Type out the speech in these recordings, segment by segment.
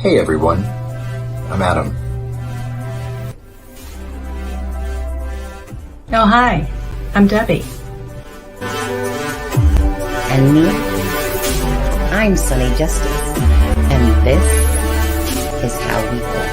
Hey everyone, I'm Adam. Oh, hi, I'm Debbie. And me, I'm Sunny Justice, and this is how we go.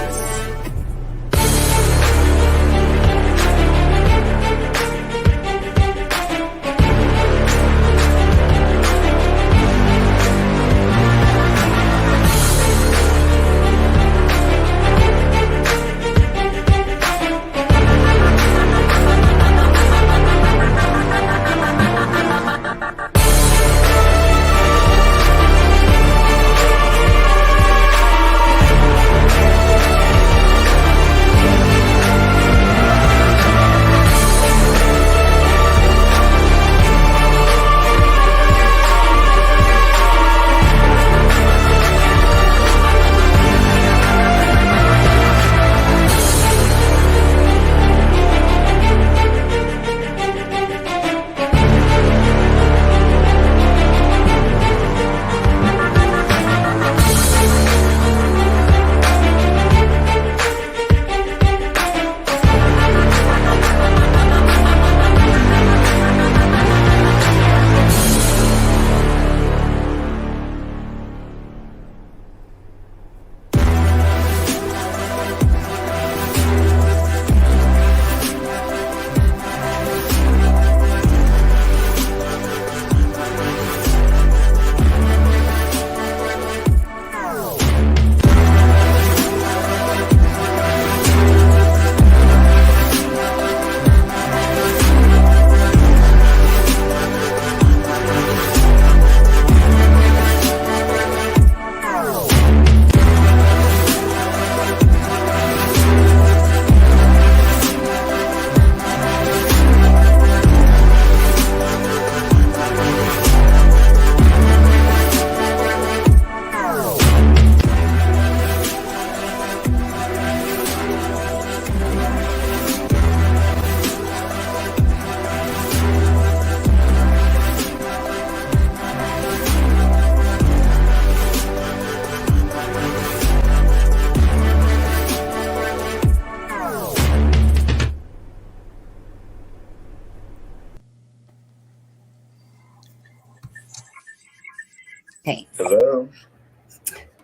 Hey. Hello.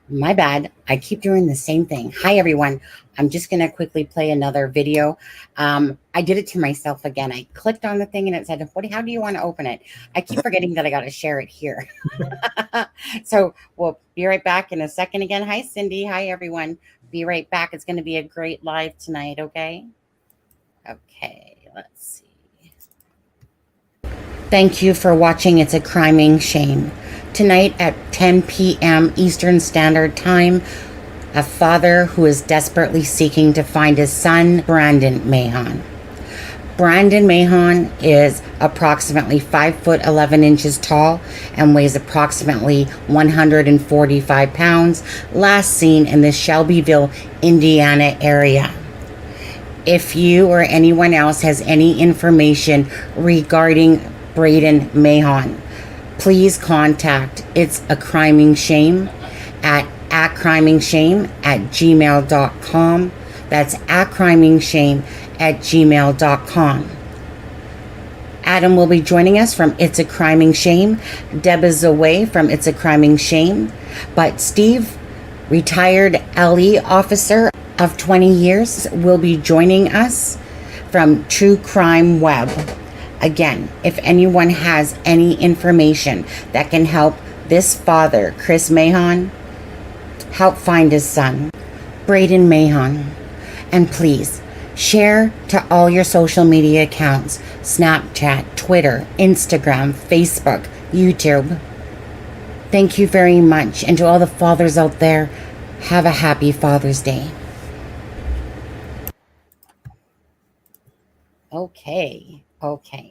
My bad. I keep doing the same thing. Hi, everyone. I'm just going to quickly play another video. I did it to myself again. I clicked on the thing and it said, how do you want to open it? I keep forgetting that I got to share it here. So we'll be right back in a second again. Hi, Cindy. Hi, everyone. Be right back. It's going to be a great live tonight, okay? Okay, let's see. Thank you for watching It's a Criming Shame. Tonight at 10 p.m. Eastern Standard Time, a father who is desperately seeking to find his son, Brandon Mahon. Brandon Mahon is approximately 5 foot 11 inches tall and weighs approximately 145 pounds, last seen in the Shelbyville, Indiana area. If you or anyone else has any information regarding Brandon Mahon, please contact It's a Criming Shame at crimingshame@gmail.com. That's crimingshame@gmail.com. Adam will be joining us from It's a Criming Shame. Deb is away from It's a Criming Shame. But Steve, retired LE officer of 20 years, will be joining us from True Crime Web. Again, if anyone has any information that can help this father, Chris Mahon, help find his son, Brandon Mahon, and please share to all your social media accounts, Snapchat, Twitter, Instagram, Facebook, YouTube. Thank you very much. And to all the fathers out there, have a happy Father's Day. Okay.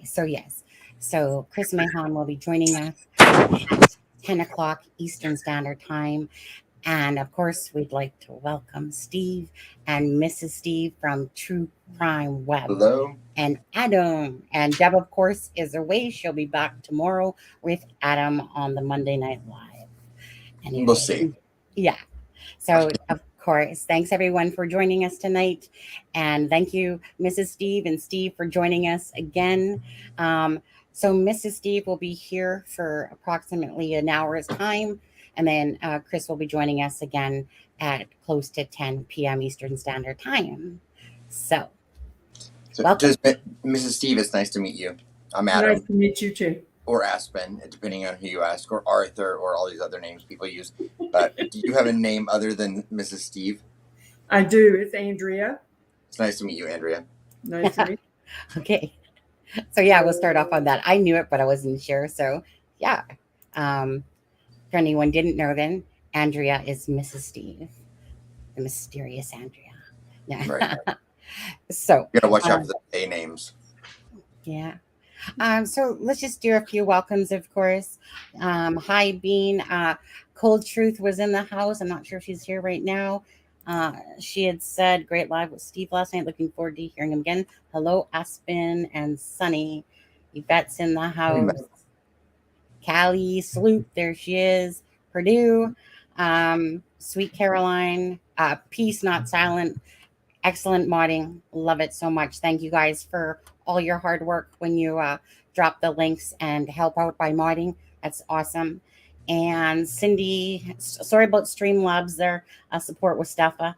So yes. So Chris Mahon will be joining us at 10 o'clock Eastern Standard Time. And of course, we'd like to welcome Steve and Mrs. Steve from True Crime Web. Hello. And Adam. And Deb, of course, is away. She'll be back tomorrow with Adam on the Monday Night Live. Anyway, We'll see. Yeah. So, of course, thanks everyone for joining us tonight. And thank you, Mrs. Steve and Steve, for joining us again. So, Mrs. Steve will be here for approximately an hour's time. And then Chris will be joining us again at close to 10 p.m. Eastern Standard Time. So, welcome. Mrs. Steve, it's nice to meet you. I'm Nice Adam, to meet you too. or Aspen, depending on who you ask, or Arthur, or all these other names people use. But do you have a name other than Mrs. Steve? I do. It's Andrea. It's nice to meet you, Andrea. Nice to meet you. Okay. So, yeah, we'll start off on that. I knew it, but I wasn't sure. So, yeah. If anyone didn't know, then Andrea is Mrs. Steve, the mysterious Andrea. Yeah. Right. So, You gotta watch out for the A names. yeah. So let's just do a few welcomes, of course. Hi, Bean. Cold Truth was in the house. I'm not sure if she's here right now. She had said, great live with Steve last night. Looking forward to hearing him again. Hello, Aspen and Sunny. Yvette's in the house. Callie, Sloop, there she is. Purdue, Sweet Caroline, Peace Not Silent. Excellent modding. Love it so much. Thank you guys for all your hard work when you drop the links and help out by modding. That's awesome. And Cindy, sorry about Streamlabs there. Support with Steffa.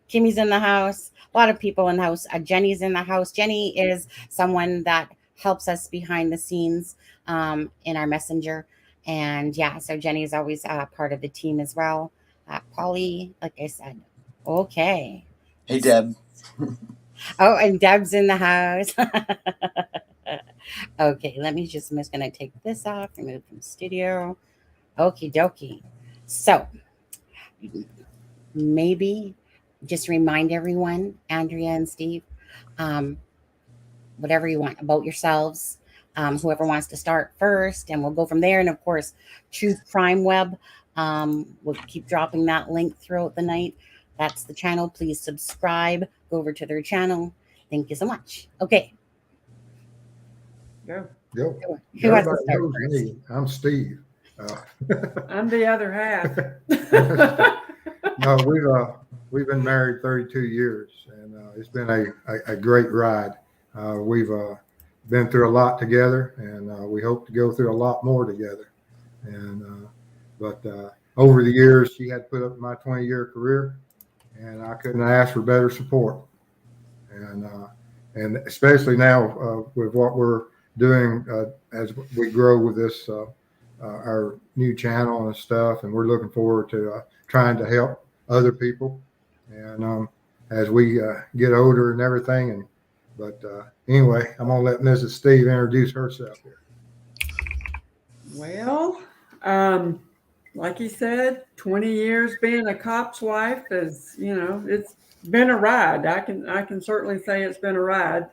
Kimmy's in the house. A lot of people in the house. Jenny's in the house. Jenny is someone that helps us behind the scenes in our messenger. And yeah, so Jenny is always part of the team as well. Polly, like I said. Okay. Hey, Deb. Oh, and Deb's in the house. Okay, I'm just going to take this off, remove from studio. Okie dokie. So, maybe just remind everyone, Andrea and Steve, whatever you want about yourselves. Whoever wants to start first, and we'll go from there. And of course, Truth Crime Web. We'll keep dropping that link throughout the night. That's the channel. Please subscribe. Go over to their channel. Thank you so much. Okay. Go. Who wants to start first? Me. I'm Steve. I'm the other half. No, we've been married 32 years, and it's been a great ride. We've been through a lot together, and we hope to go through a lot more together. And but over the years, she had put up my 20-year career, and I couldn't ask for better support. And especially now with what we're doing as we grow with this our new channel and stuff, and we're looking forward to trying to help other people. And as we get older and everything, but anyway, I'm gonna let Mrs. Steve introduce herself here. Well, like he said, 20 years being a cop's wife is, it's been a ride. I can certainly say it's been a ride.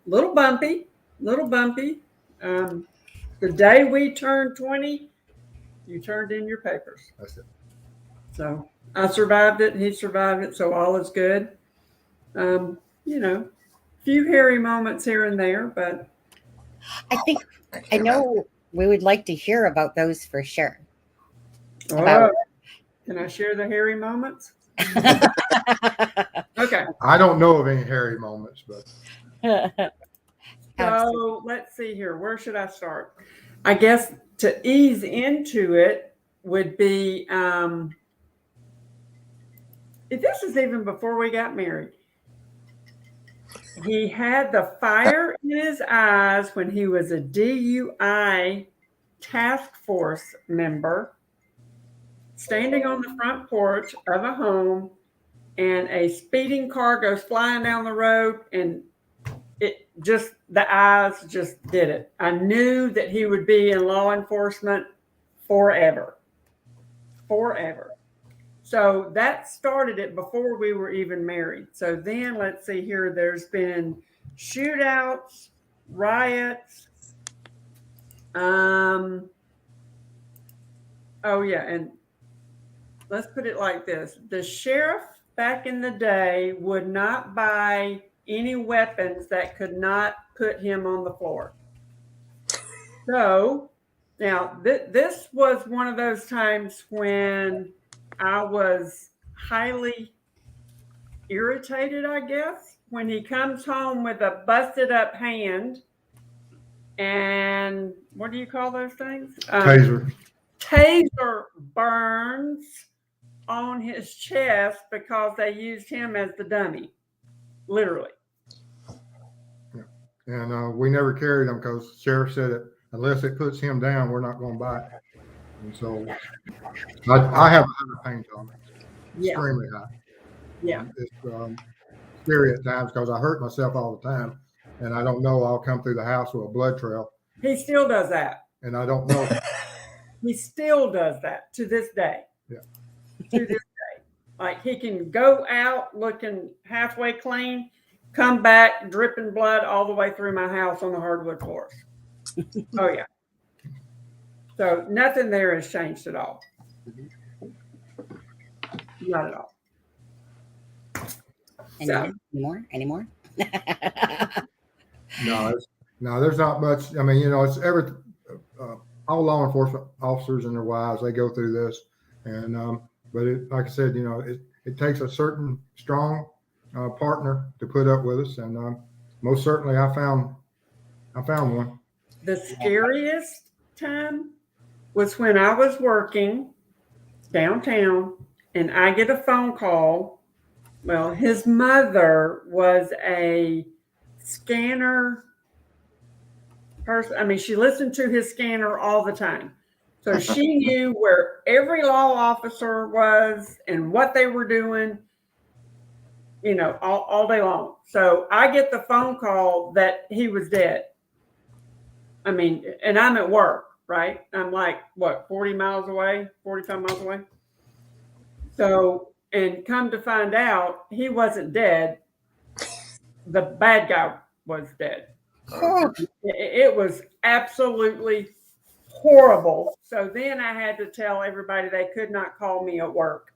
Little bumpy. The day we turned 20, you turned in your papers. That's it. So I survived it. He survived it. So all is good. Few hairy moments here and there, but I know we would like to hear about those for sure. Can I share the hairy moments? Okay. I don't know of any hairy moments, but So let's see here. Where should I start? I guess to ease into it would be if this is even before we got married. He had the fire in his eyes when he was a DUI task force member, standing on the front porch of a home, and a speeding car goes flying down the road, and the eyes just did it. I knew that he would be in law enforcement forever. So that started it before we were even married. So then let's see here. There's been shootouts, riots. Oh yeah. And let's put it like this. The sheriff back in the day would not buy any weapons that could not put him on the floor. So now this was one of those times when I was highly irritated, I guess, when he comes home with a busted up hand and what do you call those things? Taser. Taser burns on his chest because they used him as the dummy, literally. And we never carried them because the sheriff said that unless it puts him down, we're not going to buy it. And so I have a high pain tolerance, extremely high. Yeah. It's scary at times because I hurt myself all the time, and I don't know I'll come through the house with a blood trail. He still does that. And I don't know. He still does that to this day. Yeah. To this day. Like he can go out looking halfway clean, come back dripping blood all the way through my house on the hardwood floors. Oh, yeah. So nothing there has changed at all. Not at all. Any more? No, there's not much. I mean, it's all law enforcement officers and their wives, they go through this. And, but like I said, it takes a certain strong partner to put up with us. And most certainly I found one. The scariest time was when I was working downtown and I get a phone call. Well, his mother was a scanner person. I mean, she listened to his scanner all the time. So she knew where every law officer was and what they were doing, all day long. So I get the phone call that he was dead. I mean, and I'm at work, right? I'm like, 40 miles away, 45 miles away. So, and come to find out, he wasn't dead. The bad guy was dead. It was absolutely horrible. So then I had to tell everybody they could not call me at work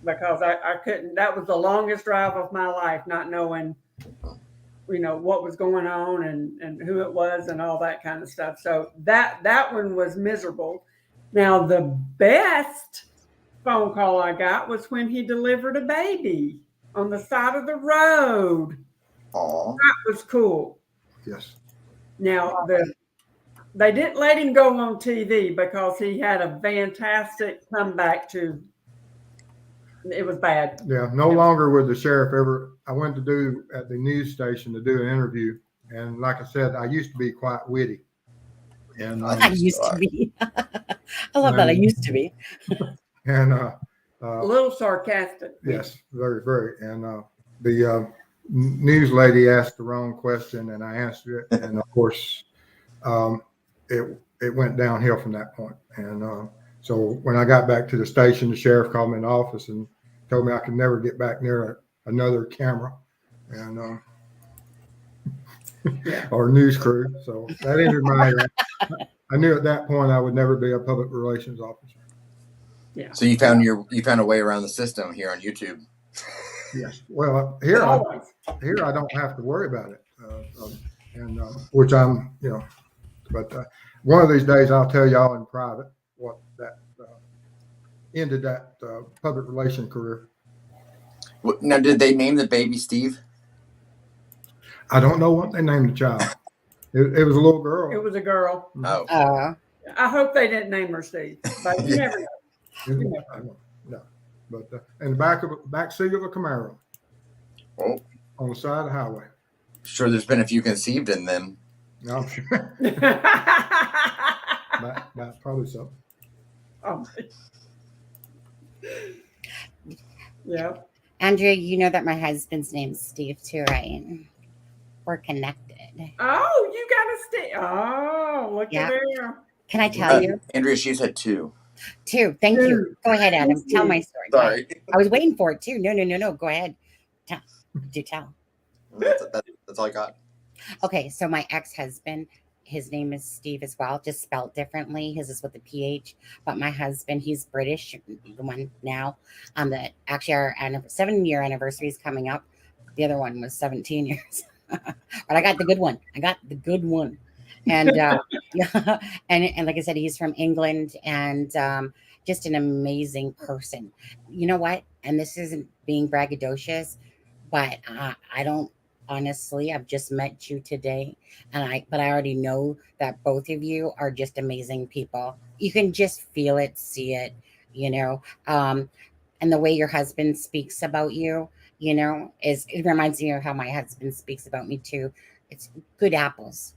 because I couldn't. That was the longest drive of my life, not knowing, what was going on and who it was and all that kind of stuff. So that one was miserable. Now, the best phone call I got was when he delivered a baby on the side of the road. Aww. That was cool. Yes. Now, they didn't let him go on TV because he had a fantastic comeback to. It was bad. Yeah, no longer would the sheriff ever. I went to do at the news station to do an interview, and like I said, I used to be quite witty. And I used to be. I love that. I used to be. And A little sarcastic. yes, very, very. And the news lady asked the wrong question, and I answered it, and of course, it went downhill from that point. And so when I got back to the station, the sheriff called me in the office and told me I could never get back near another camera and or news crew. So that ended my. I knew at that point I would never be a public relations officer. Yeah. So you found a way around the system here on YouTube. Yes. Well, here I don't have to worry about it, and which I'm, but one of these days I'll tell y'all in private what that ended that public relation career. Now, did they name the baby Steve? I don't know what they named the child. It was a little girl. It was a girl. Oh. I hope they didn't name her Steve, but you never know. No, but in the back seat of a Camaro. Oh. On the side of the highway. Sure, there's been a few conceived in them. No, I'm sure. Probably so. Oh. Yeah. Andrea, you know that my husband's name's Steve too, right? We're connected. Oh, you got to stay. Oh, look at there. Can I tell you? Andrea, she's had two. Two. Thank you. Go ahead, Adam. Tell my story. Sorry. I was waiting for it too. No. Go ahead. Tell. That's all I got. Okay, so my ex-husband, his name is Steve as well, just spelled differently. His is with a PH. But my husband, he's British, the one now. Actually our 7-year anniversary is coming up. The other one was 17 years. But I got the good one. And and like I said, he's from England, and just an amazing person. You know what? And this isn't being braggadocious, but I don't honestly. I've just met you today, but I already know that both of you are just amazing people. You can just feel it, see it, you know. And the way your husband speaks about you, is it reminds me of how my husband speaks about me too. It's good apples,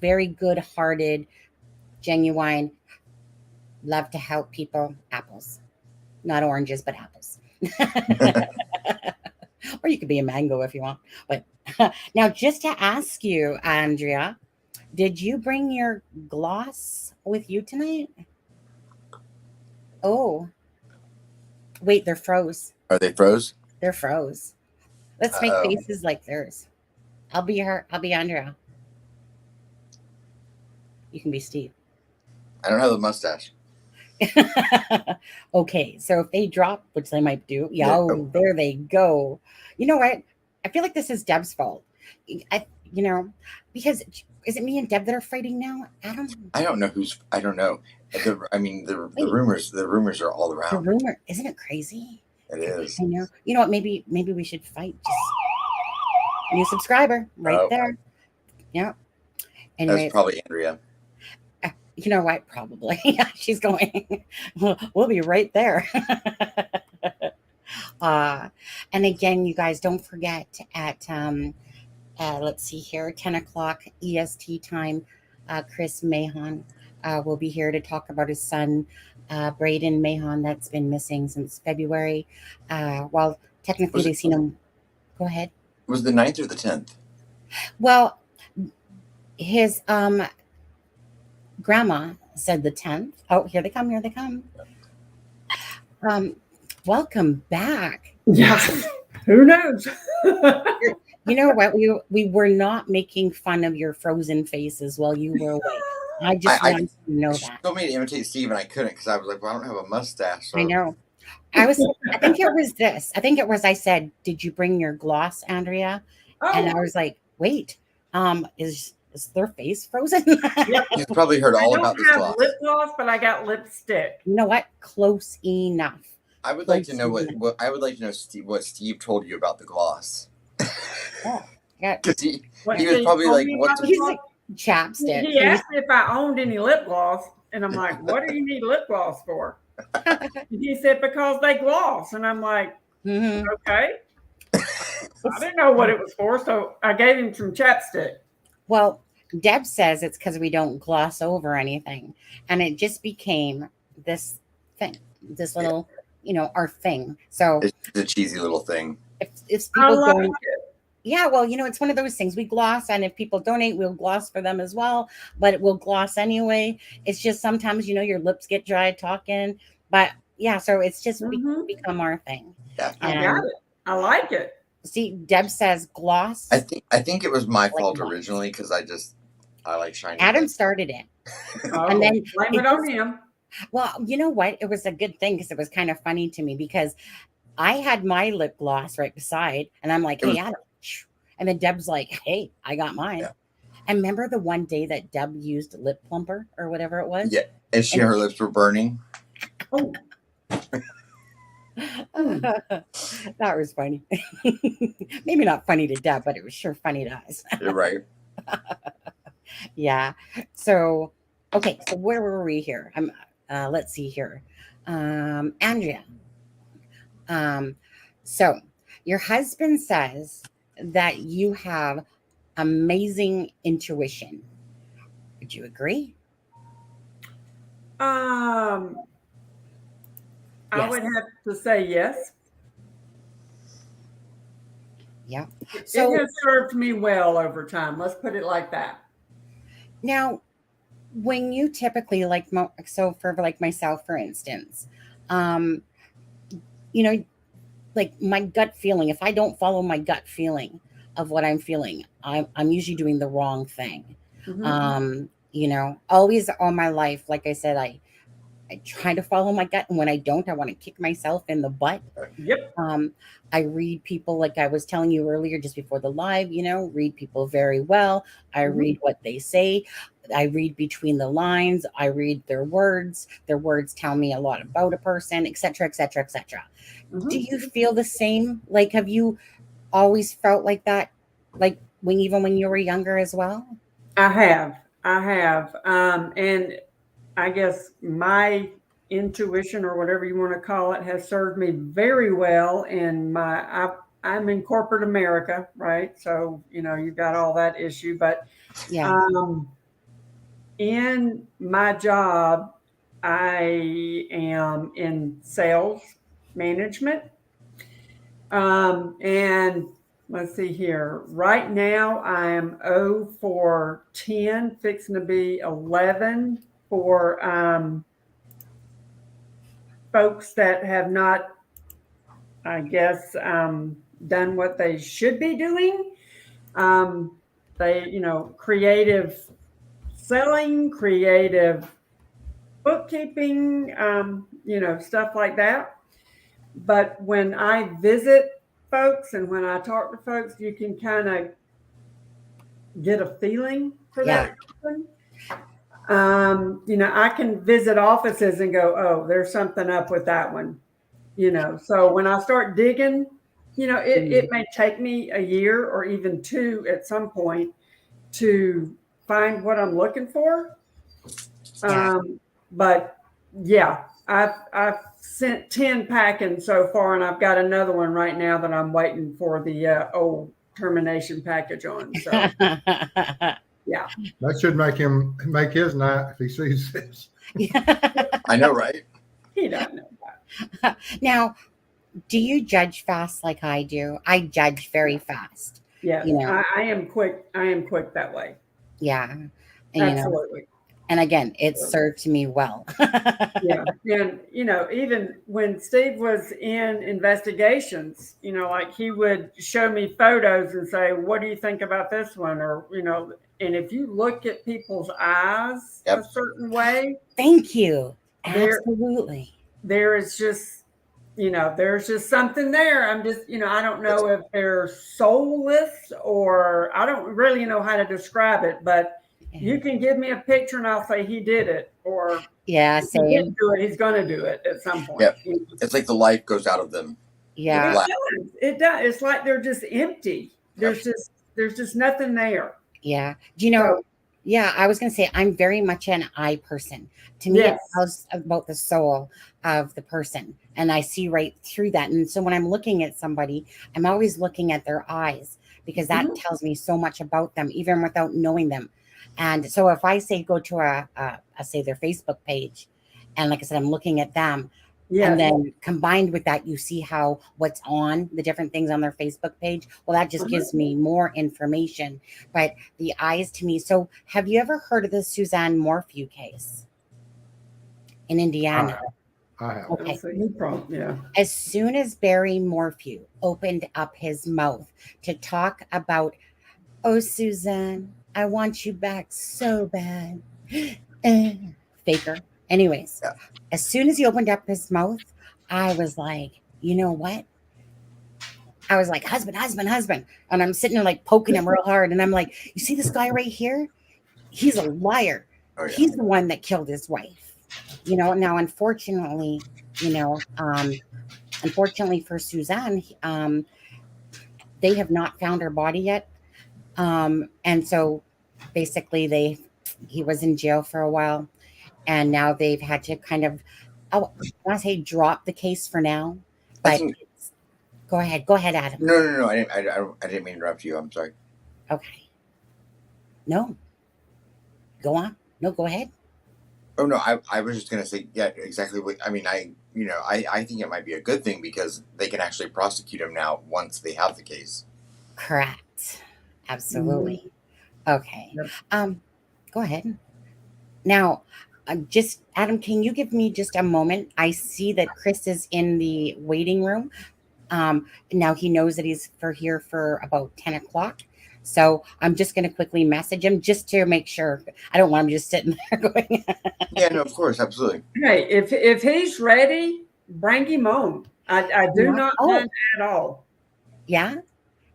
very good hearted, genuine, love to help people, apples, not oranges, but apples. Or you could be a mango if you want. But now, just to ask you, Andrea, did you bring your gloss with you tonight? Oh, wait, they're froze. Are they froze? They're froze. Let's make Uh-oh. faces like theirs. I'll be her. I'll be Andrea. You can be Steve. I don't have a mustache. Okay, so if they drop, which they might do, yeah, Yeah. oh, there they go. You know what? I feel like this is Deb's fault. Because is it me and Deb that are fighting now? Adam, I don't know who's. I don't know. The rumors. The rumors are all the around. rumor, isn't it crazy? It is. I know. You know what? Maybe we should fight. Just new subscriber right Oh. there. Yeah. Anyway, That's probably Andrea. you know what? Probably. She's going. We'll be right there. And again, you guys, don't forget at let's see here, 10 o'clock EST time, Chris Mahon will be here to talk about his son, Braden Mahon, that's been missing since February. Well, technically they've seen him. Go ahead. Was the 9th or the 10th? Well, his grandma said the 10th. Oh, here they come. Welcome back. Yeah. Who knows? You know what? We were not making fun of your frozen faces while you were away. I just wanted to know She that. told me to imitate Steve, and I couldn't because I was like, "Well, I don't have a mustache." So. I know. I think it was this. I think it was. I said, "Did you bring your gloss, Andrea?" And I was like, "Wait, is their face frozen?" Yep. You've probably heard all I about don't this have gloss. lip gloss, but I got lipstick. You know what? Close enough. I would like to know what I would like to know what Steve told you about the gloss. Oh, yeah. Because he What was he probably told like, me "What?" about the He's gloss? like chapstick. He asked me if I owned any lip gloss, and I'm like, "What do you need lip gloss for?" And he said, "Because they gloss," and I'm like, Mhm. "Okay." I didn't know what it was for, so I gave him some chapstick. Well, Deb says it's because we don't gloss over anything, and it just became this thing, this little, our thing. So It's a cheesy little thing. if I people like don't, it. yeah, well, it's one of those things. We gloss, and if people donate, we'll gloss for them as well. But we'll gloss anyway. It's just sometimes, your lips get dry talking. But yeah, so it's just become our thing. Yeah. I got it. I like it. See, Deb says gloss. I think it was my fault gloss. originally because I like shiny. Adam things. started it. Oh, And then blame it on him. Well, you know what? It was a good thing because it was kind of funny to me because I had my lip gloss right beside, and I'm like, "Hey, Adam," and then Deb's like, "Hey, I got mine." Yeah. And remember the one day that Deb used lip plumper or whatever it was? Yeah, and her lips were burning. Oh, That was funny. Maybe not funny to Deb, but it was sure funny to us. You're right. Yeah. So, okay. So where were we here? Let's see here. Andrea. So your husband says that you have amazing intuition. Would you agree? I would have to say yes. Yeah. It So has served me well over time. Let's put it like that. now, when you typically so for like myself, for instance, like my gut feeling, if I don't follow my gut feeling of what I'm feeling, I'm usually doing the wrong thing. Mhm. Always all my life, like I said, I try to follow my gut, and when I don't, I want to kick myself in the butt. Yep. I read people, like I was telling you earlier, just before the live. Read people very well. I read what they say. I read between the lines. I read their words. Their words tell me a lot about a person, etc., etc., etc. Do you feel the same? Like, have you always felt like that? Like even when you were younger as well? I have. I have. And I guess my intuition, or whatever you want to call it, has served me very well in I'm in corporate America, right? So, you've got all that issue. But Yeah. in my job, I am in sales management. And let's see here. Right now, I am 0 for 10, fixing to be 11 for folks that have not, I guess, done what they should be doing. Creative selling, creative bookkeeping, stuff like that. But when I visit folks and when I talk to folks, you can kind of get a feeling for that person. I can visit offices and go, oh, there's something up with that one. So when I start digging, it may take me a year or even 2 at some point to find what I'm looking for. But yeah, I've sent 10 packing so far, and I've got another one right now that I'm waiting for the old termination package on. So yeah, That should make his night if he sees this. I know, right? he doesn't know that. Now, do you judge fast like I do? I judge very fast. Yeah, I am quick. I am quick that way. Yeah. And, absolutely. And again, it served me well. Yeah. And, even when Steve was in investigations, like he would show me photos and say, what do you think about this one? Or, and if you look at people's eyes a certain way. Thank you. Absolutely. There is just, there's just something there. I'm just, I don't know if they're soulless, or I don't really know how to describe it, but you can give me a picture and I'll say he did it, or same. He didn't do it, he's going to do it at some point. Yeah, it's like the life goes out of them. Yeah, it does. It's like they're just empty. There's just nothing there. Yeah. Do you know? Yeah, I was going to say I'm very much an eye person. To me, it tells about the soul of the person, and I see right through that. And so when I'm looking at somebody, I'm always looking at their eyes, because that tells me so much about them, even without knowing them. And so if I say go to say their Facebook page, and like I said, I'm looking at them, and then combined with that, you see what's on the different things on their Facebook page. Well, that just gives me more information. But the eyes to me. So have you ever heard of the Suzanne Morphew case in Indiana? I have. Okay. Yeah. As soon as Barry Morphew opened up his mouth to talk about, oh, Suzanne, I want you back so bad. Faker. Anyways, as soon as he opened up his mouth, I was like, you know what? I was like, husband. And I'm sitting there like poking him real hard. And I'm like, you see this guy right here? He's a liar. Oh, yeah. He's the one that killed his wife. Now, unfortunately, unfortunately for Suzanne, they have not found her body yet. And so basically he was in jail for a while. And now they've had to kind of, I want to say, drop the case for now. But go ahead, Adam. No. I didn't mean to interrupt you. I'm sorry. Okay. No. Go on. No, go ahead. Oh no, I was just gonna say, yeah, exactly what I mean. I think it might be a good thing, because they can actually prosecute him now once they have the case. Correct. Absolutely. Okay. Go ahead. Now, just Adam, can you give me just a moment? I see that Chris is in the waiting room. Now he knows that he's here for about 10 o'clock. So I'm just going to quickly message him just to make sure. I don't want him just sitting there going. Yeah, no, of course, absolutely. Hey, if he's ready, bring him on. I do Yeah. not Oh, mind at all. yeah. Okay.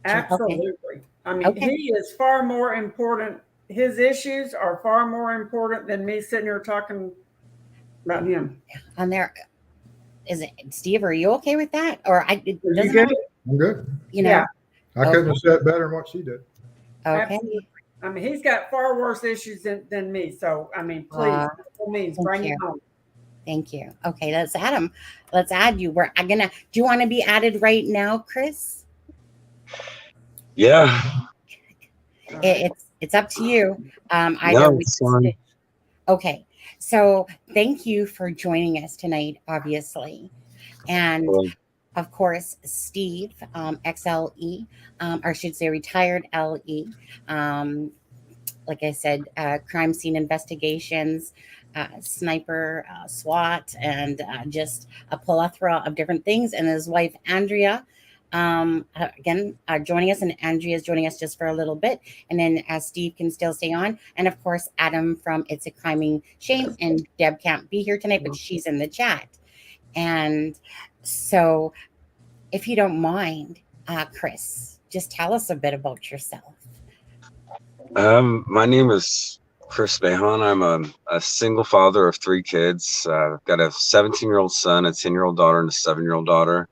Absolutely. I mean, Okay. he is far more important. His issues are far more important than me sitting here talking about him. On there, is it Steve? Are you okay with that? Or it Are you doesn't good? matter, I'm good. you Yeah, know? I couldn't have said better than what she did. Okay. absolutely. I mean, he's got far worse issues than me. So, I mean, please, Uh, by all means, thank bring him you. on. Thank you. Okay, let's add him. Let's add you. I'm gonna. Do you want to be added right now, Chris? Yeah. All right. It's up to you. Either No, we it's just fine. okay. So thank you for joining us tonight, obviously, and Well, of course, Steve, XLE, or I should say retired LE. Um, like I said, crime scene investigations, sniper, SWAT, and just a plethora of different things. And his wife, Andrea, again, joining us. And Andrea is joining us just for a little bit. And then Steve can still stay on. And of course, Adam from It's a Criming Shame. And Deb can't be here tonight, but she's in the chat. And so, if you don't mind, Chris, just tell us a bit about yourself. my name is Chris Mahon. I'm a single father of 3 kids. I've got a 17-year-old son, a 10-year-old daughter, and a 7-year-old daughter.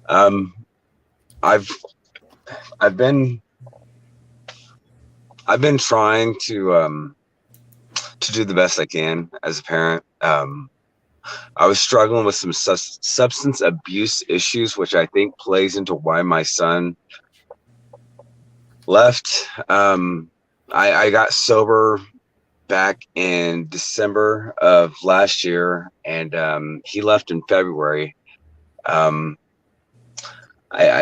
Um, I've been trying to do the best I can as a parent. I was struggling with some substance abuse issues, which I think plays into why my son left. I got sober back in December of last year, and he left in February. I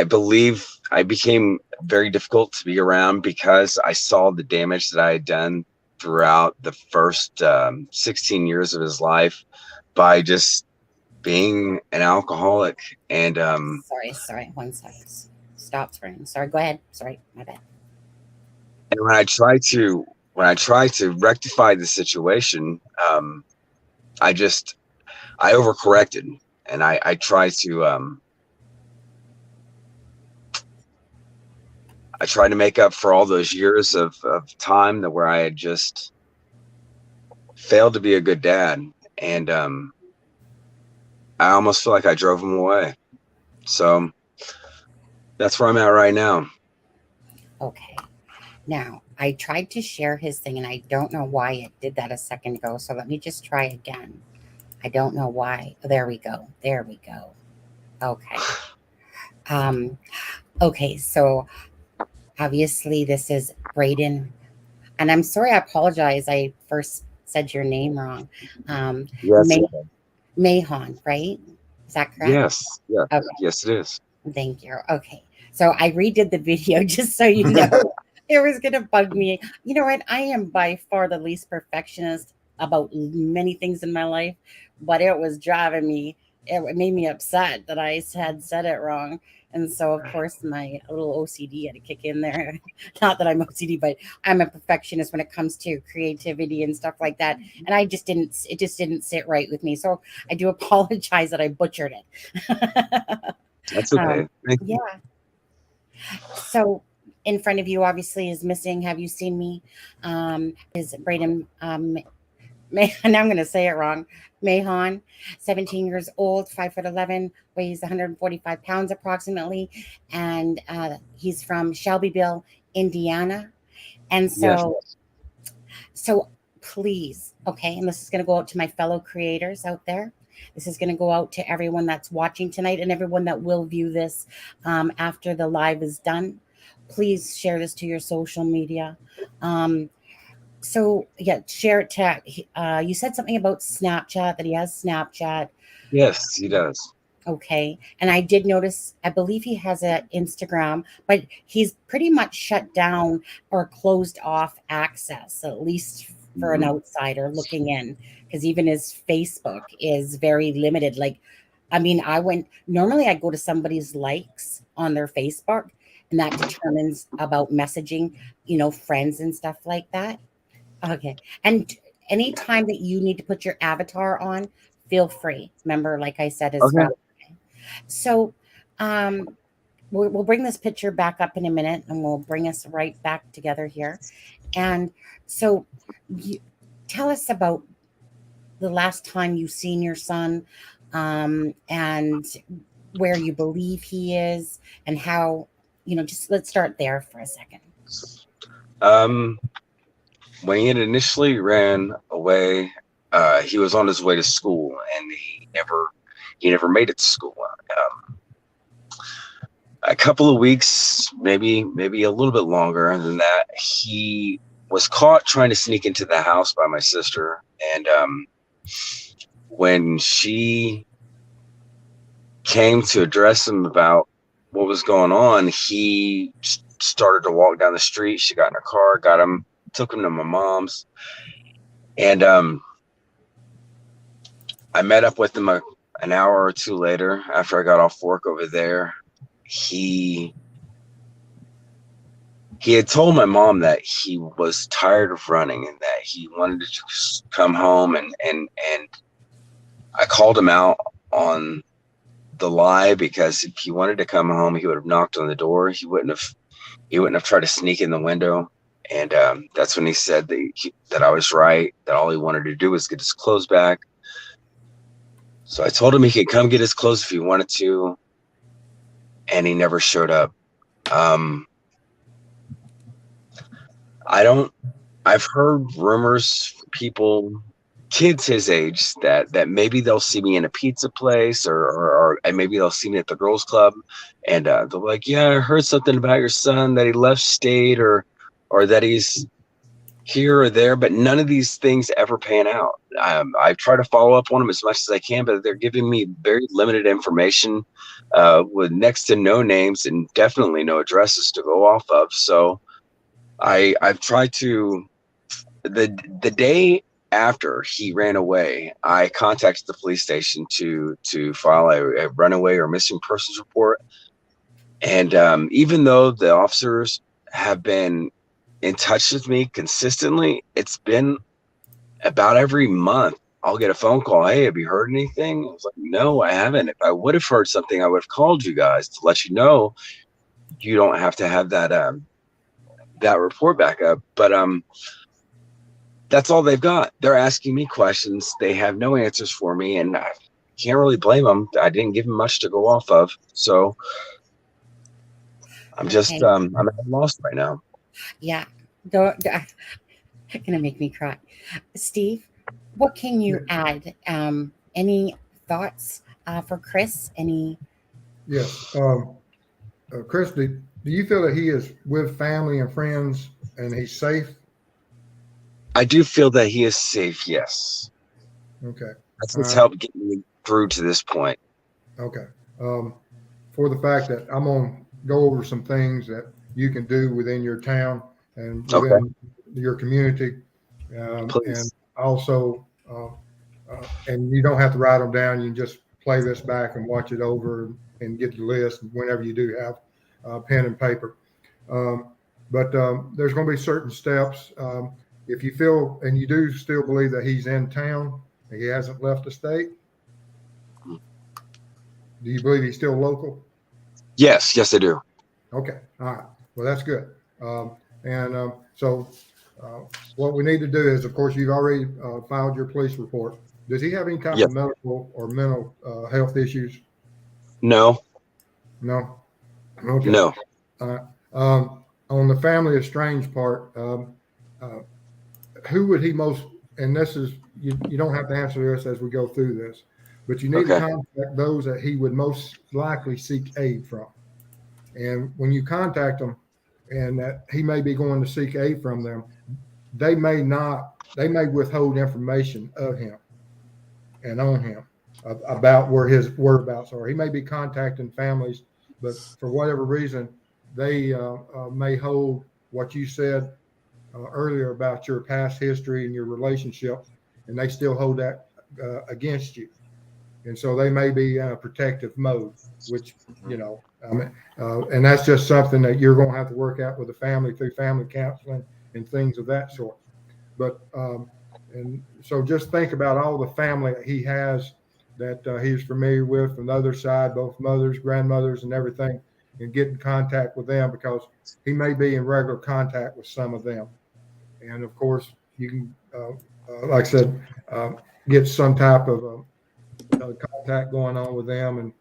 believe I became very difficult to be around because I saw the damage that I had done throughout the first 16 years of his life by just being an alcoholic. And Sorry. One second. Stop swearing. Sorry. Go ahead. Sorry. My bad. and when I try to rectify the situation, I overcorrected, and I try to make up for all those years of time that where I had just failed to be a good dad, and I almost feel like I drove him away. So that's where I'm at right now. Okay. Now, I tried to share his thing and I don't know why it did that a second ago. So let me just try again. I don't know why. Oh, there we go. Okay. Okay. So obviously this is Braden. And I'm sorry, I apologize. I first said your name wrong. Yes. Mahon, right? Is that correct? Yes. Yeah. Okay. Yes, it is. Thank you. Okay. So I redid the video just so you know. It was going to bug me. You know what? I am by far the least perfectionist about many things in my life, but it was driving me. It made me upset that I had said it wrong. And so, of course, my little OCD had to kick in there. Not that I'm OCD, but I'm a perfectionist when it comes to creativity and stuff like that. And it just didn't sit right with me. So I do apologize that I butchered it. That's okay. Thank you. Yeah. So in front of you, obviously, is missing. Have you seen me? Is Braden, now I'm going to say it wrong. Mahon, 17 years old, 5'11", weighs 145 pounds approximately. And he's from Shelbyville, Indiana. And so, so please, okay, and this is going to go out to my fellow creators out there. This is going to go out to everyone that's watching tonight and everyone that will view this after the live is done. Please share this to your social media. So yeah, share it to, you said something about Snapchat, that he has Snapchat. Yes, he does. Okay. And I did notice, I believe he has an Instagram, but he's pretty much shut down or closed off access, at least for an outsider looking in, because even his Facebook is very limited. Like, I mean, normally I go to somebody's likes on their Facebook and that determines about messaging, friends and stuff like that. Okay. And anytime that you need to put your avatar on, feel free. Remember, like I said as Okay. well. So, we'll bring this picture back up in a minute, and we'll bring us right back together here. And so, tell us about the last time you seen your son, and where you believe he is, and how, just let's start there for a second. Um, when he had initially ran away, he was on his way to school, and he never made it to school. A couple of weeks, maybe a little bit longer than that, he was caught trying to sneak into the house by my sister, and when she came to address him about what was going on, he started to walk down the street. She got in her car, got him, took him to my mom's, and I met up with him an hour or two later after I got off work over there. He had told my mom that he was tired of running and that he wanted to just come home, and I called him out on the lie, because if he wanted to come home, he would have knocked on the door. He wouldn't have tried to sneak in the window. And that's when he said that I was right, that all he wanted to do was get his clothes back. So I told him he could come get his clothes if he wanted to, and he never showed up. I've heard rumors from people, kids his age, that maybe they'll see me in a pizza place, or and maybe they'll see me at the girls club, and they'll be like, yeah, I heard something about your son, that he left state, or that he's here or there, but none of these things ever pan out. I try to follow up on them as much as I can, but they're giving me very limited information, with next to no names and definitely no addresses to go off of. So I've tried to, the day after he ran away, I contacted the police station to file a runaway or missing persons report. And even though the officers have been in touch with me consistently, it's been about every month I'll get a phone call. Hey, have you heard anything? I was like, no, I haven't. If I would have heard something, I would have called you guys to let you know. You don't have to have that report back up. But that's all they've got. They're asking me questions. They have no answers for me, and I can't really blame them. I didn't give them much to go off of. So I'm just, I'm at a loss right now. Yeah. Don't gonna make me cry. Steve, what can you add? Any thoughts for Chris? Any? Yes. Chris, do you feel that he is with family and friends and he's safe? I do feel that he is safe, yes. Okay. That's what's helped get me through to this point. Okay. For the fact that I'm going to go over some things that you can do within your town and within your community. And also, and you don't have to write them down. You can just play this back and watch it over and get the list whenever you do have pen and paper. But there's going to be certain steps. If you feel, and you do still believe that he's in town, and he hasn't left the state, do you believe he's still local? Yes, I do. Okay, all right. Well, that's good. So what we need to do is, of course, you've already filed your police report. Does he have any type of medical or mental health issues? No. No? Okay. No. On the family estranged part, who would he most, and this is, you don't have to answer this as we go through this, but you need to contact those that he would most likely seek aid from. And when you contact them and that he may be going to seek aid from them, they may withhold information of him and on him about where his whereabouts are. He may be contacting families, but for whatever reason, they may hold what you said earlier about your past history and your relationship, and they still hold that against you. And so they may be in a protective mode, which, you know, and that's just something that you're going to have to work out with the family through family counseling and things of that sort. But, and so just think about all the family that he has that he's familiar with from the other side, both mothers, grandmothers, and everything, and get in contact with them, because he may be in regular contact with some of them. And of course, you can, like I said, get some type of contact going on with them,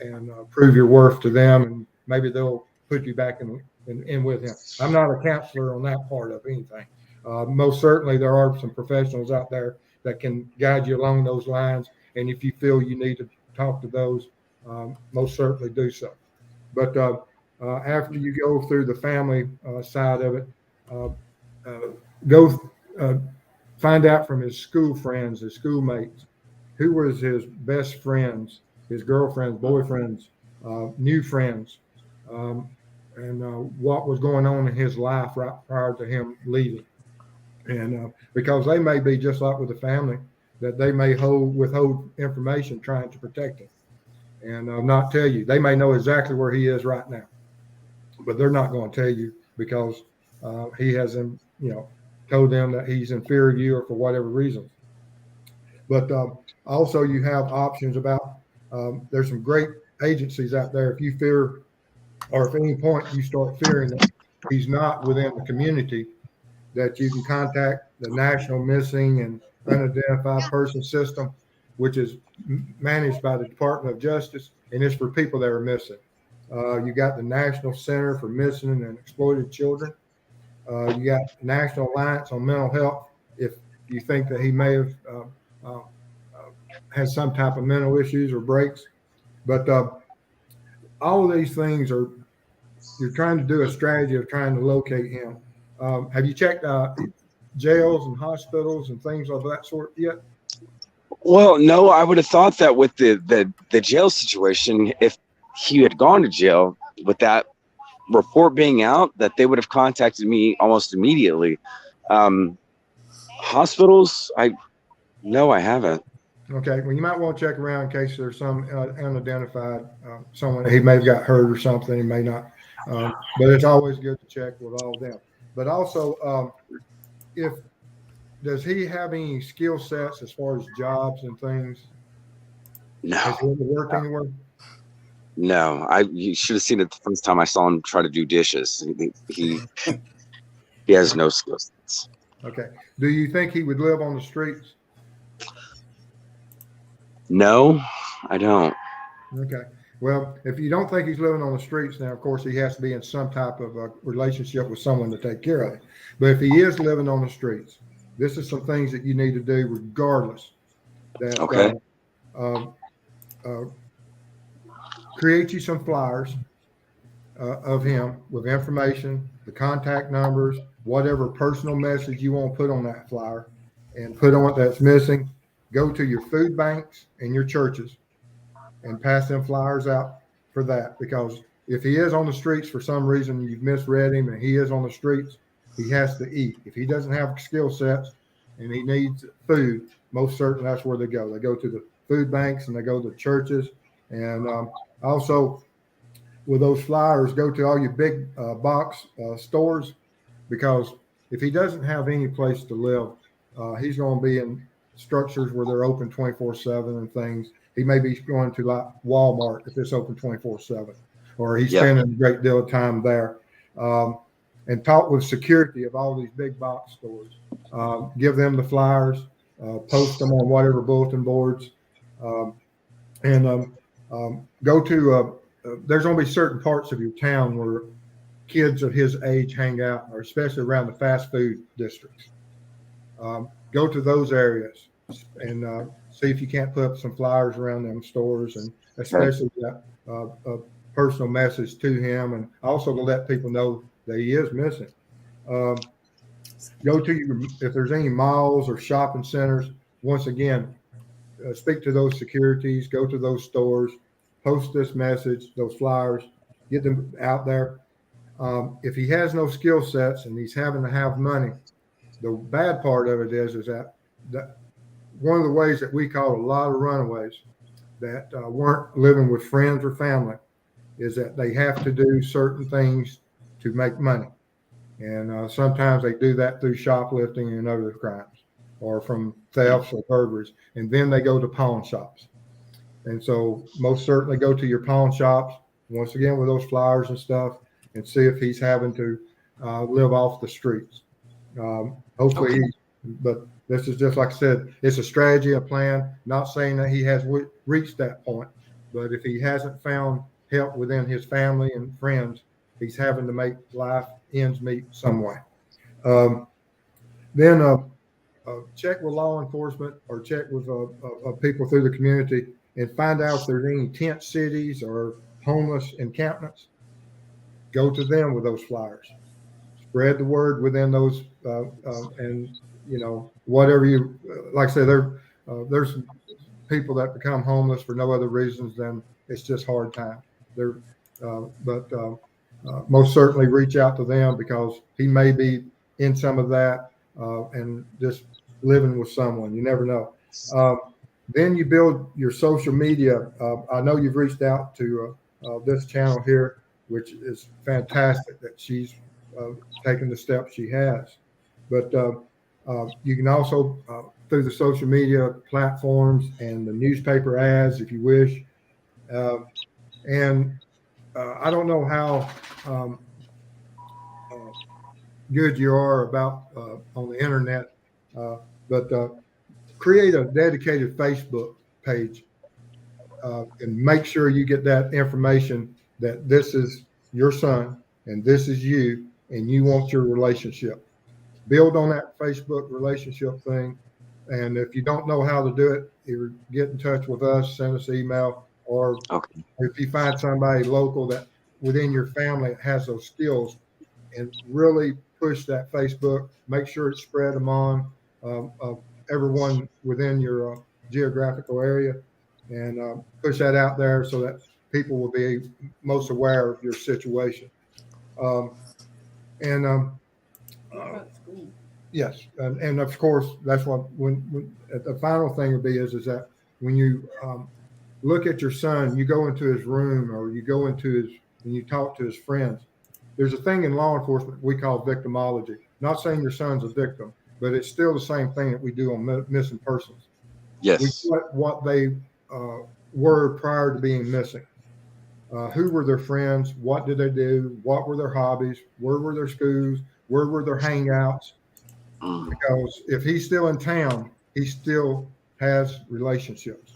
and prove your worth to them, and maybe they'll put you back in with him. I'm not a counselor on that part of anything. Most certainly, there are some professionals out there that can guide you along those lines. And if you feel you need to talk to those, most certainly do so. But after you go through the family side of it, go find out from his school friends, his schoolmates, who was his best friends, his girlfriends, boyfriends, new friends, and what was going on in his life right prior to him leaving. And because they may be just like with the family, that they may withhold information trying to protect him and not tell you. They may know exactly where he is right now, but they're not going to tell you because he hasn't, told them that he's in fear of you or for whatever reason. But also you have options about, there's some great agencies out there. If you fear, or if at any point you start fearing that he's not within the community, that you can contact the National Missing and Unidentified Person System, which is managed by the Department of Justice, and it's for people that are missing. You got the National Center for Missing and Exploited Children. You got National Alliance on Mental Health. If you think that he may have has some type of mental issues or breaks, but all of these things are, you're trying to do a strategy of trying to locate him. Have you checked jails and hospitals and things of that sort yet? Well, no, I would have thought that with the jail situation, if he had gone to jail with that report being out, that they would have contacted me almost immediately. Hospitals, I haven't. Okay, well, you might want to check around in case there's some unidentified someone. He may have got hurt or something. He may not, but it's always good to check with all of them. But also, does he have any skill sets as far as jobs and things? No. Has he ever worked anywhere? No, you should have seen it the first time I saw him try to do dishes. He has no skill sets. Okay. Do you think he would live on the streets? No, I don't. Okay. Well, if you don't think he's living on the streets, now, of course, he has to be in some type of a relationship with someone to take care of it. But if he is living on the streets, this is some things that you need to do regardless. That, okay. Create you some flyers of him with information, the contact numbers, whatever personal message you want to put on that flyer, and put on it that's missing. Go to your food banks and your churches and pass them flyers out for that, because if he is on the streets for some reason, you've misread him and he is on the streets, he has to eat. If he doesn't have skill sets and he needs food, most certainly that's where they go. They go to the food banks and they go to churches. And also with those flyers, go to all your big box stores, because if he doesn't have any place to live, he's going to be in structures where they're open 24/7 and things. He may be going to like Walmart if it's open 24/7, or he's spending a great deal of time there. And talk with security of all these big box stores. Give them the flyers, post them on whatever bulletin boards, and go to. There's going to be certain parts of your town where kids of his age hang out, or especially around the fast food districts. Go to those areas and see if you can't put up some flyers around them stores, and especially that personal message to him, and also to let people know that he is missing. Go to if there's any malls or shopping centers, once again, speak to those securities, go to those stores, post this message, those flyers, get them out there. If he has no skill sets and he's having to have money, the bad part of it is that one of the ways that we caught a lot of runaways that weren't living with friends or family is that they have to do certain things to make money. And sometimes they do that through shoplifting and other crimes or from thefts or burglaries. And then they go to pawn shops. And so most certainly go to your pawn shops, once again, with those flyers and stuff, and see if he's having to live off the streets. Hopefully, but this is just like I said, it's a strategy, a plan, not saying that he has reached that point, but if he hasn't found help within his family and friends, he's having to make life ends meet some way. Then check with law enforcement or check with people through the community and find out if there's any tent cities or homeless encampments. Go to them with those flyers. Spread the word within those, and whatever you like I said, there's people that become homeless for no other reasons than it's just hard times. But most certainly reach out to them because he may be in some of that and just living with someone. You never know. Then you build your social media. I know you've reached out to this channel here, which is fantastic that she's taken the steps she has. But you can also, through the social media platforms and the newspaper ads, if you wish. And I don't know how good you are about on the internet, but create a dedicated Facebook page and make sure you get that information that this is your son and this is you and you want your relationship. Build on that Facebook relationship thing. And if you don't know how to do it, either get in touch with us, send us an email, or if you find somebody local that within your family has those skills, and really push that Facebook, make sure it's spread among everyone within your geographical area, and push that out there so that people will be most aware of your situation. Yes, and of course that's what when the final thing would be is that when you look at your son, you go into his room or you go into his and you talk to his friends. There's a thing in law enforcement we call victimology. Not saying your son's a victim, but it's still the same thing that we do on missing persons. Yes. We put what they were prior to being missing. Who were their friends? What did they do? What were their hobbies? Where were their schools? Where were their hangouts? Because if he's still in town, he still has relationships.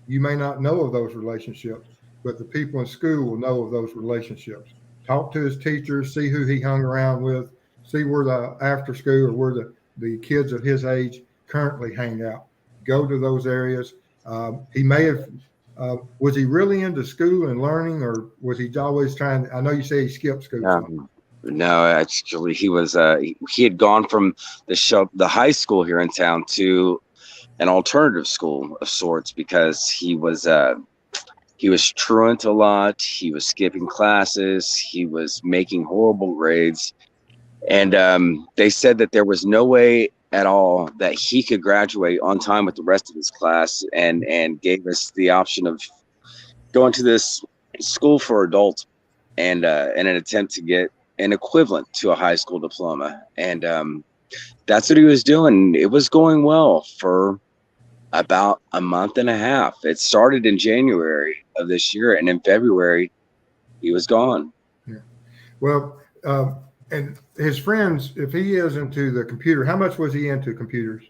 You may not know of those relationships, but the people in school will know of those relationships. Talk to his teachers, see who he hung around with, see where the after school or where the kids of his age currently hang out. Go to those areas. He may have, was he really into school and learning, or was he always trying? I know you say he skipped school. No, actually, he was. He had gone from the high school here in town to an alternative school of sorts because he was truant a lot. He was skipping classes. He was making horrible grades, and they said that there was no way at all that he could graduate on time with the rest of his class, and gave us the option of going to this school for adults and in an attempt to get an equivalent to a high school diploma. And that's what he was doing. It was going well for about a month and a half. It started in January of this year, and in February he was gone. Yeah. Well, and his friends, if he is into the computer, how much was he into computers?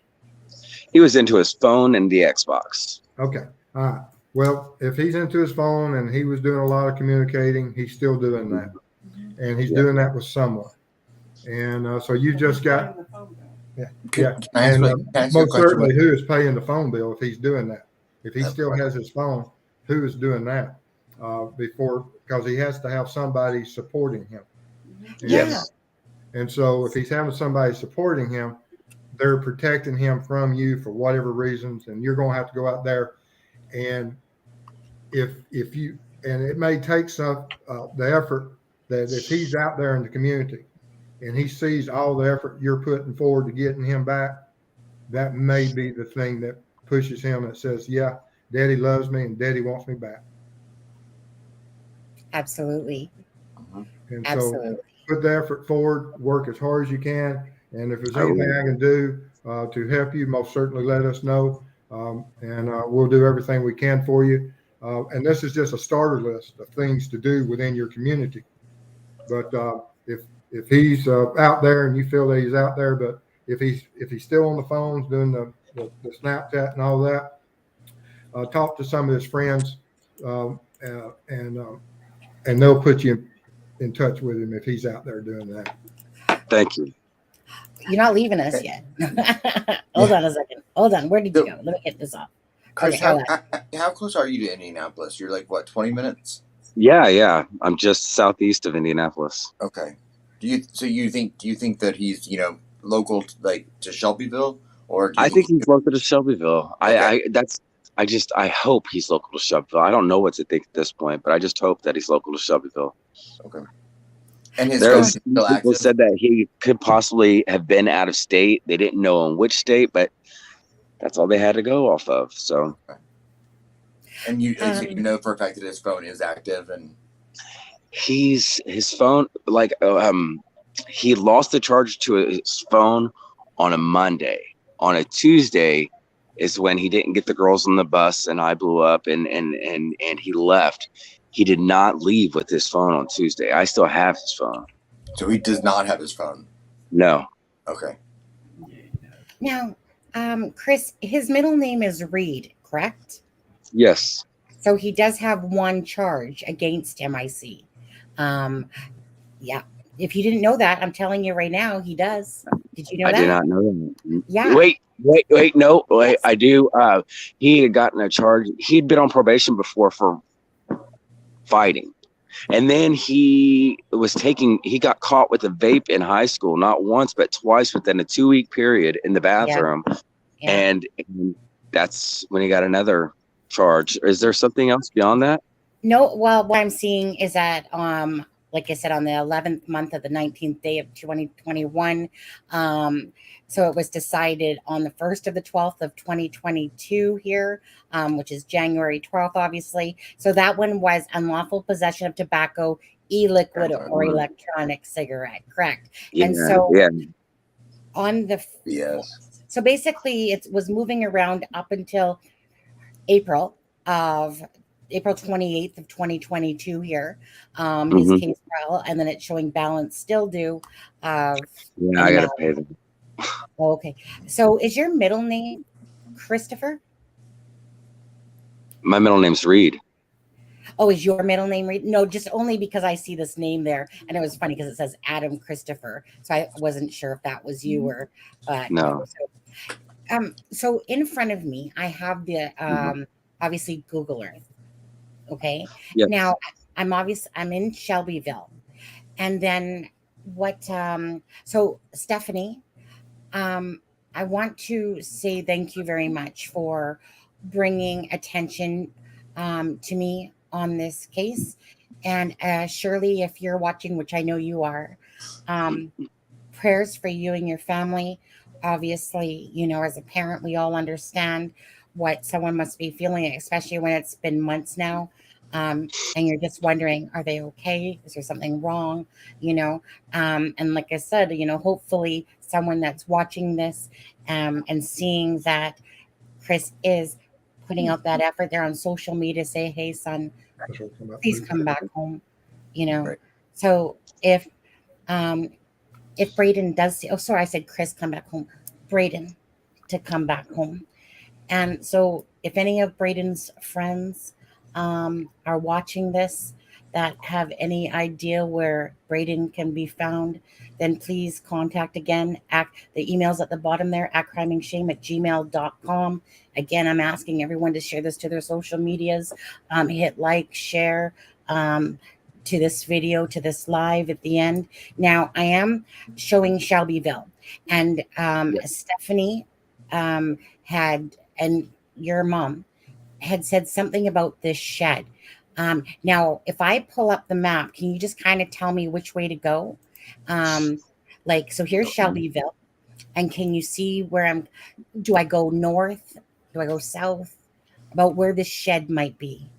He was into his phone and the Xbox. Okay. All right. Well, if he's into his phone and he was doing a lot of communicating, he's still doing that. And he's doing that with someone. And so you just got, and most certainly who is paying the phone bill if he's doing that? If he still has his phone, who is doing that? Because he has to have somebody supporting him. Yes. And so if he's having somebody supporting him, they're protecting him from you for whatever reasons, and you're going to have to go out there. And if you, and it may take some the effort that if he's out there in the community and he sees all the effort you're putting forward to getting him back, that may be the thing that pushes him and says, yeah, Daddy loves me and Daddy wants me back. Absolutely. And so Absolutely. put the effort forward, work as hard as you can. And if there's I anything will. I can do to help you, most certainly let us know. And we'll do everything we can for you. And this is just a starter list of things to do within your community. But if he's out there and you feel that he's out there, but if he's still on the phones doing the Snapchat and all that, talk to some of his friends, and they'll put you in touch with him if he's out there doing that. Thank you. You're not leaving us yet. Hold on a second. Hold on. Where did you go? Let me get this off. Chris, Okay, how close are you to Indianapolis? You're like what, 20 minutes? Yeah. I'm just southeast of Indianapolis. Okay. Do you think that he's, local like to Shelbyville, or do you I think think he's local to Shelbyville. Okay. I hope he's local to Shelbyville. I don't know what to think at this point, but I just hope that he's local to Shelbyville. Okay. And his phone There's is still people active? said that he could possibly have been out of state. They didn't know in which state, but that's all they had to go off of. So, And so you know for a fact that his phone is active, and his phone, like, he lost the charge to his phone on a Monday. On a Tuesday is when he didn't get the girls on the bus, and I blew up, and he left. He did not leave with his phone on Tuesday. I still have his phone. so he does not have his phone. No. Okay. Now, Chris, his middle name is Reed, correct? Yes. So he does have one charge against him, I see. Yeah. If you didn't know that, I'm telling you right now, he does. Did you know I that? did not know that. Yeah. Wait, no, wait, Yes. I do. He had gotten a charge. He'd been on probation before for fighting. And then he got caught with a vape in high school, not once, but twice within a 2-week period in the bathroom. Yeah. And that's when he got another charge. Is there something else beyond that? No, well, what I'm seeing is that, like I said, on the 11th month of the 19th day of 2021, so it was decided on the 1st of the 12th of 2022 here, which is January 12th, obviously. So that one was unlawful possession of tobacco, e-liquid, or electronic cigarette, correct? Yeah, And so yeah. on the Yes. so basically it was moving around up until April 28th of 2022 here, his case file, and then it's showing balance still due. Yeah, I gotta pay them. Okay, so is your middle name Christopher? My middle name's Reed. Oh, is your middle name Reed? No, just only because I see this name there, and it was funny because it says Adam Christopher, so I wasn't sure if that was you or No. So in front of me, I have the obviously Google Earth. Okay. Yes. Now I'm in Shelbyville. And then so Stephanie, I want to say thank you very much for bringing attention to me on this case. And Shirley, if you're watching, which I know you are, prayers for you and your family. Obviously, as a parent, we all understand what someone must be feeling, especially when it's been months now. And you're just wondering, are they okay? Is there something wrong? And like I said, hopefully someone that's watching this and seeing that Chris is putting out that effort there on social media, say, hey, son, please come back home. Right. So if Braden does see, I said Chris, come back home. Braden to come back home. And so if any of Braden's friends are watching this that have any idea where Braden can be found, then please contact again. The email's at the bottom there, atcrimingshame@gmail.com. Again, I'm asking everyone to share this to their social medias. Hit like, share to this video, to this live at the end. Now, I am showing Shelbyville. And Stephanie had, and your mom had said something about this shed. Now, if I pull up the map, can you just kind of tell me which way to go? So here's Shelbyville. And can you see where do I go north? Do I go south? about where the shed might be.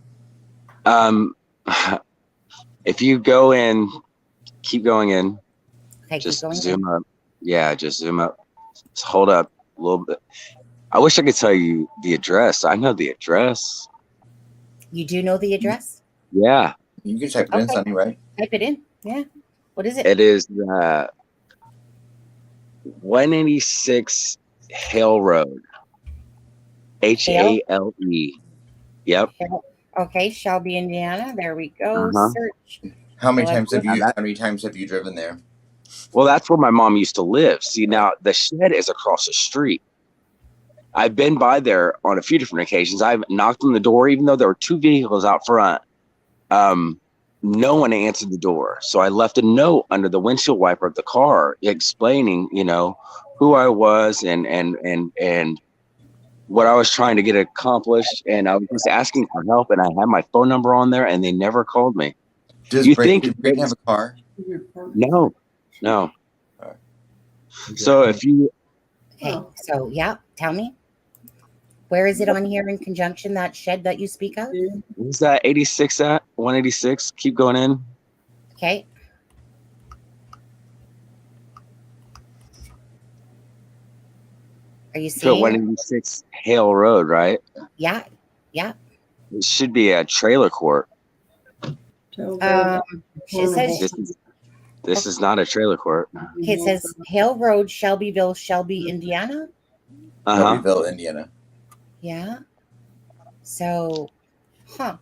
If you go in, keep going in. Okay, keep Just going. zoom up. Yeah, just zoom up. Just hold up a little bit. I wish I could tell you the address. I know the address. You do know the address? Yeah. You can type it in, Okay. Sonny, right? Type it in. Yeah. What is it? It is 186 Hale Road. Hale. Yep. Okay, Shelby, Indiana. There we go. Uh-huh. Search. How many Well, times have you driven there? Well, that's where my mom used to live. See, now the shed is across the street. I've been by there on a few different occasions. I've knocked on the door, even though there were two vehicles out front. No one answered the door. So I left a note under the windshield wiper of the car explaining, who I was and what I was trying to get accomplished. And I was just asking for help, and I had my phone number on there, and they never called me. Does Brayden have a car? No. Right. So if you... Okay, so yeah, tell me. Where is it on here in conjunction, that shed that you speak of? Where's that 86 at? 186? Keep going in. Okay. Are you So seeing? 186 Hale Road, right? Yeah. It should be a trailer court. It says This is not a trailer court. okay, it says Hale Road, Shelbyville, Shelby, Indiana. Uh-huh. Shelbyville, Indiana. Yeah. So, so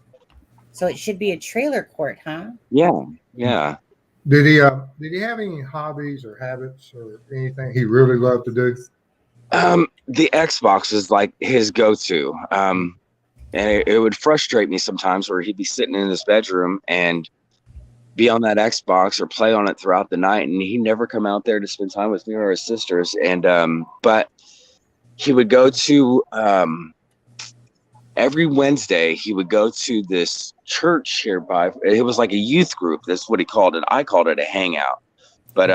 it should be a trailer court, huh? Yeah. Did he have any hobbies or habits or anything he really loved to do? The Xbox is like his go-to. And it would frustrate me sometimes where he'd be sitting in his bedroom and be on that Xbox or play on it throughout the night, and he'd never come out there to spend time with me or his sisters. And but he would go to every Wednesday he would go to this church hereby. It was like a youth group. That's what he called it. I called it a hangout, but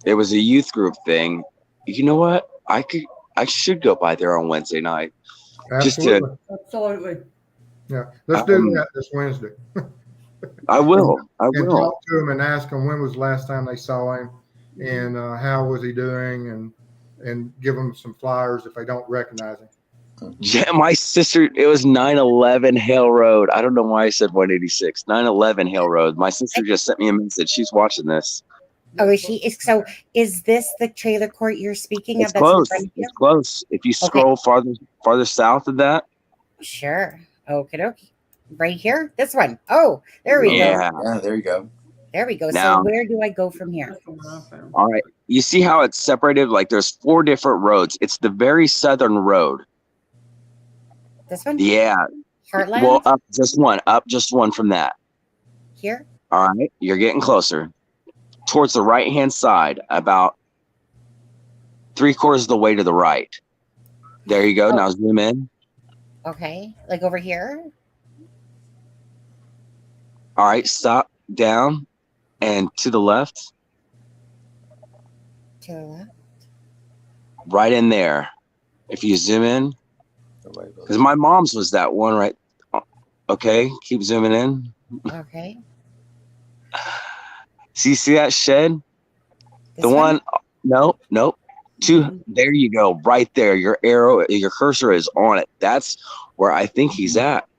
it was a youth group thing. You know what? I should go by there on Wednesday night. Absolutely. Absolutely. Yeah. Let's do that this Wednesday. I will. And talk to him and ask him when was the last time they saw him and how was he doing, and give them some flyers if they don't recognize him. Yeah, my sister, it was 911 Hale Road. I don't know why I said 186. 911 Hale Road. My sister just sent me a message. She's watching this. Oh, is she? So is this the trailer court you're speaking of? It's close. It's close. If you scroll farther south of that. Sure. Okie dokie. Right here? This one. Oh, there we go. Yeah, there you go. There we go. Now, so where do I go from here? All right. You see how it's separated? Like there's 4 different roads. It's the very southern road. This one? Yeah. Heartland? Well, up just one from that. Here? All right. You're getting closer. Towards the right-hand side, about 3/4 of the way to the right. There you go. Now zoom in. Okay. Like over here? All right. Stop down and to the left. To the left. Right in there. If you zoom in. Because my mom's was that one, right? Okay. Keep zooming in. Okay. See that shed? This The one? Nope. 2. There you go. Right there. Your arrow, your cursor is on it. That's where I think he's at.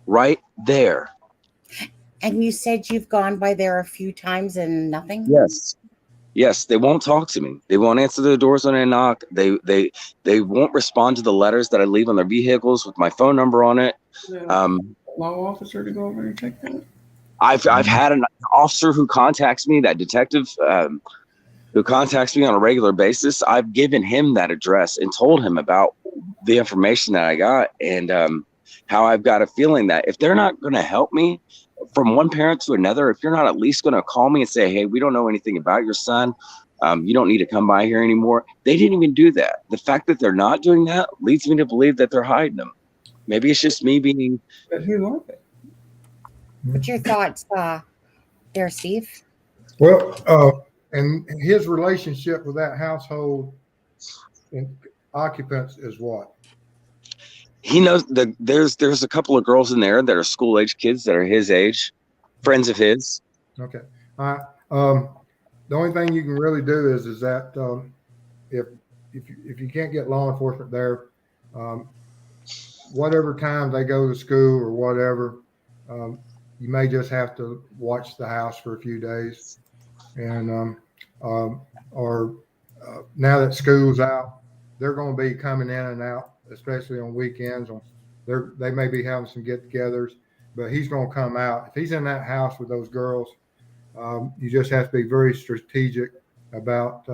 Right there. And you said you've gone by there a few times and nothing? Yes. They won't talk to me. They won't answer the doors when I knock. They won't respond to the letters that I leave on their vehicles with my phone number on it. Law officer to go over and check that? I've had an officer who contacts me, that detective who contacts me on a regular basis. I've given him that address and told him about the information that I got and how I've got a feeling that if they're not going to help me from one parent to another, if you're not at least going to call me and say, hey, we don't know anything about your son, you don't need to come by here anymore. They didn't even do that. The fact that they're not doing that leads me to believe that they're hiding them. Maybe it's just me being. But who are they? What's your thoughts there, Steve? Well, and his relationship with that household and occupants is what? he knows there's a couple of girls in there that are school age kids that are his age, friends of his. Okay. All right. The only thing you can really do is that if if you can't get law enforcement there, um, whatever time they go to school or whatever, you may just have to watch the house for a few days. And or now that school's out, they're going to be coming in and out, especially on weekends. They may be having some get-togethers, but he's going to come out. If he's in that house with those girls, you just have to be very strategic about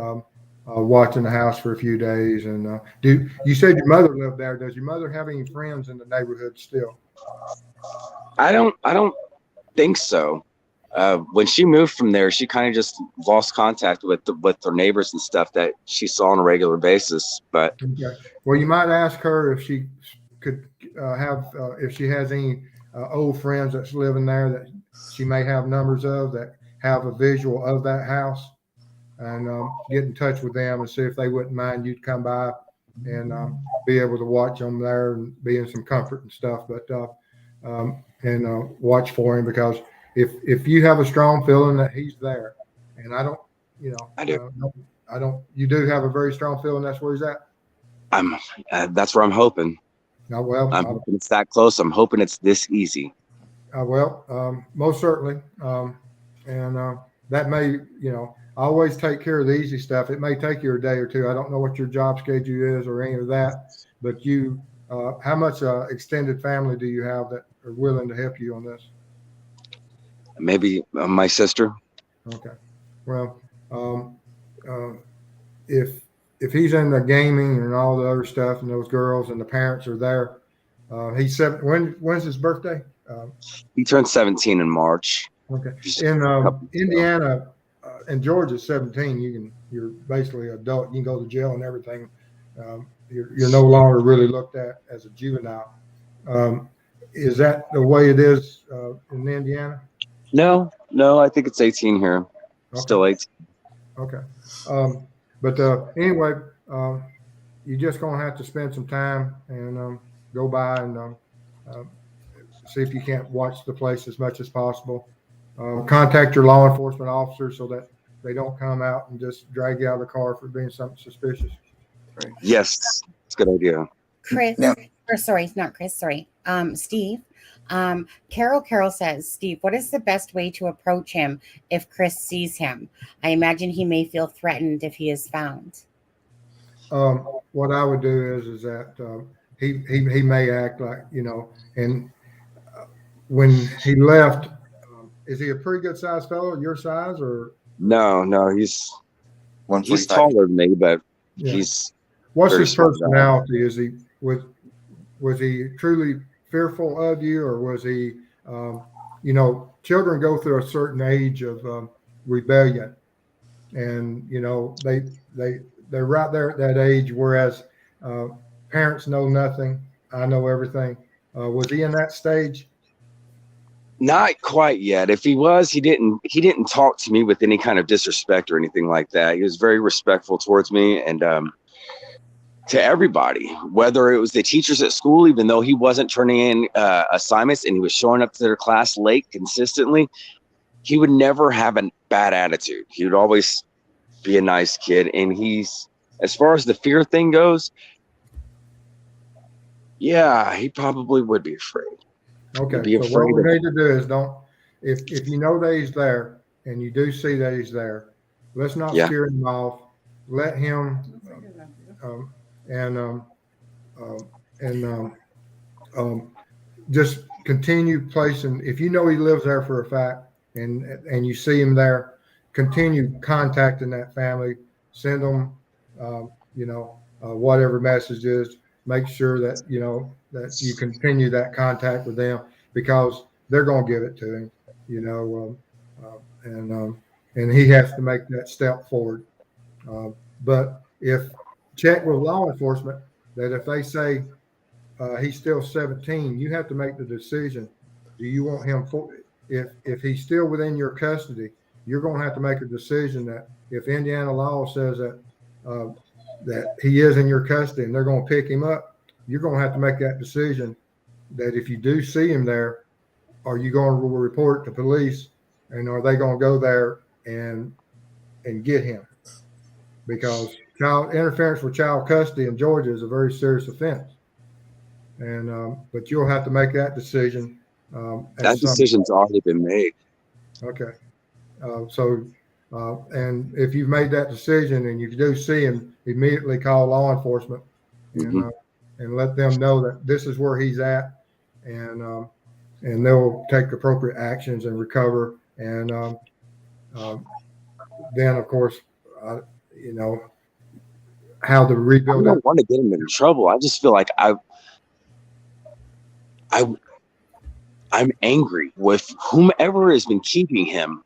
watching the house for a few days. And you said your mother lived there? Does your mother have any friends in the neighborhood still? I don't think so. When she moved from there, she kind of just lost contact with her neighbors and stuff that she saw on a regular basis. But okay. Well, you might ask her if she could if she has any old friends that's living there that she may have numbers of that have a visual of that house, and get in touch with them and see if they wouldn't mind you'd come by and be able to watch them there and be in some comfort and stuff. But and watch for him, because if you have a strong feeling that he's there, and I don't, I do. I don't. You do have a very strong feeling that's where he's at. That's where I'm hoping. Well, I'm hoping it's that close. I'm hoping it's this easy. Most certainly, and that may, I always take care of the easy stuff. It may take you a day or two. I don't know what your job schedule is or any of that, but how much extended family do you have that are willing to help you on this? Maybe my sister. Okay. Well, if he's into gaming and all the other stuff, and those girls and the parents are there, he's 7. When's his birthday? He turned 17 in March. Okay. In Indiana and Georgia, 17, you're basically adult. You can go to jail and everything. You're no longer really looked at as a juvenile. Is that the way it is in Indiana? No, I think it's 18 here. Okay. Still 18. Okay. But anyway, you're just going to have to spend some time and go by and see if you can't watch the place as much as possible. Contact your law enforcement officers so that they don't come out and just drag you out of the car for being something suspicious. Right. Yes, it's a good idea. Chris, Yeah. or sorry, not Chris, sorry. Steve. Carol says, Steve, what is the best way to approach him if Chris sees him? I imagine he may feel threatened if he is found. What I would do is that he may act like, and when he left, is he a pretty good sized fellow, your size, or? No, he's 145. taller than me, but Yeah. he's. What's very his small personality? Is he was he truly fearful of you, or was he? Children go through a certain age of rebellion, and they're right there at that age. Whereas parents know nothing. I know everything. Was he in that stage? Not quite yet. If he was, he didn't talk to me with any kind of disrespect or anything like that. He was very respectful towards me and to everybody, whether it was the teachers at school, even though he wasn't turning in assignments and he was showing up to their class late consistently, he would never have a bad attitude. He would always be a nice kid. And he's, as far as the fear thing goes, yeah, he probably would be afraid. Okay, so what we need to do is if you know that he's there and you do see that he's there, let's not scare him off. Let him just continue placing. If you know he lives there for a fact and you see him there, continue contacting that family. Send them, whatever message is. Make sure that that you continue that contact with them, because they're going to give it to him, and he has to make that step forward. But if check with law enforcement that if they say he's still 17, you have to make the decision. Do you want him if he's still within your custody? You're going to have to make a decision that if Indiana law says that that he is in your custody and they're going to pick him up, you're going to have to make that decision that if you do see him there, are you going to report to police, and are they going to go there and get him? Because child interference with child custody in Georgia is a very serious offense, and but you'll have to make that decision at That some decision's already been made. Okay. And if you've made that decision and you do see him, immediately call law enforcement Mm-hmm. And let them know that this is where he's at, and they'll take appropriate actions and recover. And then, of course, you know how to I rebuild that. don't want to get him in trouble. I just feel like I'm angry with whomever has been keeping him.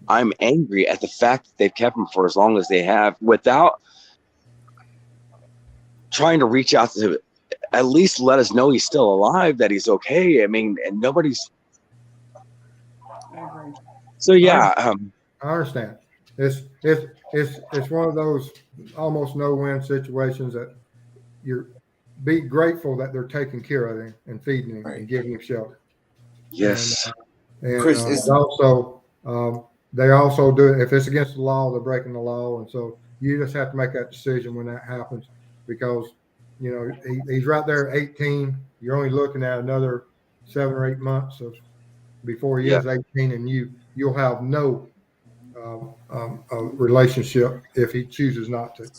I'm angry at the fact that they've kept him for as long as they have without trying to reach out to at least let us know he's still alive, that he's okay. I mean, and nobody's. I agree. So yeah, I understand. It's one of those almost no-win situations that you're be grateful that they're taking care of him and feeding him Right. and giving him shelter. yes. And Chris, is also they also do it if it's against the law, they're breaking the law, and so you just have to make that decision when that happens, because you know he's right there at 18. You're only looking at another 7 or 8 months before he Yeah. is 18, and you'll have no relationship if he chooses not to.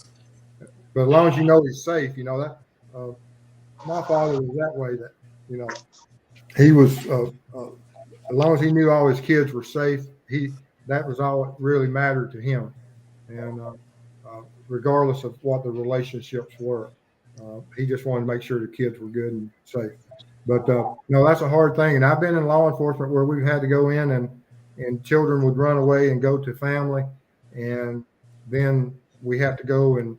But as long as you know he's safe, you know that my father was that way. That you know he was as long as he knew all his kids were safe, that was all that really mattered to him. And regardless of what the relationships were, he just wanted to make sure the kids were good and safe. But no, that's a hard thing. And I've been in law enforcement where we've had to go in and children would run away and go to family, and then we have to go and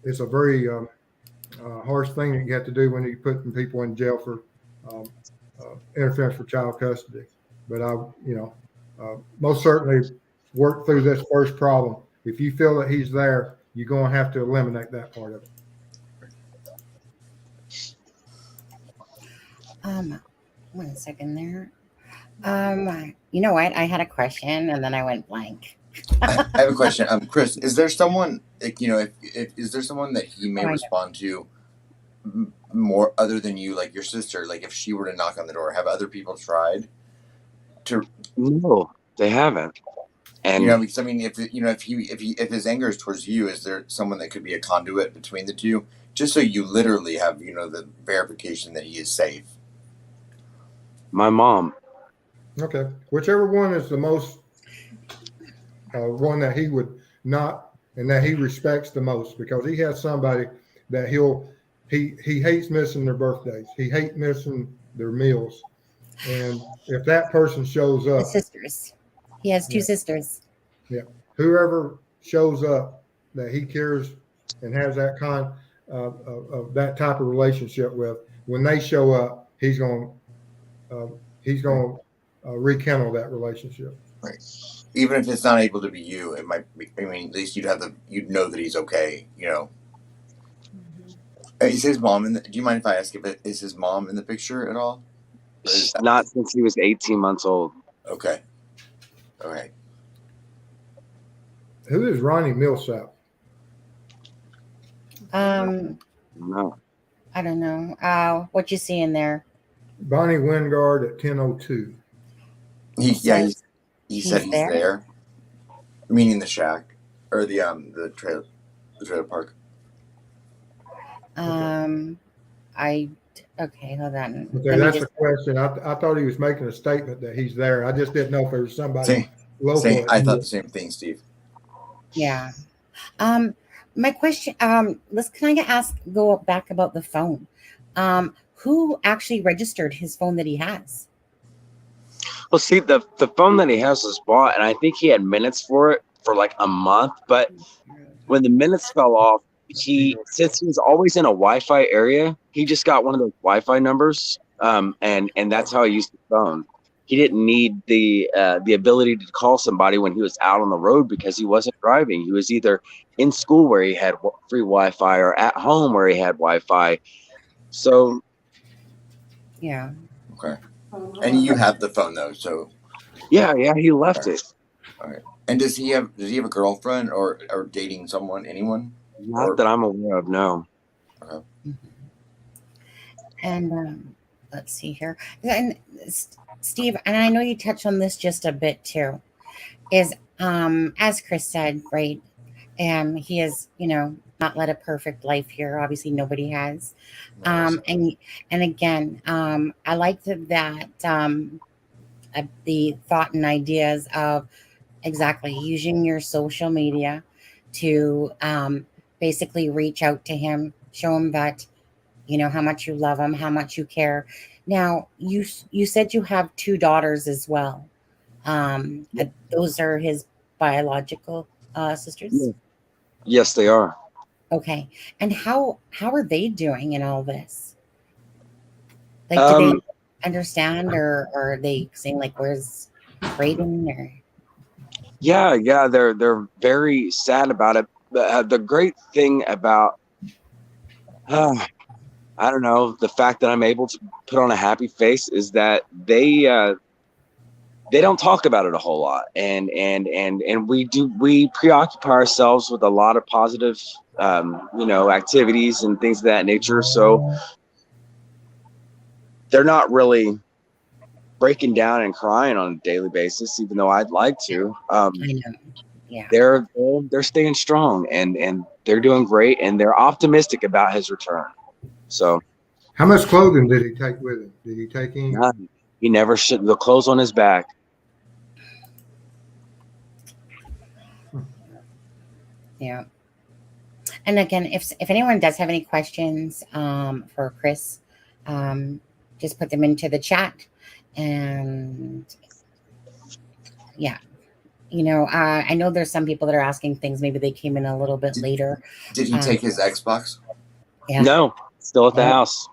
it's a very harsh thing that you have to do when you're putting people in jail for interference with child custody. But most certainly work through this first problem. If you feel that he's there, you're going to have to eliminate that part of it. 1 second there. You know what? I had a question and then I went blank. I have a question. Chris, is there someone, like, if is there someone that he may Oh, I know. respond to more other than you, like your sister? Like, if she were to knock on the door, have other people tried to? No, they haven't. And Because I mean, if his anger is towards you, is there someone that could be a conduit between the two, just so you literally have the verification that he is safe? my mom. Okay. Whichever one is the most one that he would not and that he respects the most, because he has somebody that he hates missing their birthdays. He hates missing their meals. And if that person shows up, His sisters. He has two Yeah. sisters. whoever shows up that he cares and has that kind of that type of relationship with, when they show up, he's going to rekindle that relationship. Right. Even if it's not able to be you, it might be. I mean, at least you'd know that he's okay. Is his mom in the? Do you mind if I ask if is his mom in the picture at all? Not since he was 18 months old. Okay. All right. Who is Ronnie Millsap? No. I don't know. What you see in there? Bonnie Wingard at 10:02. He said he's there? there, meaning the shack or the trailer park. Okay, hold on. Okay, that's a question. I thought he was making a statement that he's there. I just didn't know if there was somebody local. I thought the same thing, Steve. Yeah. My question, can I go back about the phone? Who actually registered his phone that he has? Well, see, the phone that he has was bought, and I think he had minutes for it for like a month. But when the minutes fell off, since he was always in a Wi-Fi area, he just got one of those Wi-Fi numbers, and that's how he used the phone. he didn't need the ability to call somebody when he was out on the road because he wasn't driving. He was either in school where he had free Wi-Fi or at home where he had Wi-Fi. So Yeah. Okay. And you have the phone though, so yeah, he left it. all right. And does he have a girlfriend or dating someone, anyone? Not that I'm aware of, no. Okay. And let's see here. And Steve, and I know you touched on this just a bit too, is as Chris said, right? He has, not led a perfect life here. Obviously, nobody has. Nice. And again, I like that the thought and ideas of exactly using your social media to basically reach out to him, show him that how much you love him, how much you care. Now, you said you have 2 daughters as well. Those are his biological sisters? Yeah. Yes, they are. Okay. And how are they doing in all this? Like, do they understand, or are they saying like, "Where's Brayden?" Or yeah, they're very sad about it. But the great thing about I don't know, the fact that I'm able to put on a happy face is that they don't talk about it a whole lot, and we preoccupy ourselves with a lot of positive activities and things of that nature. So they're not really breaking down and crying on a daily basis, even though I'd like to. I know. Yeah. They're staying strong, and they're doing great, and they're optimistic about his return. So How much clothing did he take with him? Did he take any? he never should. The clothes on his back. Yeah. And again, if anyone does have any questions for Chris, just put them into the chat. And yeah, I know there's some people that are asking things. Maybe they came in a little bit later. Did he take his Xbox? Yeah. No, still at the house.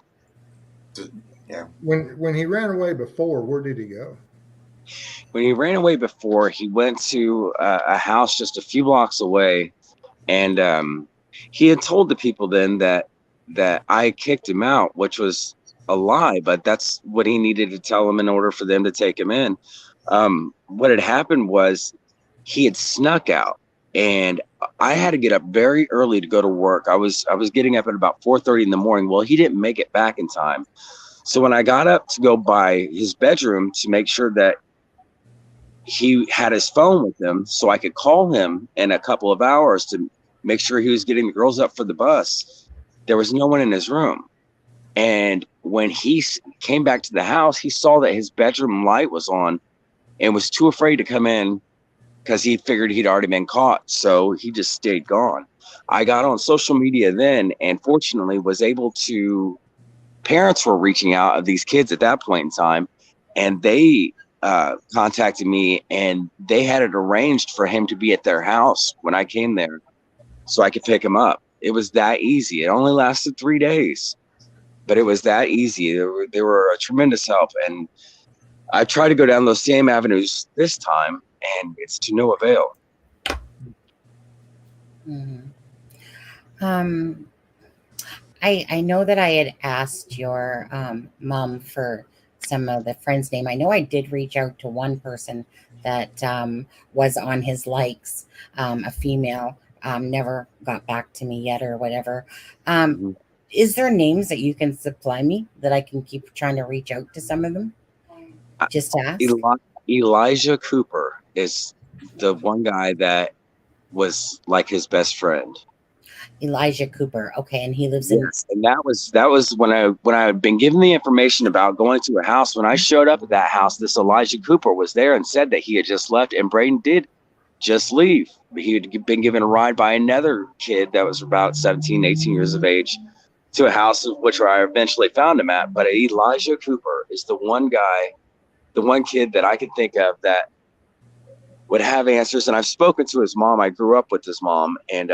Yeah. When he ran away before, where did he go? When he ran away before, he went to a house just a few blocks away, and he had told the people then that I kicked him out, which was a lie, but that's what he needed to tell them in order for them to take him in. What had happened was he had snuck out, and I had to get up very early to go to work. I was getting up at about 4:30 in the morning. Well, he didn't make it back in time. So when I got up to go by his bedroom to make sure that he had his phone with him so I could call him in a couple of hours to make sure he was getting the girls up for the bus, there was no one in his room. And when he came back to the house, he saw that his bedroom light was on and was too afraid to come in because he figured he'd already been caught. So he just stayed gone. I got on social media then, and fortunately was able to, parents were reaching out of these kids at that point in time, and they contacted me, and they had it arranged for him to be at their house when I came there so I could pick him up. It was that easy. It only lasted 3 days, but it was that easy. They were a tremendous help, and I tried to go down those same avenues this time, and it's to no avail. Mm-hmm. I know that I had asked your mom for some of the friends' name. I know I did reach out to one person that was on his likes, a female, never got back to me yet or whatever. Is there names that you can supply me that I can keep trying to reach out to some of them? Just to ask. Elijah Cooper is the one guy that was like his best friend. Elijah Cooper. Okay. And he lives in. Yes, and that was when I had been given the information about going to a house. When I showed up at that house, this Elijah Cooper was there and said that he had just left, and Brayden did just leave. He had been given a ride by another kid that was about 17, 18 years of age to a house which I eventually found him at. But Elijah Cooper is the one guy, the one kid that I could think of that would have answers. And I've spoken to his mom. I grew up with his mom, and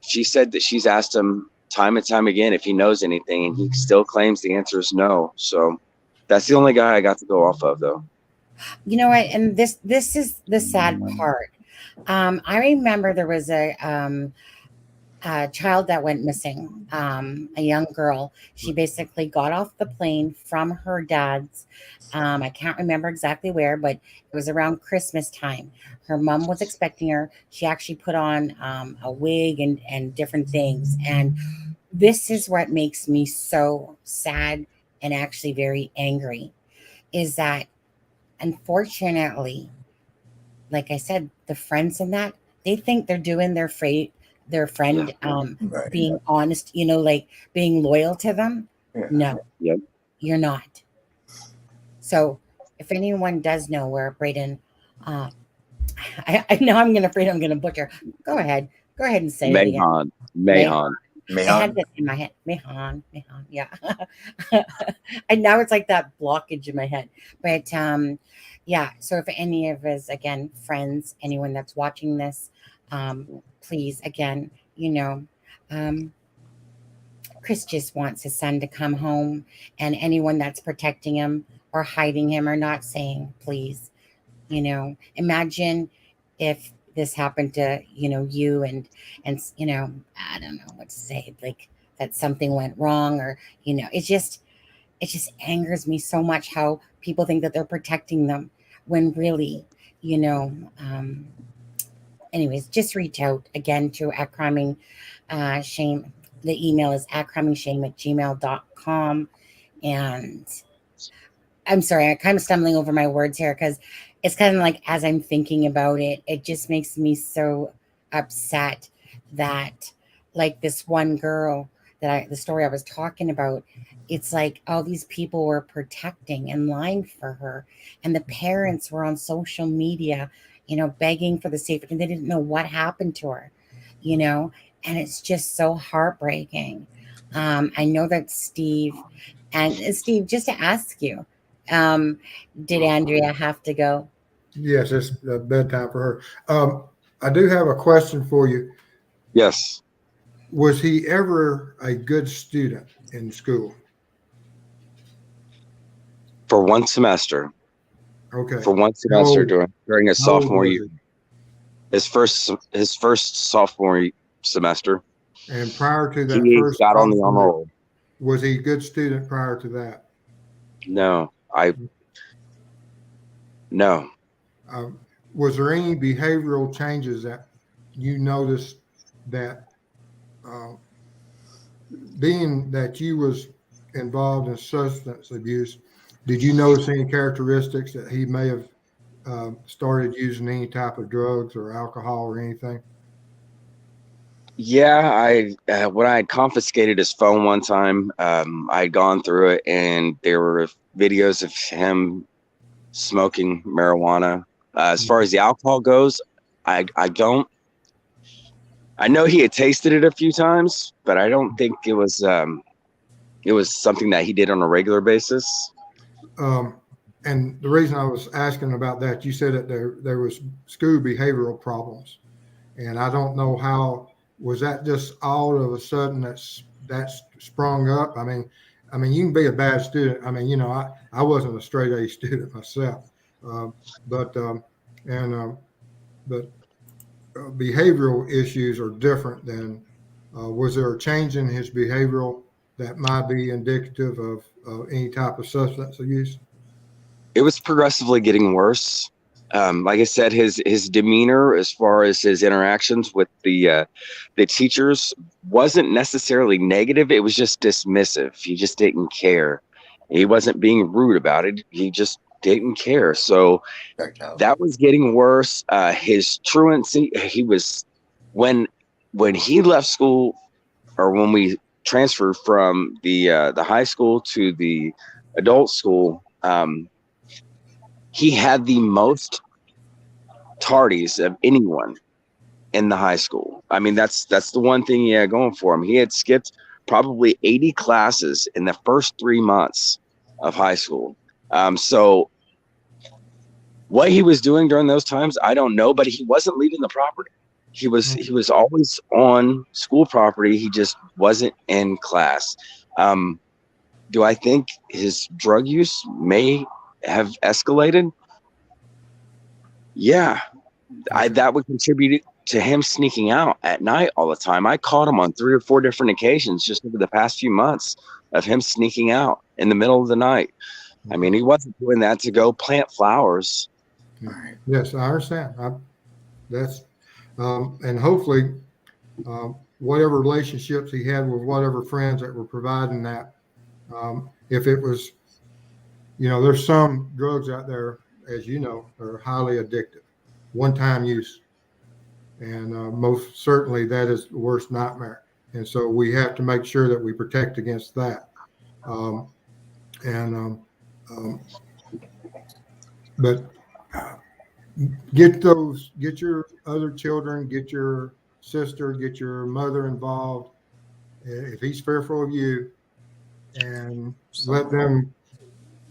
she said that she's asked him time and time again if he knows anything, and he still claims the answer is no. So that's the only guy I got to go off of, though. You know what? And this is the sad part. I remember there was a child that went missing, a young girl. She basically got off the plane from her dad's. I can't remember exactly where, but it was around Christmas time. Her mom was expecting her. She actually put on a wig and different things. And this is what makes me so sad and actually very angry is that unfortunately, like I said, the friends in that, they think they're doing their Yeah. friend Right. being honest, like being loyal to them. Yeah. No, Yep. you're not. So if anyone does know where Braden, uh, I know afraid I'm gonna butcher. Go ahead. Go ahead and say it again. Mahon. Mahon. Mahon. I had Mahon. that in my head. Mahon, yeah. And now it's like that blockage in my head. But yeah, so if any of us, again, friends, anyone that's watching this, please, again, um, Chris just wants his son to come home, and anyone that's protecting him or hiding him or not saying, please, imagine if this happened to you and I don't know what to say, like that something went wrong, or it just angers me so much how people think that they're protecting them when really you know um anyways, just reach out again to at criming shame. The email is at crimingshame@gmail.com. And I'm sorry, I'm kind of stumbling over my words here because it's kind of like as I'm thinking about it, it just makes me so upset that, like, this one girl the story I was talking about, it's like all these people were protecting and lying for her, and the parents were on social media, begging for the safety, and they didn't know what happened to her, you know, and it's just so heartbreaking. I know that Steve, just to ask you, um, did Andrea have to go? Yes, it's bedtime for her. I do have a question for you. Yes. Was he ever a good student in school? For one semester. Okay. For one How semester old, during his how old sophomore was year. he? His first sophomore semester. And prior to that He first got on the honor sophomore, roll. was he a good student prior to that? No. No. Um, was there any behavioral changes that you noticed that uh, being that you was involved in substance abuse, did you notice any characteristics that he may have started using any type of drugs or alcohol or anything? Yeah, when I had confiscated his phone one time, I had gone through it, and there were videos of him smoking marijuana. As far as the alcohol goes, I don't. I know he had tasted it a few times, but I don't think it was something that he did on a regular basis. And the reason I was asking about that, you said that there was school behavioral problems, and I don't know how was that just all of a sudden that's sprung up. I mean, you can be a bad student. I mean, I wasn't a straight A student myself, um, but and but behavioral issues are different than. Was there a change in his behavioral that might be indicative of any type of substance use? It was progressively getting worse. Like I said, his demeanor as far as his interactions with the teachers wasn't necessarily negative. It was just dismissive. He just didn't care. He wasn't being rude about it. He just didn't care. So that was getting worse. His truancy. He was when he left school, or when we transferred from the high school to the adult school. He had the most tardies of anyone in the high school. I mean, that's the one thing he had going for him. He had skipped probably 80 classes in the first 3 months of high school. So what he was doing during those times, I don't know, but he wasn't leaving the property. He was always on school property. He just wasn't in class. Do I think his drug use may have escalated? Yeah, that would contribute to him sneaking out at night all the time. I caught him on 3 or 4 different occasions just over the past few months of him sneaking out in the middle of the night. I mean, he wasn't doing that to go plant flowers. All right. Yes, I understand. That's and hopefully, whatever relationships he had with whatever friends that were providing that, if it was, there's some drugs out there, as you know, are highly addictive, one-time use, and most certainly that is the worst nightmare. And so we have to make sure that we protect against that. But get your other children, get your sister, get your mother involved. If he's fearful of you, and let them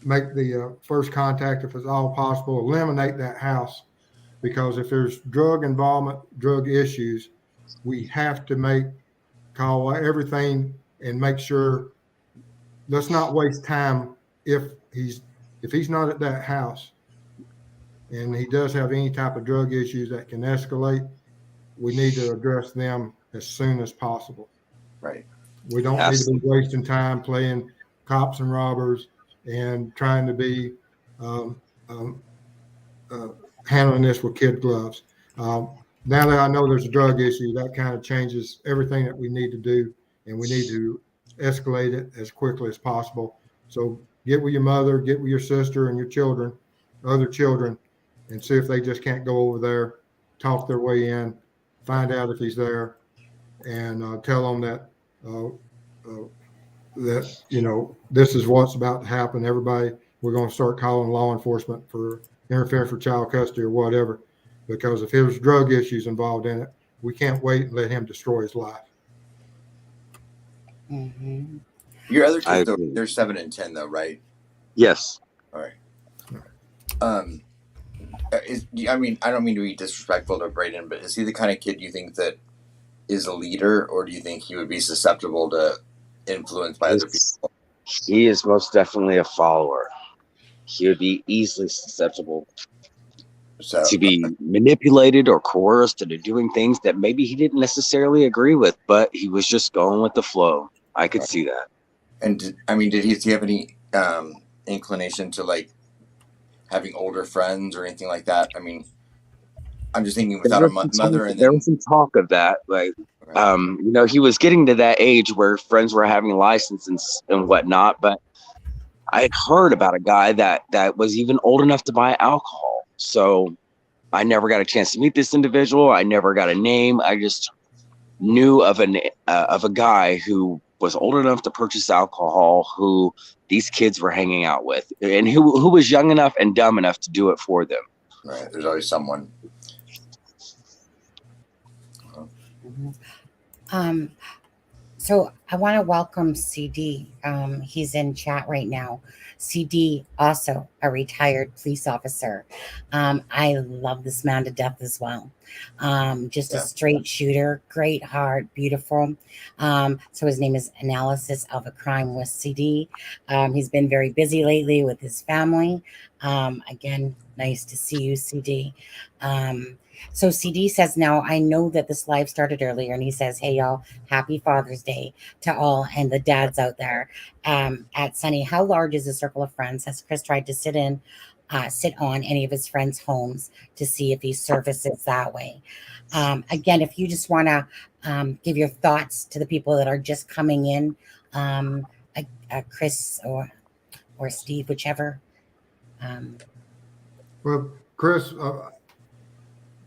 make the first contact if it's all possible. Eliminate that house, because if there's drug involvement, drug issues, we have to call everything and make sure. Let's not waste time if he's not at that house and he does have any type of drug issues that can escalate. We need to address them as soon as possible. Right. We don't need to be wasting time playing cops and robbers and trying to be handling this with kid gloves. Now that I know there's a drug issue, that kind of changes everything that we need to do, and we need to escalate it as quickly as possible. So get with your mother, get with your sister and your children, other children, and see if they just can't go over there, talk their way in, find out if he's there, and tell them that this is what's about to happen. Everybody, we're going to start calling law enforcement for interference for child custody or whatever, because if there's drug issues involved in it, we can't wait and let him destroy his life. Mm-hmm. Your other kids, they're 7 and 10, though, right? Yes. All right. I don't mean to be disrespectful to Braden, but is he the kind of kid you think that is a leader, or do you think he would be susceptible to influence by other people? He is most definitely a follower. He would be easily susceptible to be manipulated or coerced into doing things that maybe he didn't necessarily agree with, but he was just going with the flow. I could see that. And did he have any inclination to like having older friends or anything like that? I mean, I'm just thinking without a mother, and there was some talk of that. Like, he was getting to that age where friends were having licenses and whatnot. But I had heard about a guy that was even old enough to buy alcohol. So I never got a chance to meet this individual. I never got a name. I just knew of a guy who was old enough to purchase alcohol, who these kids were hanging out with, and who was young enough and dumb enough to do it for them. Right. There's always someone. So I want to welcome CD. He's in chat right now. CD, also a retired police officer. I love this man to death as well. Just a straight shooter, great heart, beautiful. So his name is Analysis of a Crime with CD. He's been very busy lately with his family. Again, nice to see you, CD. So CD says, now I know that this live started earlier, and he says, hey y'all, happy Father's Day to all and the dads out there. At Sunny, how large is the circle of friends? Has Chris tried to sit on any of his friends' homes to see if he surfaces that way? Again, if you just want to give your thoughts to the people that are just coming in, Chris or Steve, whichever. Well, Chris,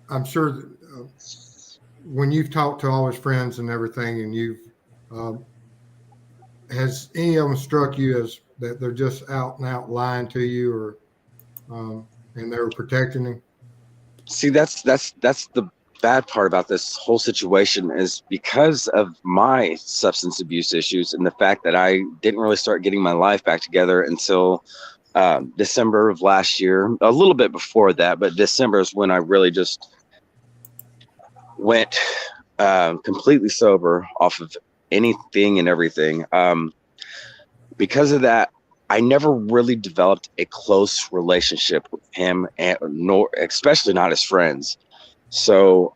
I'm sure that, when you've talked to all his friends and everything, and you've has any of them struck you as that they're just out and out lying to you, or and they were protecting him? See, that's the bad part about this whole situation, is because of my substance abuse issues and the fact that I didn't really start getting my life back together until December of last year. A little bit before that, but December is when I really just went completely sober off of anything and everything. Because of that, I never really developed a close relationship with him, and nor especially not his friends. So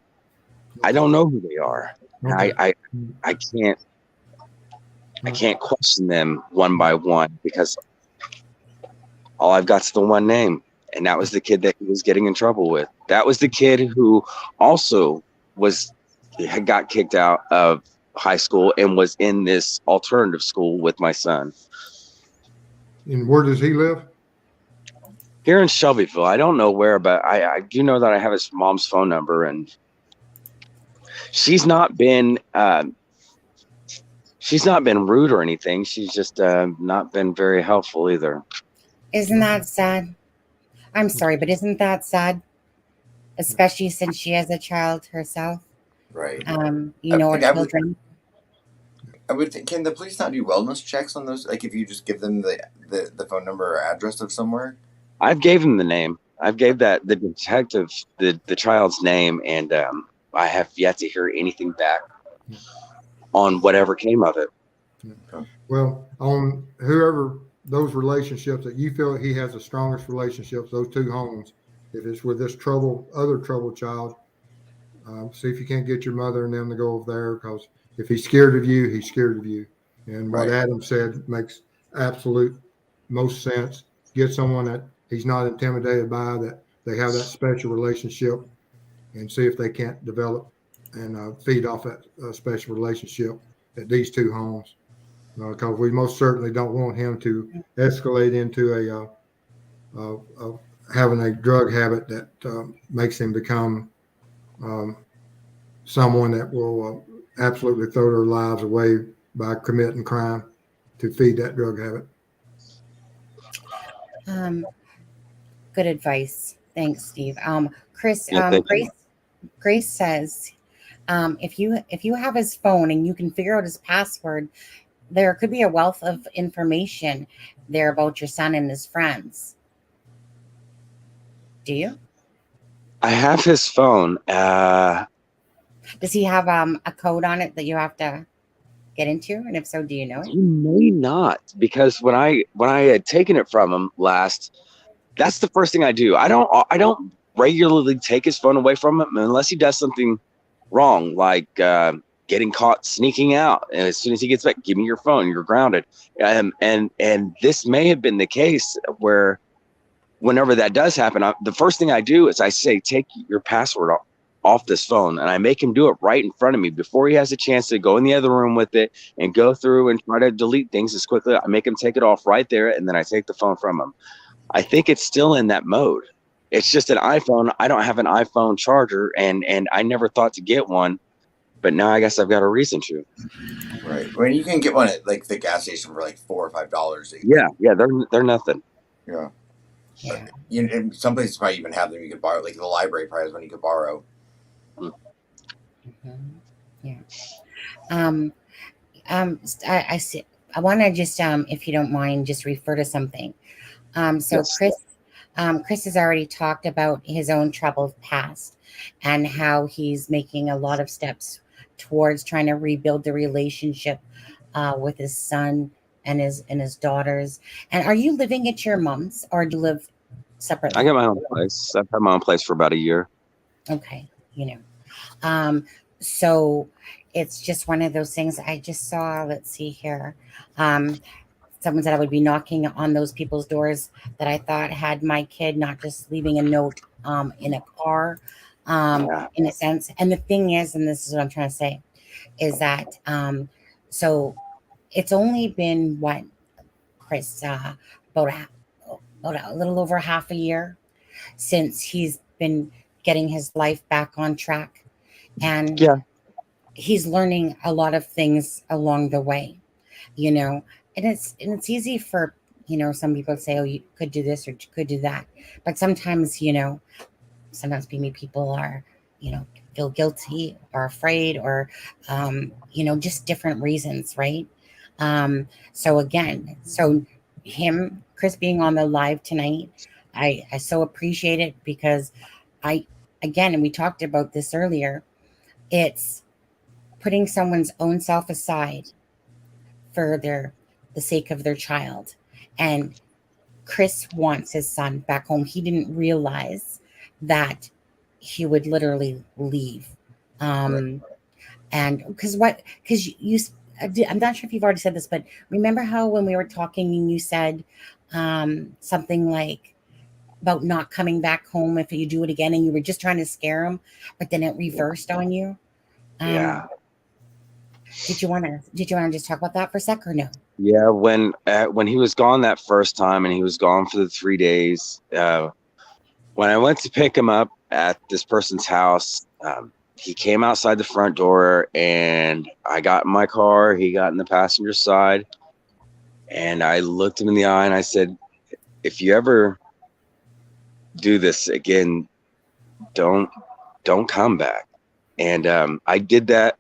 I don't know who they are. Okay. I can't question them one by one because all I've got is the one name, and that was the kid that he was getting in trouble with. That was the kid who also had got kicked out of high school and was in this alternative school with my son. And where does he live? Here in Shelbyville. I don't know where, but I do know that I have his mom's phone number, and she's not been rude or anything. She's just not been very helpful either. Isn't that sad? I'm sorry, but isn't that sad? Especially since she has a child herself. Right. Or I children. I would think, can the police not do wellness checks on those? Like if you just give them the phone number or address of somewhere? I've gave him the name. I've gave the detective the child's name, and I have yet to hear anything back on whatever came of it. Well, on whoever those relationships that you feel he has the strongest relationships, those two homes, if it's with this other troubled child, see if you can't get your mother and them to go over there, because if he's scared of you, he's scared of you. And what Adam said makes absolute most sense. Get someone that he's not intimidated by, that they have that special relationship, and see if they can't develop and feed off that special relationship at these two homes. Because we most certainly don't want him to escalate into having a drug habit that makes him become someone that will absolutely throw their lives away by committing crime to feed that drug habit. Good advice. Thanks, Steve. Chris, Yeah, Grace says, if you have his phone and you can figure out his password, there could be a wealth of information there about your son and his friends. Do you? I have his phone. Does he have a code on it that you have to get into? And if so, do you know it? He may not, because when I had taken it from him last, that's the first thing I do. I don't regularly take his phone away from him unless he does something wrong, like getting caught sneaking out. And as soon as he gets back, give me your phone. You're grounded. And this may have been the case where whenever that does happen, the first thing I do is I say, take your password off this phone, and I make him do it right in front of me before he has a chance to go in the other room with it and go through and try to delete things as quickly. I make him take it off right there, and then I take the phone from him. I think it's still in that mode. It's just an iPhone. I don't have an iPhone charger, and I never thought to get one, but now I guess I've got a reason to. Right. When you can get one at like the gas station for like $4 or $5. Yeah, they're nothing. Yeah. Yeah. And some places probably even have them you could borrow. Like the library probably has one you could borrow. Mm-hmm. Yeah. I see. I want to just, if you don't mind, just refer to something. So Yes. Chris has already talked about his own troubled past and how he's making a lot of steps towards trying to rebuild the relationship with his son and his daughters. And are you living at your mom's, or do you live separately? I got my own place. I've had my own place for about a year. Okay, so it's just one of those things. I just saw, let's see here. Someone said I would be knocking on those people's doors that I thought had my kid, not just leaving a note in a car, in a sense. And the thing is, and this is what I'm trying to say, is that so it's only been what, Chris, about a little over half a year since he's been getting his life back on track, and he's learning a lot of things along the way, and it's easy for some people to say, oh, you could do this or you could do that, but sometimes maybe people are feel guilty or afraid or just different reasons, right? So Chris being on the live tonight, I so appreciate it, because and we talked about this earlier, it's putting someone's own self aside for the sake of their child. And Chris wants his son back home. He didn't realize that he would literally leave. Right. And because I'm not sure if you've already said this, but remember how when we were talking and you said something like about not coming back home if you do it again, and you were just trying to scare him, but then it reversed on you. Yeah. Did you want to just talk about that for a sec or no? Yeah, when he was gone that first time, and he was gone for the 3 days, when I went to pick him up at this person's house, he came outside the front door, and I got in my car. He got in the passenger side, and I looked him in the eye and I said, if you ever do this again, don't come back. And I did that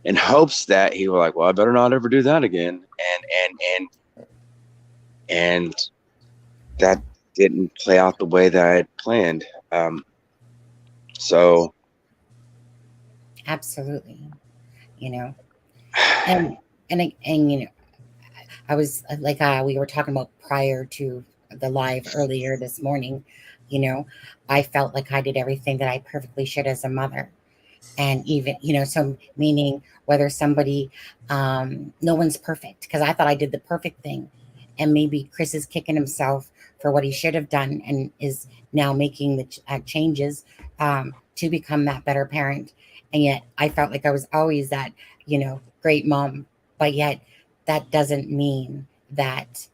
in hopes that he was like, well, I better not ever do that again. And that didn't play out the way that I had planned. So Absolutely, you know, and you know, I was like we were talking about prior to the live earlier this morning. You know, I felt like I did everything that I perfectly should as a mother, and even so meaning whether somebody no one's perfect, because I thought I did the perfect thing, and maybe Chris is kicking himself for what he should have done and is now making the changes to become that better parent. And yet I felt like I was always that great mom, but yet that doesn't mean that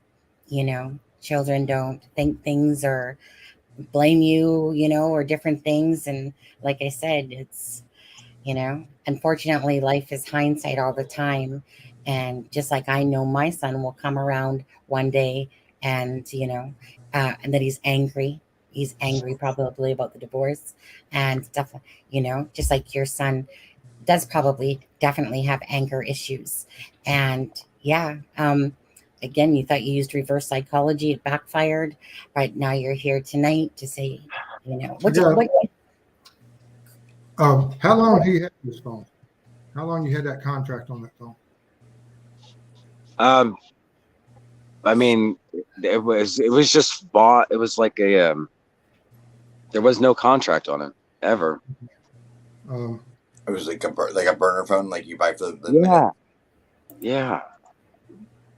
children don't think things or blame you, or different things. And like I said, it's unfortunately, life is hindsight all the time. And just like I know my son will come around one day and, and that he's angry. He's angry probably about the divorce and stuff, just like your son does probably definitely have anger issues. And yeah, again, you thought you used reverse psychology. It backfired. But now you're here tonight to say, How long he had this phone? How long you had that contract on that phone? I mean, it was just bought. It was like a there was no contract on it ever. It was like a burner phone, like you buy for the Yeah. minute. Yeah.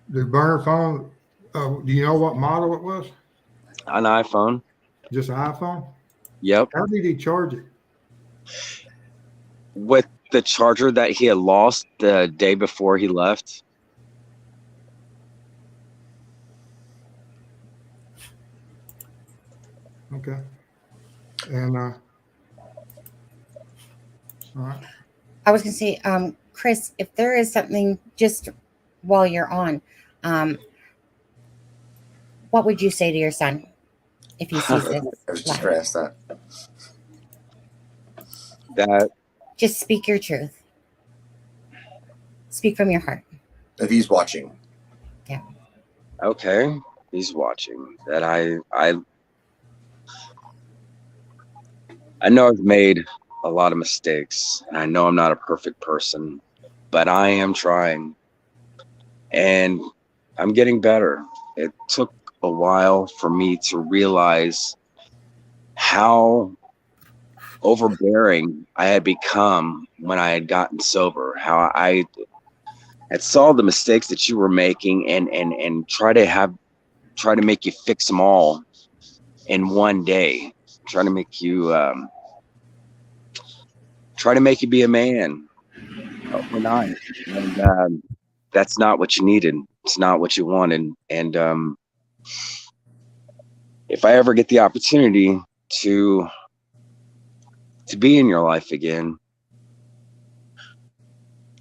The burner phone. Do you know what model it was? An iPhone. Just an iPhone? Yep. How did he charge it? With the charger that he had lost the day before he left. Okay. And all right. I was going to say, Chris, if there is something just while you're on, what would you say to your son if he sees this? I was just going to ask that. That just speak your truth. Speak from your heart. If he's watching. Yeah. Okay. He's watching. That I know I've made a lot of mistakes, and I know I'm not a perfect person, but I am trying, and I'm getting better. It took a while for me to realize how overbearing I had become when I had gotten sober, how I had saw the mistakes that you were making and try to make you fix them all in one day, trying to make you be a man overnight. And that's not what you needed. It's not what you wanted. And if I ever get the opportunity to be in your life again,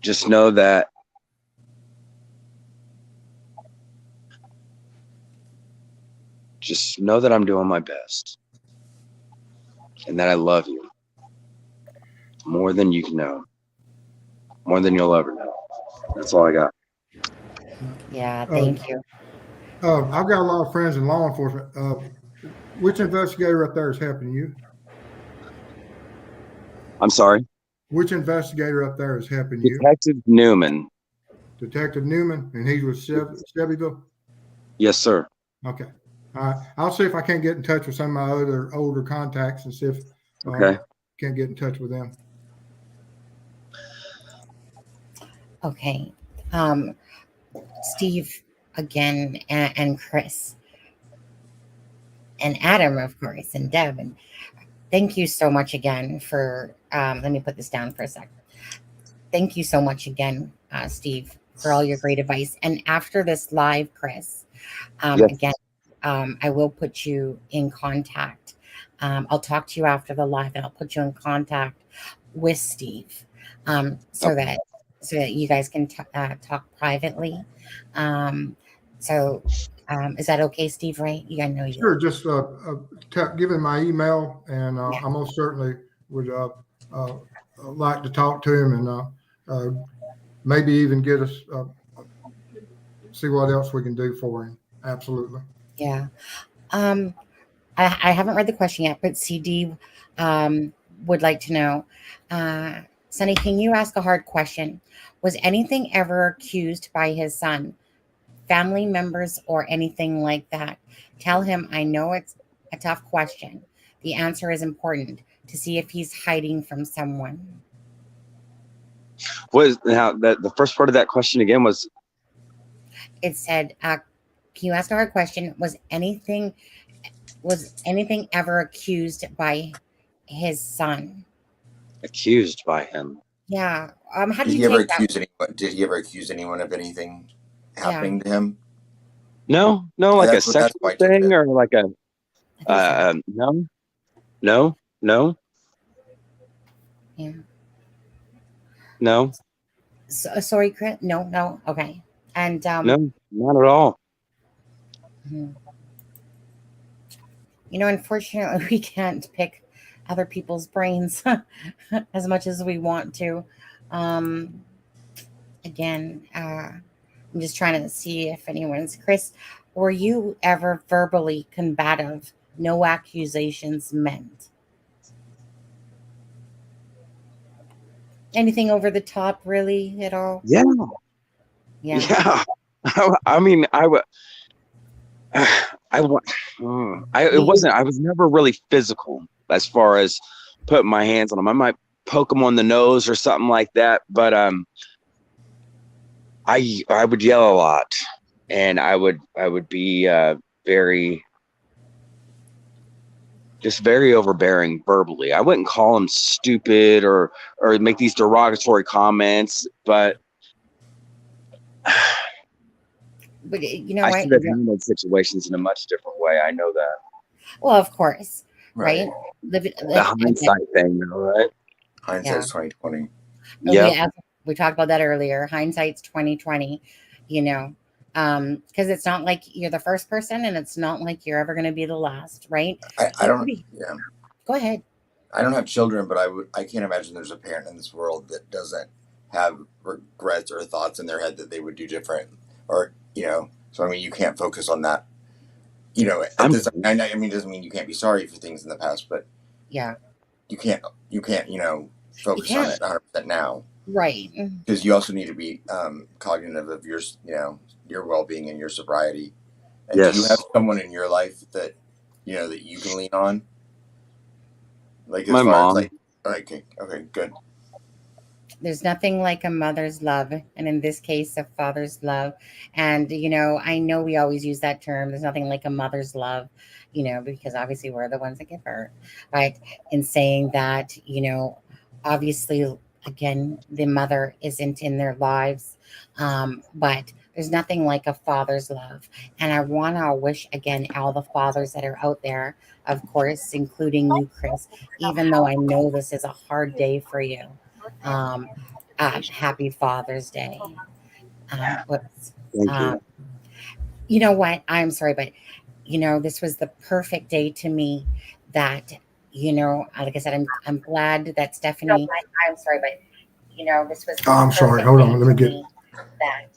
just know that I'm doing my best, and that I love you more than you can know, more than you'll ever know. That's all I got. Yeah, thank you. I've got a lot of friends in law enforcement. Which investigator up there is helping you? I'm sorry? Which investigator up there is helping you? Detective Newman. Detective Newman, and he's with Shelbyville? Yes, sir. Okay. I'll see if I can't get in touch with some of my other older contacts and see if Okay. can get in touch with them. Okay. Steve, again, and Chris, and Adam, of course, and Deb. And thank you so much again for, let me put this down for a sec. Thank you so much again, Steve, for all your great advice. And after this live, Chris, Yes. again, I will put you in contact. I'll talk to you after the live, and I'll put you in contact with Steve, so that you guys can talk privately. Is that okay, Steve? Right? You gotta know you. Sure. Just give him my email, and I most certainly would like to talk to him, and maybe even get us see what else we can do for him. Absolutely. Yeah. I haven't read the question yet, but CD would like to know. Sonny, can you ask a hard question? Was anything ever accused by his son, family members, or anything like that? Tell him I know it's a tough question. The answer is important to see if he's hiding from someone. The first part of that question again was? It said, can you ask a hard question? Was anything ever accused by his son? Accused by him? Yeah. How Did do he you ever take accuse anyone? Did he ever accuse anyone of anything happening to him? No, like That's a why sexual I took thing, it. or like a no. Yeah. No. Sorry, Chris. No. Okay. And No, not at all. Unfortunately, we can't pick other people's brains as much as we want to. Again, I'm just trying to see if anyone's. Chris, were you ever verbally combative? No accusations meant. Anything over the top, really, at all? Yeah. I mean, it wasn't. I was never really physical as far as putting my hands on them. I might poke them on the nose or something like that, but I would yell a lot, and I would be very overbearing verbally. I wouldn't call him stupid or make these derogatory comments, but you know I what? should have handled situations in a much different way. I know that. Well, of course, right? The hindsight thing, right? Hindsight's 2020. Yeah, we talked about that earlier. Hindsight's 2020. Because it's not like you're the first person, and it's not like you're ever going to be the last, right? I don't. Yeah. Go ahead. I don't have children, but I can't imagine there's a parent in this world that doesn't have regrets or thoughts in their head that they would do different, or So I mean, you can't focus on that. I mean, it doesn't mean you can't be sorry for things in the past, but you can't focus on it 100% now, right? Because you also need to be cognitive of your your well-being and your sobriety. And do you have someone in your life that that you can lean on? Like as my far mom. as okay, good. There's nothing like a mother's love, and in this case, a father's love. And I know we always use that term. There's nothing like a mother's love, because obviously we're the ones that give birth, right? In saying that, obviously, again, the mother isn't in their lives, but there's nothing like a father's love. And I want to wish again all the fathers that are out there, of course, including you, Chris, even though I know this is a hard day for you. Happy Father's Day. Thank you. You know what? I'm sorry, but this was the perfect day to me. That like I said, I'm glad that Stephanie. I'm sorry, but this was. Oh, I'm sorry. Hold on. Let me get that.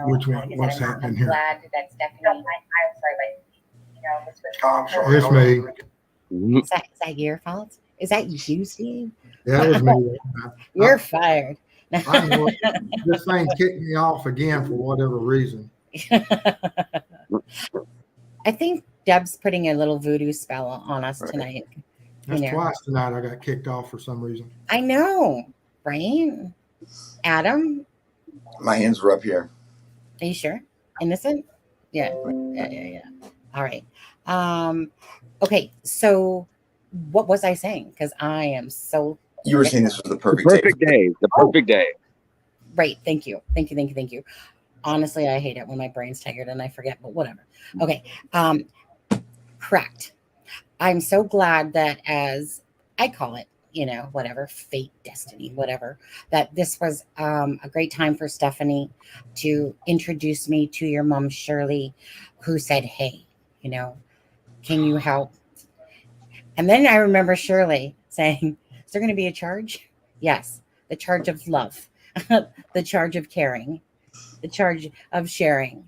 Which one? What's happening here? I'm glad that Stephanie. I'm sorry, but this was. Oh, I'm sorry. It's me. Is that your fault? Is that you, Steve? Yeah, it was me. You're fired. This thing kicked me off again for whatever reason. I think Deb's putting a little voodoo spell on us Right. tonight. That's twice tonight I got kicked off for some reason. I know, right? Adam, My hands were up here. are you sure? Innocent? Yeah. Yeah. All right. Okay, so what was I saying? Because I am so You were saying this was the The perfect day. The perfect day. right. Thank you. Honestly, I hate it when my brain's tired and I forget, but whatever. Okay. Correct. I'm so glad that, as I call it, whatever, fate, destiny, whatever, that this was a great time for Stephanie to introduce me to your mom, Shirley, who said, hey, can you help? And then I remember Shirley saying, is there going to be a charge? Yes, the charge of love, the charge of caring, the charge of sharing.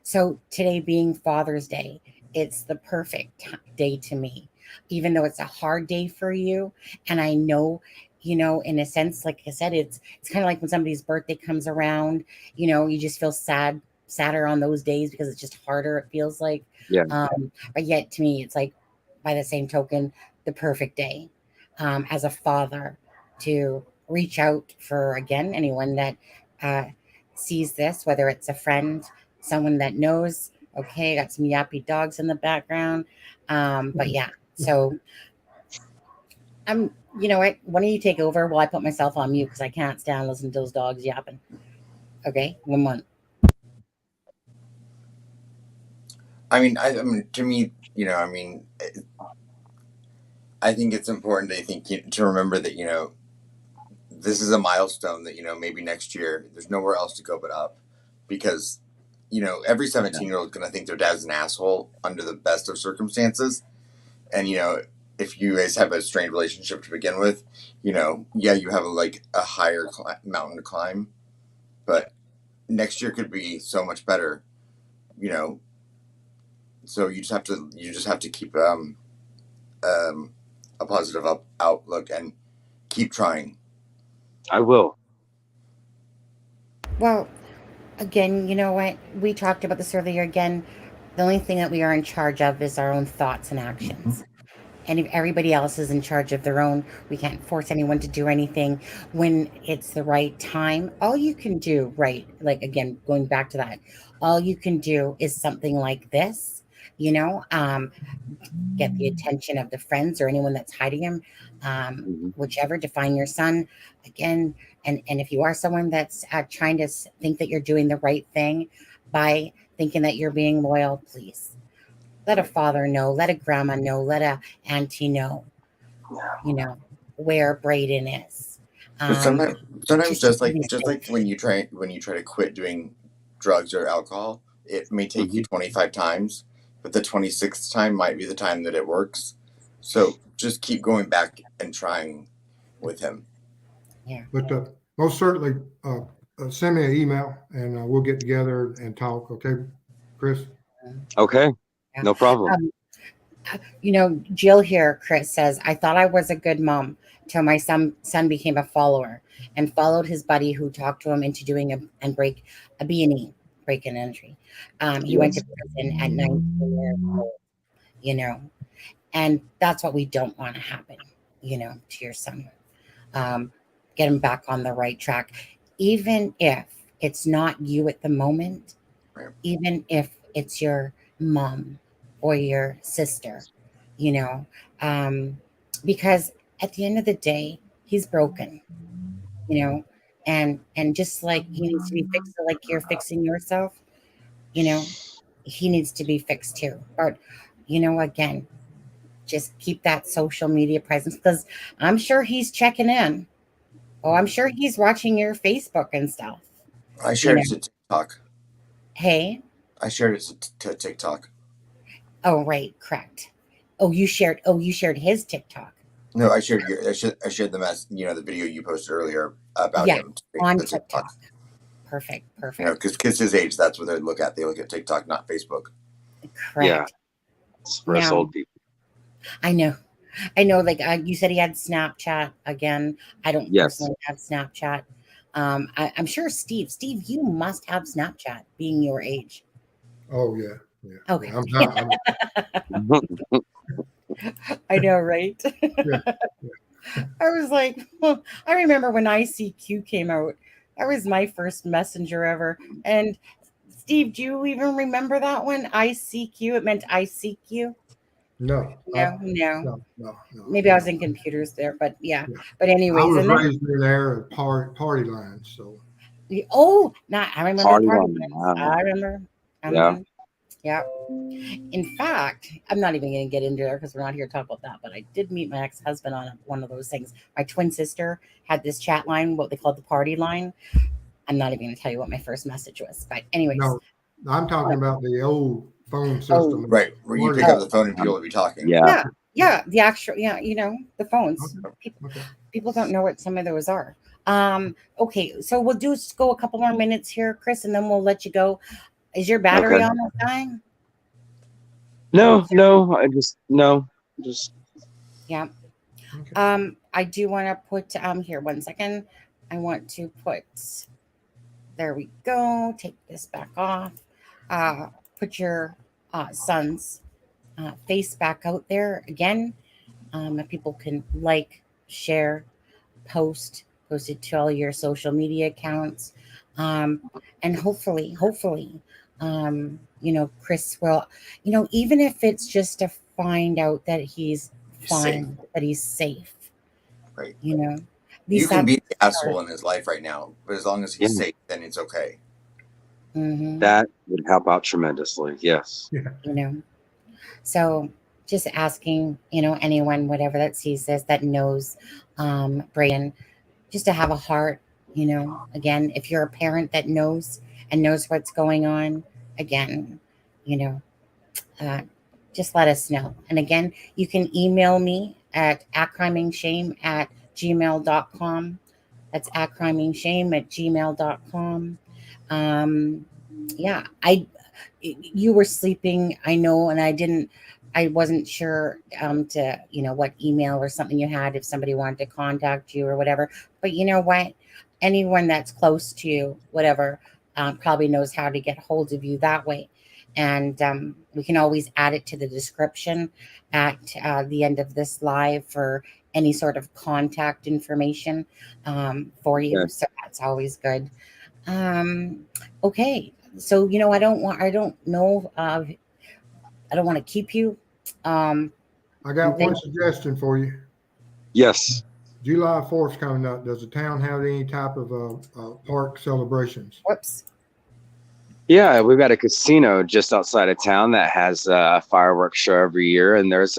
So today being Father's Day, it's the perfect day to me, even though it's a hard day for you. And I know, in a sense, like I said, it's kind of like when somebody's birthday comes around, you just feel sadder on those days because it's just harder. It feels like, Yeah. but yet to me, it's like, by the same token, the perfect day as a father to reach out for, again, anyone that sees this, whether it's a friend, someone that knows. Okay, got some yappy dogs in the background. But yeah, so you know what? Why don't you take over while I put myself on mute because I can't stand listening to those dogs yapping. Okay, 1 month. I mean, to me, I think it's important. I think to remember that this is a milestone that maybe next year there's nowhere else to go but up, because every 17-year-old is going to think their dad's an asshole under the best of circumstances, and if you guys have a strained relationship to begin with, yeah, you have a higher mountain to climb, but next year could be so much better, so you just have to keep a positive outlook and keep trying. I will. Well, again, you know what? We talked about this earlier. Again, the only thing that we are in charge of is our own thoughts and actions. And if everybody else is in charge of their own, we can't force anyone to do anything when it's the right time. All you can do, right? Like, again, going back to that, all you can do is something like this, get the attention of the friends or anyone that's hiding him, whichever, to find your son again. And if you are someone that's trying to think that you're doing the right thing by thinking that you're being loyal, please let a father know, let a grandma know, let a auntie know, where Braden is. But sometimes just like safe. when you try to quit doing drugs or alcohol, it may take you 25 times, but the 26th time might be the time that it works. So just keep going back and trying with him. Yeah. But most certainly, send me an email and we'll get together and talk. Okay, Chris? Okay, no problem. Jill here, Chris says, I thought I was a good mom till my son became a follower and followed his buddy who talked to him into doing a B&E, break and entry. He went to prison at 19 years old, and that's what we don't want to happen, to your son. Get him back on the right track, even if it's not you at the moment, even if it's your mom or your sister, because at the end of the day, he's broken, and just like he needs to be fixed, like you're fixing yourself, he needs to be fixed too. But, again, just keep that social media presence, because I'm sure he's checking in. Oh, I'm sure he's watching your Facebook and stuff. I shared it to TikTok. Hey? I shared it to TikTok. Oh, right, correct. Oh, you shared his TikTok. No, I shared them as the video you posted earlier about him on TikTok. Perfect. Because his age, that's what they look at. They look at TikTok, not Facebook. Correct. Yeah, it's for us old people. I know. Like you said, he had Snapchat again. I don't personally have Snapchat. I'm sure Steve, you must have Snapchat, being your age. Oh yeah, yeah. Okay. Yeah, I know, right? yeah, I was like, huh. I remember when ICQ came out. That was my first messenger ever. And Steve, do you even remember that one? ICQ. It meant I seek you. no, No. no. Maybe I was in computers there, but yeah. Yeah. But I anyways, was and then raised in there at party lines, so oh, not I remember the Party party line. lines. Wow. I remember. Yeah. Yeah. In fact, I'm not even going to get into there because we're not here to talk about that. But I did meet my ex-husband on one of those things. My twin sister had this chat line, what they called the party line. I'm not even going to tell you what my first message was. But anyways, no. I'm talking about the old phone oh, system. Right, where you Party pick up oh, the phone and people Um, will be talking. yeah. yeah, the actual, the phones. Okay, okay. People don't know what some of those are. Okay, so we'll just go a couple more minutes here, Chris, and then we'll let you go. Is your battery Okay. almost dying? No. Just Yeah. Okay. I do want to put here 1 second. I want to put there we go. Take this back off. Put your son's face back out there again. If people can like, share, post it to all your social media accounts. And hopefully, Chris will, even if it's just to find out that he's Safe, fine, that he's safe, right? at You least can that's be the the asshole start. in his life right now, but as long as yeah. he's safe, then it's okay. Hmm. That would help out tremendously. Yes. You know, so just asking, anyone, whatever that sees this, that knows Braden, just to have a heart, again, if you're a parent that knows and knows what's going on, again, you know, uh, just let us know. And again, you can email me at acrimingshame@gmail.com. That's acrimingshame@gmail.com. Um, yeah, you were sleeping, I know, and I wasn't sure to, what email or something you had if somebody wanted to contact you or whatever. But you know what? Anyone that's close to you, whatever, probably knows how to get hold of you that way. And we can always add it to the description at the end of this live for any sort of contact information for you. Okay. So that's always good. Okay. So, I don't know, I don't want to keep you. Um, I got thank one suggestion for you. Yes. July 4th coming up. Does the town have any type of park celebrations? Whoops. Yeah, we've got a casino just outside of town that has a fireworks show every year, and there's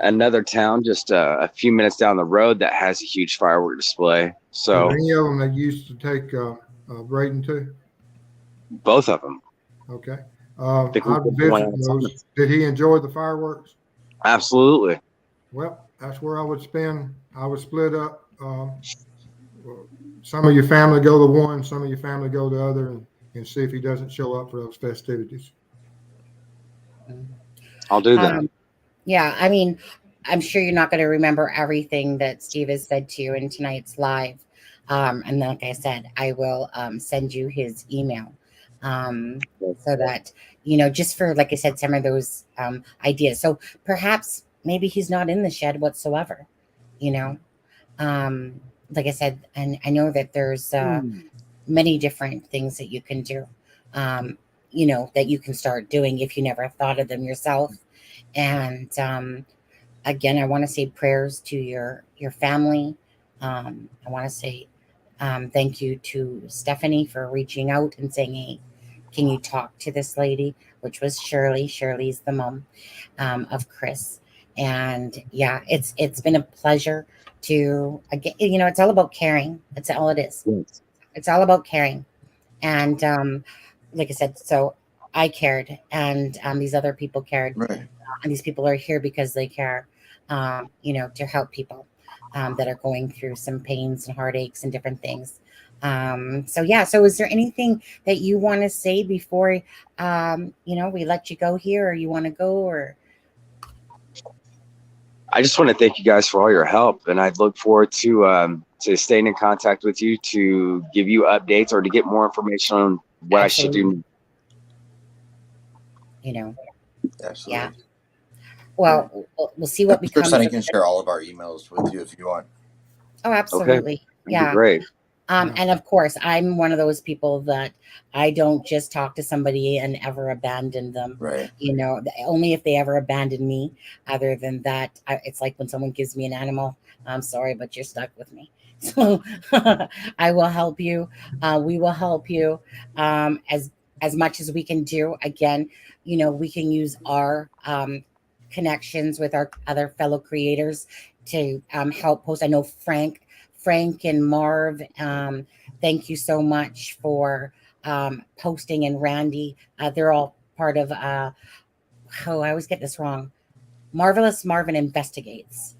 another town just a few minutes down the road that has a huge firework display. Are So any of them that used to take Braden to? both of them. Okay. I think we I'd could visit plan those. Did he enjoy the fireworks? Absolutely. Well, that's where I would split up. Some of your family go to one, some of your family go to the other, and see if he doesn't show up for those festivities. I'll do that. Yeah, I mean, I'm sure you're not going to remember everything that Steve has said to you in tonight's live. And like I said, I will send you his email so that, just for, like I said, some of those ideas. So perhaps maybe he's not in the shed whatsoever, like I said, and I know that there's many different things that you can do, that you can start doing if you never thought of them yourself. And again, I want to say prayers to your family. I want to say thank you to Stephanie for reaching out and saying, hey, can you talk to this lady? Which was Shirley. Shirley's the mom of Chris. And yeah, it's been a pleasure to, again, it's all about caring. That's all it is. Yes. It's all about caring. And like I said, so I cared, and these other people cared. Right. And these people are here because they care, to help people that are going through some pains and heartaches and different things. So is there anything that you want to say before, we let you go here, or you want to go, or? I just want to thank you guys for all your help, and I look forward to staying in contact with you to give you updates or to get more information on what Absolutely. I should do. you know, Absolutely. yeah. Well, we'll see what I'm sure becomes Sonny of can it. share all of our emails with you if you want. Oh, Okay, absolutely. that'd be Yeah. great. And of course, I'm one of those people that I don't just talk to somebody and ever abandon them. Right. Only if they ever abandon me. Other than that, it's like when someone gives me an animal. I'm sorry, but you're stuck with me. So I will help you. We will help you as much as we can do. Again, we can use our connections with our other fellow creators to help post. I know Frank and Marv, thank you so much for posting, and Randy. They're all part of, I always get this wrong. Marvelous Marvin Investigates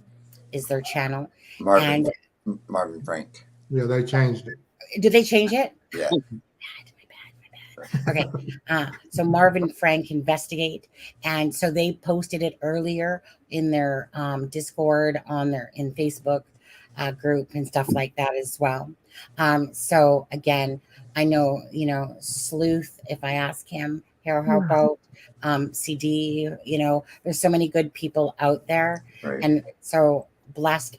is their channel. Marvin Frank. Yeah, they changed it. Did they change it? Yeah. Okay. So Marvin Frank Investigate. And so they posted it earlier in their Discord in Facebook group and stuff like that as well. So again, I know, Sleuth, if I ask him, he'll help out. CD, there's so many good people out there. Right. And so blessed.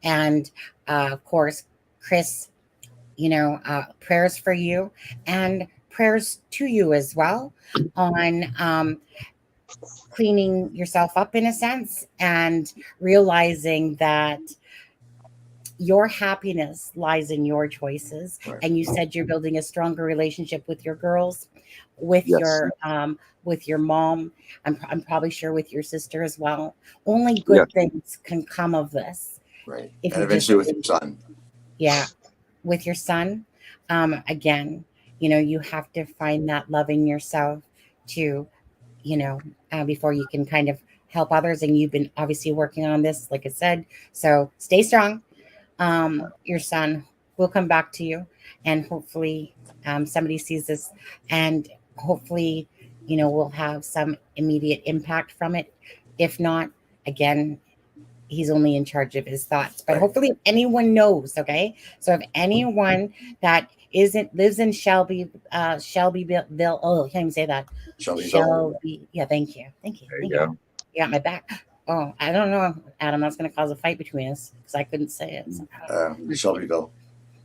And of course, Chris, prayers for you and prayers to you as well on cleaning yourself up in a sense and realizing that your happiness lies in your choices. Right. And you said you're building a stronger relationship with your girls, with Yes. your mom. I'm probably sure with your sister as well. Only good things can come of this. Right. If And you eventually with just- your son. Yeah. With your son, again, you have to find that love in yourself to, before you can kind of help others. And you've been obviously working on this, like I said. So stay strong. Your son will come back to you, and hopefully somebody sees this, and hopefully, we'll have some immediate impact from it. If not, again, he's only in charge of his thoughts, but Right. hopefully if anyone knows. Okay. So if anyone that lives in Shelbyville, oh, I can't even say that. Shelby. Yeah. Thank you. There you go. You got my back. Oh, I don't know, Adam, that's going to cause a fight between us because I couldn't say it. Shelbyville.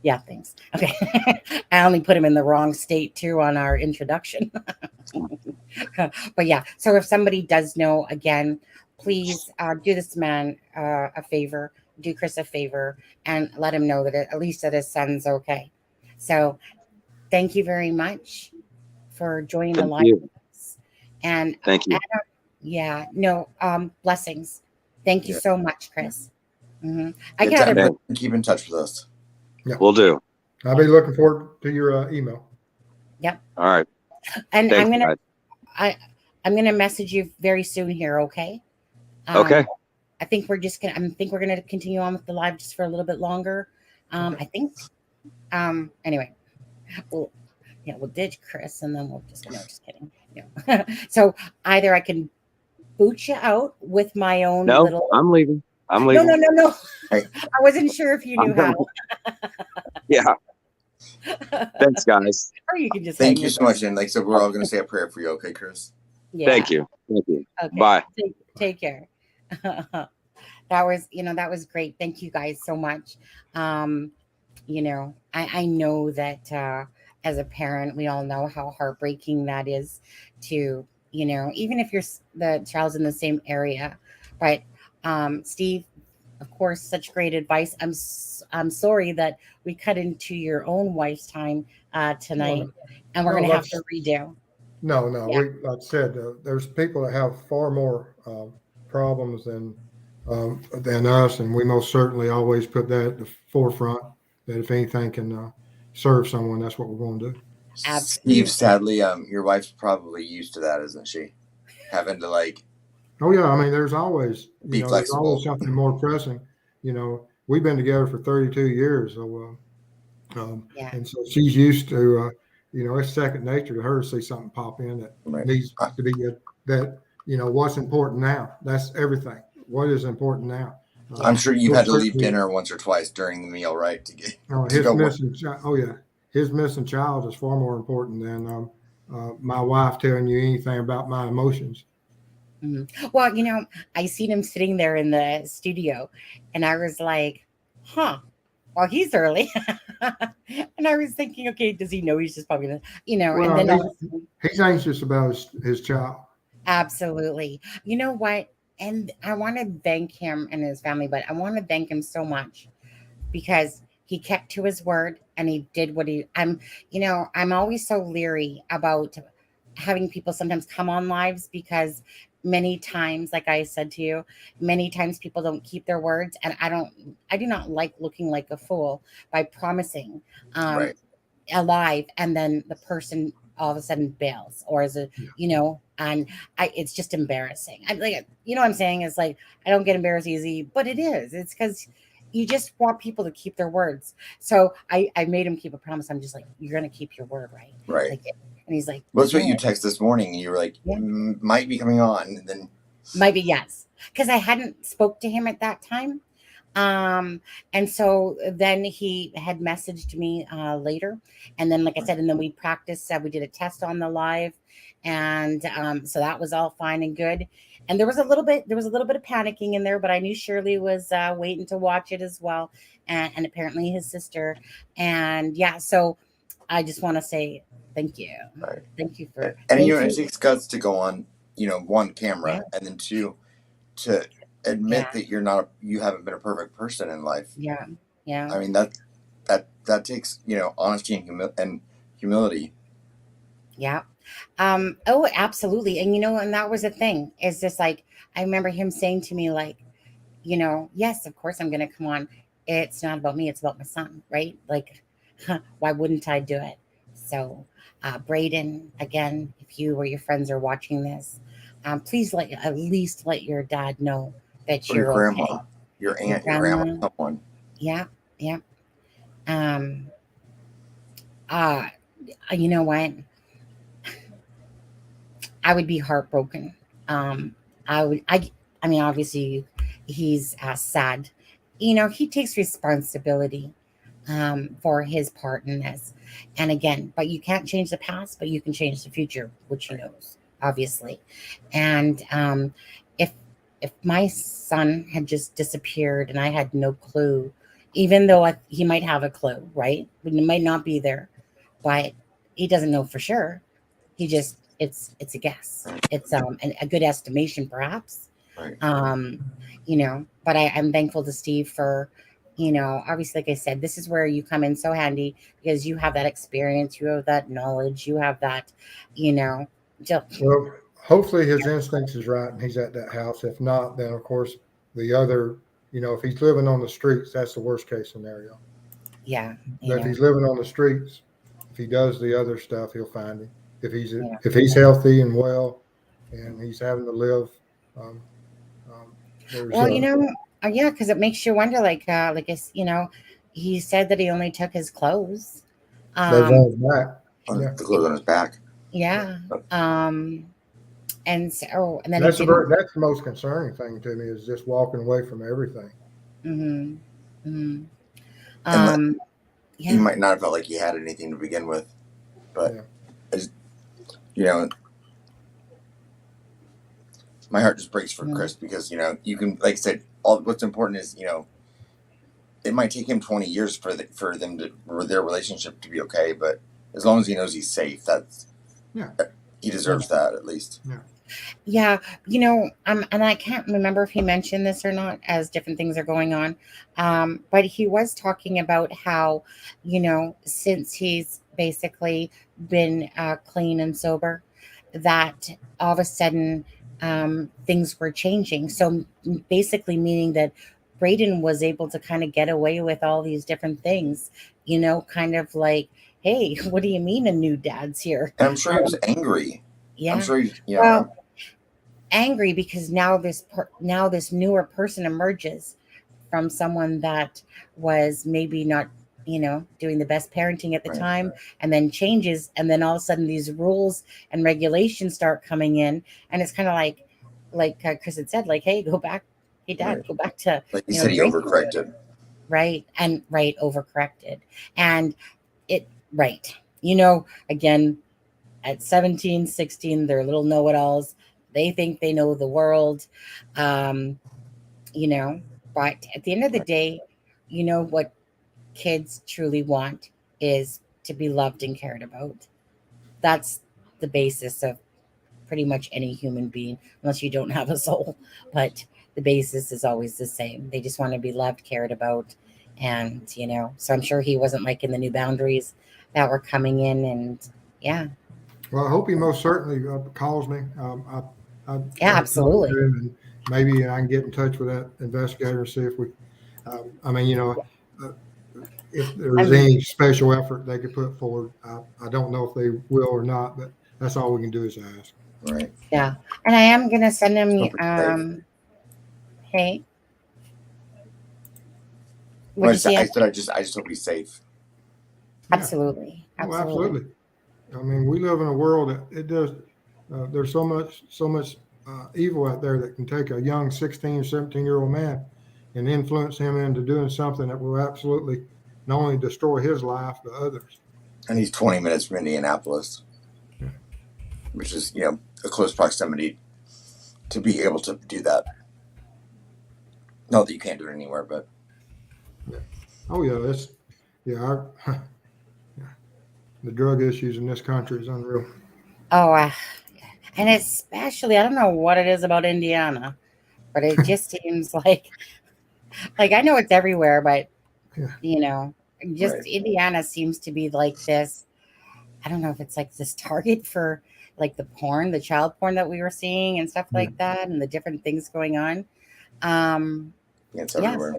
Yeah. Thanks. Okay. I only put him in the wrong state too on our introduction. But yeah. So if somebody does know, again, please do this man a favor, do Chris a favor, and let him know that at least that his son's okay. So thank you very much for joining the live with us. And Thank you. Blessings. Thank you so much, Chris. Mm-hmm. Keep in touch with us. Yeah. We'll do. I'll be looking forward to your email. Yep. All right. And Thanks, I'm gonna message you very soon here. Okay. Okay. I think we're gonna continue on with the live just for a little bit longer. I think. Anyway, we'll ditch Chris and then just kidding. Yeah. So either I can boot you out with my own little. I'm leaving. No. I wasn't sure if you knew how. Yeah. Thanks, guys. Or you can just. Thank you so much, and like I said, we're all going to say a prayer for you. Okay, Chris. Yeah. Thank you. Okay. Bye. Take care. That was great. Thank you guys so much. I know that as a parent, we all know how heartbreaking that is to, even if the child's in the same area. But Steve, of course, such great advice. I'm sorry that we cut into your own wife's time tonight, and we're going to have to redo. No. Yeah. Like I said, there's people that have far more problems than us, and we most certainly always put that at the forefront. That if anything can serve someone, that's what we're going to do. Absolutely. Steve, sadly, your wife's probably used to that, isn't she? Having to Oh yeah, I mean, there's always be there's flexible. always something more pressing. We've been together for 32 years, so and so she's used to it's second nature to her to see something pop in that needs to be what's important now. That's everything. What is important now? I'm sure you've had to leave dinner once or twice during the meal, right? His missing child is far more important than my wife telling you anything about my emotions. Well, I seen him sitting there in the studio, and I was like, huh. Well, he's early. And I was thinking, okay, does he know he's just probably gonna, and Well, then all of a sudden, he's anxious about his child. absolutely. You know what? And I want to thank him and his family, but I want to thank him so much because he kept to his word and he did what I'm always so leery about having people sometimes come on lives because many times, like I said to you, many times people don't keep their words, and I do not like looking like a fool by promising um Right. alive and then the person all of a sudden bails or is a Yeah. and it's just embarrassing. I like, what I'm saying is like, I don't get embarrassed easy, but it's because you just want people to keep their words. So I made him keep a promise. I'm just like, you're gonna keep your word, right? Right. Like, and he's like, Well, that's what yeah, you text this morning. You were like, yeah, might be coming on. And then, might be, yes, because I hadn't spoke to him at that time. And so then he had messaged me later, and then, like I said, and then we practiced. We did a test on the live, and so that was all fine and good. And there was a little bit of panicking in there, but I knew Shirley was waiting to watch it as well, and apparently his sister. And yeah, so I just want to say thank you, right. thank you And, for it takes guts to go on, one yeah, camera, and then two, to admit yeah, that you haven't been a perfect person in life. yeah, yeah. I mean, that takes, honesty and humility. Yeah. Oh, absolutely. And and that was the thing. Is just like I remember him saying to me, like, yes, of course I'm gonna come on. It's not about me, it's about my son, right? Like, why wouldn't I do it? So Braden, again, if you or your friends are watching this, please at least let your dad know that Or your you're okay. grandma, your Your aunt, your grandma, grandma, someone. yeah, yeah. Um, uh, you know what? I would be heartbroken. Um, I mean, obviously, he's sad. He takes responsibility for his part in this. And again, but you can't change the past, but you can change the future, which he knows, obviously. And if if my son had just disappeared and I had no clue, even though he might have a clue, right? But he might not be there, but he doesn't know for sure. He just it's a guess. It's a good estimation perhaps. Right. But I'm thankful to Steve for, obviously, like I said, this is where you come in so handy because you have that experience, you have that knowledge, you have that, you know, just, Well, hopefully his instincts is right and he's at that house. If not, then of course the other, if he's living on the streets, that's the worst case scenario. yeah, But if he's living on the streets, if he does the other stuff, he'll find him. yeah. If he's healthy and well, and he's having to live, um, there's Well, yeah, because it makes you wonder, he said that he only took his clothes. those Um, on his back. On Yeah, the clothes on his back. yeah. And so, and then he that's didn't. that's the most concerning thing to me is just walking away from everything. Hmm. Hmm. And he Yeah. might not have felt like he had anything to begin with, but Yeah. you know, my heart just breaks for Mhm. Chris because you can, like I said, all what's important is it might take him 20 years for their relationship to be okay, but as long as he knows he's safe, Yeah. he deserves that at least. Yeah. Yeah, and I can't remember if he mentioned this or not as different things are going on. But he was talking about how, since he's basically been clean and sober, that all of a sudden things were changing. So basically, meaning that Braden was able to kind of get away with all these different things, kind of like, hey, what do you mean a new dad's here? And I'm sure he was angry. I'm Yeah. sure Well, angry because now this newer person emerges from someone that was maybe not doing the best parenting at the Right. time, and then changes, and then all of a sudden these rules and regulations start coming in, and it's kind of like Chris had said, like, hey, go back, hey dad, Right. go back to Like he said, he drinking, overcorrected. right, and right, overcorrected, and it right, again, at 17, 16, they're little know-it-alls. They think they know the world. Um, but at the end of the day, what kids truly want is to be loved and cared about. That's the basis of pretty much any human being, unless you don't have a soul. But the basis is always the same. They just want to be loved, cared about. And, so I'm sure he wasn't liking the new boundaries that were coming in. And yeah, Well, I hope he most certainly calls me. I'd yeah, like to talk to absolutely. him, and maybe I can get in touch with that investigator and see if we. I mean, uh, if there's I'm, any special effort they could put forward. I don't know if they will or not, but that's all we can do is ask. Right. yeah. And I am going to send him, Hope it's safe. hey, Well, what'd you say? I just hope he's safe. Yeah. Absolutely. Oh, Absolutely. absolutely. I mean, we live in a world that it does. There's so much evil out there that can take a young 16 or 17-year-old man and influence him into doing something that will absolutely not only destroy his life but others. And he's 20 minutes from Indianapolis, Yeah. which is, a close proximity to be able to do that. Not that you can't do it anywhere, but Yeah. Oh yeah, the drug issues in this country is unreal. Oh, and especially, I don't know what it is about Indiana, but it just seems like I know it's everywhere, but Yeah. just right. Indiana seems to be like this. I don't know if it's like this target for like the child porn that we were seeing and stuff Yeah. like that, and the different things going on. Um, Yeah, it's yeah, everywhere.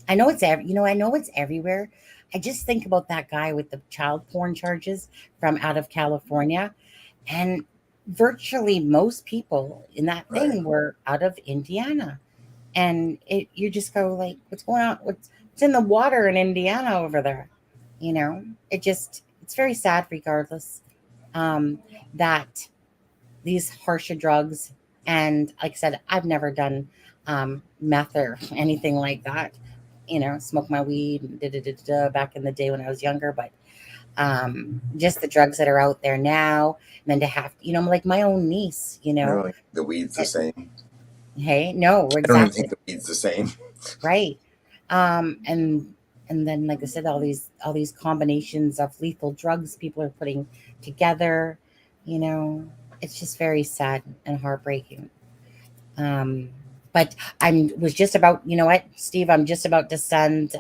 I know it's everywhere. I just think about that guy with the child porn charges from out of California, and virtually most people in that Right. thing were out of Indiana. And you just go like, what's going on? What's in the water in Indiana over there? It's very sad regardless, that these harsher drugs, and like I said, I've never done meth or anything like that. Smoke my weed and back in the day when I was younger, but just the drugs that are out there now, and then to have, like my own niece, I don't think the weed's the same. hey, no, I don't even exactly. think the weed's the same. Right. And then, like I said, all these combinations of lethal drugs people are putting together, you know, it's just very sad and heartbreaking. Um, but was just about, you know what, Steve, I'm just about to send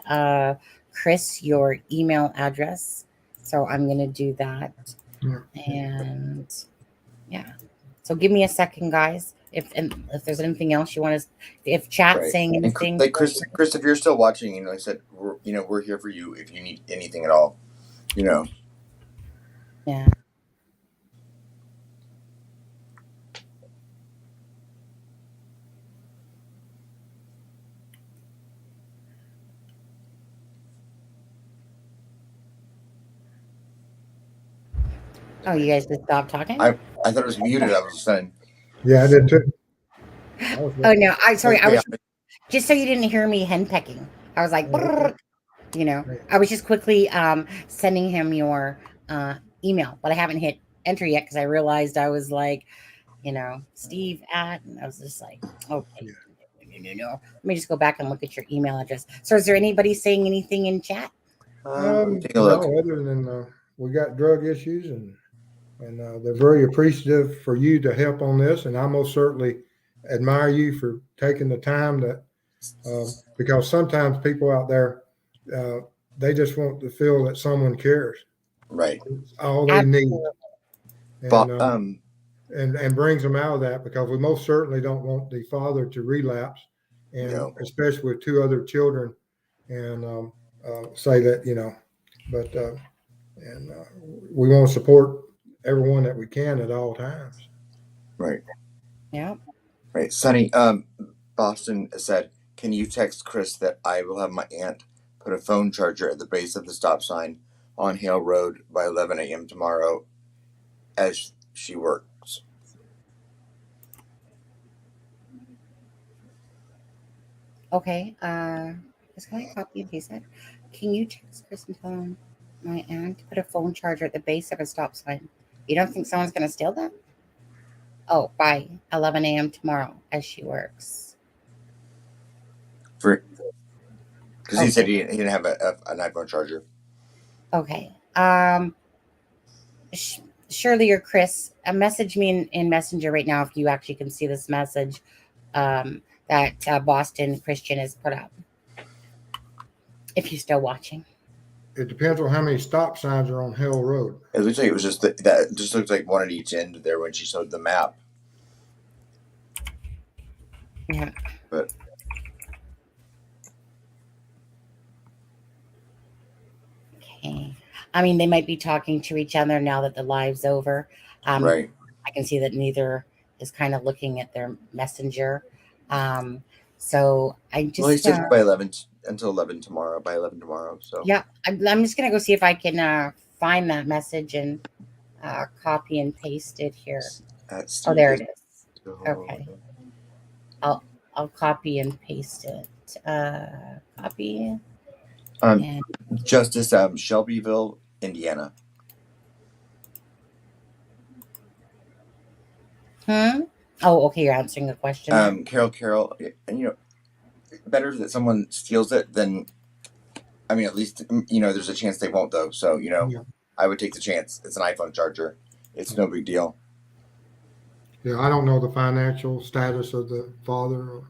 Chris your email address. So I'm gonna do that. Yeah. And yeah. So give me a second, guys. If there's anything else you want to, if chat's Right. saying And anything, like Chris, if you're still watching, like I said, we're here for you if you need anything at all. yeah. Oh, you guys just stopped talking? I thought it was muted. I was saying. Yeah, I did too. Oh no, sorry. I Okay, was just so you didn't hear me henpecking. I was like, Okay. I was just quickly sending him your email, but I haven't hit enter yet because I realized I was like, Steve at, and I was just like, okay, no. Let me just go back and look at your email address. So, is there anybody saying anything in chat? take a look. No, other than we got drug issues, and they're very appreciative for you to help on this, and I most certainly admire you for taking the time because sometimes people out there they just want to feel that someone cares. Right. It's all they need, But and brings them out of that, because we most certainly don't want the father to relapse, and No. especially with two other children, and say that but we want to support everyone that we can at all times. Right. Yeah. Right. Sonny, Boston said, can you text Chris that I will have my aunt put a phone charger at the base of the stop sign on Hale Road by 11 a.m. tomorrow as she works? Okay. Just can I copy and paste that? Can you text Chris and tell him my aunt put a phone charger at the base of a stop sign You don't think someone's going to steal them? Oh, by 11 a.m. tomorrow as she works. Because he said Okay. he didn't have an iPhone charger. Okay. Shirley or Chris, message me in Messenger right now if you actually can see this message that Boston Christian has put up. If you're still watching. It depends on how many stop signs are on Hill Road. It looks like it was just that just looks like one at each end there when she showed the map. Yeah. But Okay. I mean, they might be talking to each other now that the live's over. right. I can see that neither is kind of looking at their messenger. So I just. Well, he said by 11 until 11 tomorrow. By 11 tomorrow. So Yeah, I'm just gonna go see if I can find that message and copy and paste it here. Oh, there it is. Okay. I'll copy and paste it. Copy. And Justice Shelbyville, Indiana. Oh, okay. You're answering the question. Carol, and better that someone steals it than. I mean, at least there's a chance they won't though. So Yeah. I would take the chance. It's an iPhone charger. It's no big deal. Yeah, I don't know the financial status of the father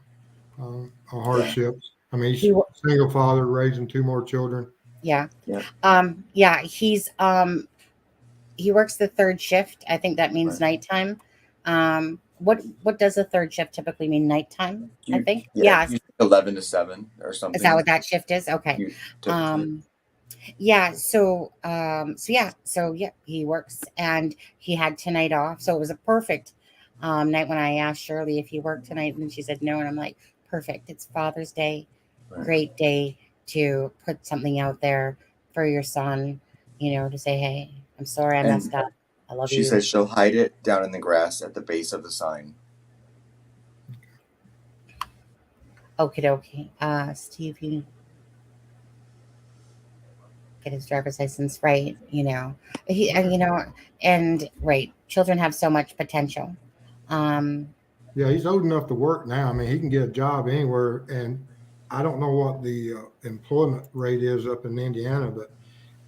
or hardships. I mean, he's a single father raising 2 more children. Yeah. Yeah. He's he works the third shift. I think that means nighttime. What does a third shift typically mean? Nighttime, I think. Yeah. 11 to 7 or something. Is that what that shift is? Okay. Yeah. So he works and he had tonight off. So it was a perfect night when I asked Shirley if he worked tonight, and she said no. And I'm like, perfect. It's Father's Day. Right. Great day to put something out there for your son, to say, hey, I'm sorry I messed up. I love you. She says she'll hide it down in the grass at the base of the sign. Okie dokie. Steve, you get his driver's license right, and right. Children have so much potential. Yeah, he's old enough to work now. I mean, he can get a job anywhere, and I don't know what the employment rate is up in Indiana, but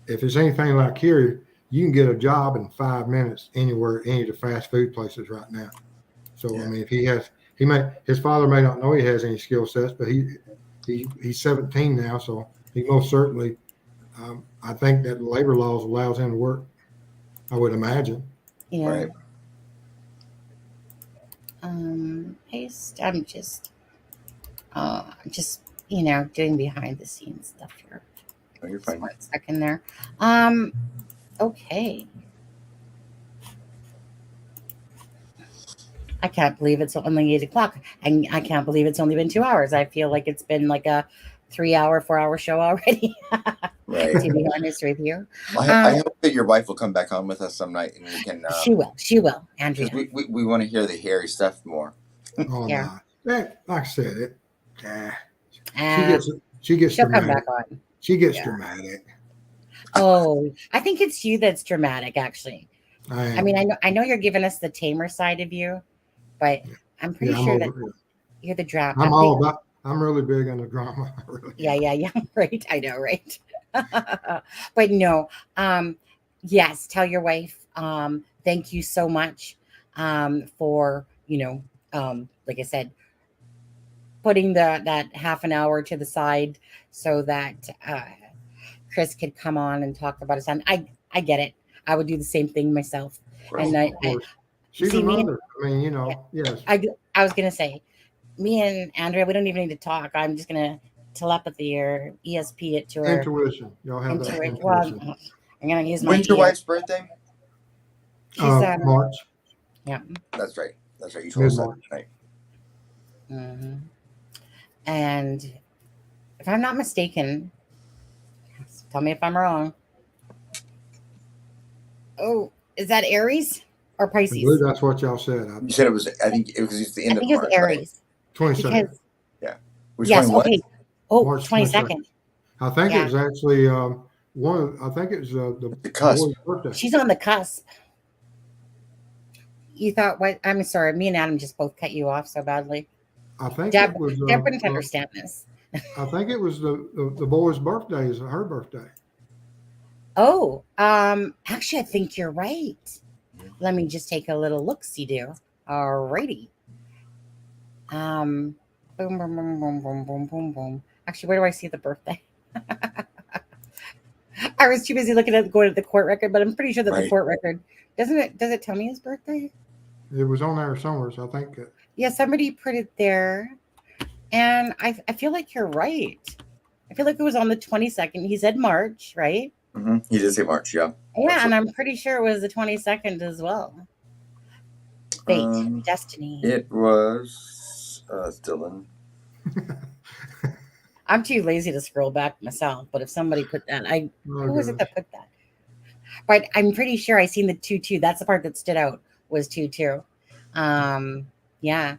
if it's anything like here, you can get a job in 5 minutes anywhere, any of the fast food places right now. So, yeah. I mean, if his father may not know he has any skill sets, but he's 17 now, so he most certainly, I think that labor laws allows him to work, I would imagine. Yeah. Right. Paste. I'm just doing behind the scenes stuff here. Oh, you're fine. 1 second there. Okay. I can't believe it's only 8 o'clock, and I can't believe it's only been 2 hours. I feel like it's been like a 3-hour, 4-hour show already. Right. To be honest with you. I hope that your wife will come back on with us some night, and we can. She will, Andrea. Because we want to hear the hairy stuff more. Oh, yeah. Like I said, she'll she gets come dramatic. back on. She gets dramatic. Oh, I think it's you that's dramatic, actually. I mean, I know you're giving us the tamer side of you, but I'm pretty sure that you're the drama. I'm really big on the drama. Really. Yeah. Right. I know, right? But no. Yes, tell your wife. Thank you so much for, like I said, putting that half an hour to the side so that Chris could come on and talk about his son. I get it. I would do the same thing myself. Well, and she's a mother. Yes. I was gonna say, me and Andrea, we don't even need to talk. I'm just gonna telepathy or ESP it to her. Intuition. Y'all have that intuition. Well, I'm gonna use my. When's your wife's birthday? She's March. Yeah. That's right. You told us that tonight. Mm-hmm. And if I'm not mistaken, tell me if I'm wrong. Oh, is that Aries or Pisces? I believe that's what y'all said. You said it was. I think it was the end of March. I think it's Aries. Right? 22nd. Yeah. Yes. Okay. Oh, March 22nd. I think it was actually I think it was the cusp. birthday. She's on the cusp. You thought what? I'm sorry. Me and Adam just both cut you off so badly. I think Deb, it was. Deb wouldn't understand this. I think it was the boy's birthday. Is her birthday? Oh, actually, I think you're right. Let me just take a little look-see-do. Alrighty. Boom, boom, boom, boom, boom, boom, boom, boom. Actually, where do I see the birthday? I was too busy looking at going to the court record, but I'm pretty sure that the Right. court record does it tell me his birthday? It was on there somewhere. So I think. Yeah, somebody put it there, and I feel like you're right. I feel like it was on the 22nd. He said March, right? Mm-hmm. He did say March, yeah. Yeah, Absolutely. and I'm pretty sure it was the 22nd as well. Fate, destiny. It was Dylan. I'm too lazy to scroll back myself, but if somebody put that, who was it that put that? But I'm pretty sure I seen the 2-2. That's the part that stood out was 2-2. Yeah.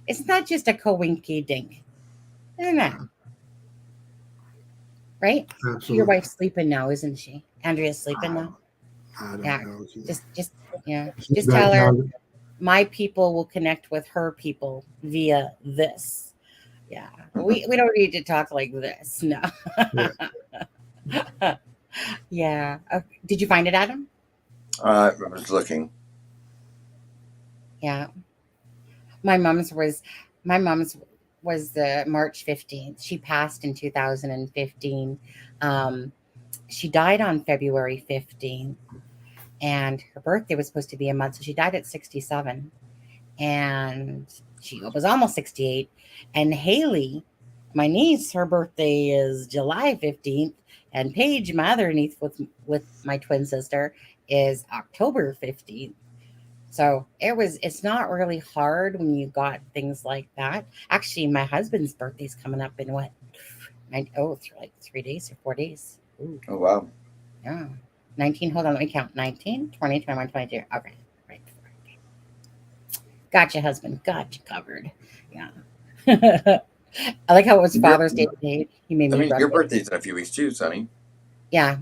It's not just a coinky dink. Isn't that? Right? Absolutely. Your wife's sleeping now, isn't she? Andrea's sleeping now. I don't Yeah. know. Just tell her my people will connect with her people via this. Yeah. We don't need to talk like this. No. Yeah. Yeah. Okay. Did you find it, Adam? I was looking. Yeah. My mom's was the March 15th. She passed in 2015. She died on February 15th, and her birthday was supposed to be a month, so she died at 67. And she was almost 68. And Haley, my niece, her birthday is July 15th, and Paige, my other niece with my twin sister, is October 15th. So it's not really hard when you got things like that. Actually, my husband's birthday's coming up in what? Like 3 days or 4 days. Ooh. Oh, wow. Yeah. 19, hold on, let me count. 19, 20, 21, 22. Okay. Right. Got you, husband. Got you covered. Yeah. I like how it was Father's Day today. He made me your birthday's in a few weeks too, Sonny. Yeah.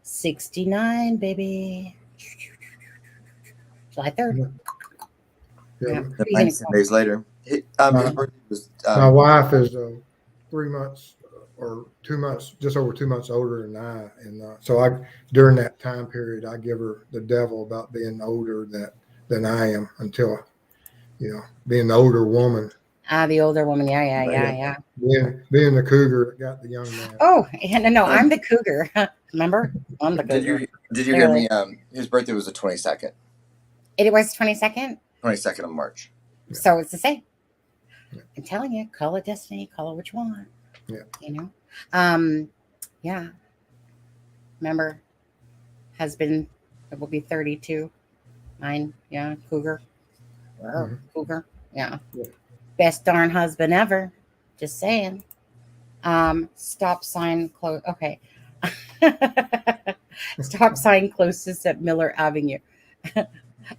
69, baby. July 3rd. Yeah. 19 days later. His birthday was. My wife is 3 months or 2 months, just over 2 months older than I, and so during that time period, I give her the devil about being older than I am until, being the older woman. The older woman. Yeah. Being the cougar that got the young man. Oh, no, I'm the cougar. Remember? I'm the cougar. Did you hear me? His birthday was the 22nd. It was 22nd? 22nd of March. Yeah. So it's the same. Yeah. I'm telling you, call it destiny, call it what you want. Yeah. Yeah. Remember, husband, it will be 32. Mine, yeah, cougar. Cougar, yeah. Best darn husband ever. Just saying. Stop sign close. Okay. Stop sign closest at Miller Avenue.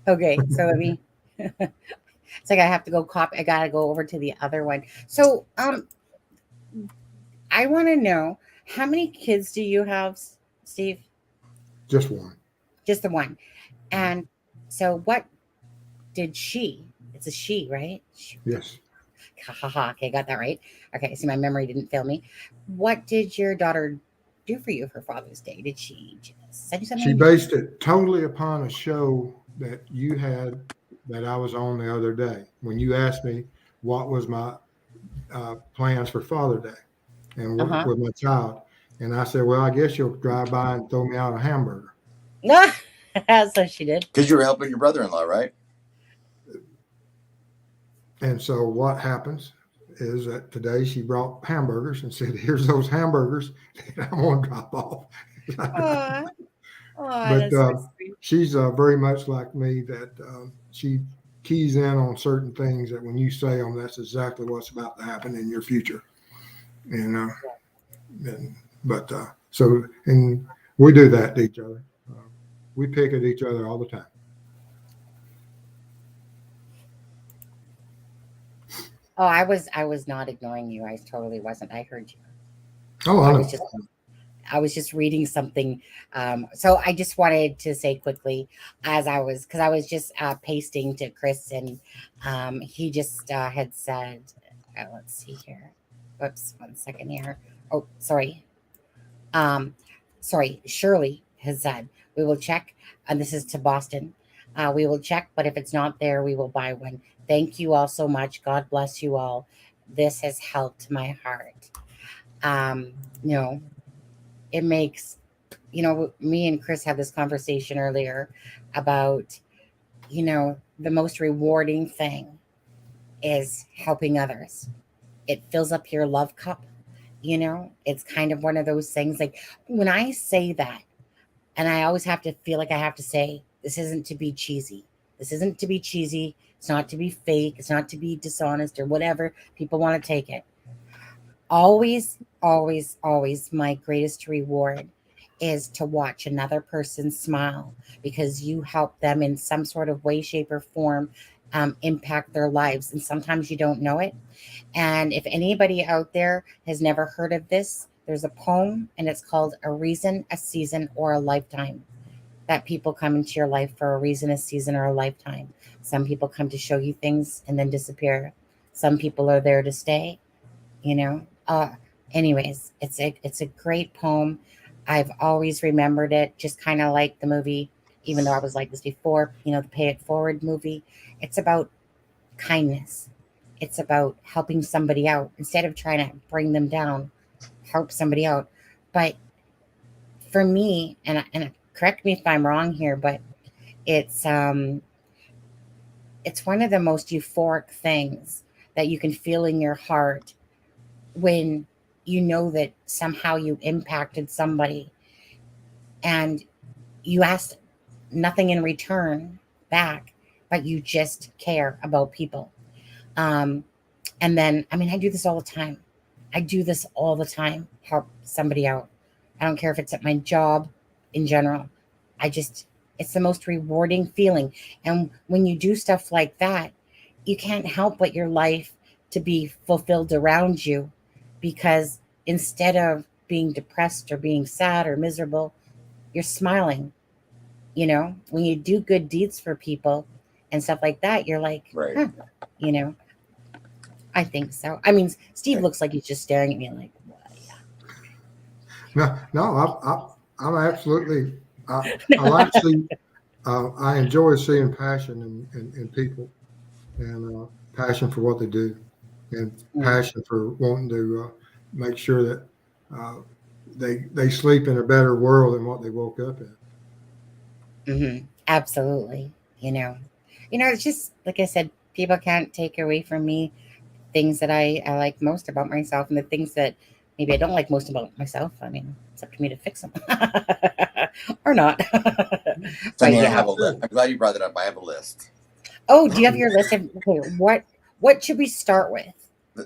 Okay, so let me. It's like I have to go I gotta go over to the other one. So, I want to know, how many kids do you have, Steve? Just one. Just the one. And so, what did she? It's a she, right? Yes. Okay, got that right. Okay, see, my memory didn't fail me. What did your daughter do for you for Father's Day? Did she just send you something? She based it totally upon a show that you had that I was on the other day when you asked me what was my plans for Father's Day and with my child. And I said, well, I guess you'll drive by and throw me out a hamburger. So she did. Because you were helping your brother-in-law, right? And so what happens is that today she brought hamburgers and said, here's those hamburgers that I'm going to drop off. But so she's very much like me that she keys in on certain things that when you say them, that's exactly what's about to happen in your future. And we do that to each other. We pick at each other all the time. Oh, I was not ignoring you. I totally wasn't. I heard you. Oh, I know. I was just reading something. So I just wanted to say quickly, because I was just pasting to Chris, and he just had said, let's see here. Whoops, 1 second here. Oh, sorry. Sorry, Shirley has said, we will check, and this is to Boston. We will check, but if it's not there, we will buy one. Thank you all so much. God bless you all. This has helped my heart. Um, you know, it makes, me and Chris had this conversation earlier about, the most rewarding thing is helping others. It fills up your love cup. It's kind of one of those things, like when I say that, and I always have to feel like I have to say, this isn't to be cheesy. This isn't to be cheesy. It's not to be fake. It's not to be dishonest or whatever people want to take it. Always, always, always my greatest reward is to watch another person smile because you help them in some sort of way, shape, or form, impact their lives. And sometimes you don't know it. And if anybody out there has never heard of this, there's a poem and it's called A Reason, a Season, or a Lifetime. That people come into your life for a reason, a season, or a lifetime. Some people come to show you things and then disappear. Some people are there to stay, you know. Anyways, it's a great poem. I've always remembered it, just kind of like the movie, even though I was like this before, the Pay It Forward movie. It's about kindness. It's about helping somebody out instead of trying to bring them down. Help somebody out. But for me, and correct me if I'm wrong here, but it's one of the most euphoric things that you can feel in your heart when you know that somehow you impacted somebody and you ask nothing in return back, but you just care about people. And then, I do this all the time. Help somebody out. I don't care if it's at my job in general. It's the most rewarding feeling. And when you do stuff like that, you can't help but your life to be fulfilled around you, because instead of being depressed or being sad or miserable, you're smiling. When you do good deeds for people and stuff like that, you're like, Right. huh, I think so. Steve looks like he's just staring at me like, what? No, I'm absolutely. I like to see. I enjoy seeing passion in people, and passion for what they do, and passion for wanting to make sure that they sleep in a better world than what they woke up in. Mm-hmm. Absolutely. It's just like I said, people can't take away from me things that I like most about myself, and the things that maybe I don't like most about myself. It's up to me to fix them or not. Sunny, I have a list. I'm glad you brought that up. I have a list. Oh, do you have your list of what should we start with? The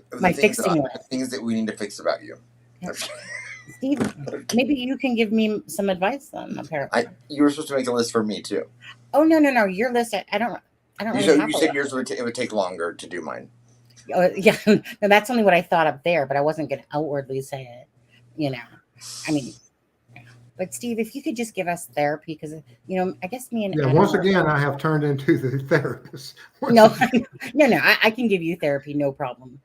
things that we need to fix about you. Yeah. Steve, maybe you can give me some advice then. Apparently, you were supposed to make a list for me too. Oh no! Your list. I don't. You said yours it would take longer to do mine. Yeah, no, that's only what I thought up there, but I wasn't going to outwardly say it. But Steve, if you could just give us therapy, because I guess me and once again, I have turned into the therapist. No, I can give you therapy, no problem.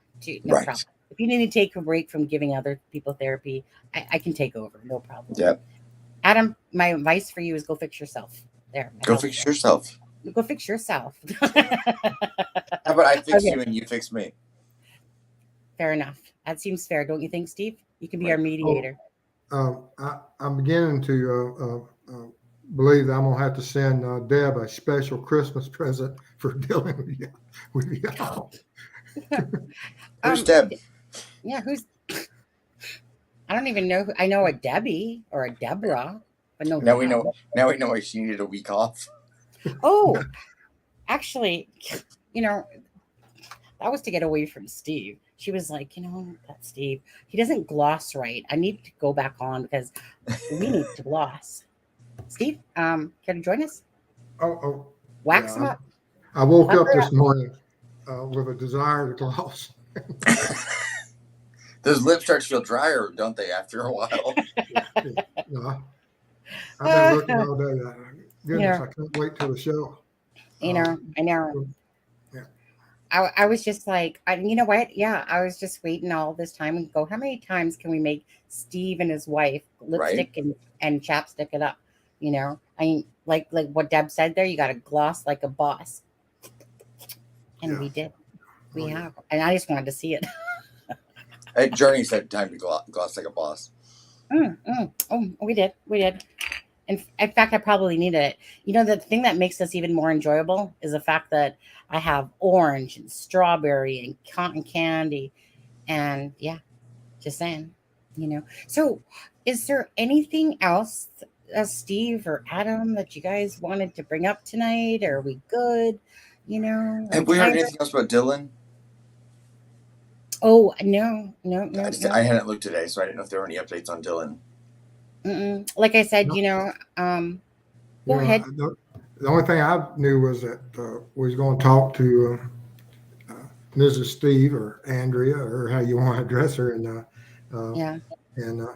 Problem. If you need to take a break from giving other people therapy, I can take over, no problem. Yep. Adam, my advice for you is go fix yourself. There. Go fix yourself. Go fix yourself. How about I fix you and you fix me? Fair enough. That seems fair, don't you think, Steve? You can be our mediator. I'm beginning to believe that I'm gonna have to send Deb a special Christmas present for dealing with you all. Who's Deb? Yeah, who's? I don't even know. I know a Debbie or a Deborah, but no. Now we know why she needed a week off. Oh, actually, that was to get away from Steve. She was like, that Steve, he doesn't gloss right. I need to go back on because we need to gloss. Steve, care to join us? Oh. Wax him up. I woke up this morning with a desire to gloss. Those lips start to feel drier, don't they, after a while? No, I've been looking all day. Goodness, Yeah. I can't wait till the show. I know. Yeah. I was just like, you know what? Yeah, I was just waiting all this time and go, how many times can we make Steve and his wife lipstick and chapstick it up? You know, I mean, like what Deb said there, you got to gloss like a boss. And Yeah. we did. We Oh, yeah. have. And I just wanted to see it. Journey said time to gloss like a boss. Oh, we did. In fact, I probably needed it. You know, the thing that makes this even more enjoyable is the fact that I have orange and strawberry and cotton candy. And yeah, just saying, you know. So is there anything else, Steve or Adam, that you guys wanted to bring up tonight? Are we good? You know? Have we heard anything else about Dylan? Oh, no. I hadn't looked today, so I didn't know if there were any updates on Dylan. Like I said, Nope. you know, go Yeah, ahead. The only thing I knew was that we was going to talk to Mrs. Steve or Andrea or how you want to address her, and Yeah. and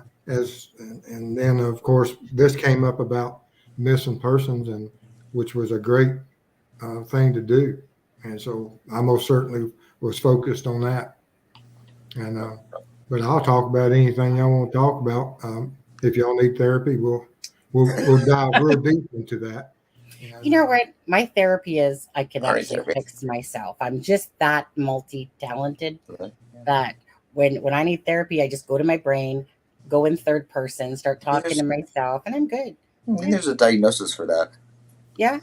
then of course this came up about missing persons, and which was a great thing to do, and so I most certainly was focused on that, and but I'll talk about anything I want to talk about. If y'all need therapy, we'll dive real deep into that. And, You know what? My therapy is I can All right, actually therapy. fix myself. I'm just that multi-talented Okay. that when I need therapy, I just go to my brain, go in third person, start talking to myself, and I'm good. I think there's a diagnosis for that. Yeah.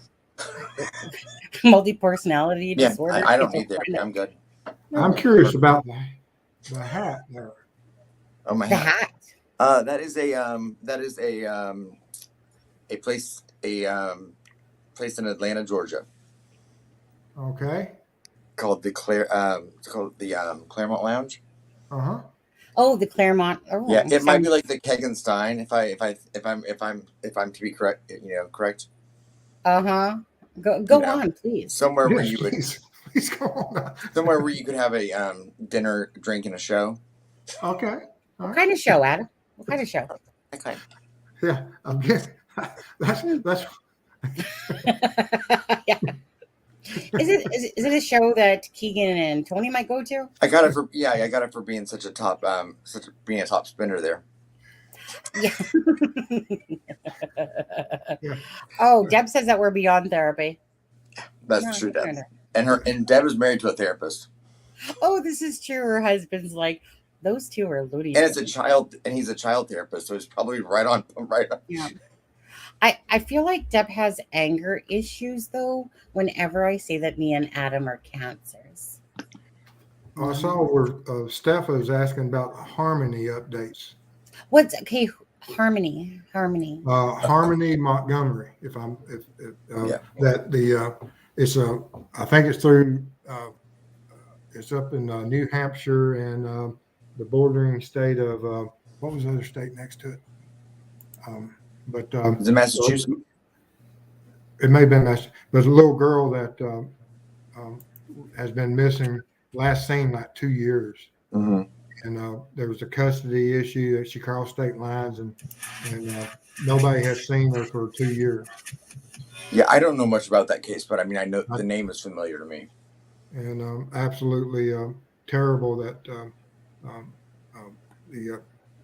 Multi-personality Yeah, disorder. I don't need therapy. I'm good. I'm curious about the hat there. Oh my The hat. hat. That is a place place in Atlanta, Georgia, Okay. called the Claremont Lounge. Uh-huh. Oh, the Claremont. Oh, Yeah, it might be sounds- like the Kegenstein if I'm to be correct. Correct. Uh-huh. Go You know, on, please. Somewhere where Yes, you would please go on. somewhere where you could have a dinner, drink, and a show. Okay. What kind of show, Adam? What kind of show? Okay. Yeah. Again, that's Yeah. Is it a show that Keegan and Tony might go to? I got it for being such a top being a top spinner there. Yeah. Yeah. Oh, Deb says that we're beyond therapy. That's No, true, no, Deb. no. And Deb is married to a therapist. Oh, this is true. Her husband's like, those two are loony. And it's a child, and he's a child therapist, so he's probably right on. Yeah. I feel like Deb has anger issues though. Whenever I say that me and Adam are cancers. I saw where Steph was asking about harmony updates. What's okay? Harmony. Harmony Montgomery. If Yeah. that the it's I think it's through it's up in New Hampshire and the bordering state of what was the other state next to it? But Is it Massachusetts? it may have been Massachusetts. But a little girl that has been missing, last seen like 2 years. Mm-hmm. And there was a custody issue that she crossed state lines, and nobody has seen her for 2 years. Yeah, I don't know much about that case, but I mean, I know the name is familiar to me. And absolutely terrible that the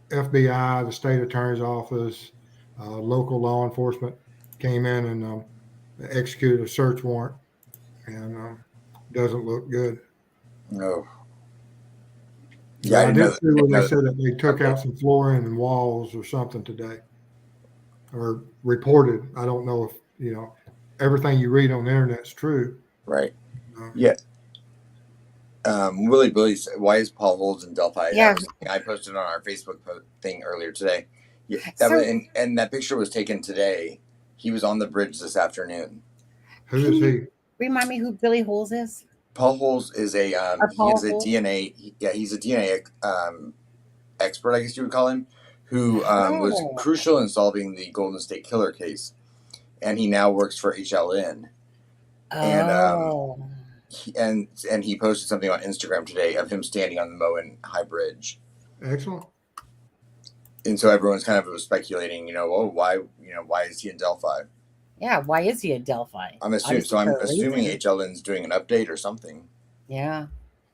FBI, the state attorney's office, local law enforcement came in and executed a search warrant, and doesn't look good. No. Yeah, I did see where know they said that they took out some flooring and walls or something today, or reported. I don't know if everything you read on the internet's true. Right. Yeah. Willie Billy's why is Paul Holds in Delphi? Yeah. I posted on our Facebook thing earlier today. Yeah, and that picture was taken today. He was on the bridge this afternoon. Who is he? Remind me who Billy Holes is. Paul Holes is a DNA. He's a DNA expert, I guess you would call him, who was crucial in solving the Golden State Killer case, and he now works for HLN. And he posted something on Instagram today of him standing on the Mahon High Bridge. Excellent. And so everyone's kind of speculating, oh, why is he in Delphi? Yeah, why is he at Delphi? I'm Obviously assuming for a reason. HLN's doing an update or something. Yeah,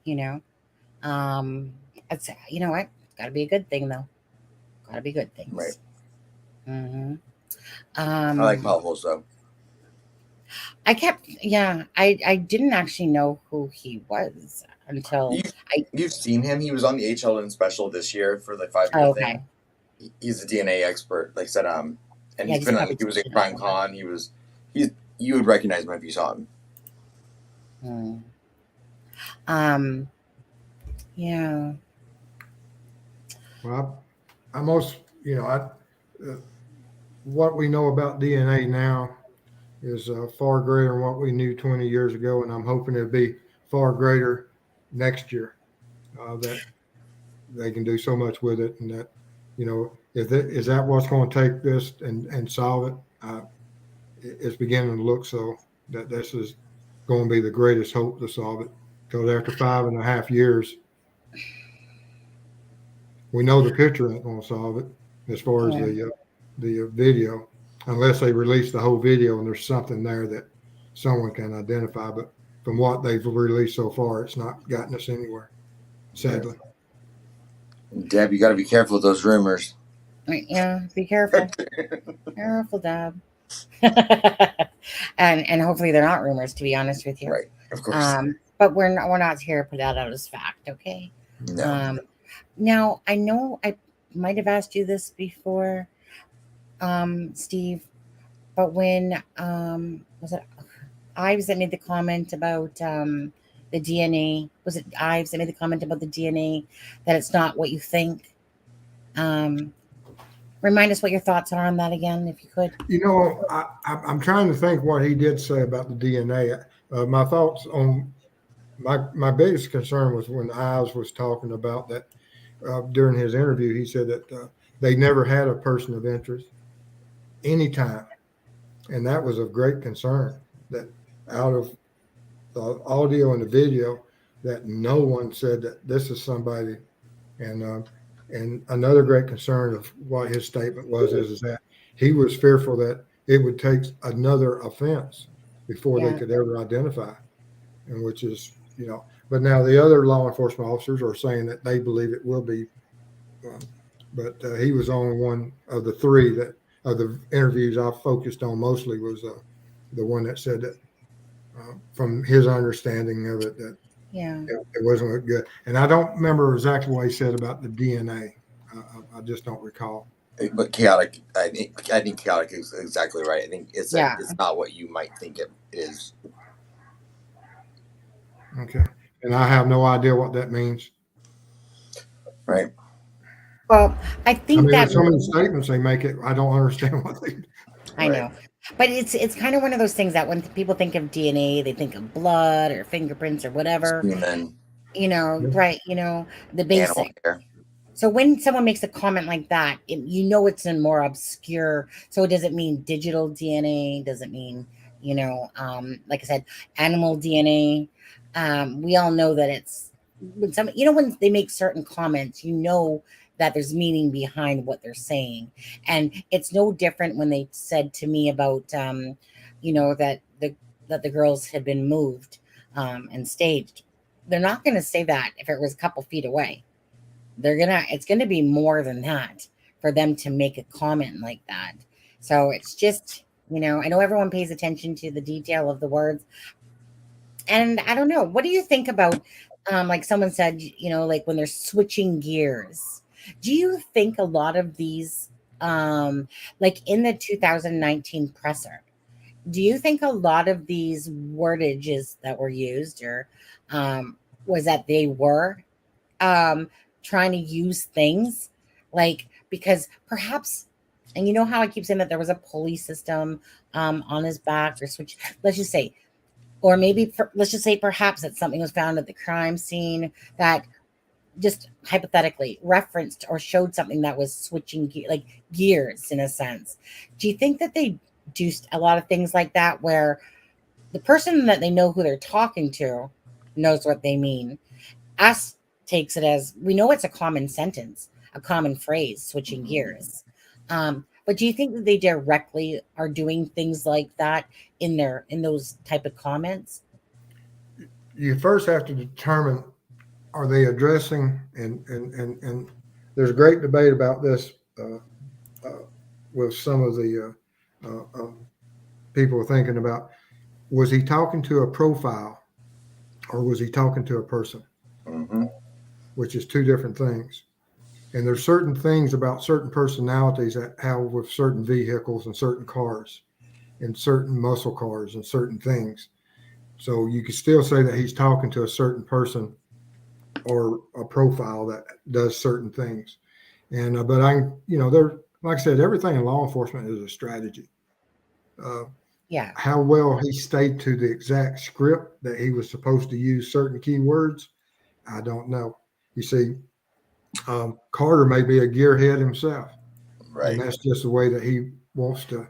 it's you know what? It's got to be a good thing though. Got to be good things. Right. Mm-hmm. I like potholes though. I didn't actually know who he was until You've seen him. He was on the HLN special this year for the 5-minute thing. He's a DNA expert, like I said. And Yeah, he was at Crime Con. You would recognize him if you saw him. Yeah. Well, what we know about DNA now is far greater than what we knew 20 years ago, and I'm hoping it'll be far greater next year. That they can do so much with it, and that is that what's going to take this and solve it? It's beginning to look so that this is going to be the greatest hope to solve it, because after 5.5 years, we know the picture ain't going to solve it as far as the video, unless they release the whole video and there's something there that someone can identify. But from what they've released so far, it's not gotten us anywhere, sadly. Deb, you got to be careful with those rumors. Yeah, be careful. Careful, Deb. and hopefully they're not rumors, to be honest with you. Right, of course. But we're not here to put that out as fact, okay? No. Now, I know I might have asked you this before, Steve, but when was it Ives that made the comment about the DNA? Was it Ives that made the comment about the DNA, that it's not what you think? Remind us what your thoughts are on that again, if you could. I'm trying to think what he did say about the DNA. My thoughts on my biggest concern was when Ives was talking about that during his interview. He said that they never had a person of interest anytime, and that was of great concern. That out of the audio and the video, that no one said that this is somebody. And another great concern of what his statement was is that he was fearful that it would take another offense before they could ever identify, and which is, but now the other law enforcement officers are saying that they believe it will be, but he was only one of the three that of the interviews I focused on mostly was the one that said that from his understanding of it, that it wasn't good. And I don't remember exactly what he said about the DNA. I just don't recall. But chaotic, I think chaotic is exactly right. I think it's not what you might think it is. Okay. And I have no idea what that means. Right. Well, I think there's so many statements they make it. I don't understand what they. I know. But it's kind of one of those things that when people think of DNA, they think of blood or fingerprints or whatever. Human. Right. The basic. So when someone makes a comment like that, it's in more obscure. So does it mean digital DNA? Does it mean, like I said, animal DNA? We all know that it's when when they make certain comments, that there's meaning behind what they're saying. And it's no different when they said to me about, that the girls had been moved and staged. They're not going to say that if it was a couple feet away. It's going to be more than that for them to make a comment like that. So it's just, I know everyone pays attention to the detail of the words. And I don't know, what do you think about, like someone said, like when they're switching gears? Do you think a lot of these, like in the 2019 presser, do you think a lot of these wordages that were used or was that they were trying to use things because perhaps, and you know how I keep saying that there was a pulley system on his back or switch, let's just say, or maybe let's just say perhaps that something was found at the crime scene that just hypothetically referenced or showed something that was switching gears in a sense. Do you think that they do a lot of things like that where the person that they know who they're talking to knows what they mean? Us takes it as, we know it's a common sentence, a common phrase, switching gears. But do you think that they directly are doing things like that in those type of comments? You first have to determine, are they addressing, and there's a great debate about this with some of the people thinking about, was he talking to a profile or was he talking to a person? Mm-hmm. Which is two different things. And there's certain things about certain personalities that have with certain vehicles and certain cars and certain muscle cars and certain things. So you could still say that he's talking to a certain person or a profile that does certain things. And but there, like I said, everything in law enforcement is a strategy. Yeah. How well he stayed to the exact script that he was supposed to use certain keywords, I don't know. You see, Carter may be a gearhead himself, and Right. that's just the way that he wants to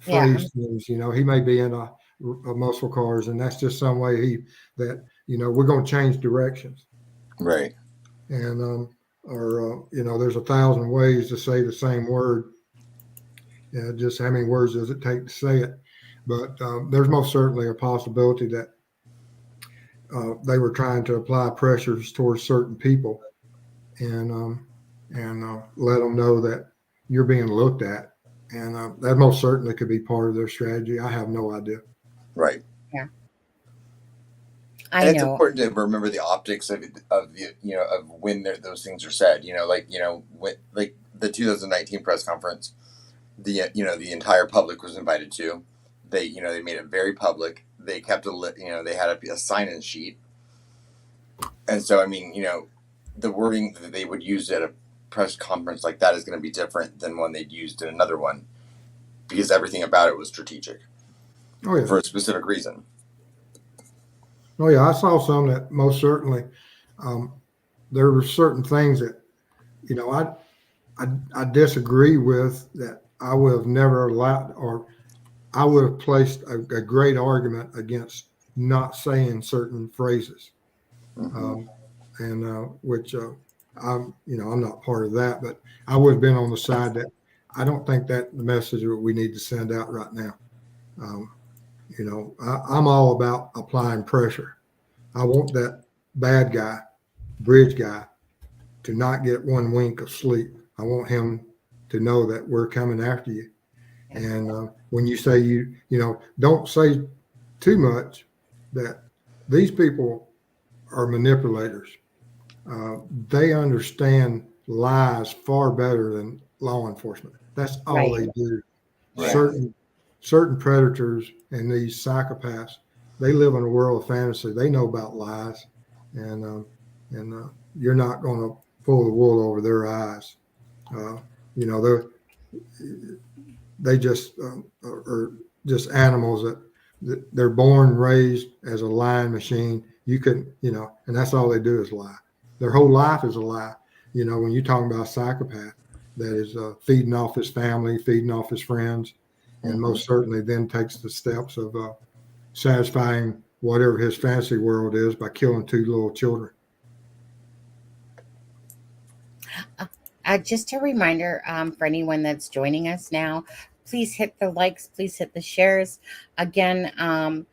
Yeah. phrase things. He may be in a muscle cars, and that's just some way we're going to change directions. Right. And there's 1,000 ways to say the same word. Just how many words does it take to say it? But there's most certainly a possibility that they were trying to apply pressures towards certain people and let them know that you're being looked at. And that most certainly could be part of their strategy. I have no idea. Right. Yeah. And it's know. important to remember the optics of when those things are said. When, like the 2019 press conference, the entire public was invited to. They made it very public. They kept they had a sign-in sheet, and so the wording that they would use at a press conference like that is going to be different than one they'd used in another one, because everything about it was strategic. Oh yeah. For a specific reason. Oh yeah, I saw some that most certainly there were certain things that I disagree with, that I would have never allowed, or I would have placed a great argument against not saying certain phrases, Mm-hmm. Which I'm not part of that, but I would have been on the side that I don't think that the message that we need to send out right now. I'm all about applying pressure. I want that bad guy, bridge guy, to not get one wink of sleep. I want him to know that we're coming after you. And when you say don't say too much, that these people are manipulators. They understand lies far better than law enforcement. That's all Right. they do. Right. Certain predators and these psychopaths, they live in a world of fantasy. They know about lies, and you're not going to pull the wool over their eyes. They just are just animals that they're born, raised as a lying machine. You can, and that's all they do is lie. Their whole life is a lie. When you're talking about a psychopath that is feeding off his family, feeding off his friends, and most certainly then takes the steps of satisfying whatever his fantasy world is by killing 2 little children. Just a reminder for anyone that's joining us now, please hit the likes, please hit the shares. Again,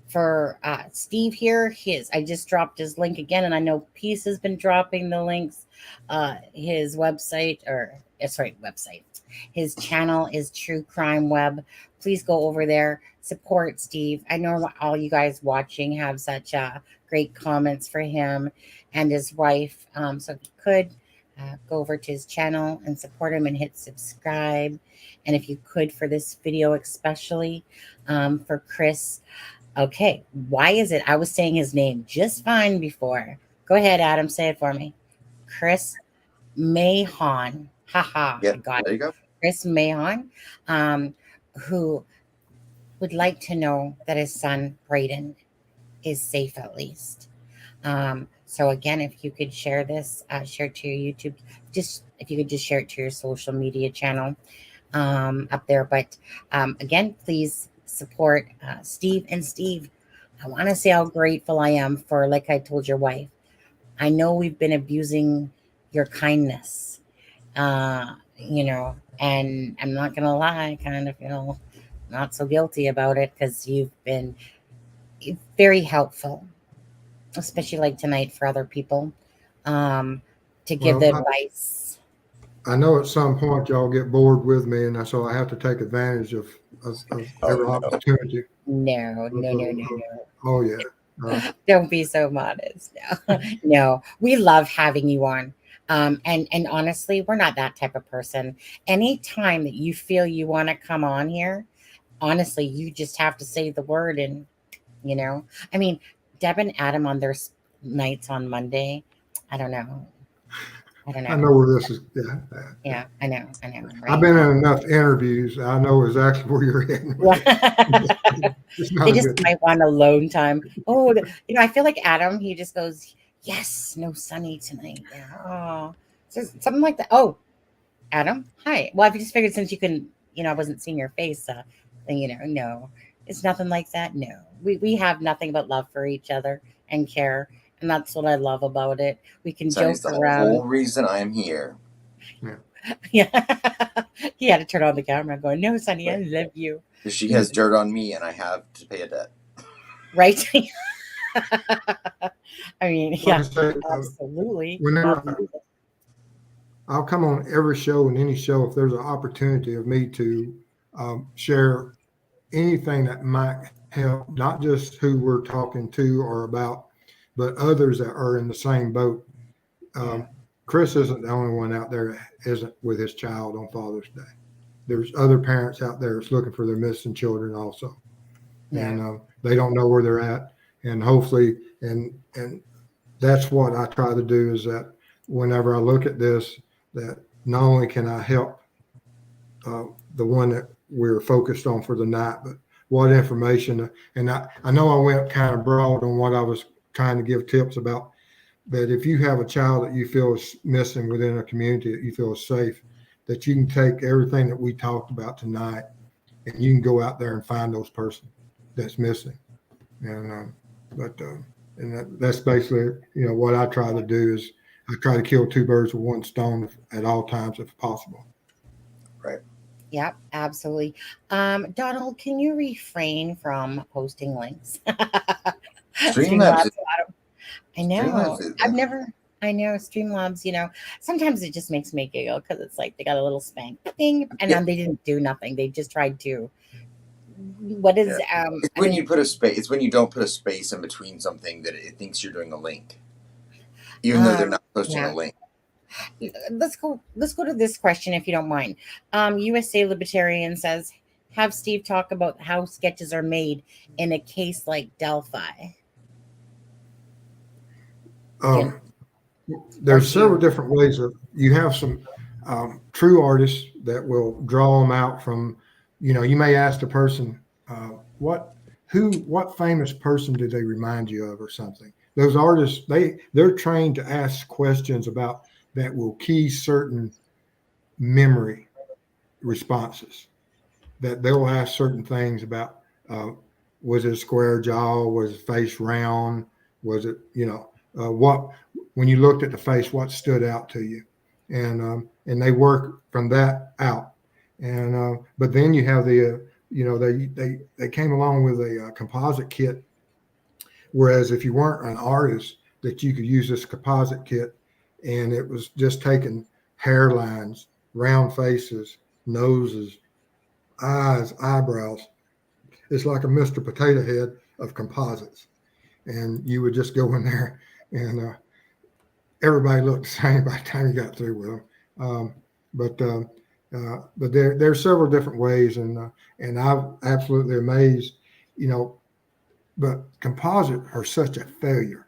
for Steve here, I just dropped his link again, and I know Peace has been dropping the links. His website, his channel is True Crime Web. Please go over there, support Steve. I know all you guys watching have such great comments for him and his wife. So if you could go over to his channel and support him and hit subscribe. And if you could, for this video especially, for Chris. Okay, why is it I was saying his name just fine before? Go ahead, Adam, say it for me. Chris Mahon. Haha, Yeah, I got there it. you go. Chris Mahon, who would like to know that his son Braden is safe, at least. So again, if you could share this, share it to your YouTube, if you could just share it to your social media channel up there. But again, please support Steve. And Steve, I want to say how grateful I am for, like I told your wife, I know we've been abusing your kindness, and I'm not going to lie, I kind of feel not so guilty about it because you've been very helpful, especially like tonight for other people, um, to give the Well, advice. I know at some point y'all get bored with me, and so I have to take advantage of Oh every no. opportunity. No, Of, no, no, of, no, of, no. oh yeah. Don't be so modest. No, no, we love having you on. And honestly, we're not that type of person. Anytime that you feel you want to come on here, honestly, you just have to say the word. And, I mean, Deb and Adam on their nights on Monday, I don't know. I don't I know. know where this is. Yeah, yeah. Yeah, I know, I've right? been in enough interviews. I know exactly where you're heading with it. It's not They a just good thing. might want alone time. Oh, I feel like Adam, he just goes, yes, no Sunny tonight. Yeah. Oh, so something like that. Oh, Adam, hi. Well, I just figured since you couldn't, I wasn't seeing your face, then, no, it's nothing like that. No, we have nothing but love for each other and care. And that's what I love about it. We can Sonny's joke the around. whole reason I'm here. Yeah. Yeah. He had to turn on the camera going, no, Sonny, I Right. love you. Because she has dirt on me and I have to pay a debt. Right? I mean, Like I yeah, say, absolutely. whenever Absolutely. I'll come on every show and any show if there's an opportunity of me to share anything that might help, not just who we're talking to or about, but others that are in the same boat. Yeah. Chris isn't the only one out there that isn't with his child on Father's Day. There's other parents out there that's looking for their missing children also, Yeah. and they don't know where they're at. And hopefully, and that's what I try to do is that whenever I look at this, that not only can I help the one that we're focused on for the night, but what information. And I know I went kind of broad on what I was trying to give tips about, but if you have a child that you feel is missing within a community that you feel is safe, that you can take everything that we talked about tonight and you can go out there and find those person that's missing. And that's basically what I try to do is I try to kill two birds with one stone at all times if possible. Right. Yep, absolutely. Donald, can you refrain from posting links? Streamlabs. Streamlabs. I know. I know Streamlabs, sometimes it just makes me giggle because it's like they got a little spank thing and Yeah. then they didn't do nothing. They just tried to. What is, It's when you put a space. It's when you don't put a space in between something that it thinks you're doing a link, even though they're not posting yeah. a link. Let's go to this question if you don't mind. USA Libertarian says, have Steve talk about how sketches are made in a case like Delphi. There's several different ways of you have some true artists that will draw them out from, you may ask the person, what famous person did they remind you of or something. Those artists, they're trained to ask questions about that will key certain memory responses, that they'll ask certain things about, was it a square jaw? Was his face round? Was it, what, when you looked at the face, what stood out to you? And they work from that out. And, but then you have the, they came along with a composite kit. Whereas if you weren't an artist, that you could use this composite kit and it was just taking hairlines, round faces, noses, eyes, eyebrows. It's like a Mr. Potato Head of composites. And you would just go in there and everybody looked the same by the time you got through with them. But there's several different ways, and I'm absolutely amazed, but composites are such a failure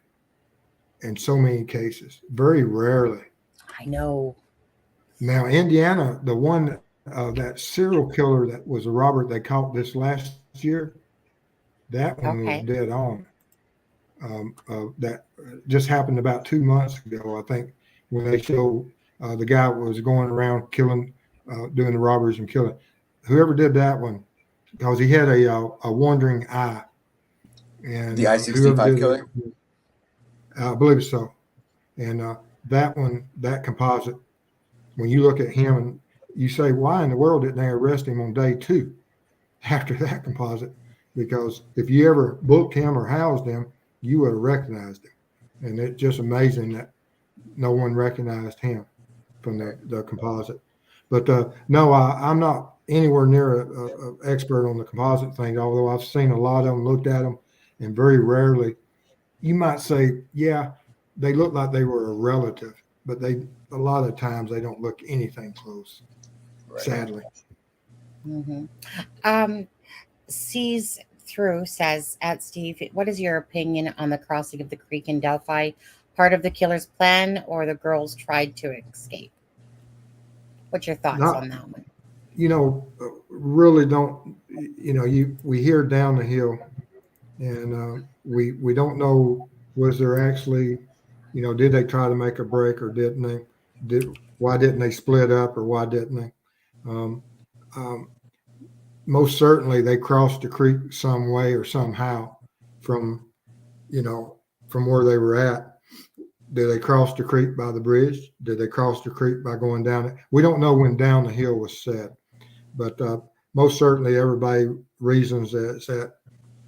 in so many cases, very rarely. I know. Now, Indiana, the one, that serial killer that was a Robert they caught this last year, that one was Okay. dead on. That just happened about 2 months ago, I think, when they showed the guy was going around killing, doing the robberies and killing. Whoever did that one, because he had a wandering eye, and The whoever I-65 did killer. it, I believe so. And that composite, when you look at him and you say, why in the world didn't they arrest him on day 2 after that composite? Because if you ever booked him or housed him, you would have recognized him. And it's just amazing that no one recognized him from the composite. But no, I'm not anywhere near an expert on the composite thing, although I've seen a lot of them, looked at them, and very rarely, you might say, yeah, they look like they were a relative, but a lot of times they don't look anything close, sadly. Sees through says, at Steve, what is your opinion on the crossing of the creek in Delphi? Part of the killer's plan, or the girls tried to escape? What's your thoughts on that one? Really don't. We hear down the hill, and we don't know, was there actually, did they try to make a break or didn't they? Why didn't they split up or why didn't they? Most certainly they crossed the creek some way or somehow from where they were at. Did they cross the creek by the bridge? Did they cross the creek by going down it? We don't know when down the hill was said, but most certainly everybody reasons that it's at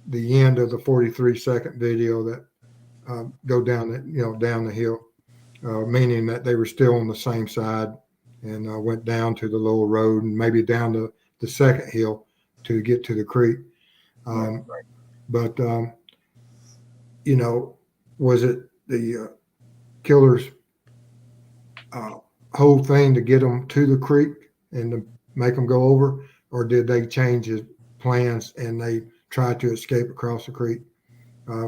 the end of the 43-second video that go down the hill, meaning that they were still on the same side and went down to the lower road and maybe down to the second hill to get to the creek. But was it the killer's whole thing to get them to the creek and to make them go over, or did they change his plans and they tried to escape across the creek?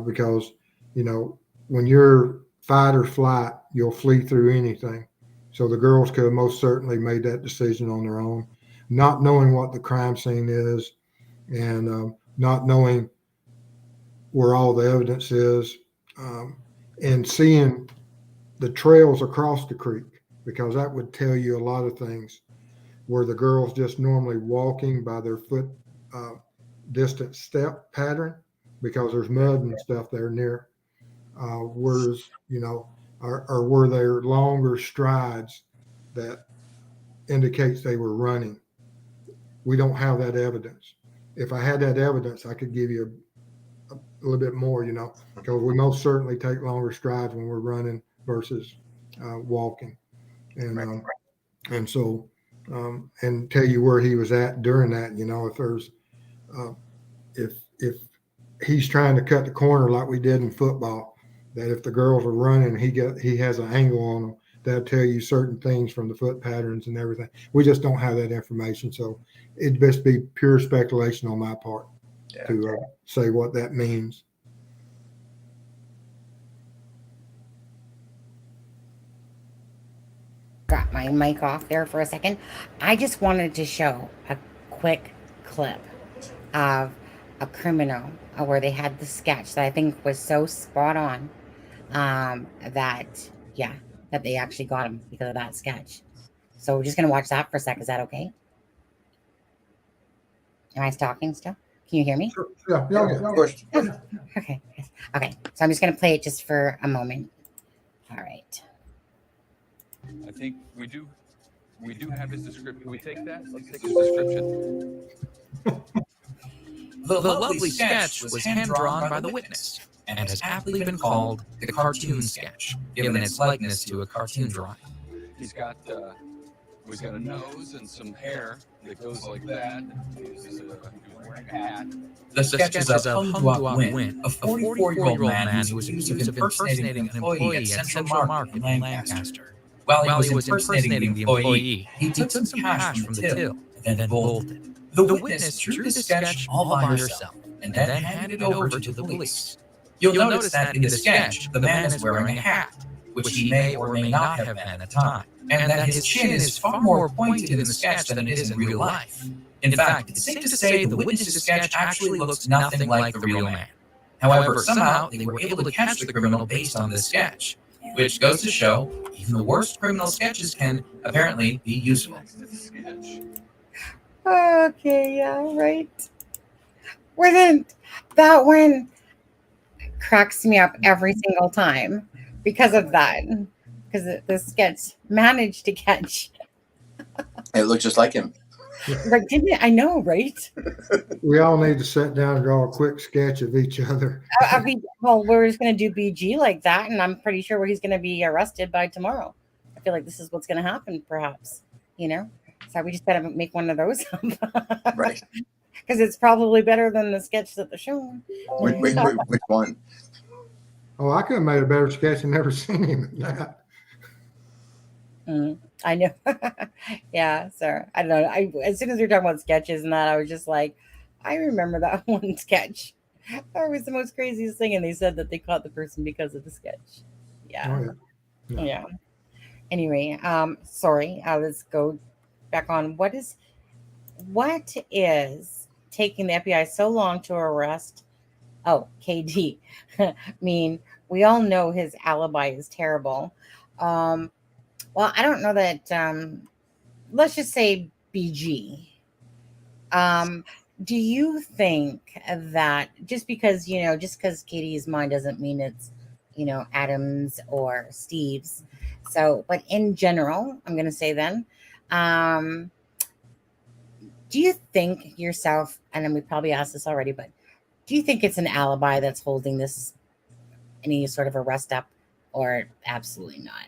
Because when you're fight or flight, you'll flee through anything. So the girls could have most certainly made that decision on their own, not knowing what the crime scene is and not knowing where all the evidence is, and seeing the trails across the creek, because that would tell you a lot of things. Were the girls just normally walking by their foot distant step pattern because there's mud and stuff there near? Or were there longer strides that indicates they were running? We don't have that evidence. If I had that evidence, I could give you a little bit more, because we most certainly take longer strides when we're running versus walking, and and so and tell you where he was at during that. If there's if he's trying to cut the corner like we did in football, that if the girls are running, he has an angle on them. That'll tell you certain things from the foot patterns and everything. We just don't have that information, so it'd best be pure speculation on my part to say what that means. Got my mic off there for a second. I just wanted to show a quick clip of a criminal where they had the sketch that I think was so spot on that they actually got him because of that sketch. So we're just going to watch that for a sec. Is that okay? Am I talking still? Can you hear me? Sure. Yeah, of course. Okay. So I'm just going to play it just for a moment. All right. I think we do have his description. Can we take that? Let's take his description. The lovely sketch was hand-drawn by the witness and has aptly been called the cartoon sketch, given its likeness to a cartoon drawing. He's got a nose and some hair that goes like that. He's wearing a hat. The sketch is of Hung Duok Win, a 44-year-old man who was accused of impersonating an employee at Central Market in Lancaster. While he was impersonating the employee, he took some cash from the till and then bolted. The witness drew the sketch all by herself and then handed it over to the police. You'll notice that in the sketch, the man is wearing a hat, which he may or may not have been at the time, and that his chin is far more pointed in the sketch than it is in real life. In fact, it's safe to say the witness's sketch actually looks nothing like the real man. However, somehow they were able to catch the criminal based on this sketch, which goes to show even the worst criminal sketches can apparently be useful. Okay, yeah, right. That one cracks me up every single time because of that. Because the sketch managed to catch. It looked just like him. Like, didn't it? I know, right? We all need to sit down and draw a quick sketch of each other. I mean, well, we're just going to do BG like that, and I'm pretty sure he's going to be arrested by tomorrow. I feel like this is what's going to happen, perhaps. So we just got to make one of those up. Right. Because it's probably better than the sketch that they're showing. Which one? Oh, I could have made a better sketch and never seen him in that. I know. Yeah, sir. I don't know. As soon as we were talking about sketches and that, I was just like, I remember that one sketch. That was the most craziest thing. And they said that they caught the person because of the sketch. Yeah. Oh, yeah. Yeah. Anyway, sorry. Let's go back on. What is taking the FBI so long to arrest? Oh, KD. I mean, we all know his alibi is terrible. Well, I don't know that. Let's just say BG. Do you think that just because Katie's mine doesn't mean it's Adam's or Steve's? So, but in general, I'm going to say then, do you think yourself, and then we probably asked this already, but do you think it's an alibi that's holding this any sort of arrest up, or absolutely not?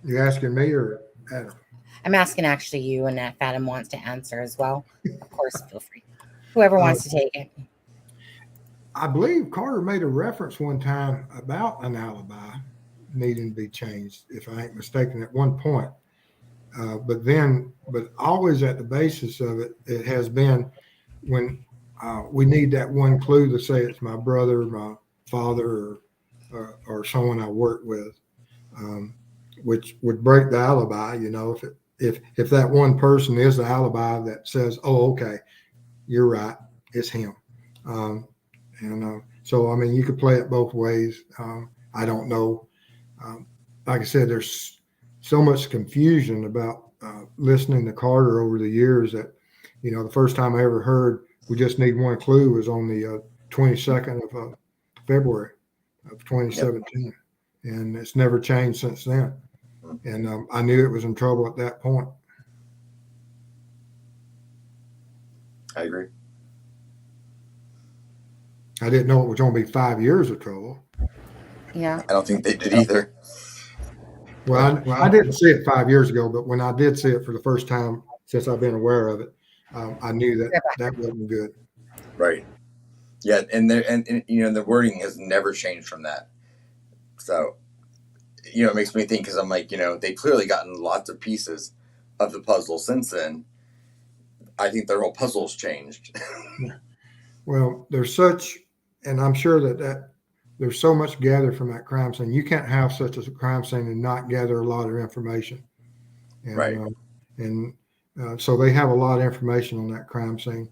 You asking me or Adam? I'm asking actually you, and if Adam wants to answer as well, of course, feel free. Whoever wants to take it. I believe Carter made a reference one time about an alibi needing to be changed, if I ain't mistaken, at one point. But always at the basis of it, it has been when we need that one clue to say it's my brother, my father, or someone I work with, which would break the alibi. If that one person is the alibi that says, "Oh, okay, you're right, it's him." So I mean, you could play it both ways. I don't know. Like I said, there's so much confusion about listening to Carter over the years that, the first time I ever heard we just need one clue was on the 22nd of February of 2017. Yep. And it's never changed since then. And I knew it was in trouble at that point. I agree. I didn't know it was going to be 5 years of trouble. Yeah. I don't think they did either. Well, I didn't see it 5 years ago, but when I did see it for the first time since I've been aware of it, I knew that wasn't good. Right. Yeah, and the wording has never changed from that. So, it makes me think, because I'm like, they've clearly gotten lots of pieces of the puzzle since then. I think their whole puzzle's changed. Well, and I'm sure that there's so much gathered from that crime scene. You can't have such a crime scene and not gather a lot of information. And, right. So they have a lot of information on that crime scene.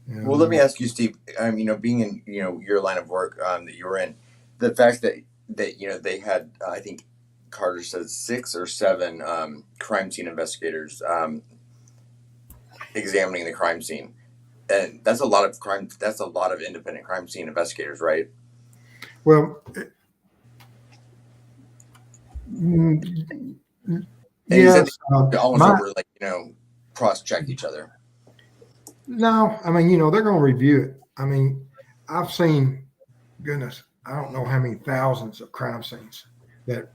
And, well, let me ask you, Steve. Being in your line of work that you were in, the fact that they had, I think Carter says 6 or 7 crime scene investigators examining the crime scene, and that's a lot of crime. That's a lot of independent crime scene investigators, right? Well, yes. Almost over, cross-check each other. No, I mean, they're going to review it. I mean, I've seen, goodness, I don't know how many thousands of crime scenes that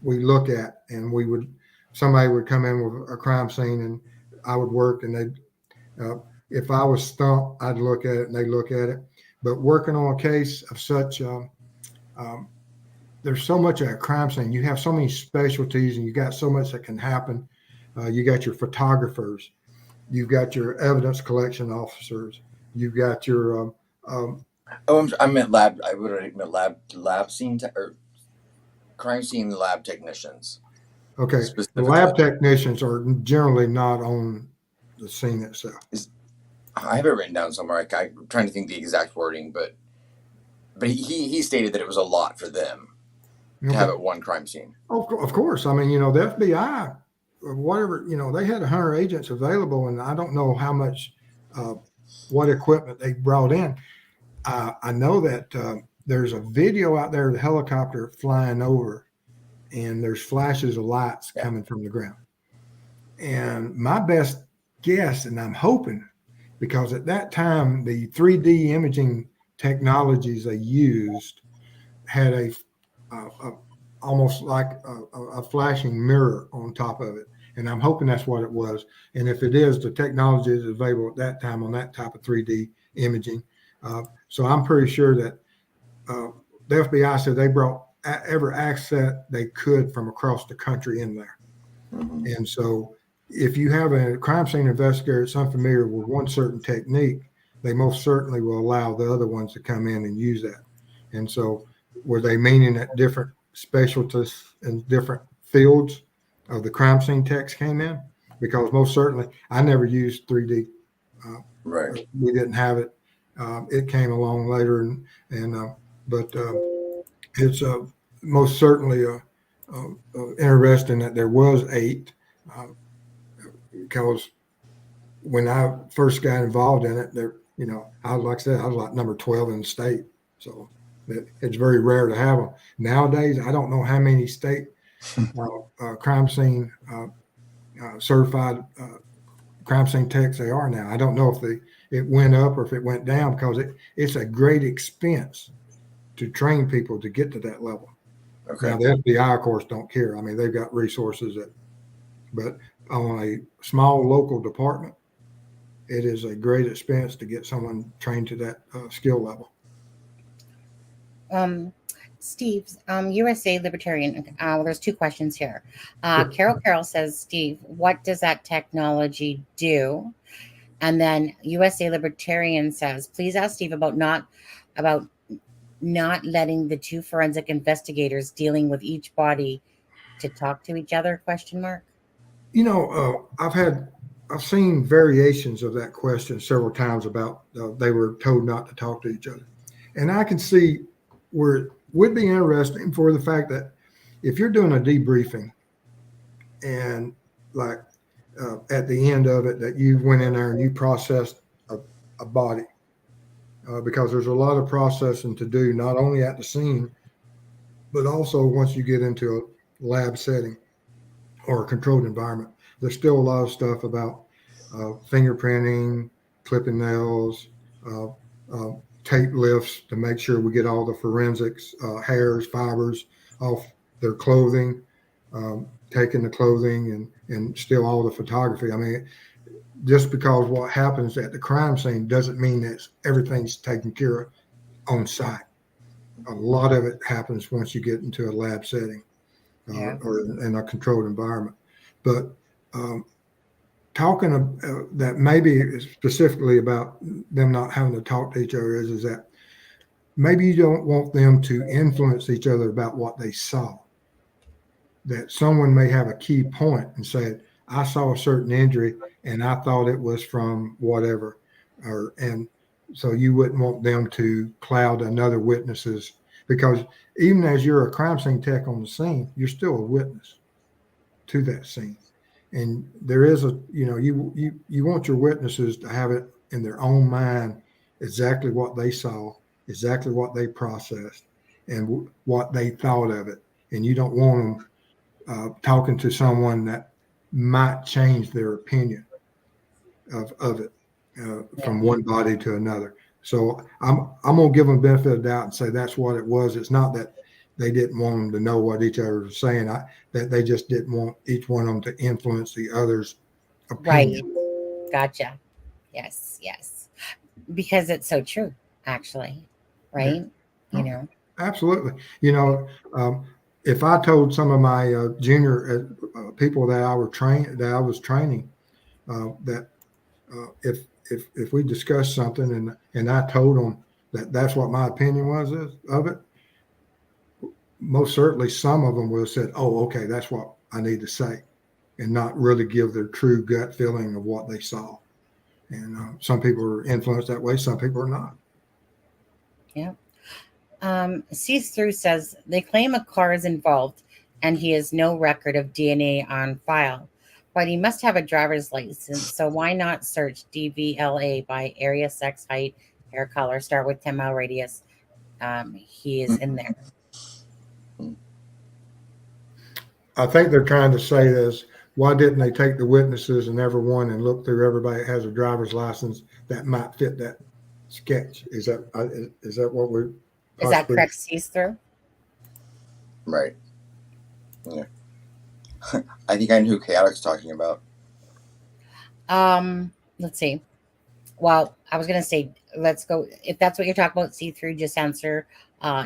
we look at, and somebody would come in with a crime scene, and I would work, and if I was stumped, I'd look at it, and they'd look at it. But working on a case of such, there's so much at a crime scene. You have so many specialties, and you got so much that can happen. You got your photographers, you've got your evidence collection officers, you've got your. I meant lab. I would have meant lab scene or crime scene lab technicians. Okay, the lab technicians are generally not on the scene itself. I have it written down somewhere. I'm trying to think the exact wording, but he stated that it was a lot for them to have at one crime scene. Oh, of course. I mean, the FBI, whatever, they had 100 agents available, and I don't know how much, what equipment they brought in. I know that there's a video out there of the helicopter flying over, and there's flashes of lights coming from the ground. And my best guess, and I'm hoping, because at that time the 3D imaging technologies they used had a almost like a flashing mirror on top of it. And I'm hoping that's what it was. And if it is, the technology is available at that time on that type of 3D imaging. So I'm pretty sure that the FBI said they brought every asset they could from across the country in there. Mm-hmm. And so if you have a crime scene investigator that's unfamiliar with one certain technique, they most certainly will allow the other ones to come in and use that. And so were they meaning that different specialties and different fields of the crime scene techs came in? Because most certainly, I never used 3D. Right. We didn't have it. It came along later, but it's most certainly interesting that there was 8, because when I first got involved in it, there, I like I said, I was like number 12 in the state, so it's very rare to have them. Nowadays, I don't know how many state crime scene certified crime scene techs they are now. I don't know if it went up or if it went down, because it's a great expense to train people to get to that level. Okay. Now the FBI, of course, don't care. I mean, they've got resources but on a small local department, it is a great expense to get someone trained to that skill level. Steve, USA Libertarian, there's 2 questions here. Sure. Carol says, Steve, what does that technology do? And then USA Libertarian says, please ask Steve about not letting the 2 forensic investigators dealing with each body to talk to each other, ? I've seen variations of that question several times about they were told not to talk to each other. And I can see where it would be interesting for the fact that if you're doing a debriefing and like at the end of it that you went in there and you processed a body, because there's a lot of processing to do, not only at the scene, but also once you get into a lab setting or a controlled environment. There's still a lot of stuff about fingerprinting, clipping nails, tape lifts to make sure we get all the forensics, hairs, fibers off their clothing, taking the clothing and still all the photography. I mean, just because what happens at the crime scene doesn't mean that everything's taken care of on site. A lot of it happens once you get into a lab setting or in a controlled environment. But talking that maybe specifically about them not having to talk to each other is that maybe you don't want them to influence each other about what they saw. That someone may have a key point and say, I saw a certain injury and I thought it was from whatever, and so you wouldn't want them to cloud another witness's, because even as you're a crime scene tech on the scene, you're still a witness to that scene. And there is you want your witnesses to have it in their own mind exactly what they saw, exactly what they processed, and what they thought of it. And you don't want them talking to someone that might change their opinion of it from one body to another. So I'm gonna give them the benefit of the doubt and say that's what it was. It's not that they didn't want them to know what each other was saying. That they just didn't want each one of them to influence the other's opinion. Right. Gotcha. Yes. Because it's so true, actually. Right. Yeah. Absolutely. If I told some of my junior people that I was training that if we discussed something and I told them that that's what my opinion was of it, most certainly some of them would have said, oh, okay, that's what I need to say, and not really give their true gut feeling of what they saw. And some people are influenced that way. Some people are not. Yeah. See-through says they claim a car is involved and he has no record of DNA on file, but he must have a driver's license. So why not search DVLA by area, sex, height, hair color, start with 10-mile radius, he is in there. I think they're trying to say this. Why didn't they take the witnesses and everyone and look through everybody that has a driver's license that might fit that sketch? Is that what we're Is that possibly? correct, sees through? Right. Yeah. I think I know who Chaotic's talking about. Let's see. Well, I was gonna say, let's go. If that's what you're talking about, see through, just answer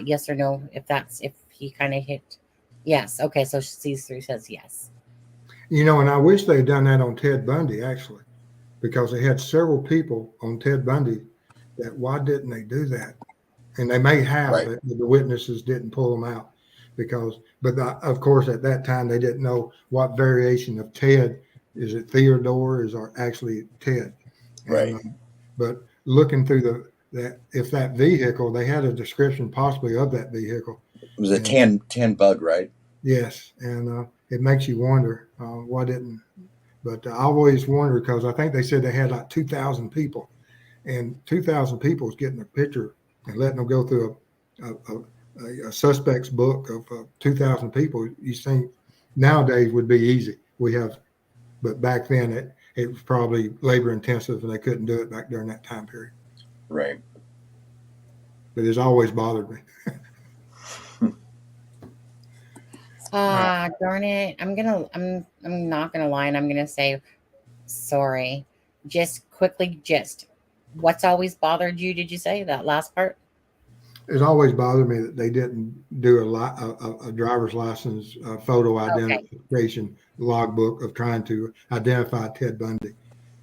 yes or no. If he kind of hit yes. Okay, so sees through says yes. And I wish they'd done that on Ted Bundy, actually, because they had several people on Ted Bundy that why didn't they do that? And they may have, Right. but the witnesses didn't pull them out of course, at that time, they didn't know what variation of Ted. Is it Theodore? Is it actually Ted? Right. But looking through if that vehicle, they had a description possibly of that vehicle. It was a tan bug, right? Yes, and it makes you wonder why didn't. But I always wonder because I think they said they had like 2,000 people, and 2,000 people is getting a picture and letting them go through a suspect's book of 2,000 people. You think nowadays would be easy. But back then it was probably labor intensive, and they couldn't do it back during that time period. Right. But it's always bothered me. Darn it. I'm not gonna lie, and I'm gonna say sorry. Just quickly, what's always bothered you? Did you say that last part? It's always bothered me that they didn't do a driver's license photo identification logbook of trying to identify Ted Bundy,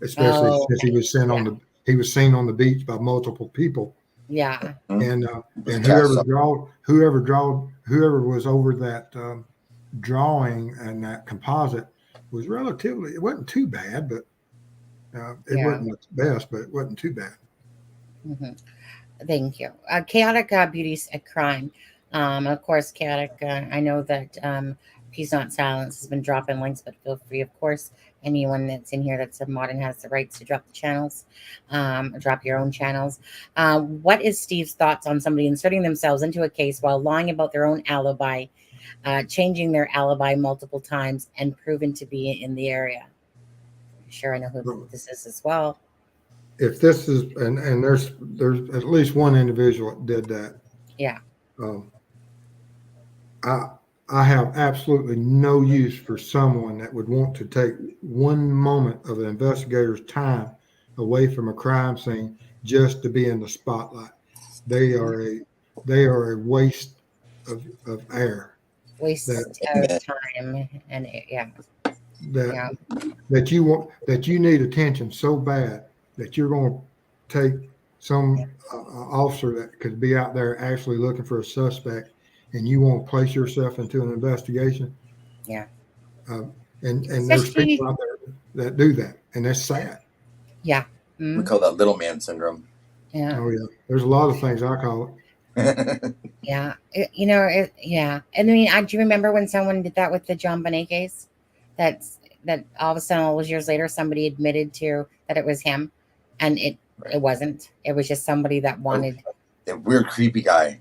especially since he was seen on the beach by multiple people. Yeah. And whoever was over that drawing and that composite was it wasn't too bad, but it wasn't the best, but it wasn't too bad. Mm-hmm. Thank you. Chaotic Beauties at Crime. Of course, Chaotic, I know that Peace Not Silence has been dropping links, but feel free, of course, anyone that's in here that's a mod and has the rights to drop the channels, drop your own channels. What is Steve's thoughts on somebody inserting themselves into a case while lying about their own alibi, changing their alibi multiple times, and proven to be in the area? Sure, I know who this is as well. If this is, and there's at least one individual that did that. Yeah. I have absolutely no use for someone that would want to take one moment of an investigator's time away from a crime scene just to be in the spotlight. They are a waste of air. Waste of time and that you need attention so bad that you're going to take some officer that could be out there actually looking for a suspect, and you want to place yourself into an investigation. Yeah. And there's people out there that do that, and that's sad. Yeah. We call that little man syndrome. Yeah. Oh yeah. There's a lot of things I call it. Yeah. Yeah. And I mean, do you remember when someone did that with the John Bonet case? That all of a sudden, all those years later, somebody admitted to that it was him, and it wasn't. It was just somebody that wanted that weird, creepy guy.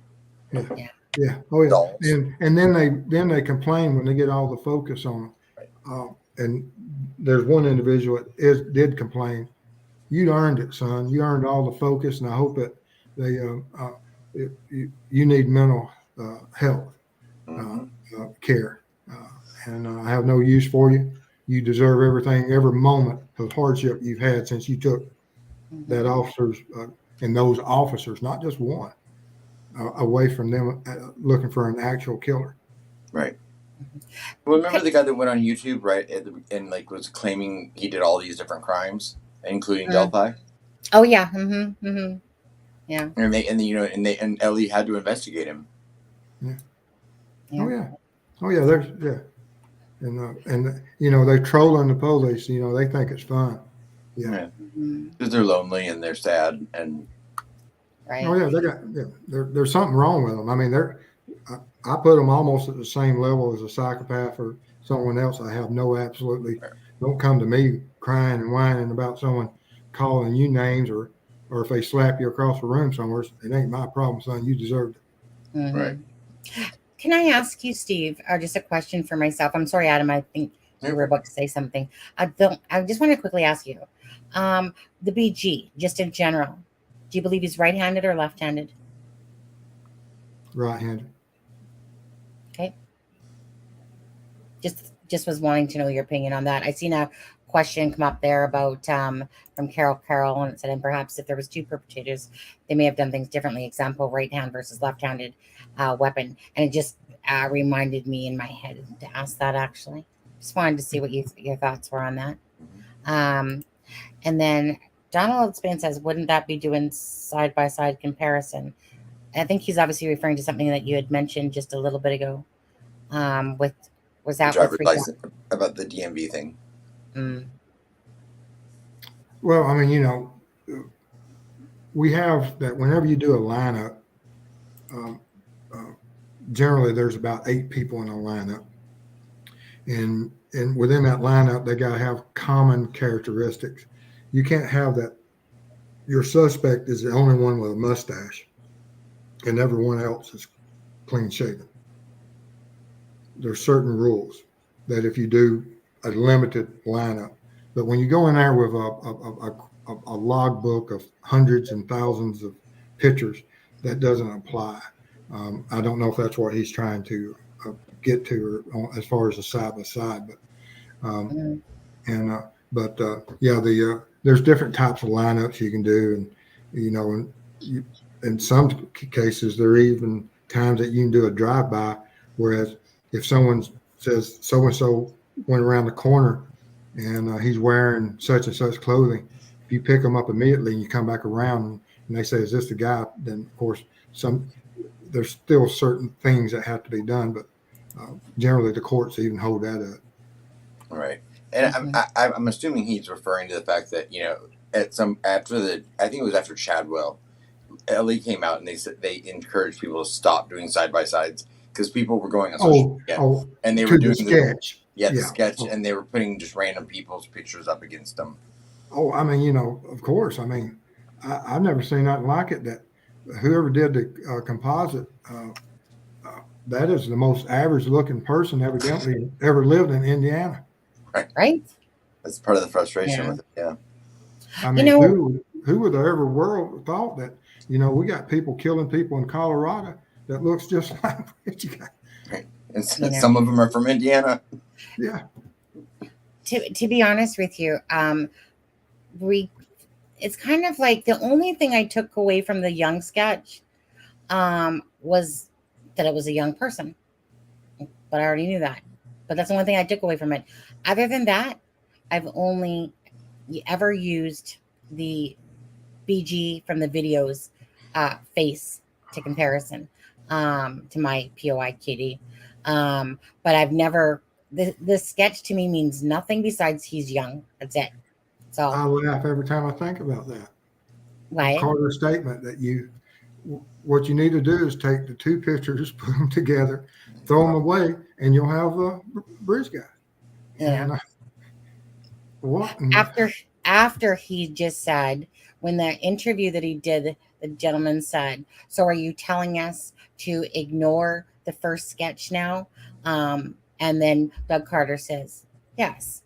Yeah. Yeah. Oh yeah. Dolls. And then they complain when they get all the focus on them. And there's one individual that did complain. You earned it, son. You earned all the focus, and I hope that you need mental health care. And I have no use for you. You deserve everything, every moment of hardship you've had since you took that officers and those officers, not just one, away from them looking for an actual killer. Right. Well, remember the guy that went on YouTube, right, and like was claiming he did all these different crimes, including Delphi. Oh yeah. Mm-hmm. Mm-hmm. Yeah. And Ellie had to investigate him. Yeah. Oh yeah. And they're trolling the police. They think it's fun. Yeah. Because they're lonely and they're sad and. Right. Oh yeah, there's something wrong with them. I mean, I put them almost at the same level as a psychopath or someone else. I have don't come to me crying and whining about someone calling you names or or if they slap you across the room somewhere, it ain't my problem, son. You deserved it. Mhm. Right. Can I ask you, Steve, or just a question for myself? I'm sorry, Adam. I think you were about to say something. I just want to quickly ask you, the BG, just in general. Do you believe he's right-handed or left-handed? Right-handed. Okay. Just was wanting to know your opinion on that. I seen a question come up there about from Carol, and it said, and perhaps if there was two perpetrators, they may have done things differently. Example, right hand versus left-handed weapon, and it just reminded me in my head to ask that. Actually, just wanted to see what your thoughts were on that. And then Donald Spin says, wouldn't that be doing side-by-side comparison? I think he's obviously referring to something that you had mentioned just a little bit ago. Was that driver's license about the DMV thing? Well, I mean, we have that whenever you do a lineup, generally there's about 8 people in a lineup, and within that lineup they got to have common characteristics. You can't have that your suspect is the only one with a mustache and everyone else is clean shaven. There's certain rules that if you do a limited lineup, but when you go in there with a logbook of hundreds and thousands of pictures, that doesn't apply. I don't know if that's what he's trying to get to, or as far as a side by side, but there's different types of lineups you can do, and in some cases there are even times that you can do a drive-by, whereas if someone says so and so went around the corner and he's wearing such and such clothing, if you pick them up immediately and you come back around and they say, is this the guy? Then of course there's still certain things that have to be done, but generally the courts even hold that up. Right. And I'm assuming he's referring to the fact that, I think it was after Chadwell, Ellie came out and they said they encouraged people to stop doing side by sides because people were going on social media and they were doing the sketch. The sketch, and they were putting just random people's pictures up against them. Oh, I mean, of course. I mean, I've never seen nothing like it. That whoever did the composite, that is the most average-looking person evidently ever lived in Indiana. Right. That's part of the frustration with it. Yeah. I mean, who would have ever world thought that? We got people killing people in Colorado that looks just like what you got. Right. And some of them are from Indiana. Yeah. To be honest with you, it's kind of like the only thing I took away from the Young sketch was that it was a young person. But I already knew that. But that's the only thing I took away from it. Other than that, I've only ever used the BG from the videos face to comparison to my POI kitty. But I've never, this sketch to me means nothing besides he's young. That's it. So I laugh every time I think about that. Right. Carter's statement that what you need to do is take the 2 pictures, put them together, throw them away, and you'll have a bridge guy. Yeah. And, what? After he just said, when the interview that he did, the gentleman said, so are you telling us to ignore the first sketch now? And then Doug Carter says, yes.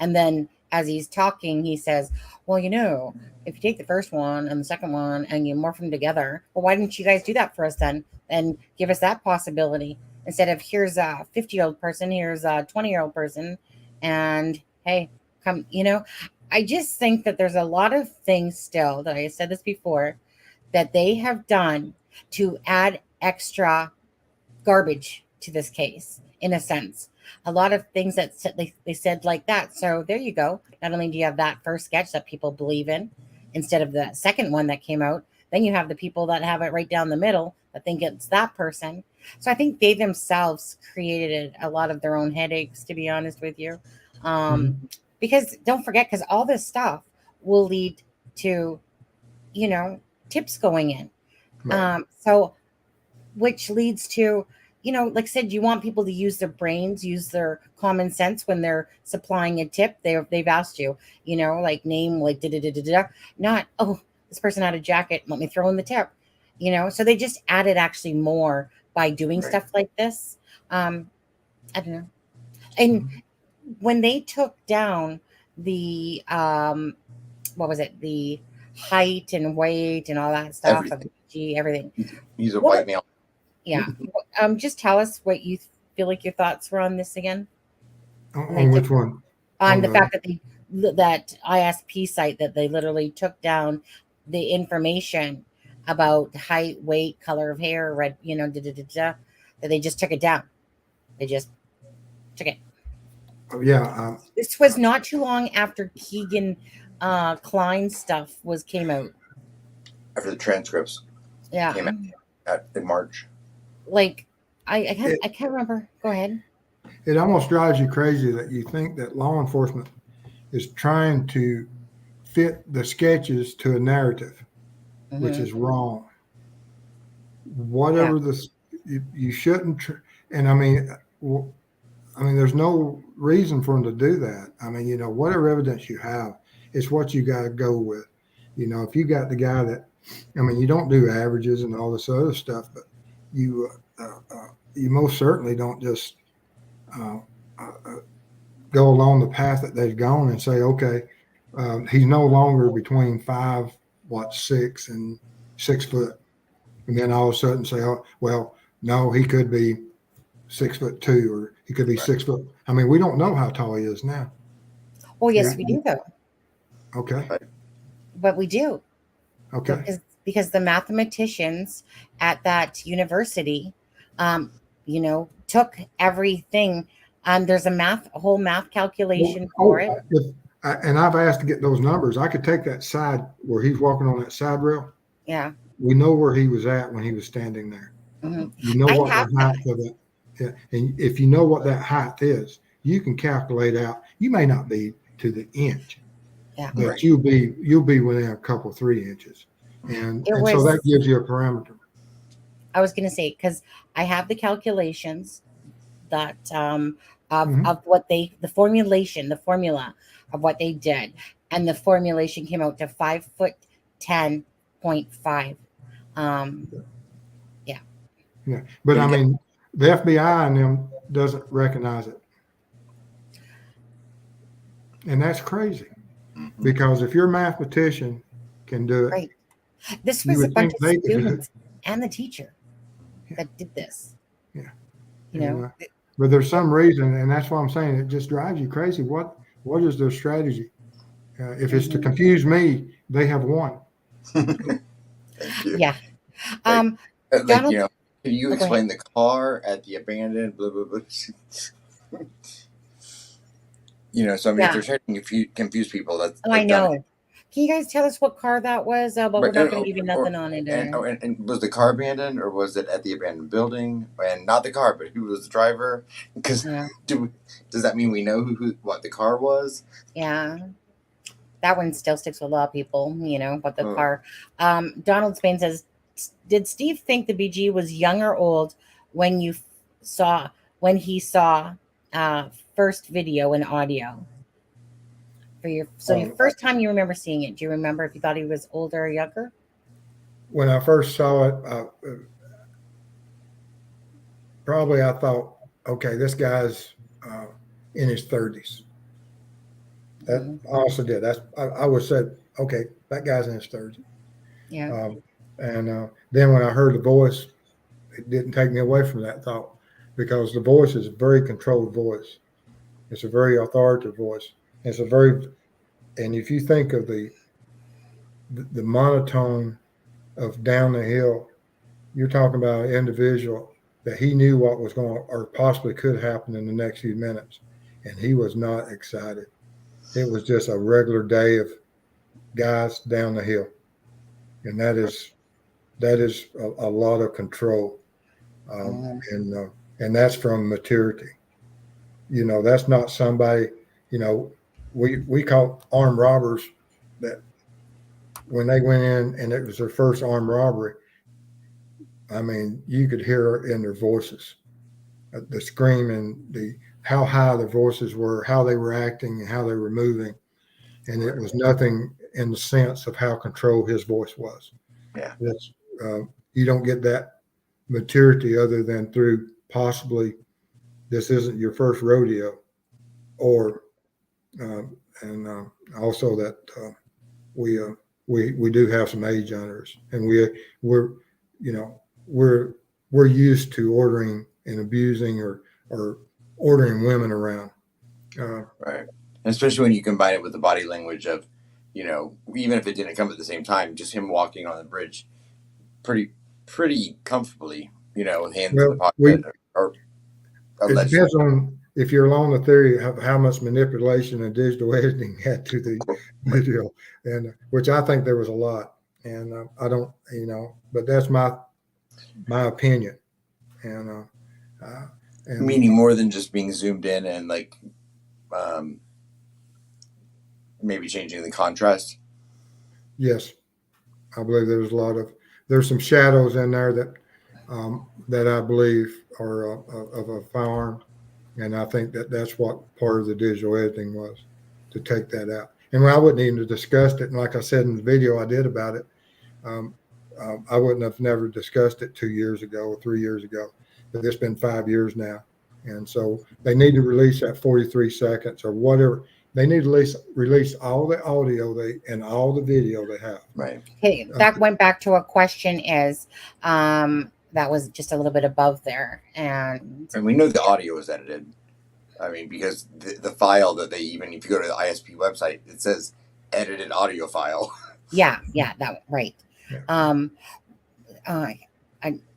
And then as he's talking, he says, well, if you take the first one and the second one and you morph them together, well, why didn't you guys do that for us then? And give us that possibility instead of here's a 50-year-old person, here's a 20-year-old person. And hey, come, I just think that there's a lot of things still that I said this before that they have done to add extra garbage to this case, in a sense. A lot of things that they said like that. So there you go. Not only do you have that first sketch that people believe in instead of the second one that came out, then you have the people that have it right down the middle that think it's that person. So I think they themselves created a lot of their own headaches, to be honest with you. Because don't forget, because all this stuff will lead to, tips going in. Right. So which leads to, like I said, you want people to use their brains, use their common sense when they're supplying a tip. They've asked you, like name, like da-da-da-da-da, not, oh, this person had a jacket. Let me throw in the tip. So they just added actually more by doing Right. stuff like this. I don't know. And when they took down the what was it? The height and weight and all that stuff of Everything. everything. He's a What- white male. Yeah. Just tell us what you feel like your thoughts were on this again. On which one? On the the- fact that that ISP site that they literally took down the information about height, weight, color of hair, red, that they just took it down. They just took it. Yeah. This was not too long after Keegan Klein stuff came out. After the transcripts Yeah. came out in March. Like I can't remember. Go ahead. It almost drives you crazy that you think that law enforcement is trying to fit the sketches to a narrative, which is wrong. Whatever you shouldn't, and I mean, there's no reason for them to do that. I mean, whatever evidence you have, it's what you got to go with. If you got the guy that, you don't do averages and all this other stuff, but you most certainly don't just go along the path that they've gone and say, okay, he's no longer between 5'6" and 6 foot, and then all of a sudden say, oh, well, no, he could be 6'2" or he could be 6 foot. I mean, we don't know how tall he is now. Oh yes, we do though. Okay. But we do. Okay. Because the mathematicians at that university, took everything. There's a whole math calculation for it. And I've asked to get those numbers. I could take that side where he's walking on that side rail. Yeah. We know where he was at when he was standing there. Mm-hmm. You know what the height of it. Yeah. And if you know what that height is, you can calculate out. You may not be to the inch, but you'll be within a couple 3 inches, and so that gives you a parameter. I was going to say, because I have the calculations that of what the formula of what they did, and the formulation came out to 5'10.5". Yeah, but I mean, the FBI and them doesn't recognize it, and that's crazy. Because if your mathematician can do it, right? This was a bunch of students and the teacher that did this. Yeah, but there's some reason, and that's why I'm saying it just drives you crazy. What is their strategy? If it's to confuse me, they have won. Thank you. Yeah. Donald, can you explain the car at the abandoned blah blah blah? So if they're trying to confuse people, that's I know. Can you guys tell us what car that was? But we're not going to give you nothing on it. And was the car abandoned, or was it at the abandoned building? And not the car, but who was the driver? Because does that mean we know what the car was? Yeah, that one still sticks with a lot of people. But the car. Donald Spain says, "Did Steve think the BG was young or old when he saw first video and audio?" Your first time you remember seeing it, do you remember if you thought he was older or younger? When I first saw it, probably I thought, okay, this guy's in his 30s. That I also did. I would said, okay, that guy's in his 30s. Yeah. And then when I heard the voice, it didn't take me away from that thought, because the voice is a very controlled voice. It's a very authoritative voice. And if you think of the monotone of Down the Hill, you're talking about an individual that he knew what was going or possibly could happen in the next few minutes, and he was not excited. It was just a regular day of guys down the hill, and that is a lot of control, and that's from maturity. That's not somebody. We caught armed robbers that when they went in and it was their first armed robbery, I mean, you could hear in their voices, the screaming, how high their voices were, how they were acting, and how they were moving. And it was nothing in the sense of how controlled his voice was. Yeah. That's, you don't get that maturity other than through possibly this isn't your first rodeo, or and also that we do have some age hunters, and we're you know we're used to ordering and abusing or ordering women around. Right. And especially when you combine it with the body language of, even if it didn't come at the same time, just him walking on the bridge pretty comfortably, with hands in the Well, pocket, or it allegedly. depends on if you're along the theory of how much manipulation and digital editing had to the video, and which I think there was a lot, and I don't, but that's my opinion, and Meaning more than just being zoomed in and like maybe changing the contrast. yes, I believe there's some shadows in there that I believe are of a firearm, and I think that's what part of the digital editing was, to take that out. And I wouldn't even have discussed it. And like I said in the video I did about it, I wouldn't have never discussed it 2 years ago or 3 years ago. But it's been 5 years now, and so they need to release that 43 seconds or whatever. They need to release all the audio and all the video they have. Right. Okay, that went back to a question is that was just a little bit above there, and we know the audio is edited. I mean, because the file that they, even if you go to the ISP website, it says edited audio file. yeah, that right. Yeah.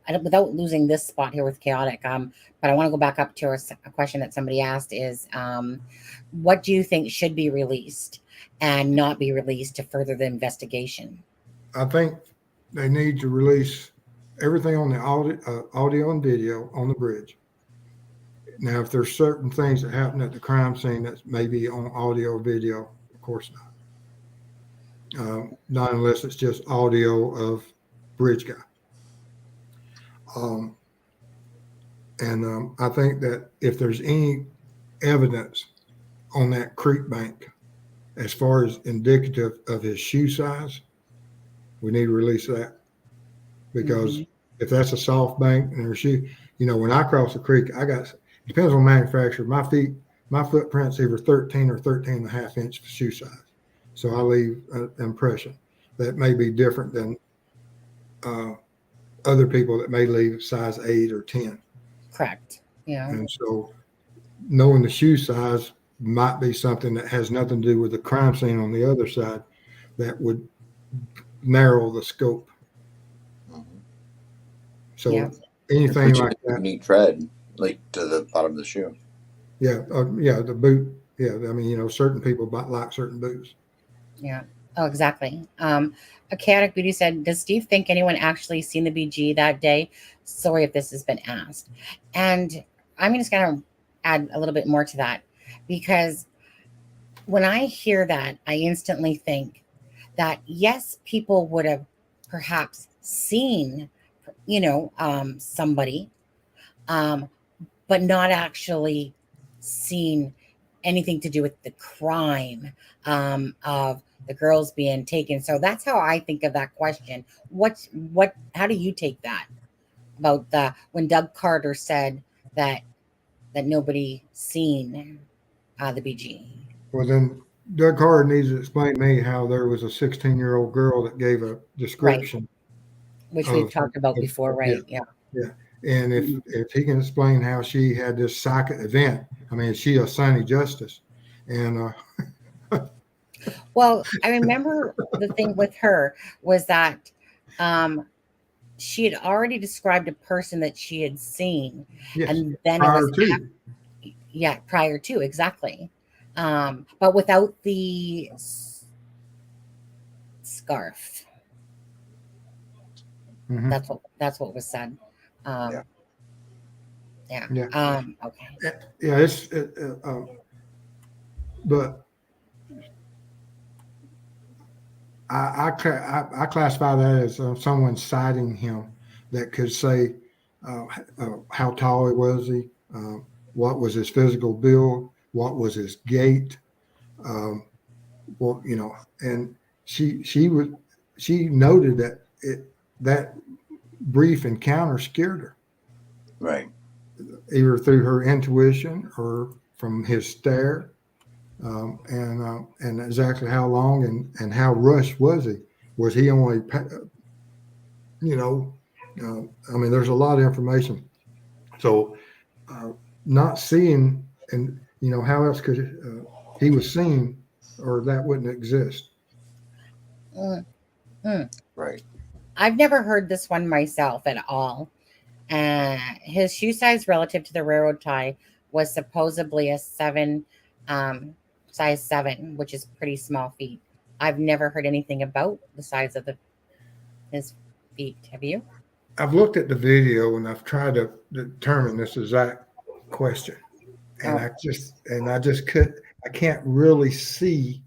I don't, without losing this spot here with chaotic, but I want to go back up to a question that somebody asked is, what do you think should be released and not be released to further the investigation? I think they need to release everything on the audio and video on the bridge. Now, if there's certain things that happen at the crime scene that's maybe on audio or video, of course not. Not unless it's just audio of bridge guy. I think that if there's any evidence on that creek bank as far as indicative of his shoe size, we need to release that, because if that's a soft bank and their shoe, when I cross the creek, depends on manufacturer. My footprint's either 13 or 13 and a half inch shoe size. So I leave an impression that may be different than other people that may leave size 8 or 10. Correct. Yeah. And so knowing the shoe size might be something that has nothing to do with the crime scene on the other side that would narrow the scope. So anything like that. Unique tread, like to the bottom of the shoe. Yeah. The boot. Yeah. I mean, certain people like certain boots. Yeah. Oh, exactly. A chaotic beauty said, does Steve think anyone actually seen the BG that day? Sorry if this has been asked. And I'm just going to add a little bit more to that, because when I hear that, I instantly think that, yes, people would have perhaps seen, somebody, but not actually seen anything to do with the crime of the girls being taken. So that's how I think of that question. How do you take that about when Doug Carter said that nobody seen the BG? Well, then Doug Carter needs to explain to me how there was a 16-year-old girl that gave a description. Right. Which we've talked about before, right? Yeah. And if he can explain how she had this psychic event, I mean, is she a Sonny Justice? And well, I remember the thing with her was that she had already described a person that she had seen, yes, and then prior to, exactly, but without the scarf. Mm-hmm. That's what was said. Yeah. Okay. Yeah. But I classify that as someone citing him that could say how tall was he, what was his physical build, what was his gait, and she noted that that brief encounter scared her, Right. either through her intuition or from his stare, and exactly how long and how rushed was he? Was he only, you know, I mean, there's a lot of information. So, not seeing, and how else could he was seen, or that wouldn't exist? Mm, mm. Right. I've never heard this one myself at all. His shoe size relative to the railroad tie was supposedly a size 7, which is pretty small feet. I've never heard anything about the size of his feet. Have you? I've looked at the video and I've tried to determine this exact question, and Oh, I can't really see.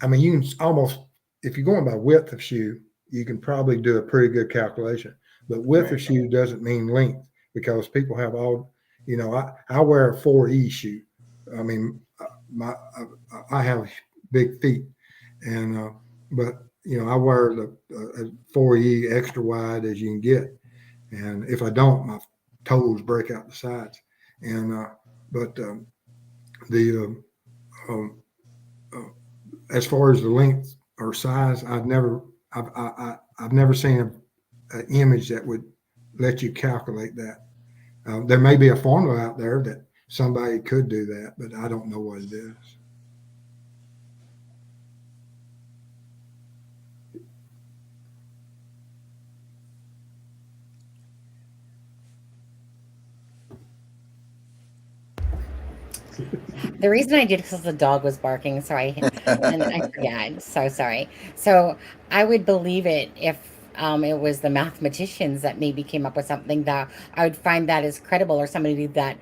I mean, you can almost, if you're going by width of shoe, you can probably do a pretty good calculation. But width of Right. shoe doesn't mean length, because people have all, I wear a 4E shoe. I mean, I have big feet, and but I wear the 4E extra wide as you can get, and if I don't, my toes break out the sides. And but the um, uh, as far as the length or size, I've never seen an image that would let you calculate that. There may be a formula out there that somebody could do that, but I don't know what it is. the reason I did because the dog was barking, so I forgot. So sorry. So I would believe it if it was the mathematicians that maybe came up with something that I would find that as credible, or somebody that,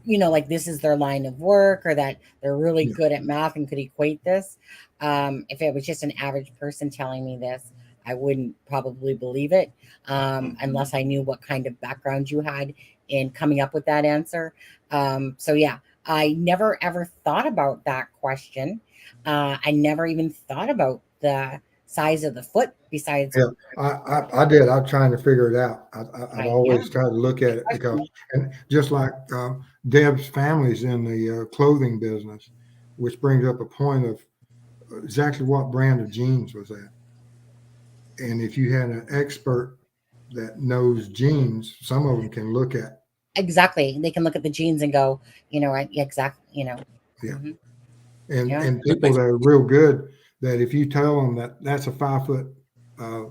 like this is their line of work, or that they're really Yeah. good at math and could equate this. If it was just an average person telling me this, I wouldn't probably believe it, unless I knew what kind of background you had in coming up with that answer. So yeah, I never ever thought about that question. I never even thought about the size of the foot besides. Yeah, I did. I'm trying to figure it out. I've Yeah, always tried to look at it because, question. and just like Deb's family's in the clothing business, which brings up a point of exactly what brand of jeans was that. And if you had an expert that knows jeans, some of them can look at, Exactly. They can look at the jeans and go, exactly, yeah, mhm, and yeah, people that are real good, that if you tell them that that's a 5 foot, uh,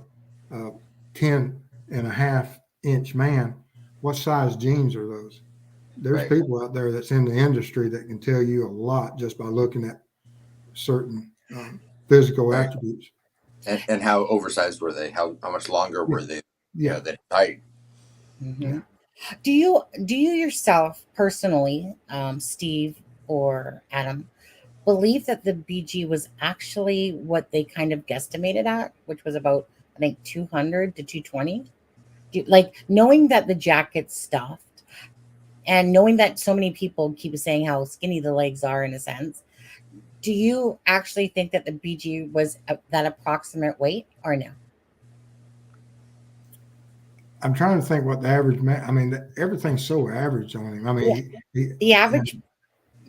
uh, 10.5 inch man, what size jeans are those? There's Right. people out there that's in the industry that can tell you a lot just by looking at certain physical Right. attributes. And how oversized were they? How much longer Yeah, were they? yeah, Than height. mhm. yeah. Do you yourself personally, Steve or Adam, believe that the BG was actually what they kind of guesstimated at, which was about, I think, 200 to 220? Like, knowing that the jacket's stuffed, and knowing that so many people keep saying how skinny the legs are in a sense, do you actually think that the BG was that approximate weight, or no? I'm trying to think what the average man. I mean, everything's so average on him. I Yeah, mean, the and average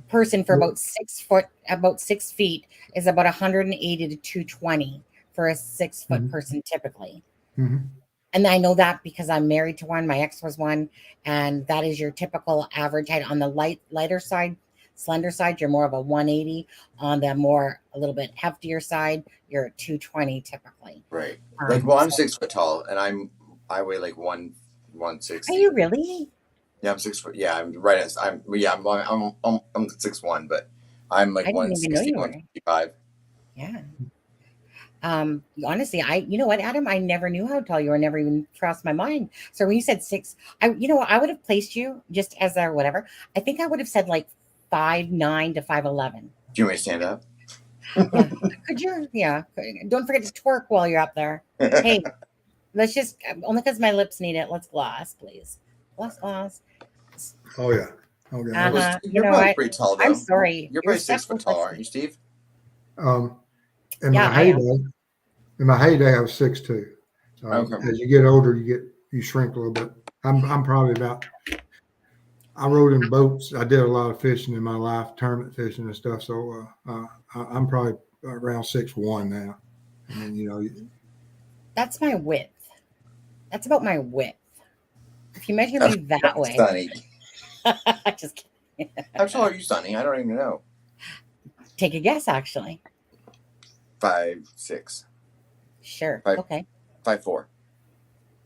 person for about 6 feet is about 180 to 220 for a 6 foot mhm, person typically. mhm. And I know that because I'm married to one, my ex was one, and that is your typical average height. On the lighter side, slender side, you're more of a 180. On the more a little bit heftier side, you're at 220 typically. Right. Like, well, I'm So 6 foot tall, and I weigh like one are sixty. you really? Yeah, I'm 6 foot. Yeah, I'm right as I'm. Yeah, I'm 6'1", but I'm like I didn't one even know sixty, you one were. sixty five. Yeah. Honestly, you know what, Adam, I never knew how tall you were, never even crossed my mind. So when you said six, I would have placed you just as a whatever. I think I would have said like 5'9" to 5'11". Do you want me to stand up? Yeah. Could you? Yeah. Don't forget to twerk while you're up there. Hey, let's just, only because my lips need it. Let's gloss, please. Gloss. Oh yeah, oh yeah. Well, Uh-huh. You you're know probably what? pretty tall, I'm though. sorry. You're You're probably stuck 6 foot with tall, lips. aren't you, Steve? Um, in Yeah, my I am. heyday, In my heyday, I was 6'2". Okay. As you get older, you shrink a little bit. I'm probably about. I rode in boats. I did a lot of fishing in my life, tournament fishing and stuff. So I'm probably around 6'1" now. And That's my width. That's about my width. If you measure me that way, Sonny. just kidding. How tall are you, Sonny? I don't even know. Take a guess, actually. 5'6". Sure. Five. Okay. 5'4".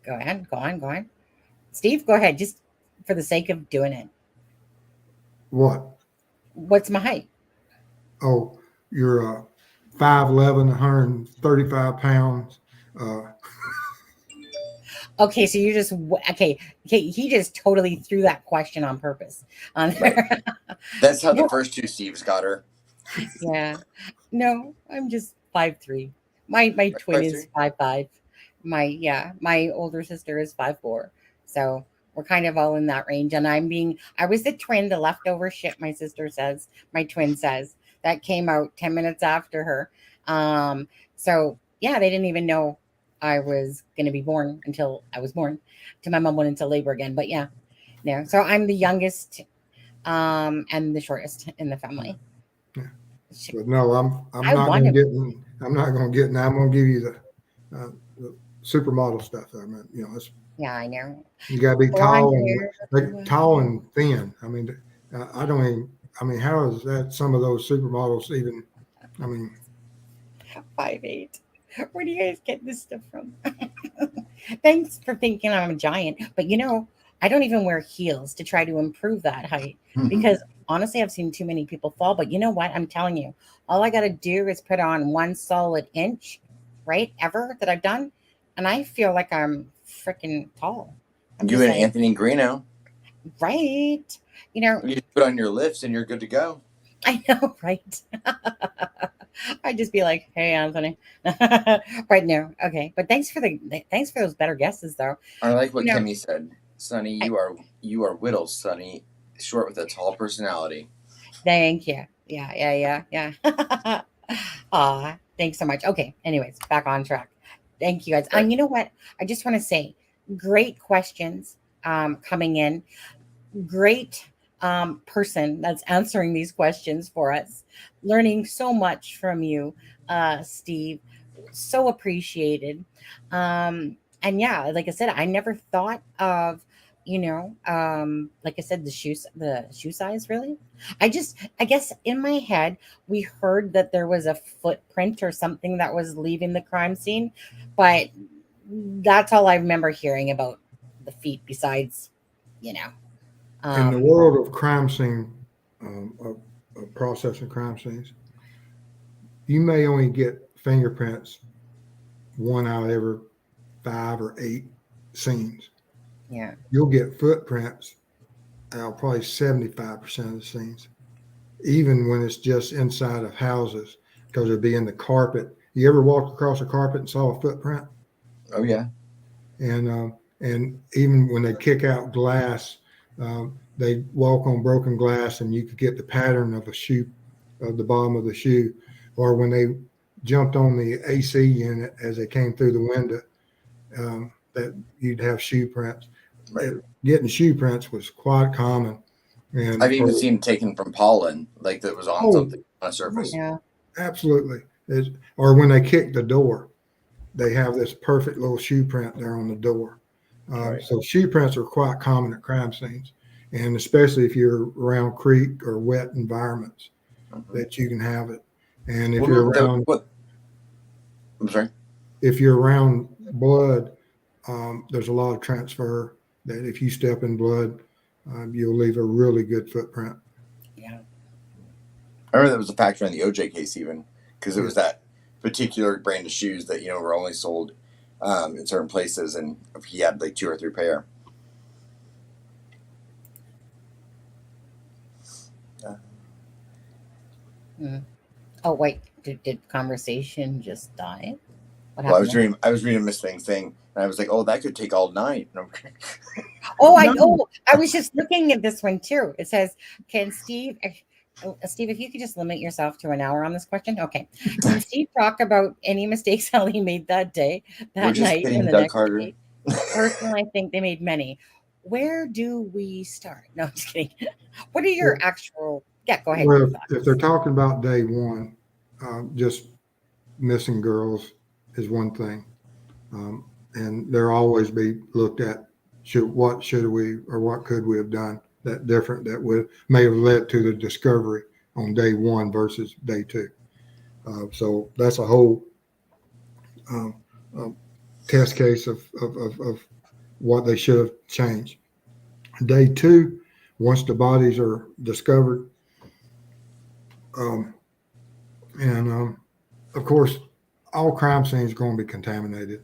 Go ahead. Go on. Steve, go ahead. Just for the sake of doing it. What? What's my height? Oh, you're 5'11", 135 pounds. Okay, so you just okay. He just totally threw that question on purpose. Right. That's how the first two Steves got her. Yeah. No, I'm just 5'3". My twin 5'3"? is 5'5". My older sister is 5'4". So we're kind of all in that range. And I was the twin, the leftover shit, my sister says, my twin says, that came out 10 minutes after her. So yeah, they didn't even know I was going to be born until I was born, till my mom went into labor again. But yeah, no. So I'm the youngest, and the shortest in the family. Yeah. But no, I'm I not want going to to- get. I'm not going to get. Now I'm going to give you the supermodel stuff. I mean, Yeah, I know. you got to be Blonde tall hair. tall and thin. I mean, I don't even. I mean, how is that? Some of those supermodels even. I mean, 5'8". Where do you guys get this stuff from? Thanks for thinking I'm a giant. But I don't even wear heels to try to improve that height because honestly, I've seen too many people fall. But you know what? I'm telling you, all I got to do is put on one solid inch, right? Ever that I've done. And I feel like I'm freaking tall. You and Anthony Greeno. Right. You just put on your lifts and you're good to go. I know, right? I'd just be like, "Hey, Anthony." Right now, okay. But thanks for those better guesses, though. I like what Kimmy said. Sonny, you are whittled, Sonny, short with a tall personality. Thank you. Yeah. Aw, thanks so much. Okay. Anyways, back on track. Thank you guys. Right. And you know what? I just want to say, great questions coming in. Great person that's answering these questions for us. Learning so much from you, Steve. So appreciated. And yeah, like I said, I never thought of, like I said, the shoe size, really. I guess in my head, we heard that there was a footprint or something that was leaving the crime scene, but that's all I remember hearing about the feet besides, in the world of crime scene, of processing crime scenes, you may only get fingerprints 1 out of every 5 or 8 scenes. Yeah. You'll get footprints out probably 75% of the scenes, even when it's just inside of houses, because it'll be in the carpet. You ever walked across a carpet and saw a footprint? Oh yeah. And even when they kick out glass, they walk on broken glass, and you could get the pattern of a shoe, of the bottom of the shoe, or when they jumped on the AC unit as they came through the window, that you'd have shoe prints. Right. Getting shoe prints was quite common. And I've even seen taken from pollen, like that was on something on a surface. Yeah. Absolutely. Or when they kick the door, they have this perfect little shoe print there on the door. Right. So shoe prints are quite common at crime scenes, and especially if you're around creek or wet environments, that you can have it. And if you're around, I'm sorry. If you're around blood, there's a lot of transfer. That if you step in blood, you'll leave a really good footprint. Yeah. I remember that was a factor in the OJ case, even because it was that particular brand of shoes that were only sold in certain places, and he had like 2 or 3 pair. Oh wait, did conversation just die? What Well, happened? I was reading Miss Thing's thing, and I was like, "Oh, that could take all night." I was just looking at this one too. It says, "Can Steve Steve, if you could just limit yourself to an hour on this question. Okay. Can Steve talk about any mistakes Ellie made that day, We're that just night, kidding, and the Doug next Carter. day? Personally, I think they made many. Where do we start? No, I'm just kidding. What are your actual? Yeah, go ahead. Well, if they're talking about day one, just missing girls is one thing, and there'll always be looked at. What should we or what could we have done that different that would may have led to the discovery on day one versus day two. So that's a whole um, test case of what they should have changed. Day two, once the bodies are discovered, and of course, all crime scenes are going to be contaminated.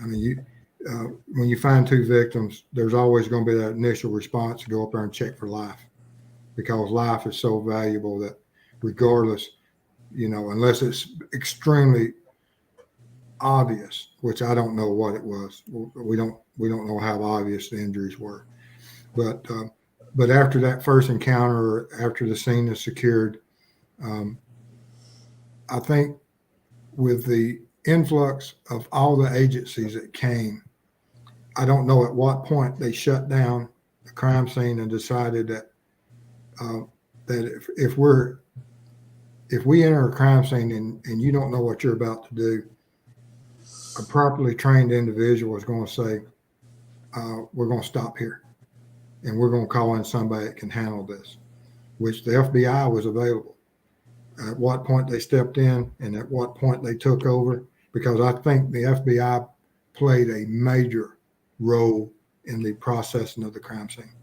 I mean, when you find two victims, there's always going to be that initial response to go up there and check for life, because life is so valuable that regardless, unless it's extremely obvious, which I don't know what it was. We don't know how obvious the injuries were, but after that first encounter, after the scene is secured, I think with the influx of all the agencies that came, I don't know at what point they shut down the crime scene and decided that that if we enter a crime scene and you don't know what you're about to do, a properly trained individual is going to say, we're going to stop here and we're going to call in somebody that can handle this, which the FBI was available. At what point they stepped in and at what point they took over, because I think the FBI played a major role in the processing of the crime scene.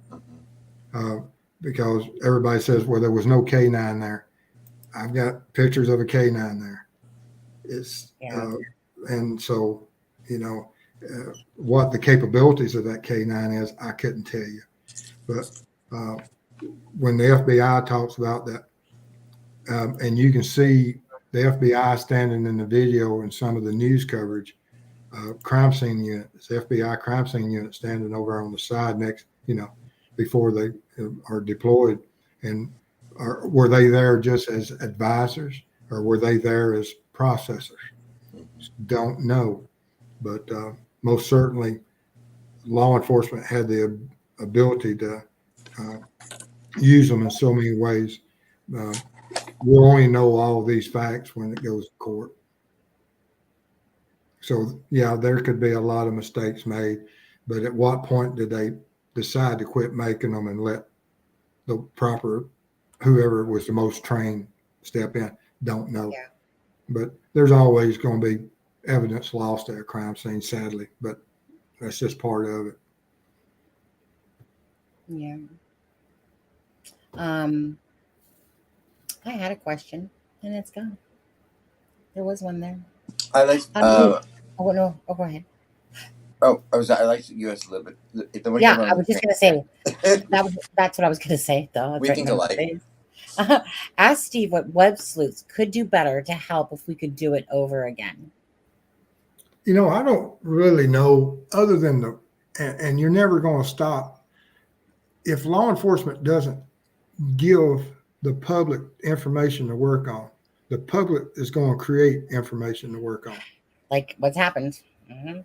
Because everybody says, well, there was no K9 there. I've got pictures of a K9 there. And so, what the capabilities of that K9 is, I couldn't tell you. But when the FBI talks about that, and you can see the FBI standing in the video and some of the news coverage, crime scene units, FBI crime scene unit standing over on the side next, before they are deployed. And were they there just as advisors or were they there as processors? Don't know. But most certainly law enforcement had the ability to use them in so many ways. We'll only know all of these facts when it goes to court. So, yeah, there could be a lot of mistakes made, but at what point did they decide to quit making them and let the proper, whoever was the most trained, step in? Don't know. Yeah. But there's always going to be evidence lost at a crime scene, sadly, but that's just part of it. Yeah. I had a question and it's gone. There was one there. I like. Oh no! Oh, go ahead. Oh, I like U.S. Live. Yeah, I was just gonna say that's what I was gonna say. Though we think alike. Ask Steve what web sleuths could do better to help if we could do it over again. I don't really know, other than and you're never going to stop if law enforcement doesn't give the public information to work on. The public is going to create information to work on. Like what's happened. Mm-hmm.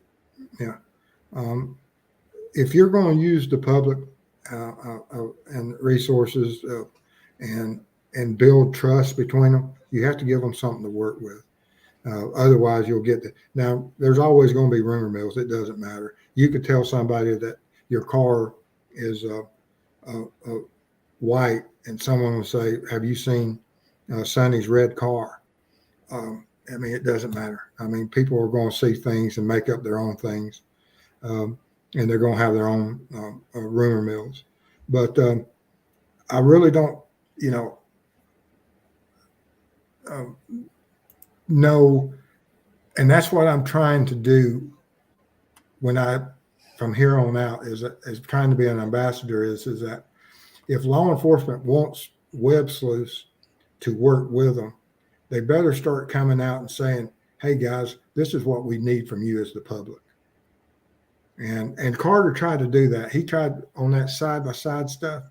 Yeah. If you're going to use the public and resources and build trust between them, you have to give them something to work with. Otherwise, you'll get now, there's always going to be rumor mills. It doesn't matter. You could tell somebody that your car is white, and someone will say, have you seen Sonny's red car? It doesn't matter. People are going to see things and make up their own things, and they're going to have their own rumor mills. But I really don't, know, and that's what I'm trying to do from here on out, is trying to be an ambassador, is that if law enforcement wants web sleuths to work with them, they better start coming out and saying, hey guys, this is what we need from you as the public. And Carter tried to do that. He tried on that side-by-side stuff.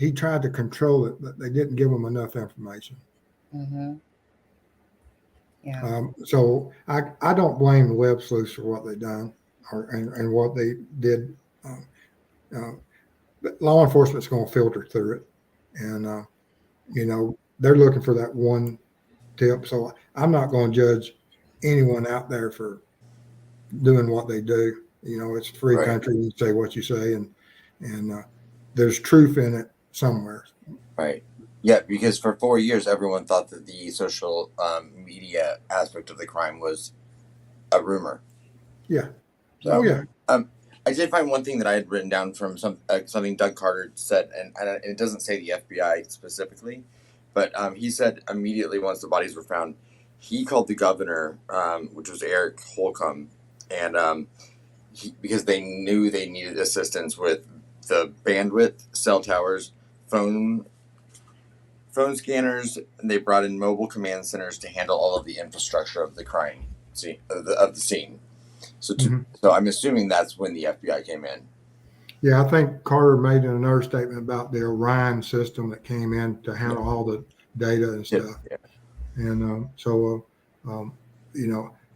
he tried to control it, but they didn't give him enough information. Mm-hmm. Yeah. So I don't blame the web sleuths for what they done and what they did. But law enforcement's going to filter through it, and they're looking for that one tip. So I'm not going to judge anyone out there for doing what they do. It's a free country. You say what you say, and there's truth in it somewhere. Right. Yeah, because for 4 years, everyone thought that the social media aspect of the crime was a rumor. Yeah. So, oh yeah. I did find one thing that I had written down from something Doug Carter said, and it doesn't say the FBI specifically, but he said immediately once the bodies were found, he called the governor, which was Eric Holcomb, and because they knew they needed assistance with the bandwidth, cell towers, phone scanners, and they brought in mobile command centers to handle all of the infrastructure of the crime scene, of the scene. So, so I'm assuming that's when the FBI came in. Yeah, I think Carter made another statement about the Orion system that came in to handle all the data and stuff. Yeah. And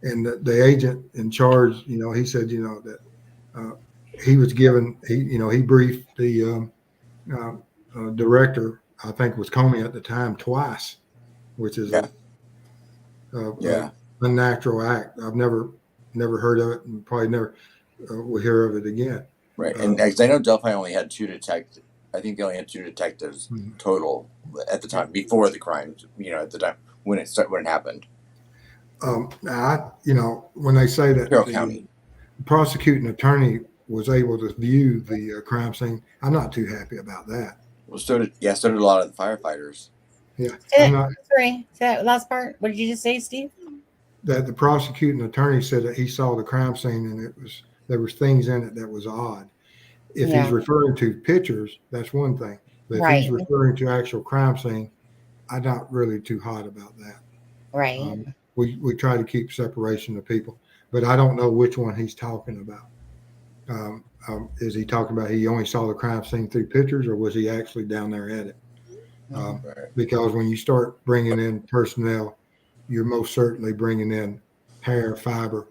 and the agent in charge, he said, that he was given, he briefed the director, I think it was Comey at the time, twice, which is a unnatural act. I've never heard of it, and probably never will hear of it again. Right, and I know Delphi only had two detectives. I think they only had two detectives total at the time before the crime. At the time when it happened. When they say that the prosecuting attorney was able to view the crime scene, I'm not too happy about that. Well, so did a lot of the firefighters. Yeah. Sorry, that last part. What did you just say, Steve? That the prosecuting attorney said that he saw the crime scene and there was things in it that was odd. If he's referring to pictures, that's one thing. But if he's referring to actual crime scene, I'm not really too hot about that. Right. We try to keep separation of people, but I don't know which one he's talking about. Is he talking about he only saw the crime scene through pictures, or was he actually down there at it? Because when you start bringing in personnel, you're most certainly bringing in hair, fiber,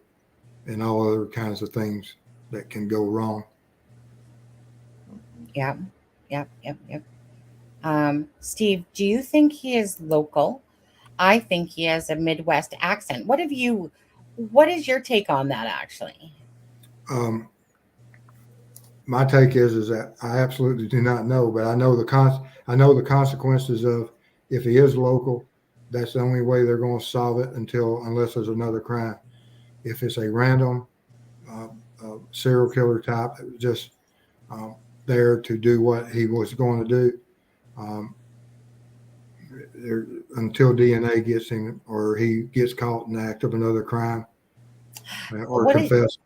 and all other kinds of things that can go wrong. Yep. Steve, do you think he is local? I think he has a Midwest accent. What is your take on that, actually? My take is that I absolutely do not know, but I know the consequences of if he is local. That's the only way they're going to solve it unless there's another crime. If it's a random serial killer type that was just there to do what he was going to do, until DNA gets him or he gets caught in the act of another crime or confesses.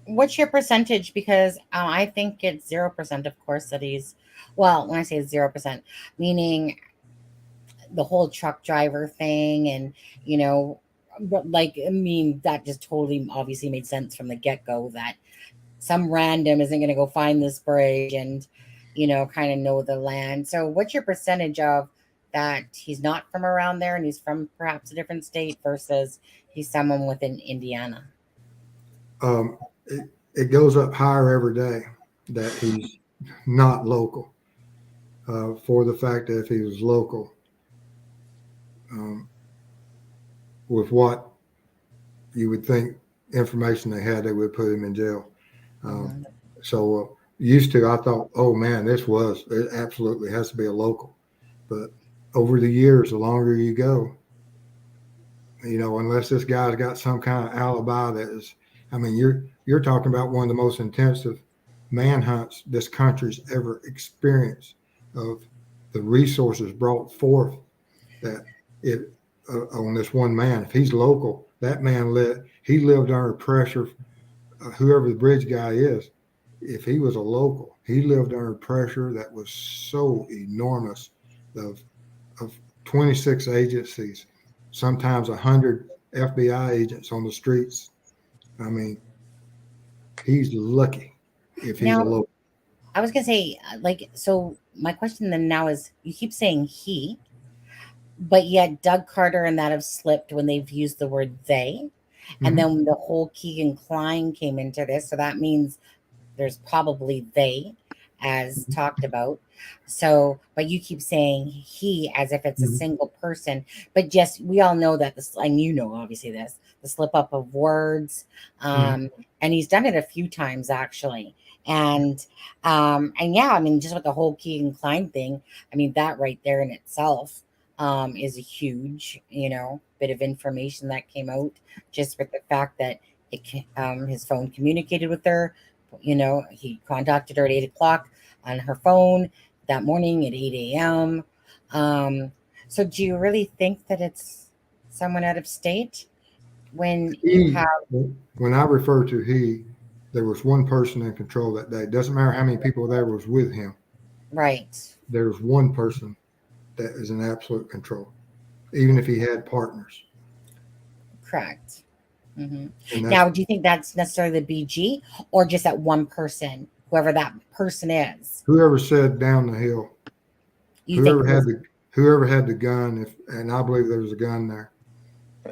What's your percentage? Because I think it's 0%, of course, that he's, well, when I say 0%, meaning the whole truck driver thing and, that just totally obviously made sense from the get-go that some random isn't going to go find this bridge and, kind of know the land. So what's your percentage of that he's not from around there and he's from perhaps a different state versus he's someone within Indiana? It goes up higher every day that he's not local. For the fact that if he was local, with what you would think information they had, they would put him in jail. So used to, I thought, oh man, it absolutely has to be a local. But over the years, the longer you go, unless this guy's got some kind of alibi that is, you're talking about one of the most intensive manhunts this country's ever experienced of the resources brought forth that on this one man. If he's local, that man lived under pressure. Whoever the bridge guy is, if he was a local, he lived under pressure that was so enormous of 26 agencies, sometimes 100 FBI agents on the streets. He's lucky if he's a local. I was going to say, so my question then now is, you keep saying he, but yet Doug Carter and that have slipped when they've used the word they. And Mhm. then the whole Keegan Klein came into this. So that means there's probably they as Mhm. talked about. So, but you keep saying he as if it's a Mhm. single person. But just, we all know that this, and you know, obviously, this, the slip up of words. Mhm. And he's done it a few times actually. And yeah, I mean, just with the whole Keegan Klein thing, I mean, that right there in itself is a huge, bit of information that came out, just with the fact that his phone communicated with her. He contacted her at 8 o'clock on her phone that morning at 8 a.m. So do you really think that it's someone out of state when you He, have, when I refer to he, there was one person in control that day. Doesn't matter how many people there was with him. right? There's one person that is in absolute control, even if he had partners. Correct. hmm And that's Now, do you think that's necessarily the BG or just that one person, whoever that person is? whoever said down the hill, You think whoever it had was, the whoever had the gun, and I believe there was a gun there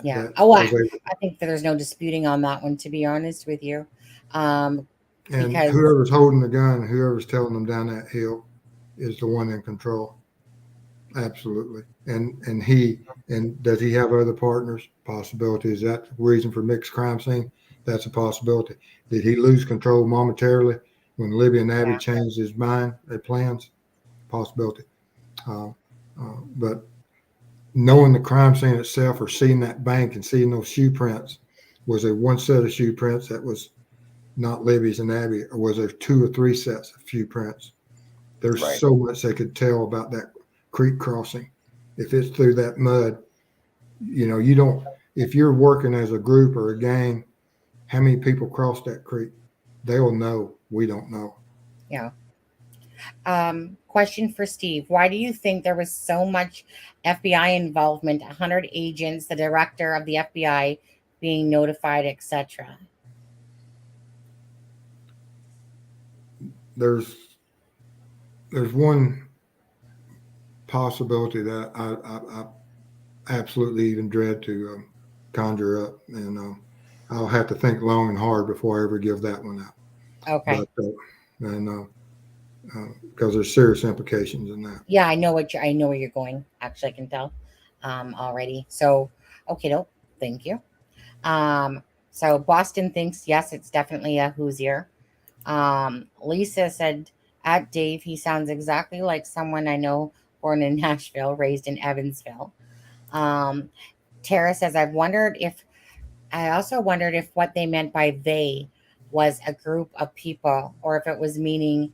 yeah. that Oh, was able, I think that there's no disputing on that one, to be honest with you. Um, and because whoever's holding the gun, whoever's telling them down that hill, is the one in control. Absolutely. And does he have other partners? Possibility. Is that the reason for mixed crime scene? That's a possibility. Did he lose control momentarily when Libby and Abby yeah, changed his mind, their plans? Possibility. Uh, but knowing the crime scene itself, or seeing that bank and seeing those shoe prints, was there one set of shoe prints that was not Libby's and Abby, or was there two or three sets of shoe prints? There's Right. so much they could tell about that creek crossing. If it's through that mud, you don't, if you're working as a group or a gang, how many people cross that creek? They'll know. We don't know. yeah. Question for Steve. Why do you think there was so much FBI involvement, 100 agents, the director of the FBI being notified, etc.? There's there's one possibility that I absolutely even dread to conjure up, and I'll have to think long and hard before I ever give that one out. Okay. But and because there's serious implications in that. Yeah, I know where you're going. Actually, I can tell already. So, okay, no, thank you. So Boston thinks yes, it's definitely a Hoosier. Lisa said, at Dave, he sounds exactly like someone I know, born in Nashville, raised in Evansville. Um, Tara says, I also wondered if what they meant by they was a group of people or if it was meaning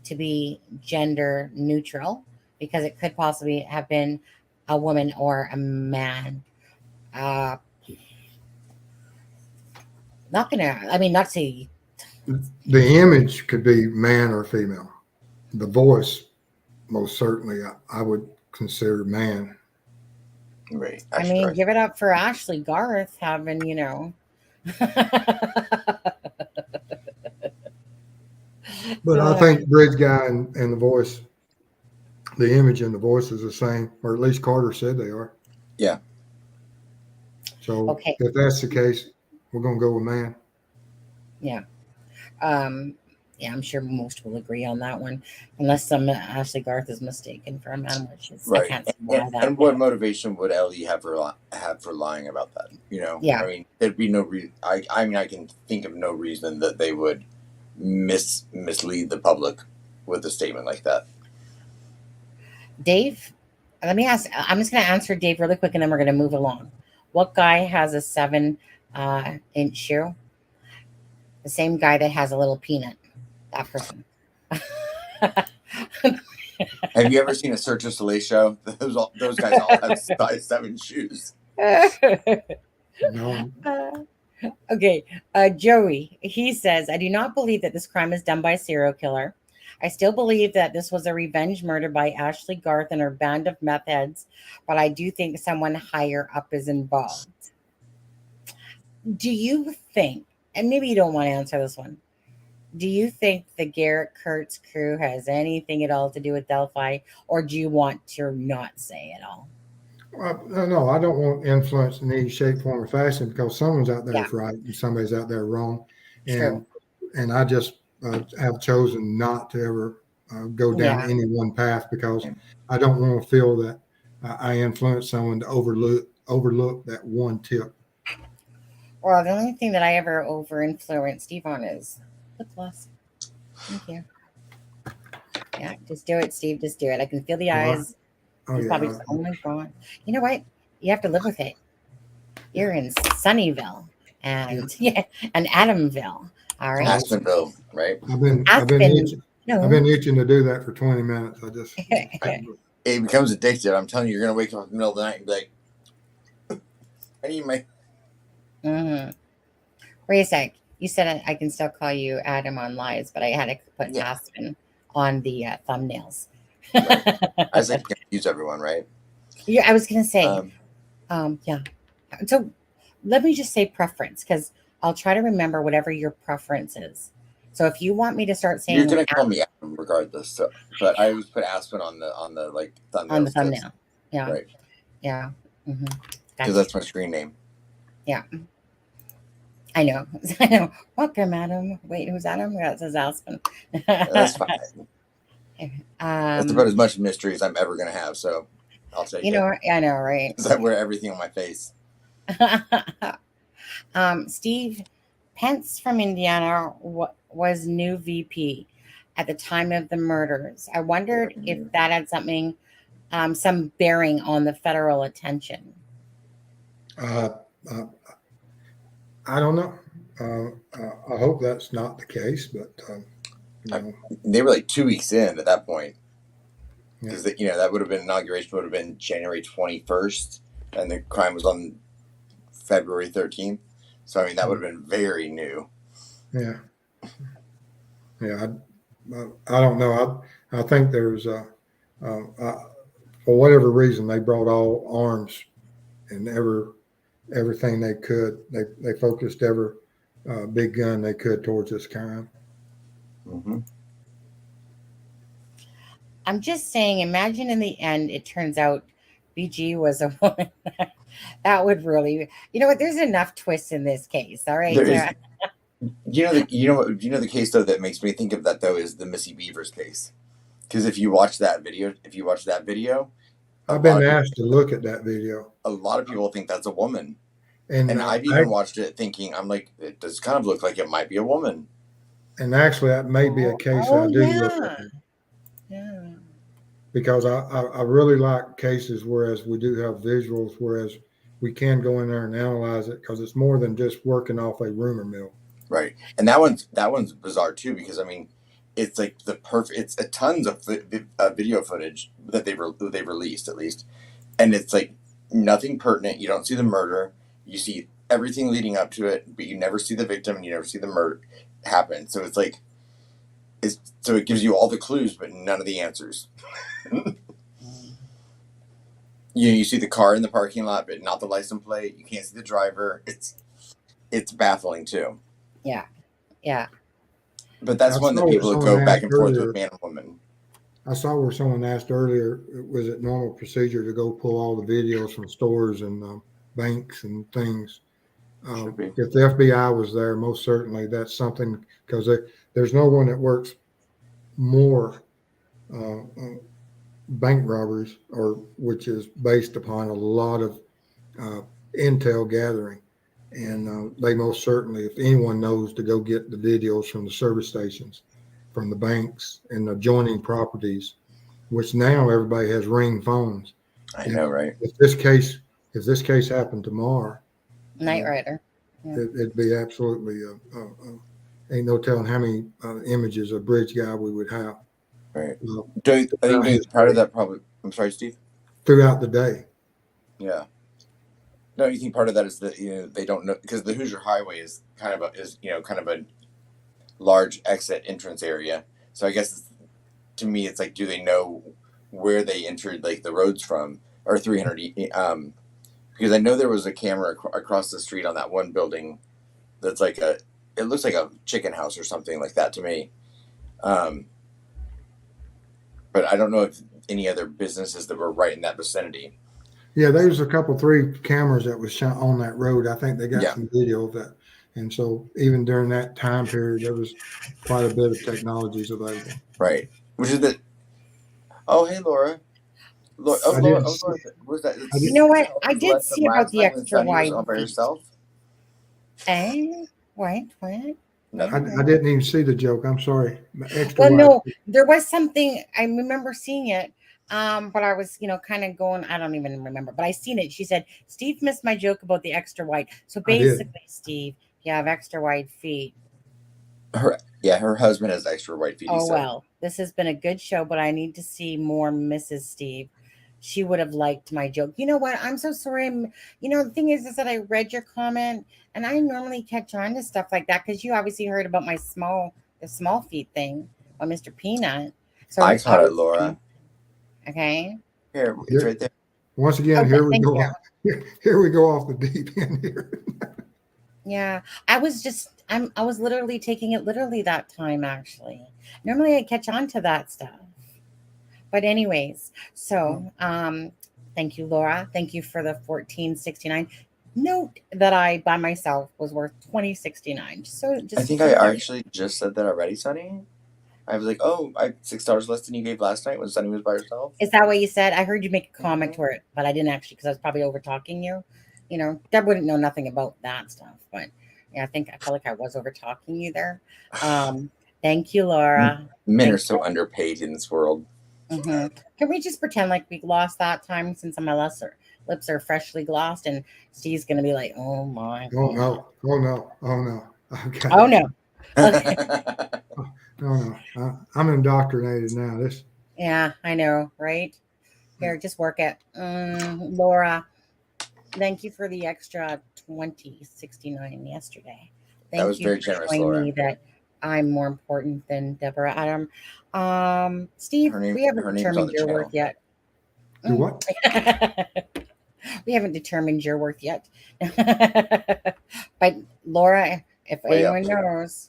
to be gender neutral, because it could possibly have been a woman or a man. Uh, not gonna, I mean, not say, The image could be man or female. The voice, most certainly, I would consider man. Right. I Actually, mean, right. give it up for Ashley Garth having. But I Uh, think Bridge Guy and the voice, the image and the voice is the same, or at least Carter said they are. Yeah. So okay, if that's the case, we're going to go with man. yeah. Um, yeah, I'm sure most will agree on that one, unless some Ashley Garth is mistaken for a man, which is I Right. can't see why that And what would. motivation would Ellie have for lying about that? Yeah, I mean, there'd be no reason. I mean, I can think of no reason that they would mislead the public with a statement like that. Dave. Let me ask. I'm just going to answer Dave really quick, and then we're going to move along. What guy has a 7-inch shoe? The same guy that has a little peanut. That person. Have you ever seen a Cirque du Soleil show? Those guys all have size 7 shoes. No, Okay, Joey, he says, I do not believe that this crime is done by a serial killer. I still believe that this was a revenge murder by Ashley Garth and her band of meth heads, but I do think someone higher up is involved. Do you think, and maybe you don't want to answer this one, Do you think the Garrett Kurtz crew has anything at all to do with Delphi, or do you want to not say at all? No, I don't want influence in any shape, form, or fashion because someone's out there Yeah, is right and somebody's out there wrong, true. and I just have chosen not to ever go down Yeah. any one path because I don't want to feel that I influence someone to overlook that one tip. Well, the only thing that I ever over influenced Steve on is lip gloss. Thank you. Yeah, just do it, Steve. Just do it. I can feel the Oh, eyes. oh He's probably yeah, just, oh my God. You know what? You have to live with it. You're in Sunnyvale and yeah, and Adamville. All right. Aspenville, right? Aspen. I've No. been itching to do that for 20 minutes. I just It becomes addictive. I'm telling you, you're gonna wake up in the middle of the night and be like, I need my. Mm-hmm. Wait a sec. You said I can still call you Adam on lives, but I had to put Yeah. Aspen on the thumbnails. Right. I was like, confuse everyone, right? Yeah, I was gonna say, yeah. So let me just say preference because I'll try to remember whatever your preference is. So if you want me to start You're saying gonna call me Adam regardless. So, but I always put Aspen on the like thumbnails. on the thumbnail, yeah, right? Yeah, Because gotcha. that's my screen name. Yeah, I know. I know. Welcome, Adam. Wait, who's Adam? That says Aspen. That's fine. That's about as much mystery as I'm ever gonna have. So I'll take you it. know, I know, right? Because I wear everything on my face. Steve Pence from Indiana was new VP at the time of the murders. I wondered if that had something, some bearing on the federal attention. I don't know. I hope that's not the case, but they were like 2 weeks in at that point. Because yeah. that would have been inauguration would have been January 21st, and the crime was on February 13th. So I mean that would have been very new. Yeah. I don't know. I think there's for whatever reason they brought all arms and everything they could. They focused every big gun they could towards this crime. Mm-hmm. I'm just saying, imagine in the end it turns out BG was a woman. That would really, you know what? There's enough twists in this case. All right. There is, the case though that makes me think of that though is the Missy Beavers case. Because if you watch that video, I've been asked to look at that video. A lot of people think that's a woman, and I've even watched it thinking, I'm like, it does kind of look like it might be a woman. And actually, that may be a case I do look at. Yeah. Because I really like cases whereas we do have visuals, whereas we can go in there and analyze it because it's more than just working off a rumor mill. Right, and that one's bizarre too because I mean, it's like the perfect. It's a tons of video footage that they've released at least, and it's like nothing pertinent. You don't see the murder. You see everything leading up to it, but you never see the victim and you never see the murder happen. So it's like, so it gives you all the clues, but none of the answers. You see the car in the parking lot, but not the license plate. You can't see the driver. It's baffling too. Yeah. But that's one that people go back and forth with man and woman. I saw where someone asked earlier, was it normal procedure to go pull all the videos from stores and banks and things? If the FBI was there, most certainly that's something because there's no one that works more bank robberies which is based upon a lot of intel gathering. And they most certainly, if anyone knows to go get the videos from the service stations, from the banks and the adjoining properties, which now everybody has Ring phones. I know, right? If this case happened tomorrow, Knight Rider. Yeah. It'd be absolutely ain't no telling how many images of Bridge Guy we would have. Right. I think part of that probably. I'm sorry, Steve. Throughout the day. Yeah. No, you think part of that is that they don't know because the Hoosier Highway is kind of a large exit entrance area. So I guess to me it's like, do they know where they entered like the roads from or 300? Because I know there was a camera across the street on that one building that's like it looks like a chicken house or something like that to me. But I don't know if any other businesses that were right in that vicinity. Yeah, there's a couple, 3 cameras that was shot on that road. I think they got Yeah. some video of that. And so even during that time period, there was quite a bit of technologies available. Right. Which is the. Oh, hey, Laura. Laura, I Laura, didn't, Laura, was that? I You did, know what? I Was did less than see about last the night when extra Sunny was wide all by feet. herself? Eh? What? Nothing. I didn't even see the joke. I'm sorry. Extra Well, wide. no, there was something I remember seeing it. But I was, kind of going, I don't even remember, but I seen it. She said, Steve missed my joke about the extra wide. So I did. basically, Steve, you have extra wide feet. Her husband has extra white feet. Oh, well, this has been a good show, but I need to see more Mrs. Steve. She would have liked my joke. You know what? I'm so sorry. The thing is that I read your comment, and I normally catch on to stuff like that because you obviously heard about the small feet thing on Mr. Peanut. So I caught it, Laura. Okay. Here, it's right there. Once again, Okay, here we thank go. you. Here we go off the deep end here. Yeah, I was literally taking it literally that time, actually. Normally I catch on to that stuff. But anyways, so thank you, Laura. Thank you for the 1469. Note that I by myself was worth 2069. I think I actually just said that already, Sunny. I was like, oh, I $6 less than you gave last night when Sunny was by herself. Is that what you said? I heard you make a comment to it, but I didn't actually because I was probably over talking you. Deb wouldn't know nothing about that stuff, but yeah, I felt like I was over talking you there. Thank you, Laura. Men are so underpaid in this world. Mm-hmm. Can we just pretend like we lost that time since my lips are freshly glossed and Steve's gonna be like, oh my God. Oh no. Okay. Oh no. Okay. No. I'm indoctrinated now. Yeah, I know, right? Here, just work it. Laura, thank you for the extra 2069 yesterday. That was very generous, Laura. Me that I'm more important than Deborah Adam. Steve, we haven't determined your worth yet. Do what? We haven't determined your worth yet. But Laura, if anyone knows,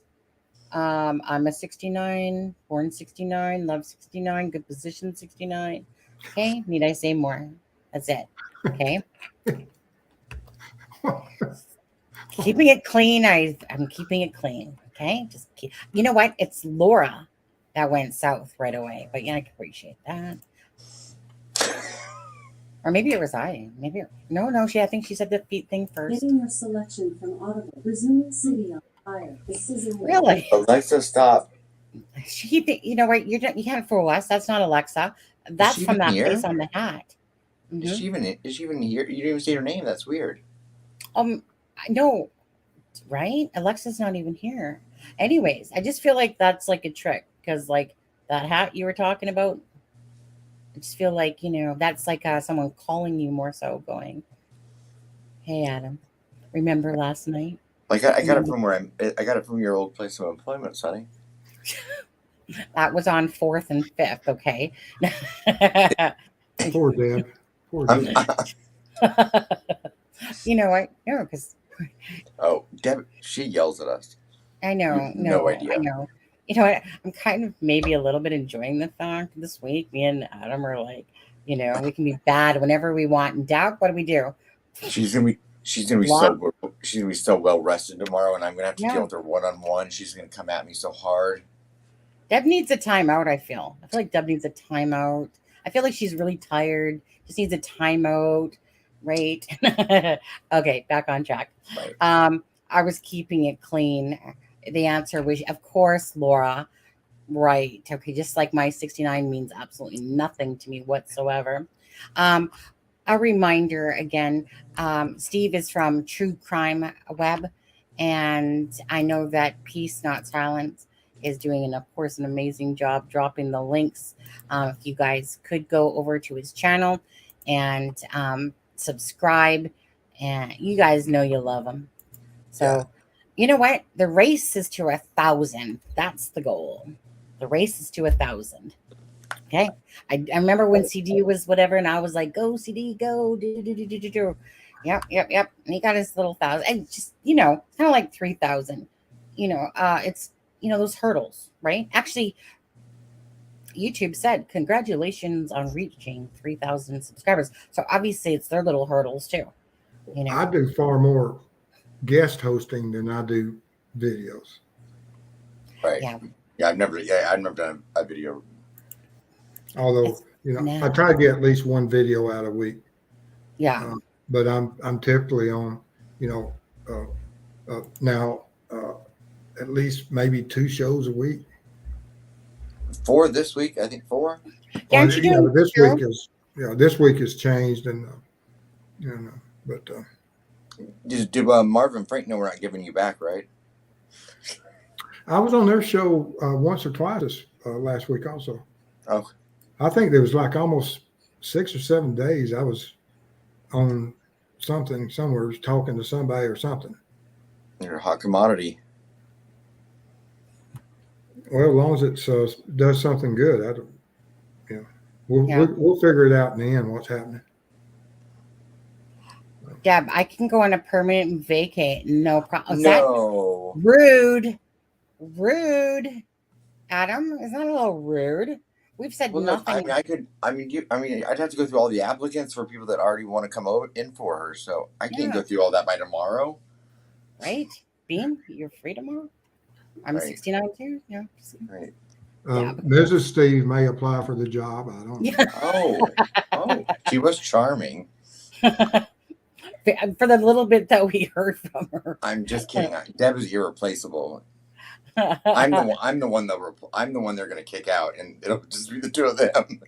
I'm a 69, born 69, love 69, good position 69. Okay, need I say more? That's it. Okay. Keeping it clean. I'm keeping it clean. Okay. You know what? It's Laura that went south right away. But yeah, I can appreciate that. Or maybe it was I. No. I think she said the feet thing first. Getting your selection from Audible. Resuming City on fire. Really? Alexa, stop. You know what? You can't fool us. That's not Alexa. That's from that face on the hat. Mm-hmm. Is she even here? You didn't even say her name. That's weird. No, right? Alexa's not even here. Anyways, I just feel like that's like a trick because like that hat you were talking about, I just feel like, that's like someone calling you more so going, hey, Adam, remember last night? Like I got it from I got it from your old place of employment, Sonny. That was on 4th and 5th, okay? Poor Deb. You know what? No, because... Oh, Deb, she yells at us. I know. No idea. I know. You know what? I'm kind of maybe a little bit enjoying the fact this week. Me and Adam are like, we can be bad whenever we want. And Deb, what do we do? She's gonna be so well rested tomorrow, and I'm gonna have to deal with her one-on-one. She's gonna come at me so hard. Deb needs a timeout. I feel like Deb needs a timeout. I feel like she's really tired. Just needs a timeout. Right. Okay, back on track. Right. I was keeping it clean. The answer was, of course, Laura. Right. Okay, just like my 69 means absolutely nothing to me whatsoever. A reminder again, Steve is from True Crime Web, and I know that Peace Not Silence is doing, of course, an amazing job dropping the links. If you guys could go over to his channel and subscribe, and you guys know you love him. So you know what? The race is to 1,000. That's the goal. The race is to 1,000. Okay. I remember when CD was whatever, and I was like, go CD, go do. Yep. And he got his little 1,000. And just, kind of like 3,000. it's those hurdles, right? Actually, YouTube said congratulations on reaching 3,000 subscribers. So obviously, it's their little hurdles too. I do far more guest hosting than I do videos. Right. Yeah. Yeah, I've never done a video. Although, I try to get at least one video out a week. Yeah. But I'm typically on, now at least maybe 2 shows a week. 4 this week, I think 4. Yeah, aren't you doing but this week has changed, and but Do Marvin Frank know we're not giving you back, right? I was on their show once or twice last week also. Oh, I think there was like almost 6 or 7 days I was on something somewhere, talking to somebody or something. you're a hot commodity. Well, as long as it does something good, I don't. We'll figure it out in the end. What's happening? Deb, I can go on a permanent vacate. No problem. No. Rude. Rude. Adam, is that a little rude? We've said nothing. I'd have to go through all the applicants for people that already want to come over in for her. So I can't go through all that by tomorrow. Right. Bean, you're free tomorrow? I'm 69 too. Yeah. Right. Mrs. Steve may apply for the job. I don't know. Oh, she was charming. For the little bit that we heard from her. I'm just kidding. Deb is irreplaceable. I'm the one they're going to kick out, and it'll just be the 2 of them.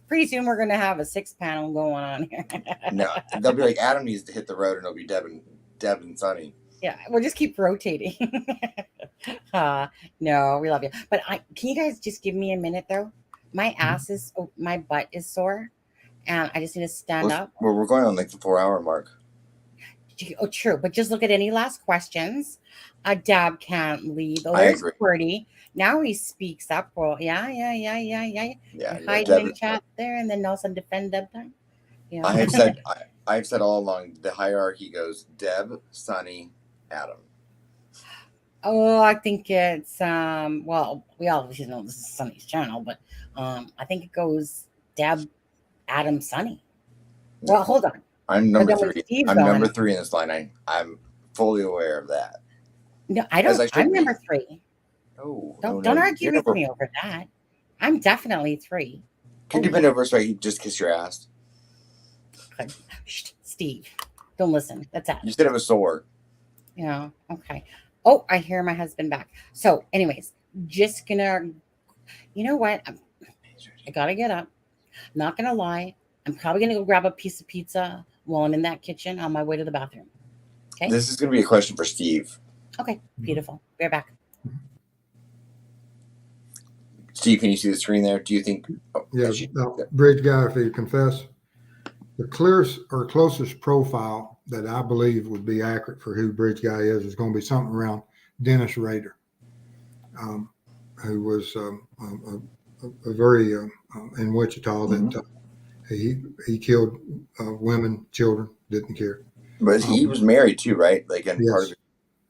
Pretty soon we're going to have a 6-panel going on here. No, they'll be like, Adam needs to hit the road, and it'll be Deb and Sonny. Yeah, we'll just keep rotating. No, we love you. But can you guys just give me a minute though? My butt is sore, and I just need to stand up. Well, we're going on like the 4-hour mark. Oh, true. But just look at any last questions. Dab can't lead. Oh, I there's agree. Cordy. Now he speaks up. Well, yeah. Hide in chat there, and then also defend Deb time. Yeah. I've said all along the hierarchy goes Deb, Sonny, Adam. Oh, I think it's well, we obviously know this is Sonny's channel, but I think it goes Deb, Adam, Sonny. Well, hold on. I'm number 3. I'm number 3 in this line. I'm fully aware of that. No, I don't. I'm number 3. Oh, don't argue with me over that. I'm definitely 3. Could you bend over so I can just kiss your ass? Shh, Steve, don't listen. That's it. You said it was sore. Yeah. Okay. Oh, I hear my husband back. So, anyways, just gonna. You know what? I gotta get up. Not gonna lie. I'm probably gonna go grab a piece of pizza while I'm in that kitchen on my way to the bathroom. Okay. This is gonna be a question for Steve. Okay. Beautiful. Be right back. Steve, can you see the screen there? Do you think? Bridge guy, if you confess, the clearest or closest profile that I believe would be accurate for who Bridge guy is going to be something around Dennis Rader, who was a very in Wichita that he killed women, children, didn't care. But he was married too, right? Like, and yes. part of it.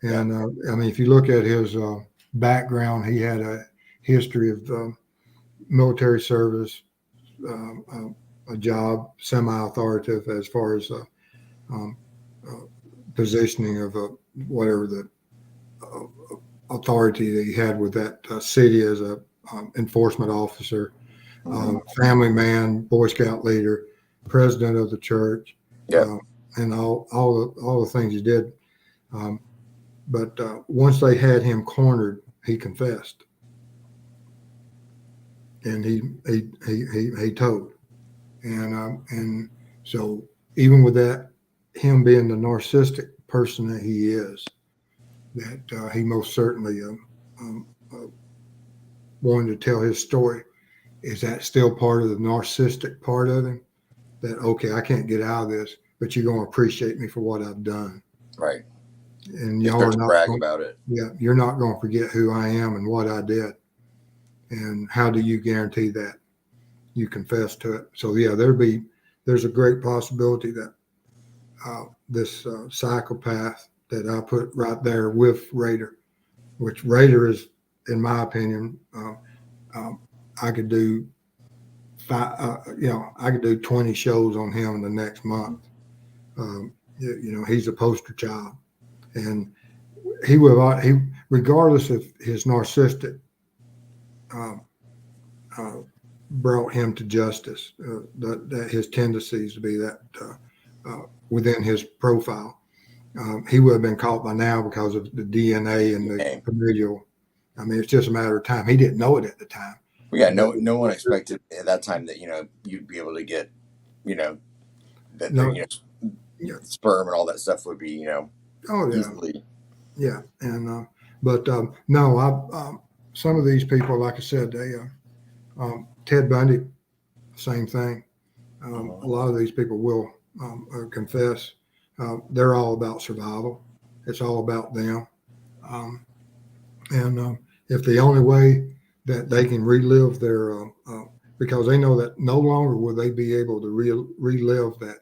And I mean, if you look at his background, he had a history of military service, a job semi-authoritative as far as positioning of whatever the authority that he had with that city as a enforcement officer, family man, Boy Scout leader, president of the church, and all the things he did. But once they had him cornered, he confessed, and he told, and so even with that, him being the narcissistic person that he is, that he most certainly wanted to tell his story. Is that still part of the narcissistic part of him? That, okay, I can't get out of this, but you're going to appreciate me for what I've done. Right. And y'all are not brag about it. Yeah, you're not going to forget who I am and what I did. And how do you guarantee that? You confess to it. So yeah, there's a great possibility that this psychopath that I put right there with Rader which Raider is, in my opinion, I could do I could do 20 shows on him in the next month. He's a poster child, and he regardless of his narcissistic, brought him to justice. That his tendencies to be that within his profile, he would have been caught by now because of the DNA and the familial. I mean, it's just a matter of time. He didn't know it at the time. Well, yeah, no one expected at that time that you'd be able to get that No. sperm and all that stuff would be Oh yeah, easily. Yeah, and no, some of these people, like I said, they Ted Bundy, same thing. A lot of these people will confess. They're all about survival. It's all about them, and if the only way that they can relive their because they know that no longer will they be able to relive that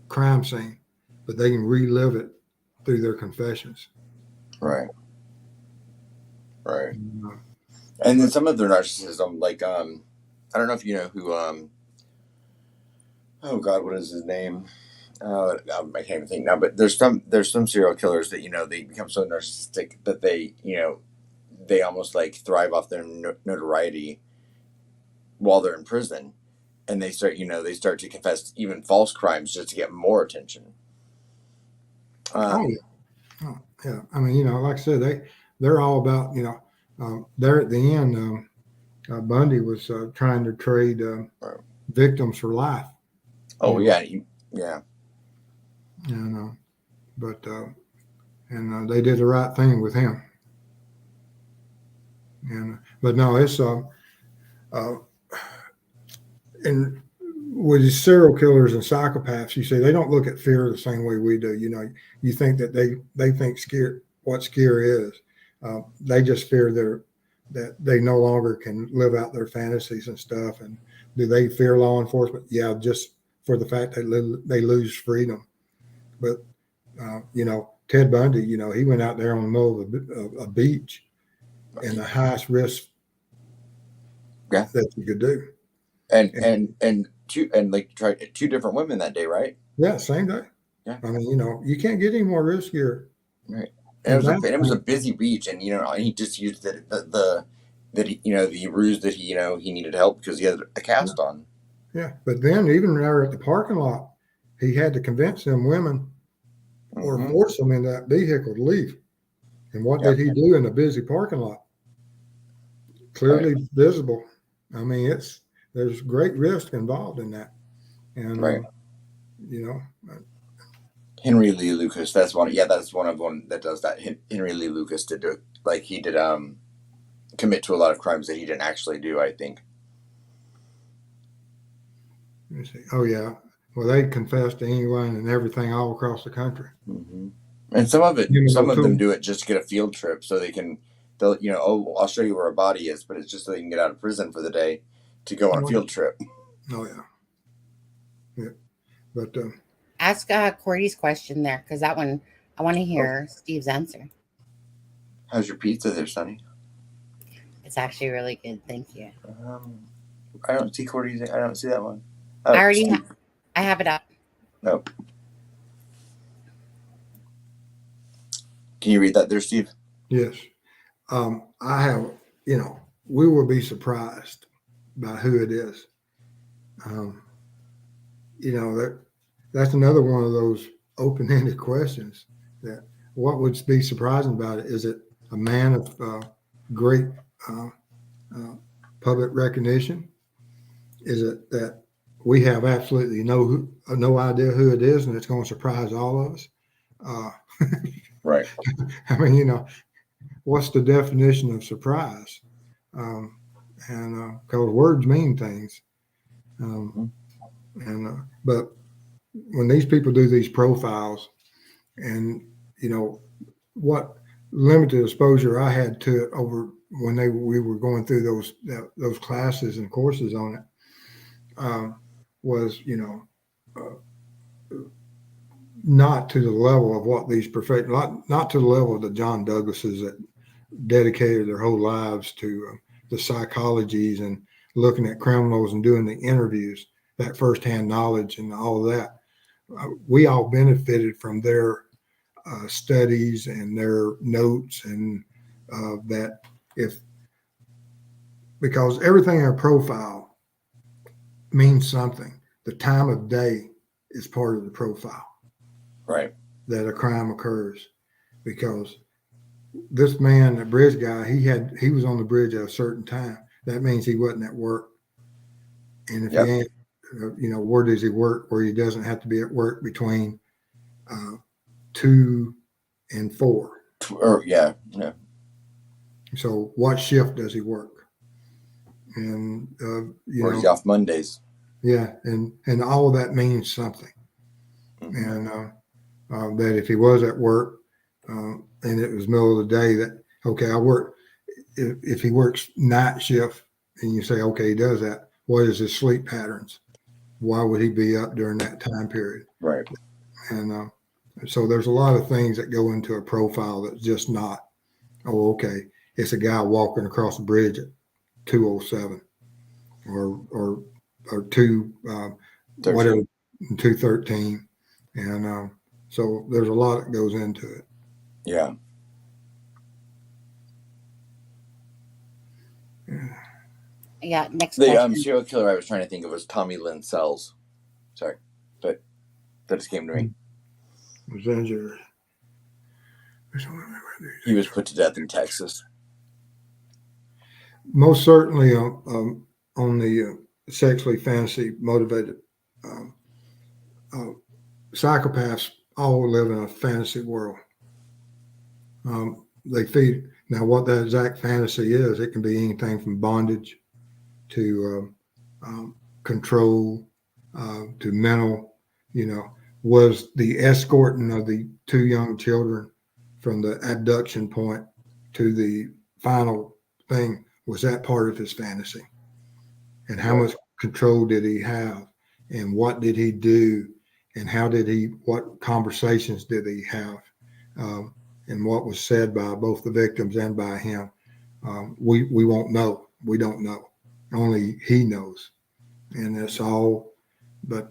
crime scene, but they can relive it through their confessions. Right. And then some of their narcissism, like I don't know if you know who oh God, what is his name? I can't even think now. But there's some serial killers that they become so narcissistic that they almost like thrive off their notoriety while they're in prison, and they start to confess even false crimes just to get more attention. Yeah. I mean, like I said, they're all about they're at the end. Bundy was trying to trade victims for life. Oh yeah. And they did the right thing with him. But no, it's and with these serial killers and psychopaths, you see, they don't look at fear the same way we do. You think that they think what scare is. They just fear that they no longer can live out their fantasies and stuff. And do they fear law enforcement? Yeah, just for the fact that they lose freedom. But Ted Bundy, he went out there on the middle of a beach in the highest risk that you could do. And tried 2 different women that day, right? Yeah, same day. Yeah. I mean, you can't get any more riskier. Right. And it was a busy beach, and he just used the ruse that he needed help because he had a cast on. Yeah, but then even there at the parking lot, he had to convince them women or force them in that vehicle to leave. And what did he do in a busy parking lot? Clearly visible. I mean, there's great risk involved in that. And Henry Lee Lucas, that's one. Yeah, that's one that does that. Henry Lee Lucas did do it. Like he did commit to a lot of crimes that he didn't actually do, I think. Let me see. Oh yeah. Well, they confessed to anyone and everything all across the country. Mm-hmm. And some of them do it just to get a field trip, so I'll show you where a body is, but it's just so they can get out of prison for the day to go on a field trip. Oh yeah. But ask Cordy's question there, because that one I want to hear Steve's answer. How's your pizza there, Sonny? It's actually really good, thank you. I don't see Cordy's. I don't see that one. I already I have it up. No. Can you read that there, Steve? Yes. I have, we will be surprised by who it is. That's another one of those open-ended questions that what would be surprising about it? Is it a man of great public recognition? Is it that we have absolutely no idea who it is and it's going to surprise all of us? Right. I mean, what's the definition of surprise? And because words mean things. But when these people do these profiles, and what limited exposure I had to it over when we were going through those classes and courses on it, was not to the level of what these not to the level of the John Douglases that dedicated their whole lives to the psychologies and looking at criminals and doing the interviews, that firsthand knowledge and all of that. We all benefited from their studies and their notes, and that because everything in a profile means something. The time of day is part of the profile. Right. That a crime occurs, because this man, the bridge guy, he was on the bridge at a certain time. That means he wasn't at work. And if he ain't, where does he work? Where he doesn't have to be at work between 2 and 4. Or yeah. So what shift does he work? And or is he off Mondays? Yeah, and all of that means something. And that if he was at work and it was middle of the day, that okay, I work. If he works night shift, and you say okay, he does that. What is his sleep patterns? Why would he be up during that time period? Right. And so there's a lot of things that go into a profile that's just not. Oh, okay, it's a guy walking across the bridge at 2:07, or 2 whatever 2:13, and so there's a lot that goes into it. Yeah. Yeah. Next the question. serial killer I was trying to think of was Tommy Lynn Sells. Sorry, but that just came to me. Was that He was put to death in Texas. Most certainly on the sexually fantasy motivated psychopaths all live in a fantasy world. They feed. Now, what that exact fantasy is, it can be anything from bondage to control to mental. Was the escorting of the 2 young children from the abduction point to the final thing, was that part of his fantasy? And how much control did he have? And what did he do? And what conversations did he have? And what was said by both the victims and by him? We won't know. We don't know. Only he knows. And that's all. But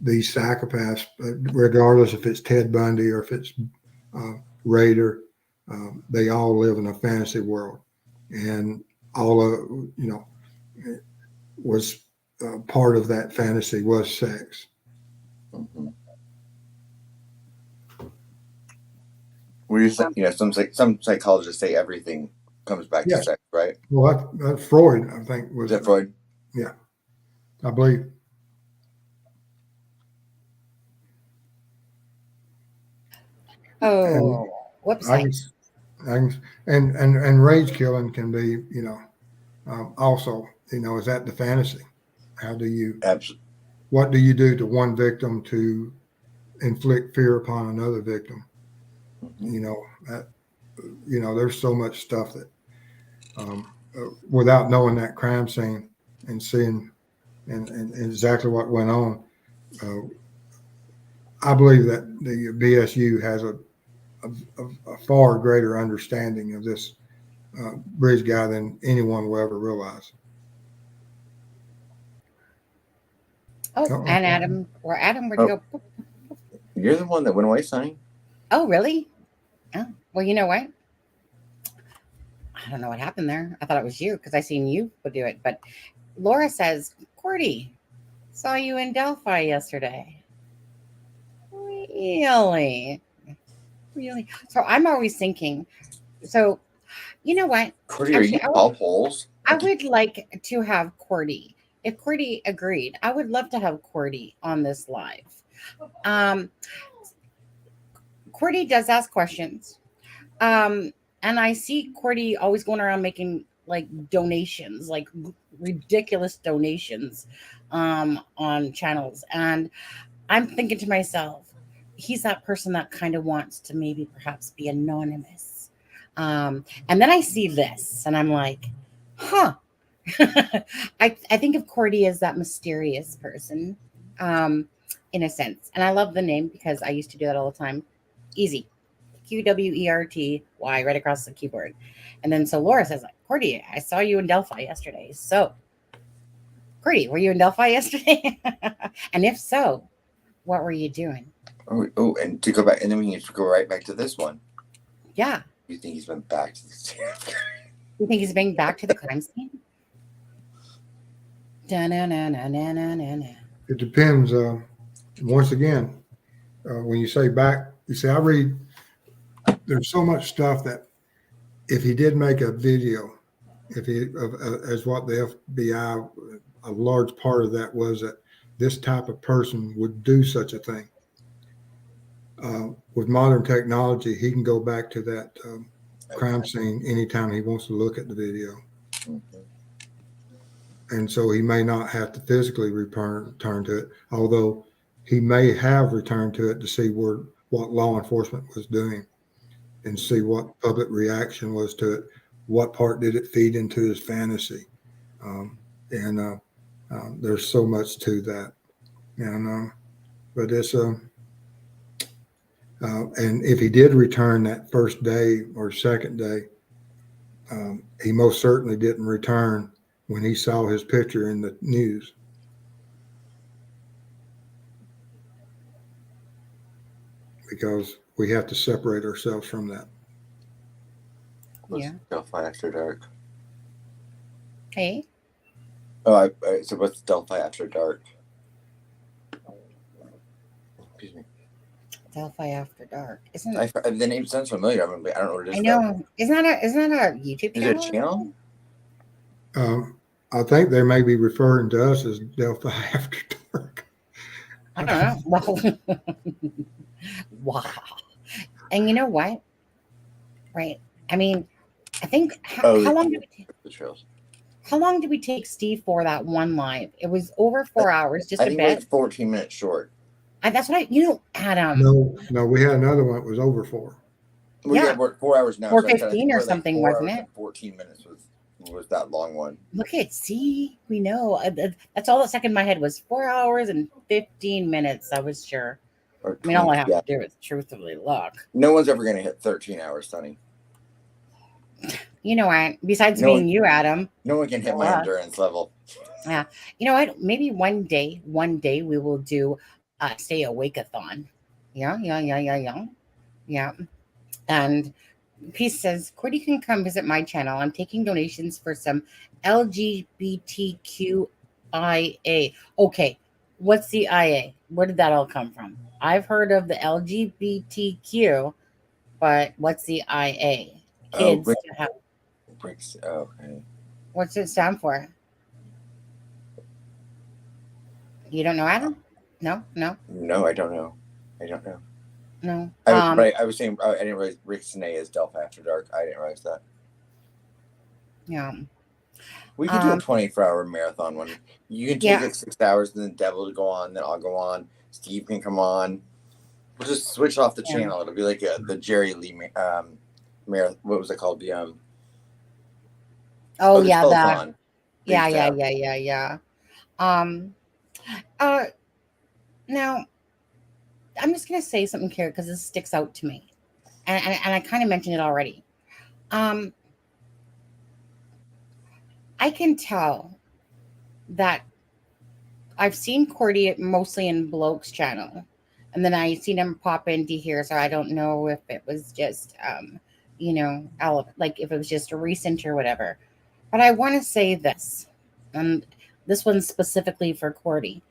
these psychopaths, regardless if it's Ted Bundy or if it's Rader, they all live in a fantasy world. And all of, was part of that fantasy was sex. Mm-hmm. What do you think? Some psychologists say everything comes back to sex, right? Well, that's Freud, I think. Was that Freud? Yeah, I believe. Oh, whoops! And rage killing can be, also, is that the fantasy? How do you? Absolutely. What do you do to one victim to inflict fear upon another victim? There's so much stuff that without knowing that crime scene and seeing and exactly what went on, I believe that the BSU has a far greater understanding of this bridge guy than anyone will ever realize. And Adam, where'd you go? You're the one that went away, Sonny. Oh, really? Oh, well, you know what? I don't know what happened there. I thought it was you because I seen you do it. But Laura says, Cordy, saw you in Delphi yesterday. Really? So I'm always thinking, so you know what? Cordy, are you all holes? I would like to have Cordy. If Cordy agreed, I would love to have Cordy on this live. Cordy does ask questions. And I see Cordy always going around making like donations, like ridiculous donations on channels. And I'm thinking to myself, he's that person that kind of wants to maybe perhaps be anonymous. And then I see this and I'm like, huh. I think of Cordy as that mysterious person. in a sense. And I love the name because I used to do that all the time. Easy. QWERTY right across the keyboard. And then so Laura says, Cordy, I saw you in Delphi yesterday. So, Cordy, were you in Delphi yesterday? And if so, what were you doing? Oh, and to go back, and then we can go right back to this one. Yeah. You think he's been back to the You think he's being back to the crime scene? Da-na-na-na-na-na-na. It depends. Once again, when you say back, you see, I read, there's so much stuff that if he did make a video, if he, as what the FBI, a large part of that was that this type of person would do such a thing. With modern technology, he can go back to that crime scene anytime he wants to look at the video. And so he may not have to physically return to it, although he may have returned to it to see what law enforcement was doing and see what public reaction was to it. What part did it feed into his fantasy? There's so much to that. But it's and if he did return that first day or second day, he most certainly didn't return when he saw his picture in the news. Because we have to separate ourselves from that. What's Delphi After Dark? Hey. Oh, so what's Delphi After Dark? Excuse me. Delphi After Dark. Isn't the name sounds familiar? I don't know what it is. I know. Though. Isn't that a YouTube channel? Is it a channel? I think they may be referring to us as Delphi After Dark. I don't know. Well, wow. And you know what? Right. I mean, I think how long did we take the trails? How long did we take Steve for that one live? It was over 4 hours, just I a think bit. it was 14 minutes short. That's what Adam. No, we had another one that was over 4. We had 4 hours now. 4:15 or something, wasn't it? 14 minutes was that long one. Look at, see, we know. That's all that stuck in my head was 4 hours and 15 minutes. I was sure. I mean, all I have to do is truthfully look. No one's ever going to hit 13 hours, Sonny. You know what? Besides you, Adam. No one can hit my endurance level. Yeah. You know what? Maybe one day we will do Stay Awake-a-thon. Yeah. And Peace says, Cordy can come visit my channel. I'm taking donations for some LGBTQIA. Okay. What's the IA? Where did that all come from? I've heard of the LGBTQ, but what's the IA? Kids to have. Okay. What's it stand for? You don't know, Adam? No. No, I don't know. No. I was saying I didn't realize Rick Sinay is Delphi After Dark. I didn't realize that. Yeah. We could do a 24-hour marathon one. You can take it 6 hours, and then Devil to go on, then I'll go on. Steve can come on. We'll just switch off the channel. It'll be like the Jerry Lee marathon. What was it called? The Yeah. Now, I'm just gonna say something here because this sticks out to me, and I kind of mentioned it already. I can tell that I've seen Cordy mostly in Bloke's channel, and then I seen him pop into here, so I don't know if it was just like if it was just a recent or whatever. But I want to say this, and this one's specifically for Cordy.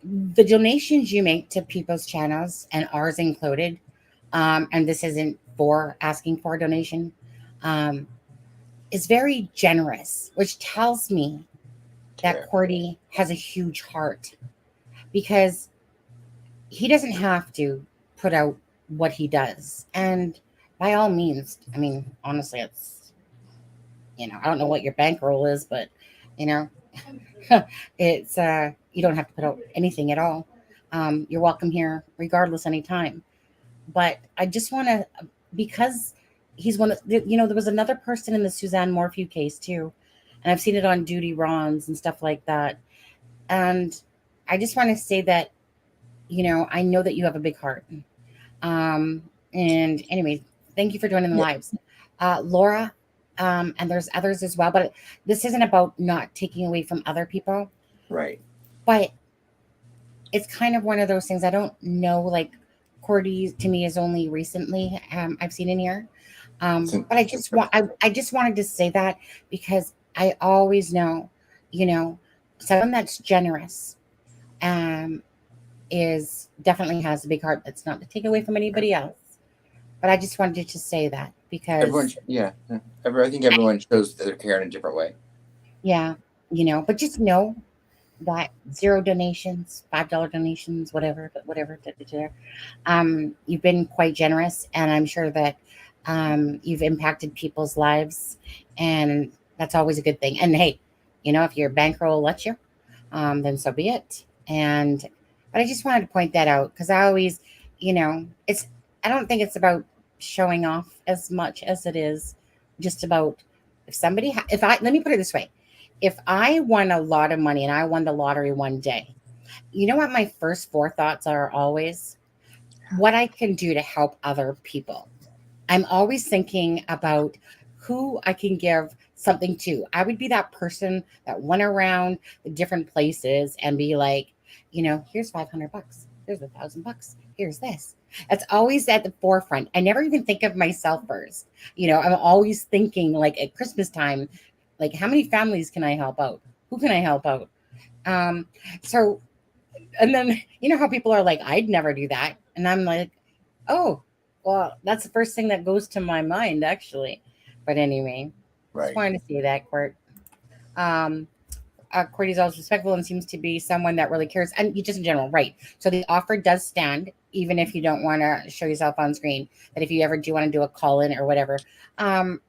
The donations you make to people's channels, and ours included, and this isn't for asking for a donation, is very generous, which tells me that Cordy has a huge heart, because he doesn't have to put out what he does. And by all means, I mean, honestly, it's, I don't know what your bankroll is, but, it's, you don't have to put out anything at all. You're welcome here regardless anytime. But I just want to, because he's one of, there was another person in the Suzanne Morphew case too. And I've seen it on Duty Rons and stuff like that. And I just want to say that, I know that you have a big heart. And anyway, thank you for joining the Yeah. lives. Laura, and there's others as well, but this isn't about not taking away from other people, Right. but it's kind of one of those things. I don't know, like Cordy to me is only recently I've seen in here. But I just wanted to say that because I always know, someone that's generous is definitely has a big heart. That's not to take away from anybody else. But I just wanted to say that because Everyone, yeah. I think everyone shows their care in a different way. yeah, but just know that zero donations, $5 donations, whatever, you've been quite generous, and I'm sure that you've impacted people's lives, and that's always a good thing. And hey, if your bankroll lets you, then so be it. But I just wanted to point that out because I always, it's. I don't think it's about showing off as much as it is just about if somebody. Let me put it this way: if I won a lot of money and I won the lottery one day, you know what my first forethoughts are always? What I can do to help other people. I'm always thinking about who I can give something to. I would be that person that went around the different places and be like, here's $500. Here's $1,000. Here's this. That's always at the forefront. I never even think of myself first. I'm always thinking like at Christmas time, like how many families can I help out? Who can I help out? So, and then, how people are like, I'd never do that. And I'm like, oh, well, that's the first thing that goes to my mind, actually. But anyway, just wanted to say that, Court. Courtney's always respectful and seems to be someone that really cares. And just in general, right. So the offer does stand, even if you don't want to show yourself on screen, that if you ever do want to do a call-in or whatever, and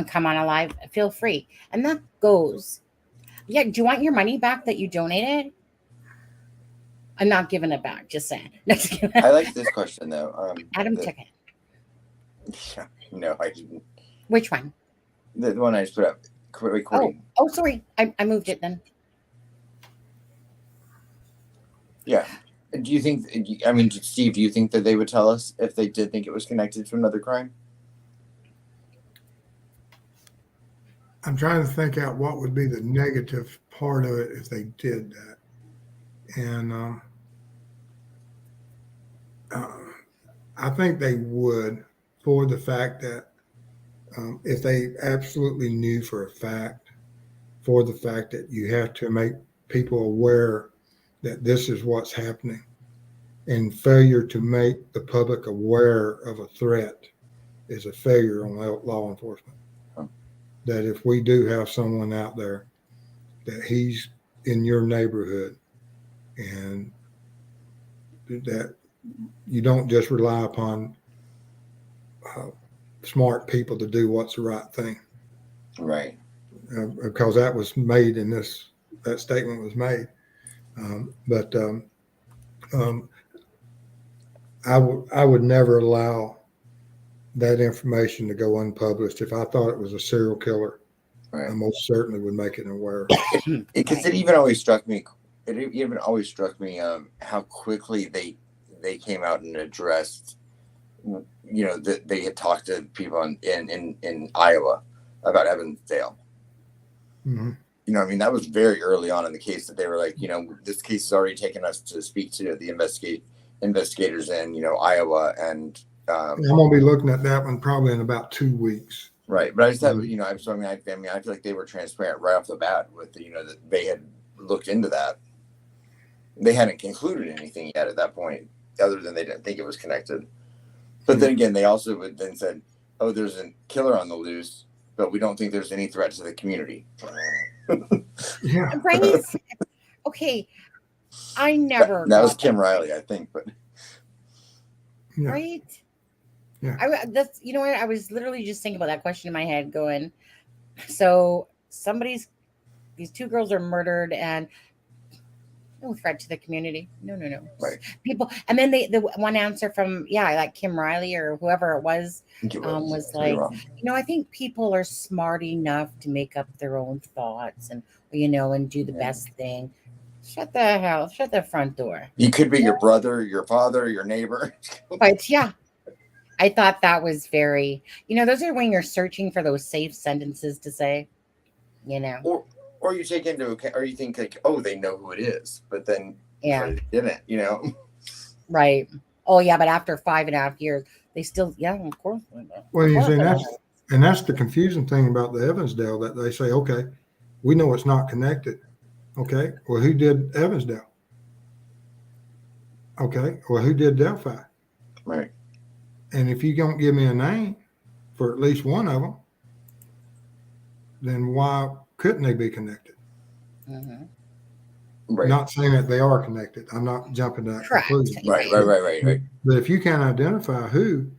come on a live, feel free. And that goes. Yeah, do you want your money back that you donated? I'm not giving it back, just saying. I like this question, though. Adam took it. Yeah, no, I didn't. Which one? The one I just put up. Recording. Oh, sorry. I moved it then. Yeah. Do you think, Steve, do you think that they would tell us if they did think it was connected to another crime? I'm trying to think out what would be the negative part of it if they did that. And I think they would, for the fact that if they absolutely knew for a fact, for the fact that you have to make people aware that this is what's happening, and failure to make the public aware of a threat is a failure on law enforcement. That if we do have someone out there that he's in your neighborhood and that you don't just rely upon smart people to do what's the right thing. Right. Because that was made in that statement was made. I would never allow that information to go unpublished. If I thought it was a serial killer, I most certainly would make it aware. Because it even always struck me how quickly they came out and addressed, that they had talked to people in Iowa about Evansdale. Mm-hmm. That was very early on in the case that they were like, this case has already taken us to speak to the investigators in, Iowa. And I'm going to be looking at that one probably in about 2 weeks. Right. But I just thought, I feel like they were transparent right off the bat with that they had looked into that. They hadn't concluded anything yet at that point, other than they didn't think it was connected. But then again, they also would then said, oh, there's a killer on the loose, but we don't think there's any threat to the community. Yeah. Right. Okay. I never. That was Kim Riley, I think, but. Yeah. Right. Yeah. That's what I was literally just thinking about that question in my head, going, so these two girls are murdered and no threat to the community. No. Right. People, and then the one answer from like Kim Riley or whoever it was like, I think people are smart enough to make up their own thoughts and and do the best thing. Shut the hell. Shut the front door. You could be your brother, your father, your neighbor. But yeah, I thought that was very, those are when you're searching for those safe sentences to say, Or you take into account, or you think like, oh, they know who it is, but then Yeah. but they didn't. Right. Oh yeah, but after 5.5 years, they still, of course. Well, you Of see, course that's the confusing thing about the Evansdale, that they say, okay, we know it's not connected. Okay, well, who did Evansdale? Okay, well, who did Delphi? Right. And if you don't give me a name for at least one of them, then why couldn't they be connected? Mhm. Right. Not saying that they are connected. I'm not jumping to that Correct. conclusion. Right. But if you can't identify who,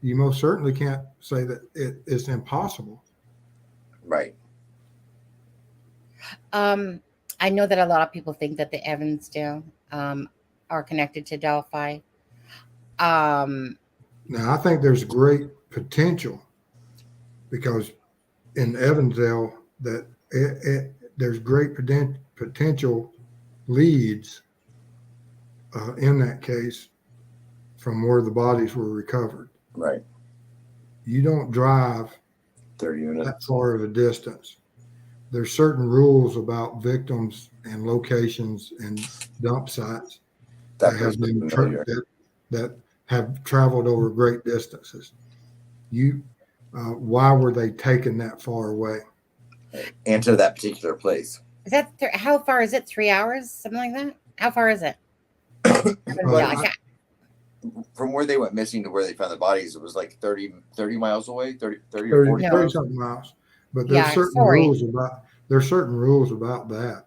you most certainly can't say that it's impossible. Right. I know that a lot of people think that the Evansdale are connected to Delphi. Now, I think there's great potential, because in Evansdale that there's great potential leads in that case from where the bodies were recovered. Right. You don't drive 30 that minutes. far of a distance. There's certain rules about victims and locations and dump sites that have been that have traveled over great distances. Why were they taken that far away? And to that particular place. Is that how far is it? 3 hours, something like that? How far is it? From where they went missing to where they found the bodies, it was like 30 miles away, 30 or 40 miles. Something miles. But there's certain rules about that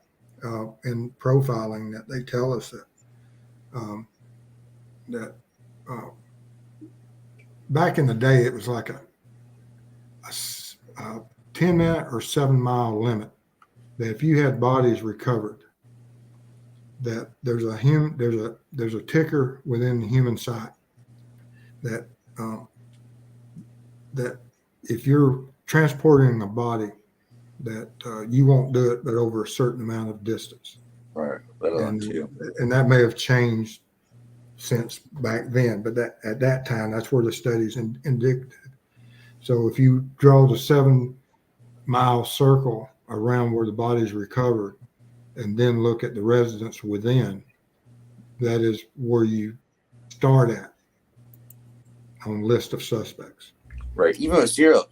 in profiling that they tell us that back in the day it was like a 10-minute or 7-mile limit, that if you had bodies recovered, that there's a ticker within the human sight that that if you're transporting a body, that you won't do it but over a certain amount of distance. Right. And that may have changed since back then, but that at that time, that's where the studies indicated. So if you draw the 7-mile circle around where the body is recovered, and then look at the residents within, that is where you start at on list of suspects. Right. Even with serial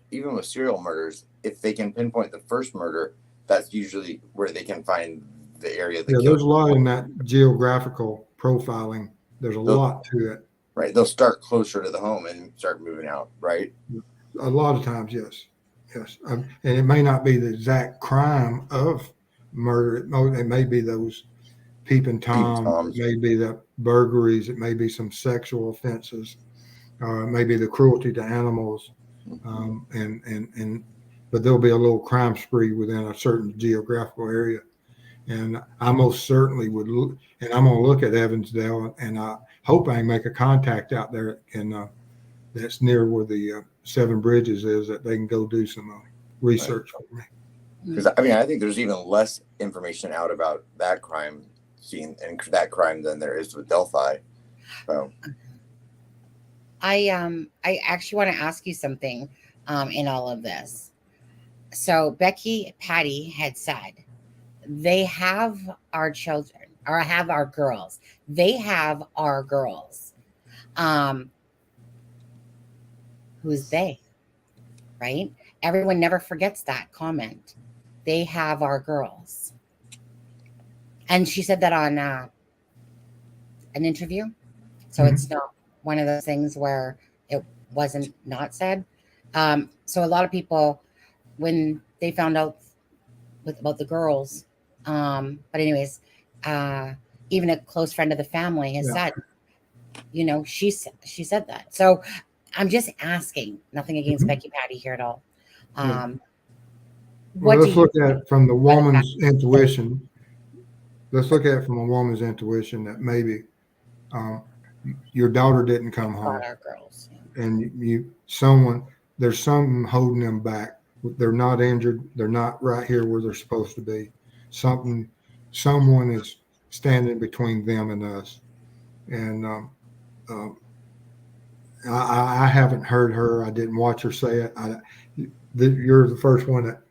murders, if they can pinpoint the first murder, that's usually where they can find the area. There's a lot in that geographical profiling. There's a lot to it. Right. They'll start closer to the home and start moving out. Right. A lot of times, yes. And it may not be the exact crime of murder. It may be those peeping toms. It may be the burglaries. It may be some sexual offenses. It may be the cruelty to animals. But there'll be a little crime spree within a certain geographical area. And I most certainly would look, and I'm going to look at Evansdale, and I hope I can make a contact out there and that's near where the Seven Bridges is, that they can go do some research for me. Because I think there's even less information out about that crime scene and that crime than there is with Delphi. So I actually want to ask you something in all of this. So Becky Patty had said they have our children, or have our girls. They have our girls. Who's they? Right? Everyone never forgets that comment. They have our girls. And she said that on an interview. So it's not one of those things where it wasn't not said. So a lot of people, when they found out about the girls, but anyways, even a close friend of the family has said, she said that. So I'm just asking, nothing against Becky Patty here at all. Let's look at it from the woman's intuition. Let's look at it from a woman's intuition that maybe your daughter didn't come home, our girls, and there's something holding them back. They're not injured. They're not right here where they're supposed to be. Someone is standing between them and us. And um, I haven't heard her. I didn't watch her say it. You're the first one that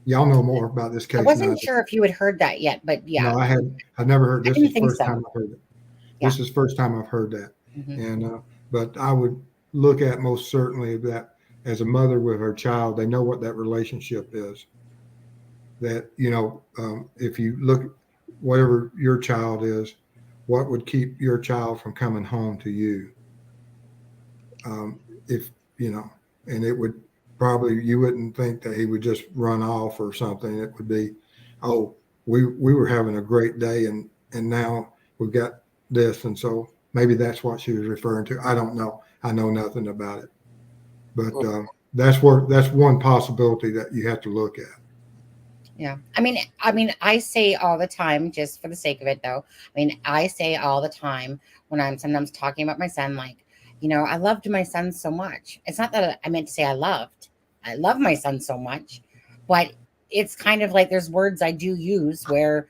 y'all know more about this I case than I wasn't do. sure if you had heard that yet, but yeah, No, I've never heard. I This didn't is the think first time so. I've heard it. Yeah. This is the first time I've heard that. Mhm. And but I would look at most certainly that as a mother with her child, they know what that relationship is. That if you look, whatever your child is, what would keep your child from coming home to you? If and it would probably, you wouldn't think that he would just run off or something. It would be, oh, we were having a great day, and now we've got this, and so maybe that's what she was referring to. I don't know. I know nothing about it, but that's one possibility that you have to look at. Yeah. I mean, I say all the time, just for the sake of it, though. I mean, I say all the time when I'm sometimes talking about my son, like, I loved my son so much. It's not that I meant to say I love my son so much, but it's kind of like there's words I do use where,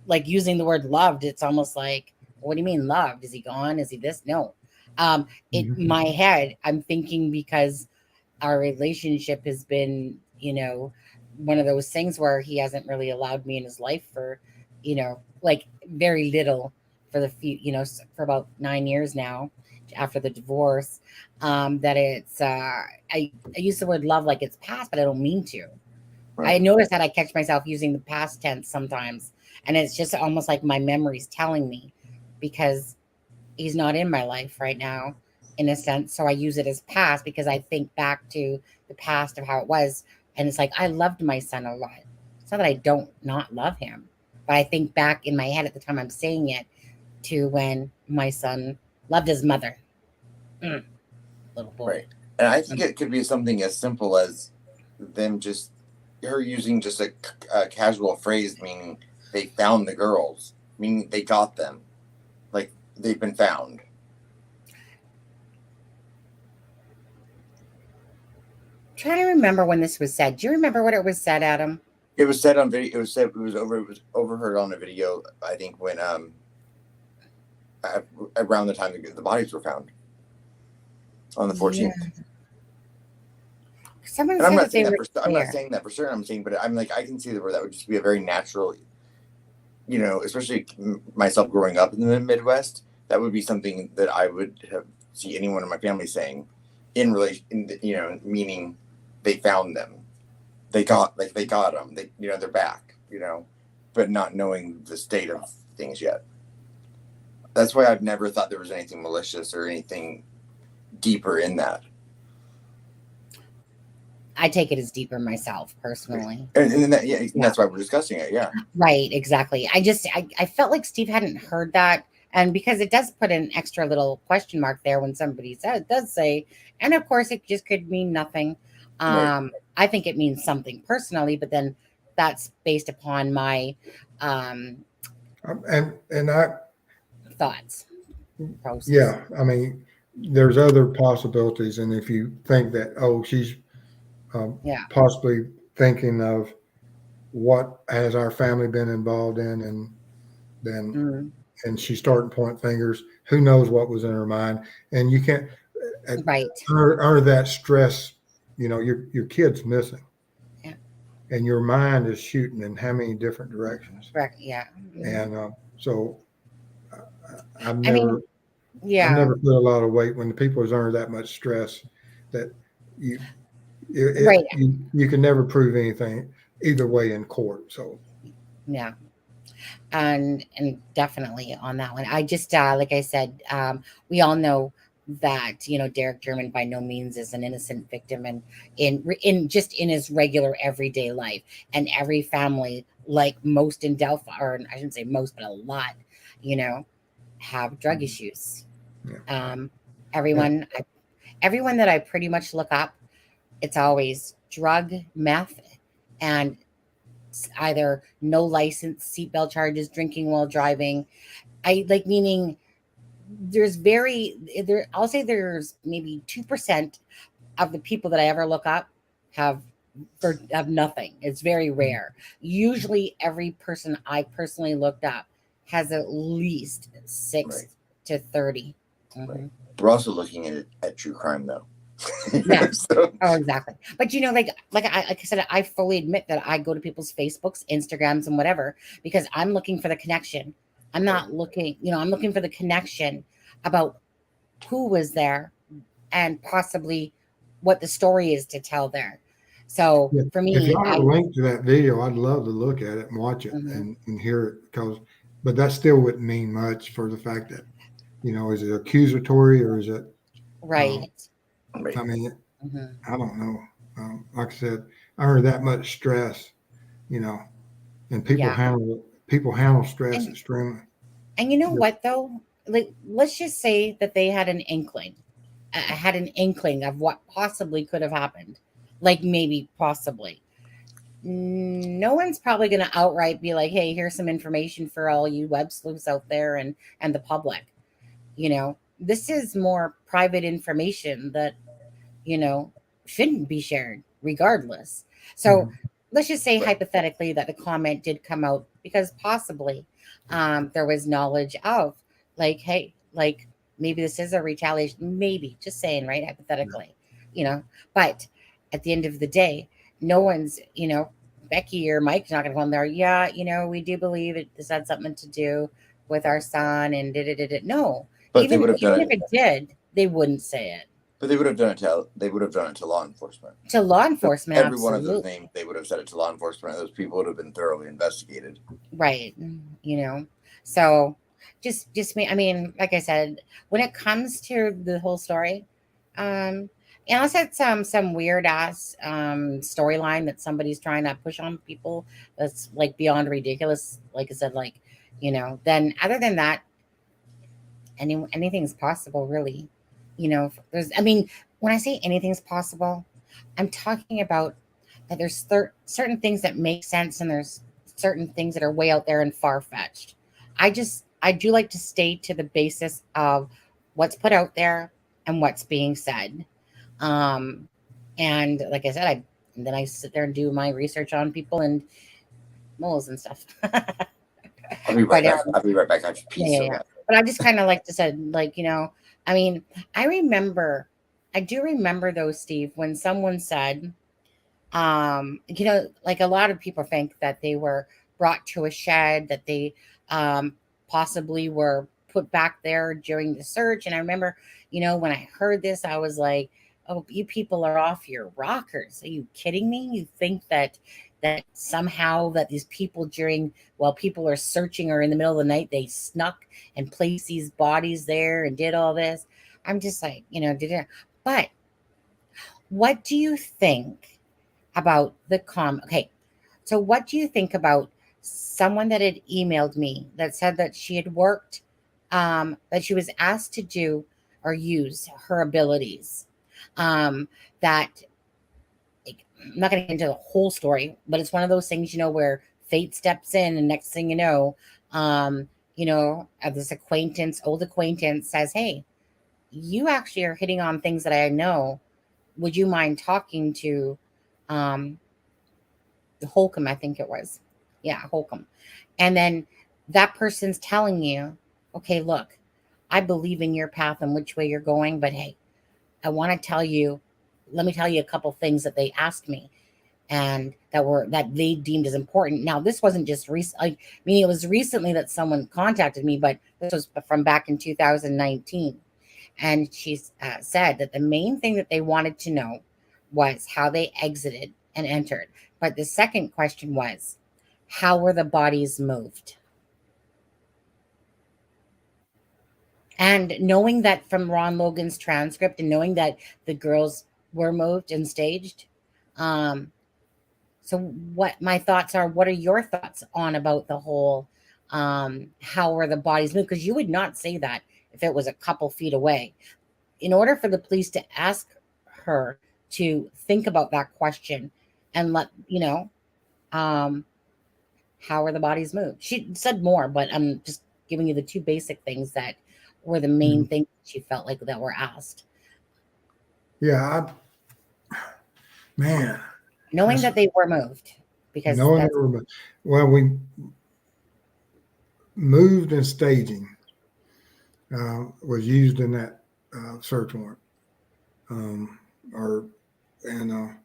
like using the word loved, it's almost like, what do you mean loved? Is he gone? Is he this? No. In my head, I'm thinking because our relationship has been, one of those things where he hasn't really allowed me in his life for, like very little for the few, for about 9 years now after the divorce. That it's, I use the word love like it's past, but I don't mean to. Right. I notice that I catch myself using the past tense sometimes, and it's just almost like my memory's telling me because he's not in my life right now in a sense. So I use it as past because I think back to the past of how it was. And it's like, I loved my son a lot. It's not that I don't not love him, but I think back in my head at the time I'm saying it to when my son loved his mother. Little boy. Right. And I think it could be something as simple as her using just a casual phrase, meaning they found the girls, meaning they got them. Like they've been found. Trying to remember when this was said. Do you remember what it was said, Adam? It was said on video. It was overheard on a video. I think when around the time the bodies were found on the 14th. Yeah. Someone And said I'm not that they saying were that I'm there. not saying that for certain. I'm saying, but I'm like I can see where that would just be a very natural, especially myself growing up in the Midwest. That would be something that I would see anyone in my family saying, in relation, meaning they found them, they got them, they're back, but not knowing the state of things yet. That's why I've never thought there was anything malicious or anything deeper in that. I take it as deeper myself personally. And that's why we're discussing it. Yeah. Right. Exactly. I felt like Steve hadn't heard that. And because it does put an extra little question mark there when somebody does say, and of course it just could mean nothing. Right. I think it means something personally, but then that's based upon my And I thoughts. Process. Yeah, I mean, there's other possibilities, and if you think that she's possibly thinking of what has our family been involved in, and then and she's starting to point fingers. Who knows what was in her mind? And you can't under that stress. Your kid's missing, and your mind is shooting in how many different directions. Correct. Yeah. And so I've never put a lot of weight when the people is under that much stress that you can never prove anything either way in court. So yeah. And definitely on that one. I just like I said, we all know that Derek German by no means is an innocent victim, and in just in his regular everyday life, and every family, like most in Delphi, or I shouldn't say most, but a lot, have drug issues. Everyone that I pretty much look up, it's always drug, meth, and either no license, seatbelt charges, drinking while driving. Meaning I'll say there's maybe 2% of the people that I ever look up have of nothing. It's very rare. Usually, every person I personally looked up has at least 6 Right. to 30. Right. We're also looking at true crime, though. Yeah. So, Oh, exactly. But like I said, I fully admit that I go to people's Facebooks, Instagrams, and whatever because I'm looking for the connection. I'm not looking, I'm looking for the connection about who was there and possibly what the story is to tell there. So Yeah. for If me, y'all have a link to that video, I'd love to look at it and watch it and hear it but that still wouldn't mean much for the fact that, is it accusatory or is it, right. right. I mean, Mhm. I don't know. Like I said, I heard that much stress, and people Yeah. handle stress And extremely. and you know what though? Like let's just say that they had an inkling. I had an inkling of what possibly could have happened. Like maybe possibly. No one's probably going to outright be like, "Hey, here's some information for all you web sleuths out there and the public." This is more private information that shouldn't be shared regardless. So let's just say hypothetically that the comment did come out because possibly there was knowledge of hey, maybe this is a retaliation, maybe just saying, right? Hypothetically, but at the end of the day, no one's, Becky or Mike's not going to go in there. Yeah, we do believe this had something to do with our son and did it. No, But they would have done even if it. it did, they wouldn't say it. But they would have done it to law enforcement. To law enforcement, Every one of those absolutely. names, they would have said it to law enforcement. And those people would have been thoroughly investigated. Right. So just me. I mean, like I said, when it comes to the whole story, unless it's some weird ass storyline that somebody's trying to push on people that's like beyond ridiculous, like I said, then other than that, anything's possible, really. When I say anything's possible, I'm talking about that there's certain things that make sense and there's certain things that are way out there and far-fetched. I do like to stay to the basis of what's put out there and what's being said. And like I said, then I sit there and do my research on people and moles and stuff. I'll be right But back. I'll be right back. I have to pee so yeah. bad. But I just kind of like to say, I do remember though, Steve, when someone said, like a lot of people think that they were brought to a shed, that they possibly were put back there during the search. And I remember, when I heard this, I was like, oh, you people are off your rockers. Are you kidding me? You think that somehow that these people while people are searching or in the middle of the night, they snuck and placed these bodies there and did all this. I'm just like, but what do you think about okay, so what do you think about someone that had emailed me that said that she had worked, that she was asked to do or use her abilities, that I'm not going to get into the whole story, but it's one of those things, where fate steps in and next thing this old acquaintance says, hey, you actually are hitting on things that I know. Would you mind talking to Holcomb, I think it was. Yeah, Holcomb. And then that person's telling you, okay, look, I believe in your path and which way you're going, but hey, let me tell you a couple things that they asked me and that they deemed as important. Now, this wasn't just recent. It was recently that someone contacted me, but this was from back in 2019. And she said that the main thing that they wanted to know was how they exited and entered. But the second question was, how were the bodies moved? And knowing that from Ron Logan's transcript and knowing that the girls were moved and staged, so what my thoughts are, what are your thoughts on about the whole, how were the bodies moved? Because you would not say that if it was a couple feet away. In order for the police to ask her to think about that question and how were the bodies moved? She said more, but I'm just giving you the two basic things that were the main things she felt like that were asked. Yeah, man, knowing that they were moved, because knowing that's they were, well, we moved and staging was used in that search warrant. Or and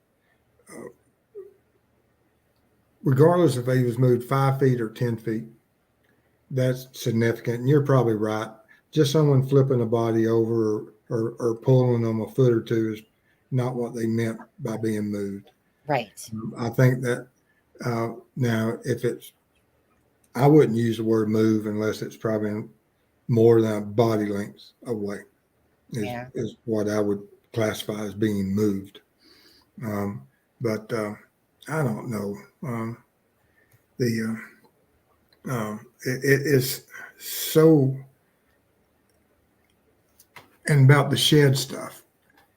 regardless if he was moved 5 feet or 10 feet, that's significant. And you're probably right. Just someone flipping a body over or pulling them a foot or two is not what they meant by being moved. right. I think that now, if it's, I wouldn't use the word move unless it's probably more than a body length away, is what I would classify as being moved. But I don't know. It is so, and about the shed stuff,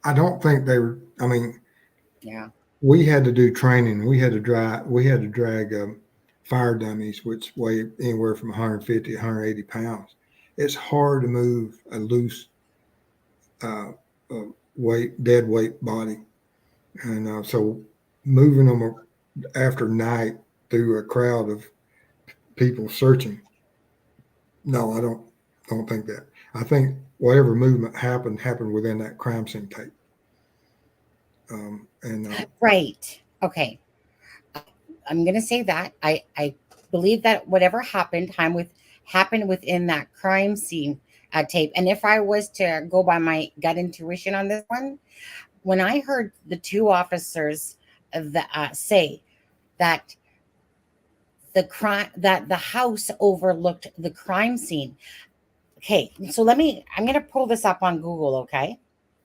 I don't think they were, I mean, Yeah. we had to do training. We had to drag fire dummies, which weigh anywhere from 150 to 180 pounds. It's hard to move a loose dead weight body. And so moving them after night through a crowd of people searching, no, I don't think that. I think whatever movement happened within that crime scene tape. Right. Okay. I'm going to say that I believe that whatever happened happened within that crime scene tape. And if I was to go by my gut intuition on this one, when I heard the two officers say that the house overlooked the crime scene. Okay, so I'm going to pull this up on Google. Okay.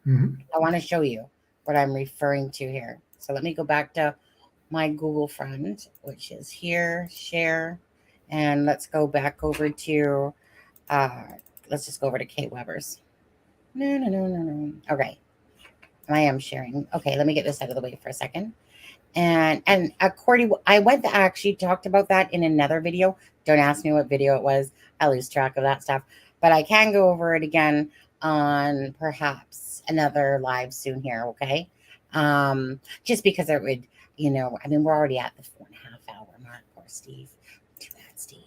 Mm-hmm. I want to show you what I'm referring to here. So let me go back to my Google friend, which is here, share, and let's go back over to, let's just go over to Kate Weber's. No. Okay, I am sharing. Okay, let me get this out of the way for a second. And according, I went to actually talked about that in another video. Don't ask me what video it was. I lose track of that stuff, but I can go over it again on perhaps another live soon here. Okay. Just because it would, I mean, we're already at the 4.5 hour mark. Poor Steve. Too bad, Steve.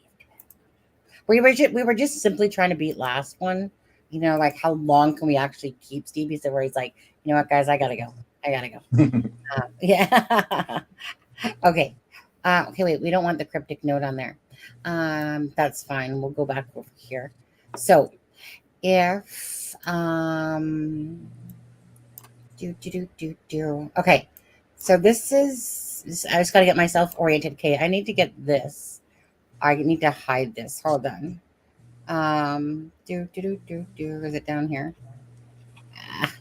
We were just simply trying to beat last one. Like how long can we actually keep Steve? He said, where he's like, you know what, guys, I gotta go. Yeah. Okay. Okay, wait, we don't want the cryptic note on there. That's fine. We'll go back over here. So if okay. So this is, I just gotta get myself oriented. Okay, I need to get this. I need to hide this. Hold on. Is it down here? Ah,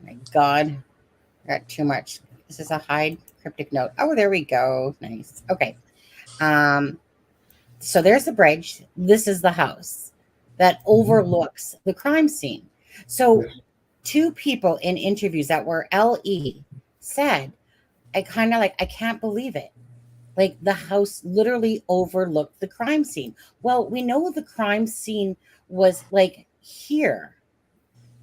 my God. I got too much. This is a hide cryptic note. Oh, there we go. Nice. Okay. So there's the bridge. This is the house that overlooks the crime scene. So two people in interviews that were LE said, I can't believe it. Like the house literally overlooked the crime scene. Well, we know the crime scene was like here,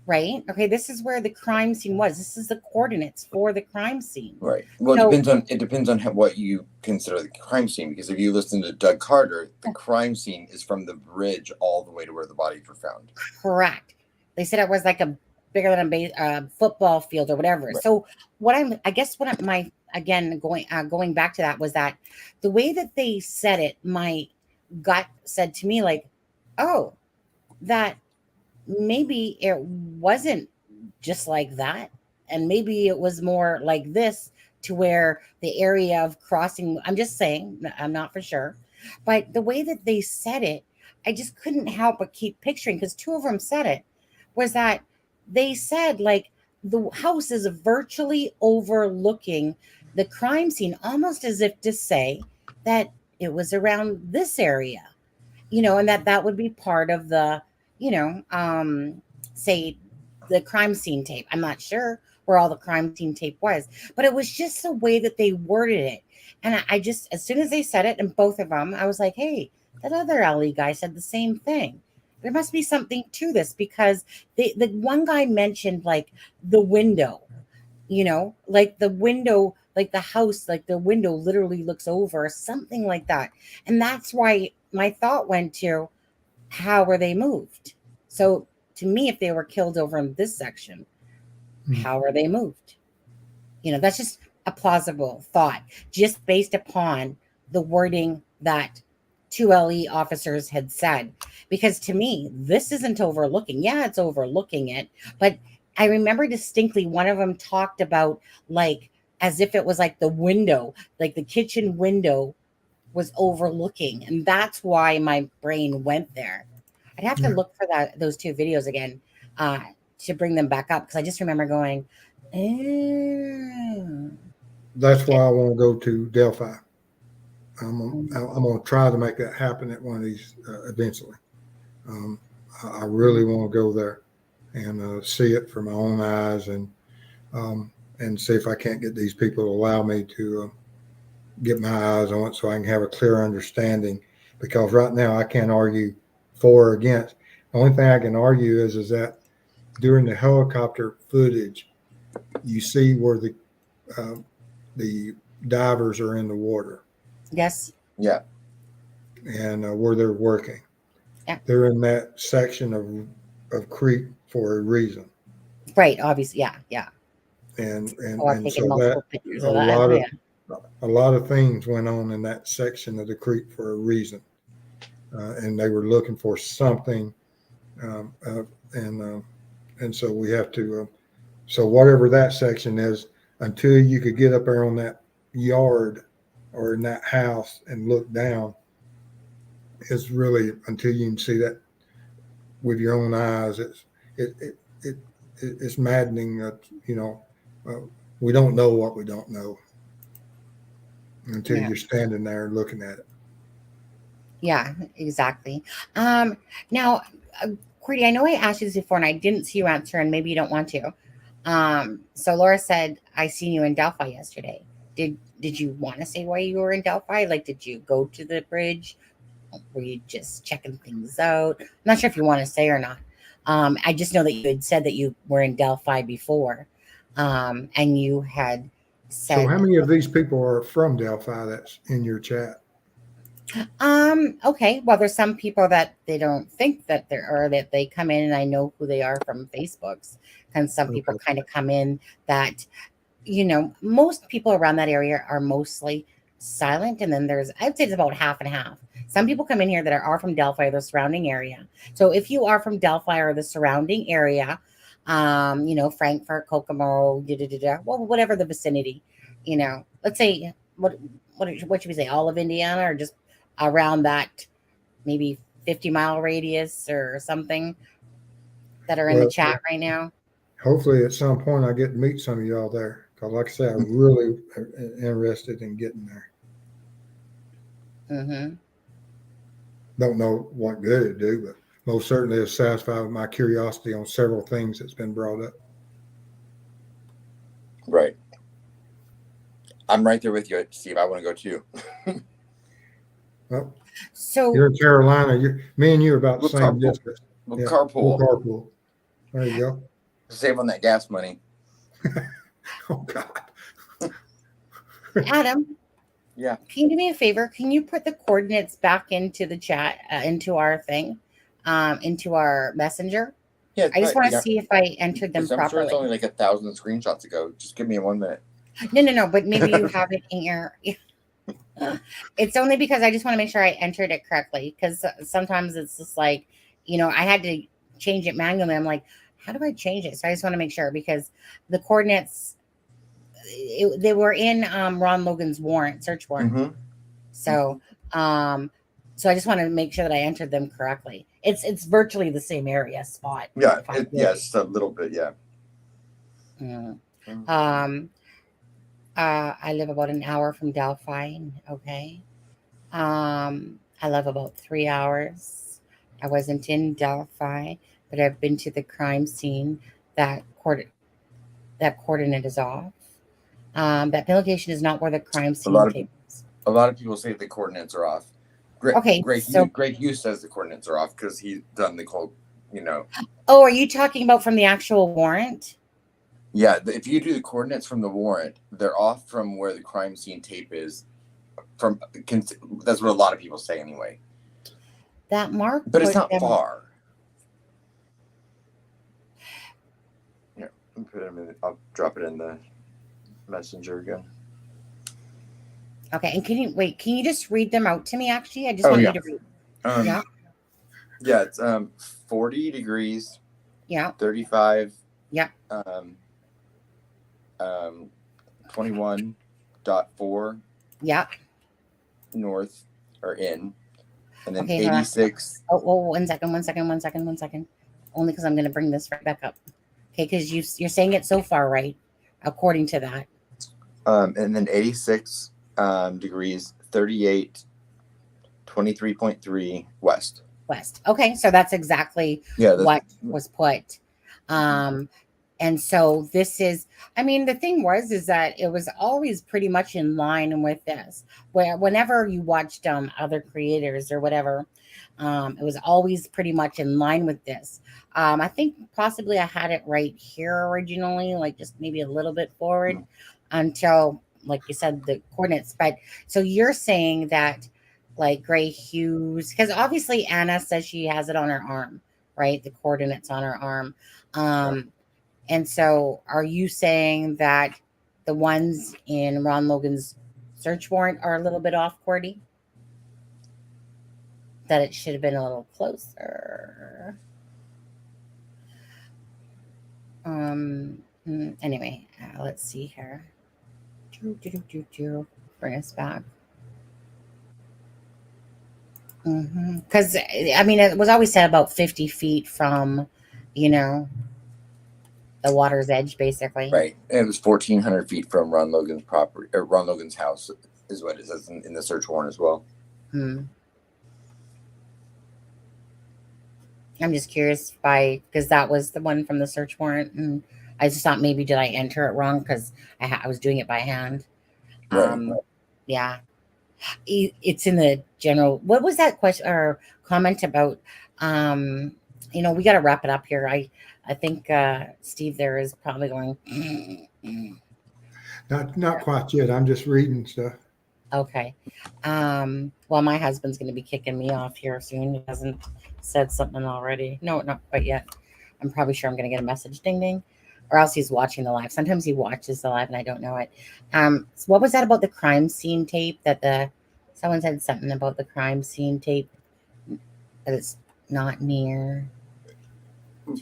right? Okay, this is where the crime scene was. This is the coordinates for the crime scene. Right. Well, it depends on what you consider the crime scene. Because if you listen to Doug Carter, the crime scene is from the bridge all the way to where the bodies were found. Correct. They said it was like a bigger than a football field or whatever. Right. So going back to that was that the way that they said it, my gut said to me like, oh, that maybe it wasn't just like that. And maybe it was more like this, to where the area of crossing, I'm just saying, I'm not for sure. But the way that they said it, I just couldn't help but keep picturing, because two of them said it, was that they said like the house is virtually overlooking the crime scene, almost as if to say that it was around this area, and that would be part of the, say the crime scene tape. I'm not sure where all the crime scene tape was, but it was just the way that they worded it. And I just, as soon as they said it, and both of them, I was like, hey, that other LE guy said the same thing. There must be something to this, because the one guy mentioned like the window, like the window like the house, like the window literally looks over, something like that. And that's why my thought went to, how were they moved? So to me, if they were killed over in this section, how are they moved? That's just a plausible thought, just based upon the wording that 2LE officers had said. Because to me, this isn't overlooking. Yeah, it's overlooking it. But I remember distinctly one of them talked about, like, as if it was like the window, like the kitchen window was overlooking. And that's why my brain went there. I'd have to look for those two videos again to bring them back up, because I just remember going, oh. That's why I want to go to Delphi. I'm going to try to make that happen at one of these eventually. I really want to go there and see it for my own eyes, and see if I can't get these people to allow me to get my eyes on it so I can have a clear understanding. Because right now I can't argue for or against. The only thing I can argue is that during the helicopter footage, you see where the divers are in the water. Yes. Yeah. And where they're working. Yeah. They're in that section of creek for a reason. Right. Obviously. Yeah. Yeah. And taking so multiple that pictures of that. a lot of things went on in that section of the creek for a reason. And they were looking for something. And so we have to, so whatever that section is, until you could get up there on that yard or in that house and look down, it's really, until you can see that with your own eyes, it's maddening that, we don't know what we don't know until you're standing there looking at it. Yeah, exactly. Now, Cordy, I know I asked you this before and I didn't see you answer, and maybe you don't want to. So Laura said, I seen you in Delphi yesterday. Did you want to say why you were in Delphi? Like, did you go to the bridge? Were you just checking things out? I'm not sure if you want to say or not. I just know that you had said that you were in Delphi before. And you had said. So how many of these people are from Delphi that's in your chat? Okay. Well, there's some people that they don't think that there are, that they come in and I know who they are from Facebook's. And some people kind of come in that, most people around that area are mostly silent. And then I'd say it's about half and half. Some people come in here that are from Delphi or the surrounding area. So if you are from Delphi or the surrounding area, Frankfurt, Kokomo, well, whatever the vicinity, let's say, what should we say, all of Indiana, or just around that maybe 50-mile radius or something that are in the chat right now? Hopefully at some point I get to meet some of y'all there, because like I say, I'm really interested in getting there. Mm-hmm. Don't know what good it do, but most certainly is satisfied with my curiosity on several things that's been brought up. Right. I'm right there with you, Steve. I want to go too. Well, so you're in Carolina. Me and you are about the same distance. We'll carpool. Carpool. There you go. Save on that gas money. Oh God. Adam. Yeah. Can you do me a favor? Can you put the coordinates back into the chat, into our thing, into our messenger? Yeah. I just want to see if I entered them properly. I'm sure it's only like 1,000 screenshots ago. Just give me 1 minute. No. But maybe you have it in your. It's only because I just want to make sure I entered it correctly. Because sometimes it's just like, I had to change it manually. I'm like, how do I change it? So I just want to make sure, because the coordinates, they were in Ron Logan's search warrant. Mm-hmm. So, so I just want to make sure that I entered them correctly. It's virtually the same area spot. Yeah, it's a little bit, yeah. I live about an hour from Delphi. Okay. I live about 3 hours. I wasn't in Delphi, but I've been to the crime scene. That coordinate is off. That location is not where the crime scene takes. A lot of people say the coordinates are off. Greg Hughes says the coordinates are off because he's done the whole, Oh, are you talking about from the actual warrant? Yeah, if you do the coordinates from the warrant, they're off from where the crime scene tape is. That's what a lot of people say anyway. That Mark But it's put not them. far. Yeah, I'll drop it in the messenger again. Okay, and can you just read them out to me? Actually, I just want you to read. Yeah. Yeah, it's 40 degrees. Yeah. 35. Yeah. 21.4. Yeah. North or in, and then Okay, 86. Oh, 1 second. Only because I'm going to bring this right back up. Okay, because you're saying it so far right, according to that. And then 86 degrees, 38, 23.3 west. West. Okay, so that's exactly what was put. And so this is, I mean, the thing is that it was always pretty much in line with this. Where whenever you watched other creators or whatever, it was always pretty much in line with this. I think possibly I had it right here originally, like just maybe a little bit forward until, like you said, the coordinates. But so you're saying that like gray hues, because obviously Anna says she has it on her arm, right? The coordinates on her arm. And so are you saying that the ones in Ron Logan's search warrant are a little bit off, Cordy? That it should have been a little closer. Anyway, let's see here. Bring us back. Because I mean, it was always said about 50 feet from, the water's edge, basically. Right. And it was 1,400 feet from Ron Logan's property, or Ron Logan's house, is what it says in the search warrant as well. I'm just curious because that was the one from the search warrant, and I just thought maybe did I enter it wrong because I was doing it by hand. Right. Yeah. It's in the general. What was that question or comment about? We got to wrap it up here. I think Steve there is probably going. Not quite yet. I'm just reading stuff. Okay. Well, my husband's going to be kicking me off here soon. He hasn't said something already. No, not quite yet. I'm probably sure I'm going to get a message, ding ding, or else he's watching the live. Sometimes he watches the live and I don't know it. So what was that about the crime scene tape? Someone said something about the crime scene tape that it's not near.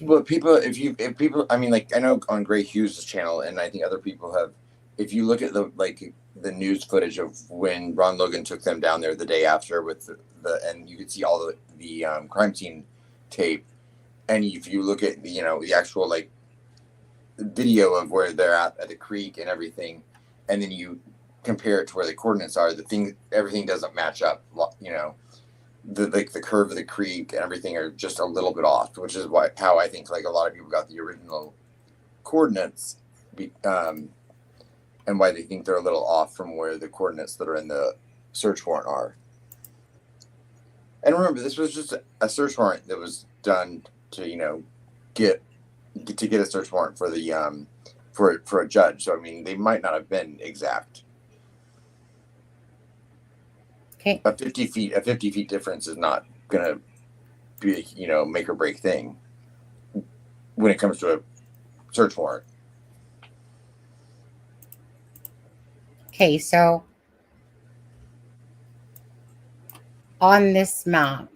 But if people, I mean, like I know on Gray Hughes' channel, and I think other people have. If you look at the news footage of when Ron Logan took them down there the day after with and you could see all the crime scene tape, and if you look at the actual like video of where they're at the creek and everything, and then you compare it to where the coordinates are, everything doesn't match up. The curve of the creek and everything are just a little bit off, which is how I think like a lot of people got the original coordinates, and why they think they're a little off from where the coordinates that are in the search warrant are. And remember, this was just a search warrant that was done to get a search warrant for the for a judge. So I mean, they might not have been exact. Okay. A 50 feet difference is not gonna be make or break thing when it comes to a search warrant. Okay, so on this map,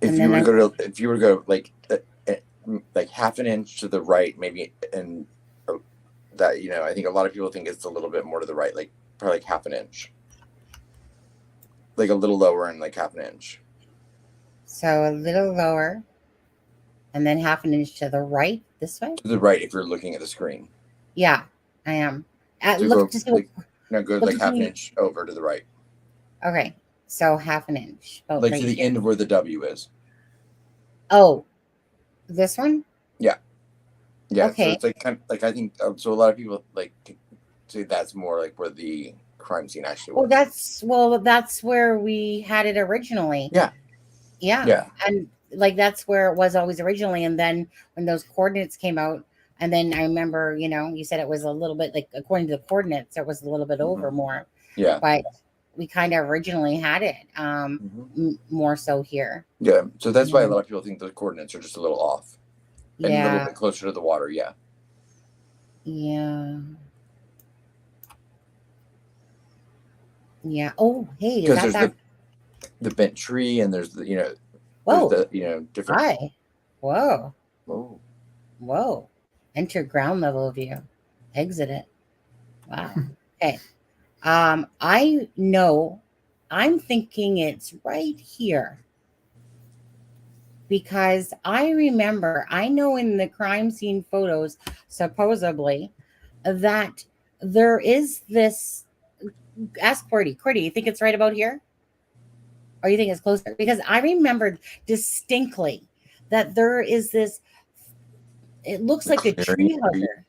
if you were to go like half an inch to the right, maybe, and that I think a lot of people think it's a little bit more to the right, like probably like half an inch, like a little lower and like half an inch. So a little lower, and then half an inch to the right this way. To the right, if you're looking at the screen. Yeah, I am. Go like half an inch over to the right. Okay, so half an inch. Like to the end of where the W is. Oh, this one? Yeah. Okay. So it's like kind of like I think so. A lot of people like to say that's more like where the crime scene actually was. Well, that's where we had it originally. Yeah. And like that's where it was always originally. And then when those coordinates came out, and then I remember, you said it was a little bit like according to the coordinates, it was a little bit over more, Yeah. but we kind of originally had it more so here. Yeah. So that's why a lot of people think the coordinates are just a little off. And a little Yeah. bit closer to the water. Yeah. Yeah. Yeah. Oh, hey, is Because that there's that? the bent tree, and there's Whoa. there's different. Hi. Whoa. Oh. Whoa. Enter ground level view. Exit it. Wow. Okay. I know. I'm thinking it's right here. Because I remember, I know in the crime scene photos, supposedly, that there is this. Ask Cordy. Cordy, you think it's right about here? Or you think it's closer? Because I remembered distinctly that there is this, it looks like a tree hugger.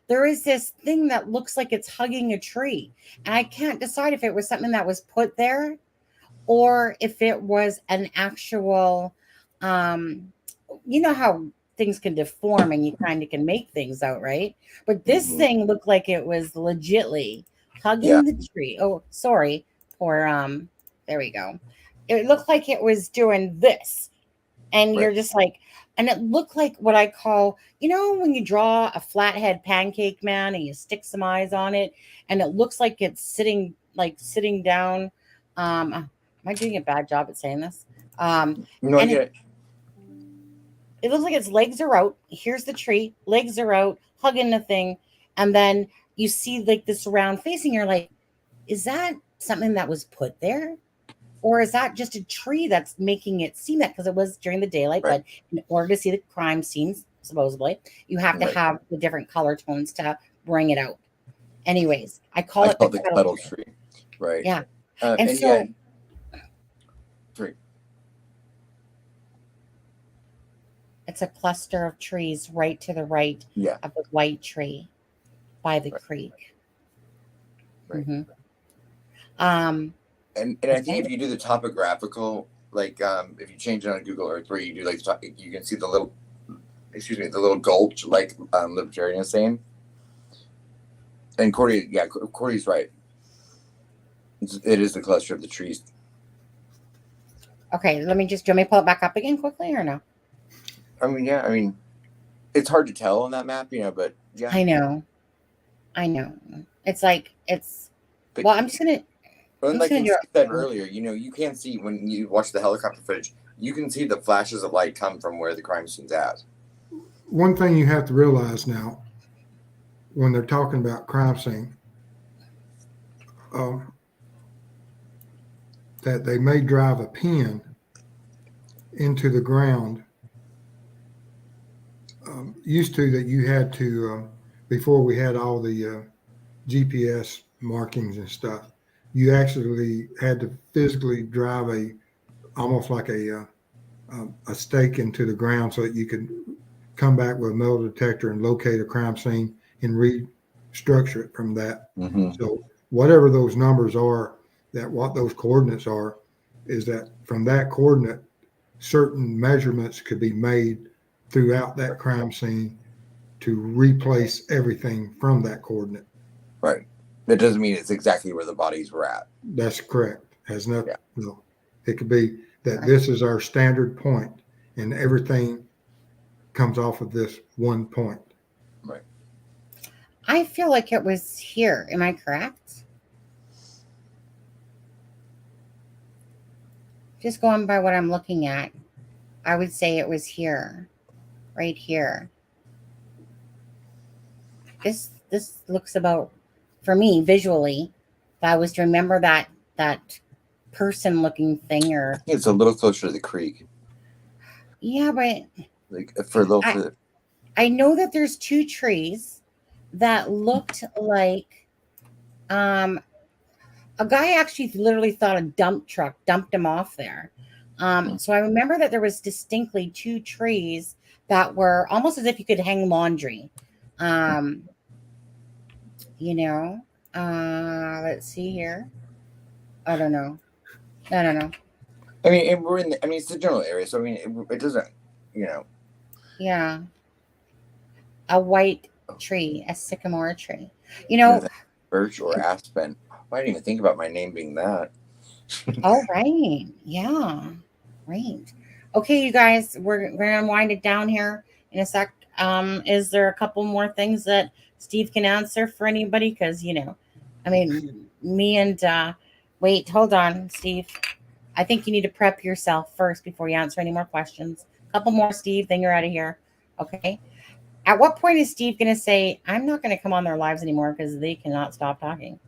There is this thing that looks like it's hugging a tree. And I can't decide if it was something that was put there or if it was an actual, you know how things can deform and you kind of can make things out, right? But this thing looked like it was legitly hugging the tree. Oh, sorry. Or there we go. It looked like it was doing this. And you're just like, and it looked like what I call, when you draw a flathead pancake man and you stick some eyes on it, and it looks like it's sitting down. Am I doing a bad job at saying this? No, I get it. It looks like its legs are out. Here's the tree, legs are out, hugging the thing, and then you see like this round facing. You're like, is that something that was put there? Or is that just a tree that's making it seem that? Because it was during the daylight, but in order to see the crime scenes, supposedly, you have to have the different color tones to bring it out. Anyways, I call it the cuddle tree. Right. Yeah. And so, it's a cluster of trees right to the right of the white tree by the creek. Right. Mm-hmm. And I think if you do the topographical, like if you change it on Google Earth, where you do like you can see the little gulch, like Libertarian is saying. And Cordy's right. It is the cluster of the trees. Okay, do you want me to pull it back up again quickly or no? I mean, it's hard to tell on that map, but yeah. I know. It's like I'm just gonna. Like you said earlier, you can see when you watch the helicopter footage, you can see the flashes of light come from where the crime scene's at. One thing you have to realize now, when they're talking about crime scene, that they may drive a pin into the ground. Used to that you had to, before we had all the GPS markings and stuff, you actually had to physically drive almost like a stake into the ground so that you could come back with a metal detector and locate a crime scene and restructure it from that. Mm-hmm. So whatever those numbers are, what those coordinates are, is that from that coordinate, certain measurements could be made throughout that crime scene to replace everything from that coordinate. Right. That doesn't mean it's exactly where the bodies were at. That's correct. Has nothing. Yeah. No. It could be that this is our standard point, and everything comes off of this one point. Right. I feel like it was here. Am I correct? Just going by what I'm looking at, I would say it was here, right here. This looks about, for me visually, if I was to remember that person looking thing, or it's a little closer to the creek. Yeah, but like for a little further. I know that there's two trees that looked like a guy actually literally thought a dump truck dumped him off there. So I remember that there was distinctly two trees that were almost as if you could hang laundry. Let's see here. I don't know. I mean, and we're in. I mean, it's the general area, so I mean, it doesn't. You know, Yeah. A white tree, a sycamore tree. You no, know, birch or aspen. I didn't even think about my name being that. oh, right. Yeah. Right. Okay, you guys, we're going to wind it down here in a sec. Is there a couple more things that Steve can answer for anybody? Because, I mean, me and, wait, hold on, Steve. I think you need to prep yourself first before you answer any more questions. A couple more, Steve, then you're out of here. Okay. At what point is Steve going to say, I'm not going to come on their lives anymore because they cannot stop talking?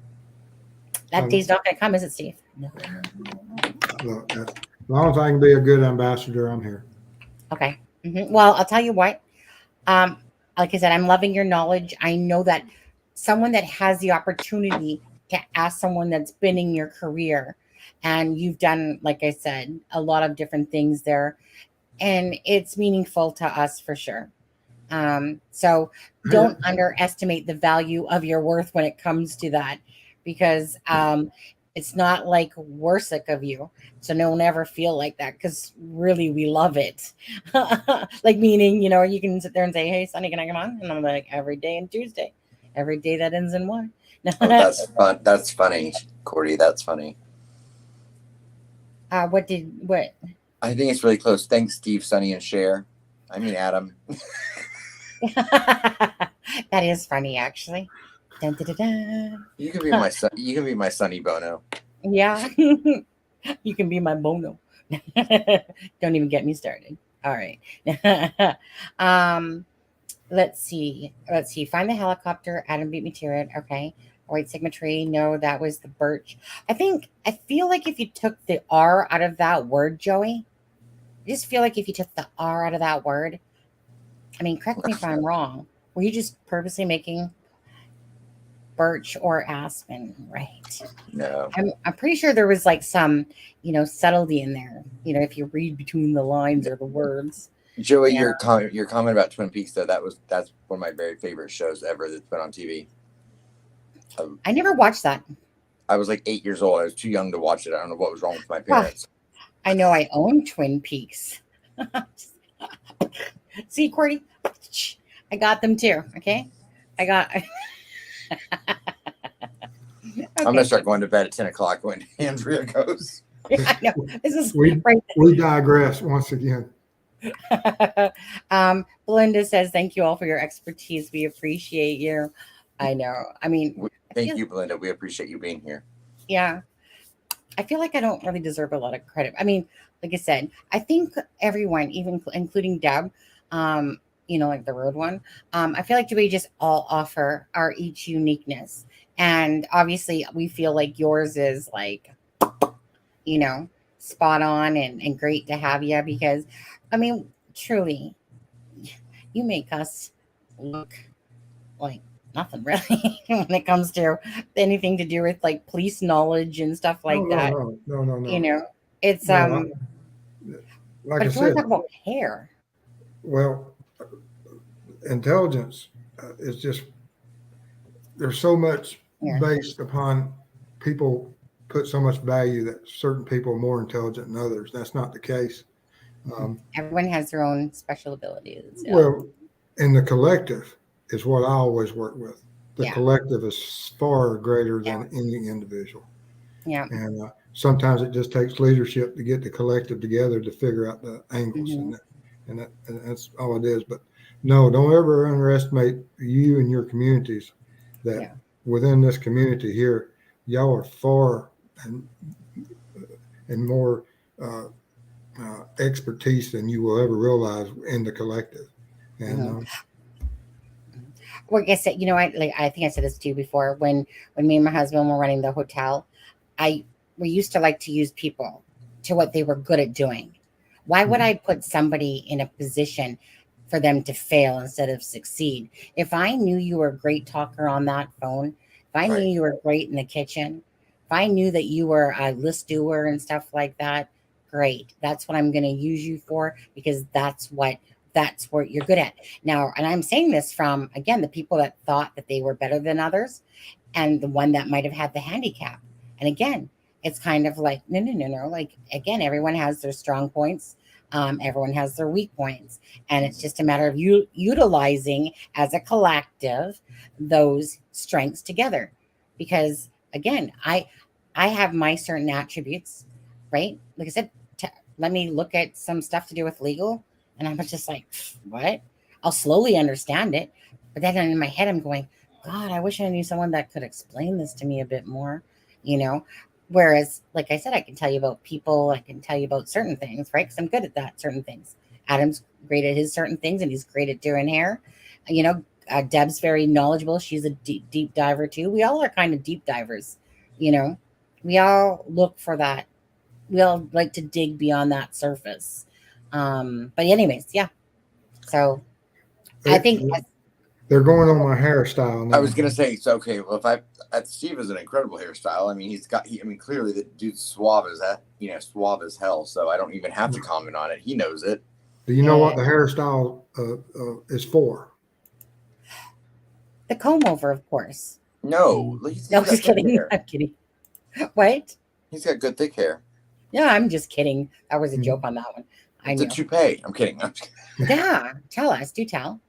That day's not going to come, is it, Steve? No. Look, as long as I can be a good ambassador, I'm here. Okay. Well, I'll tell you what. Like I said, I'm loving your knowledge. I know that someone that has the opportunity to ask someone that's been in your career, and you've done, like I said, a lot of different things there, and it's meaningful to us for sure. So don't underestimate the value of your worth when it comes to that, because it's not like we're sick of you. So don't ever feel like that, because really we love it. Like, meaning, you can sit there and say, hey, Sonny, can I come on? And I'm like, every day and Tuesday, every day that ends in one. Oh, that's fun. That's funny, Cordy. That's funny. What? I think it's really close. Thanks, Steve, Sonny, and Cher. I mean, Adam. That is funny, actually. Dun, dun, dun, dun. You can be my son. You can be my Sonny Bono. Yeah. You can be my Bono. Don't even get me started. All right. Let's see. Find the helicopter. Adam beat me to it. Okay. White Sigma tree. No, that was the birch. I feel like if you took the R out of that word, Joey, I just feel like if you took the R out of that word, I mean, correct me if I'm wrong. Were you just purposely making birch or aspen, right? No. I'm pretty sure there was like some, subtlety in there. If you read between the lines or the words. Joey, your comment about Twin Peaks, though, that's one of my very favorite shows ever that's been on TV. I never watched that. I was like 8 years old. I was too young to watch it. I don't know what was wrong with my parents. I know I own Twin Peaks. See, Cordy, I got them too. Okay, okay. I'm gonna start going to bed at 10 o'clock when Andrea goes. I know. This is we digress once again. Belinda says, thank you all for your expertise. We appreciate you. I know. I mean, thank you, Belinda. We appreciate you being here. Yeah. I feel like I don't really deserve a lot of credit. I mean, like I said, I think everyone, even including Deb, like the road one, I feel like we just all offer our each uniqueness. And obviously we feel like yours is like, spot on and great to have you, because, I mean, truly, you make us look like nothing really when it comes to anything to do with like police knowledge and stuff like that. No. It's like but I said, talk about hair. Well, intelligence is just, there's so much based upon people put so much value that certain people are more intelligent than others. That's not the case. Everyone has their own special abilities. Yeah. Well, in the collective is what I always work with. The collective is far greater than any individual. Yeah. And sometimes it just takes leadership to get the collective together to figure out the angles, and that's all it is. But no, don't ever underestimate you and your communities. That within this community here, y'all are far and more expertise than you will ever realize in the collective. And like I said, I think I said this to you before. When me and my husband were running the hotel, we used to like to use people to what they were good at doing. Why would I put somebody in a position for them to fail instead of succeed? If I knew you were a great talker on that phone, if I knew you were great in the kitchen, if I knew that you were a list doer and stuff like that, great. That's what I'm going to use you for, because that's what you're good at. Now, and I'm saying this from, again, the people that thought that they were better than others, and the one that might have had the handicap. And again, it's kind of like, no. Like, again, everyone has their strong points. Everyone has their weak points. And it's just a matter of you utilizing as a collective those strengths together. Because again, I have my certain attributes, right? Like I said, let me look at some stuff to do with legal. And I'm just like, what? I'll slowly understand it. But then in my head, I'm going, God, I wish I knew someone that could explain this to me a bit more, you know? Whereas, like I said, I can tell you about people, I can tell you about certain things, right? Because I'm good at that, certain things. Adam's great at his certain things, and he's great at doing hair. You know, Deb's very knowledgeable. She's a deep diver too. We all are kind of deep divers, you know? We all look for that. We all like to dig beyond that surface. But anyways, yeah. So I think they're going on my hairstyle now. I was gonna say, it's okay. Well, Steve is an incredible hairstyle. I mean, clearly the dude's suave as hell. So I don't even have to comment on it. He knows it. Do you know what the hairstyle is for? The comb over, of course. No, No, just kidding. I'm kidding. What? He's got good thick hair. Yeah, I'm just kidding. That was a joke on that one. It's a toupee. I'm kidding. Yeah, tell us. Do tell.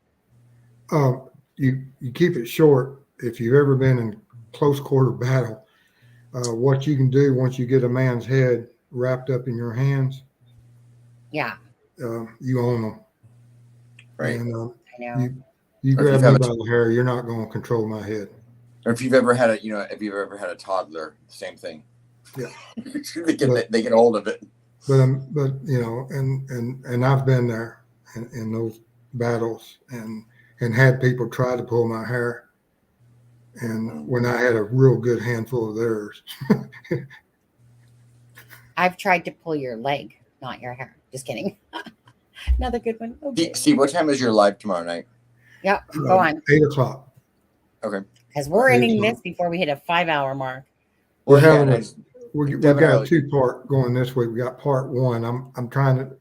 You keep it short. If you've ever been in close quarter battle, what you can do once you get a man's head wrapped up in your hands, yeah, you own them. Right. And, I know. You grab me by the hair, you're not going to control my head. Or if you've ever had a toddler, same thing. Yeah. they get hold of it. But you know, and I've been there in those battles and had people try to pull my hair, and when I had a real good handful of theirs. I've tried to pull your leg, not your hair. Just kidding. Another good one. Okay. Steve, what time is your live tomorrow night? Yeah, go on. 8:00. Okay. Because we're ending this before we hit a 5-hour mark. We're having we've got a 2-part going this week. We got part 1. I'm trying to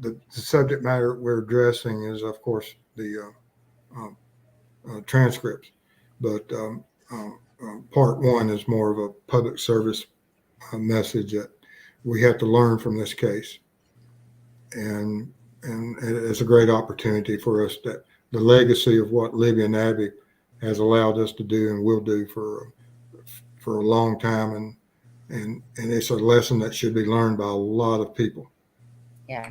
the subject matter we're addressing is, of course, the transcripts, but part 1 is more of a public service message that we have to learn from this case, and it's a great opportunity for us, that the legacy of what Libby and Abby has allowed us to do and will do for a long time, and it's a lesson that should be learned by a lot of people. Yeah.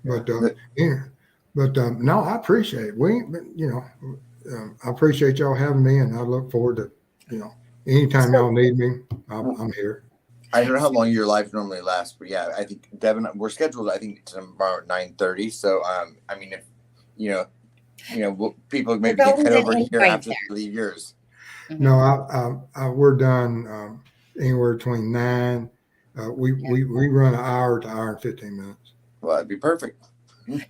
But no, I appreciate it. I appreciate y'all having me, and I look forward to anytime y'all need me, I'm here. I don't know how long your lives normally last, but yeah, I think Devin, we're scheduled, I think, tomorrow at 9:30. So I mean, if people maybe can head over here after you leave yours. Mm-hmm. No, we're done anywhere between 9. We run an hour to hour and 15 minutes. Well, that'd be perfect.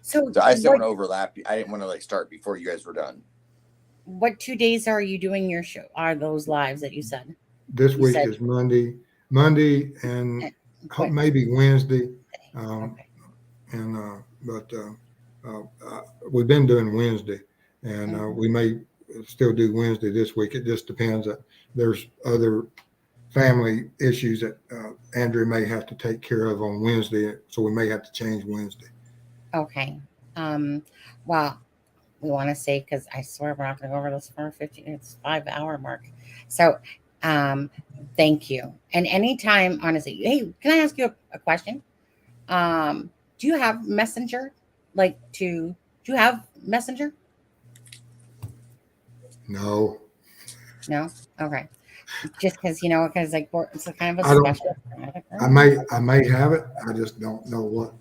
So I still want to overlap. I didn't want to start before you guys were done. What 2 days are you doing your show? Are those lives that you said? This week is Monday, and maybe Wednesday. Okay. But we've been doing Wednesday, and we may still do Wednesday this week. It just depends. There's other family issues that Andrew may have to take care of on Wednesday, so we may have to change Wednesday. Okay. Well, we want to say, because I swear we're not going to go over this for 15. It's 5-hour mark. So, thank you. And anytime, honestly, hey, can I ask you a question? Do you have Messenger? Do you have Messenger? No. No. Okay. Just because because it's a kind of a special. I may have it. I just don't know what.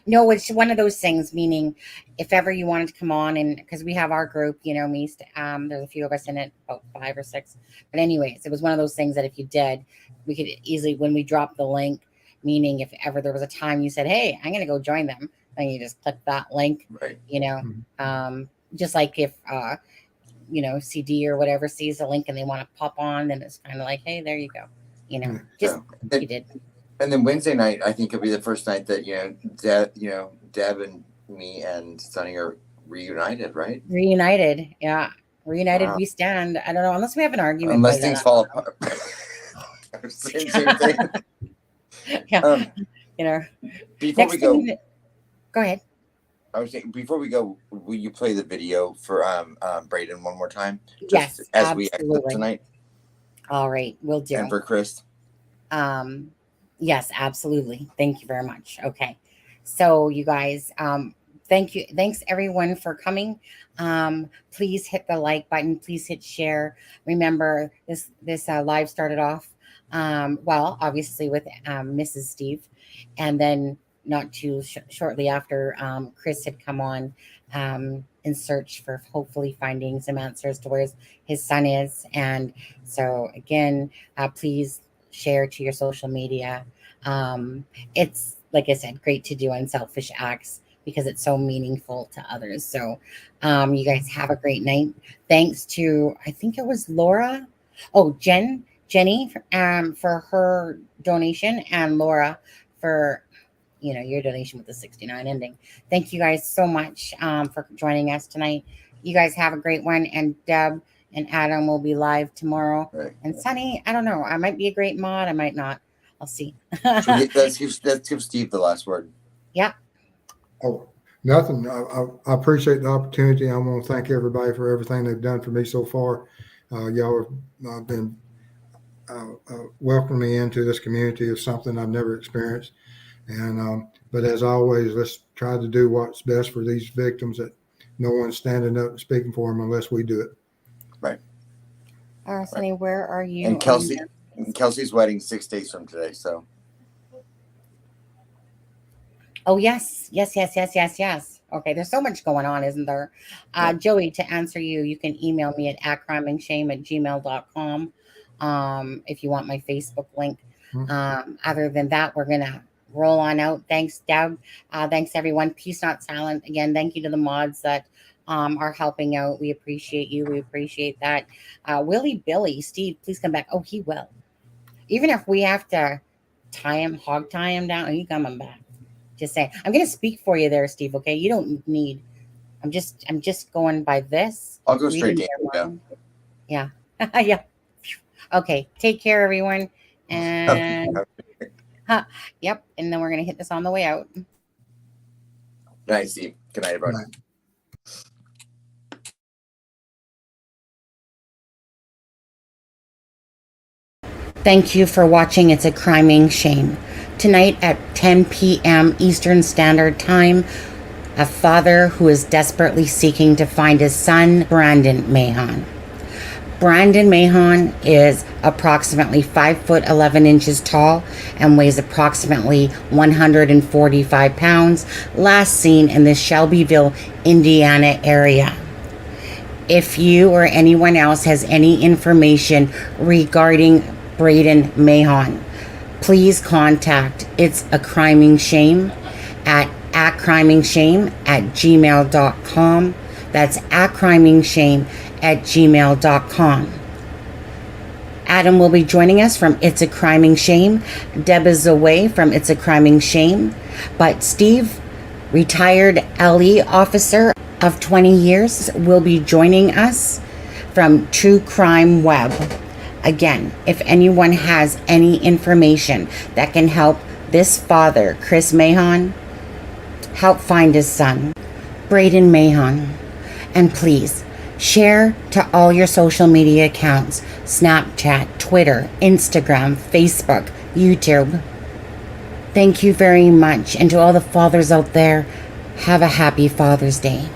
No, it's one of those things. Meaning, if ever you wanted to come on, and because we have our group, me, there's a few of us in it, about 5 or 6. But anyways, it was one of those things that if you did, we could easily, when we drop the link. Meaning, if ever there was a time you said, "Hey, I'm going to go join them," then you just click that link. Right. Just like if. CD or whatever sees a link and they want to pop on, then it's kind of like, hey, there you go. You did. And then Wednesday night, I think it'll be the first night that Deb and me and Sonny are reunited, right? Reunited, yeah. Reunited, wow. We stand. I don't know, unless we have an argument. Unless things fall apart. same thing. Yeah. You know, Before next we go, thing, go ahead. I was saying before we go, will you play the video for Braden one more time? Just Yes, as we exit absolutely. tonight, All right, we'll do. and for Chris. Yes, absolutely. Thank you very much. Okay. So you guys, thank you. Thanks everyone for coming. Please hit the like button. Please hit share. Remember this live started off, well, obviously with Mrs. Steve, and then not too shortly after, Chris had come on in search for hopefully finding some answers to where his son is. And so again, please share to your social media. It's, like I said, great to do unselfish acts because it's so meaningful to others. So you guys have a great night. Thanks to, I think it was Laura. Oh, Jenny for her donation, and Laura for your donation with the 69 ending. Thank you guys so much for joining us tonight. You guys have a great one. And Deb and Adam will be live tomorrow. Right. And Sunny, I don't know. I might be a great mod. I might not. I'll see. Let's give Steve the last word. Yeah. Oh, nothing. I appreciate the opportunity. I want to thank everybody for everything they've done for me so far. Y'all have been welcoming me into this community is something I've never experienced. And but as always, let's try to do what's best for these victims. That no one's standing up and speaking for them unless we do it. Right. Sunny, where are you? And Kelsey's wedding 6 days from today. So. Oh, yes. Okay, there's so much going on, isn't there? Joey, to answer you, you can email me at acrimingshame@gmail.com if you want my Facebook link. Other than that, we're going to roll on out. Thanks, Deb. Thanks, everyone. Peace Not Silent. Again, thank you to the mods that are helping out. We appreciate you. We appreciate that. Willie Billy, Steve, please come back. Oh, he will. Even if we have to hog tie him down, he's coming back. Just saying. I'm going to speak for you there, Steve, okay? You don't need, I'm just going by this. I'll go straight to Yeah. Yeah. Okay. Take care, everyone. And yep. And then we're going to hit this on the way out. Good night, Steve. Good night, everyone. Good night. Thank you for watching It's a Criming Shame. Tonight at 10 p.m. Eastern Standard Time, a father who is desperately seeking to find his son, Brandon Mahon. Brandon Mahon is approximately 5 foot 11 inches tall and weighs approximately 145 pounds, last seen in the Shelbyville, Indiana area. If you or anyone else has any information regarding Braden Mahon, please contact It's a Criming Shame at acrimingshame@gmail.com. That's acrimingshame@gmail.com. Adam will be joining us from It's a Criming Shame. Deb is away from It's a Criming Shame. But Steve, retired LE officer of 20 years, will be joining us from True Crime Web. Again, if anyone has any information that can help this father, Chris Mahon, help find his son, Braden Mahon, and please share to all your social media accounts, Snapchat, Twitter, Instagram, Facebook, YouTube. Thank you very much. And to all the fathers out there, have a happy Father's Day.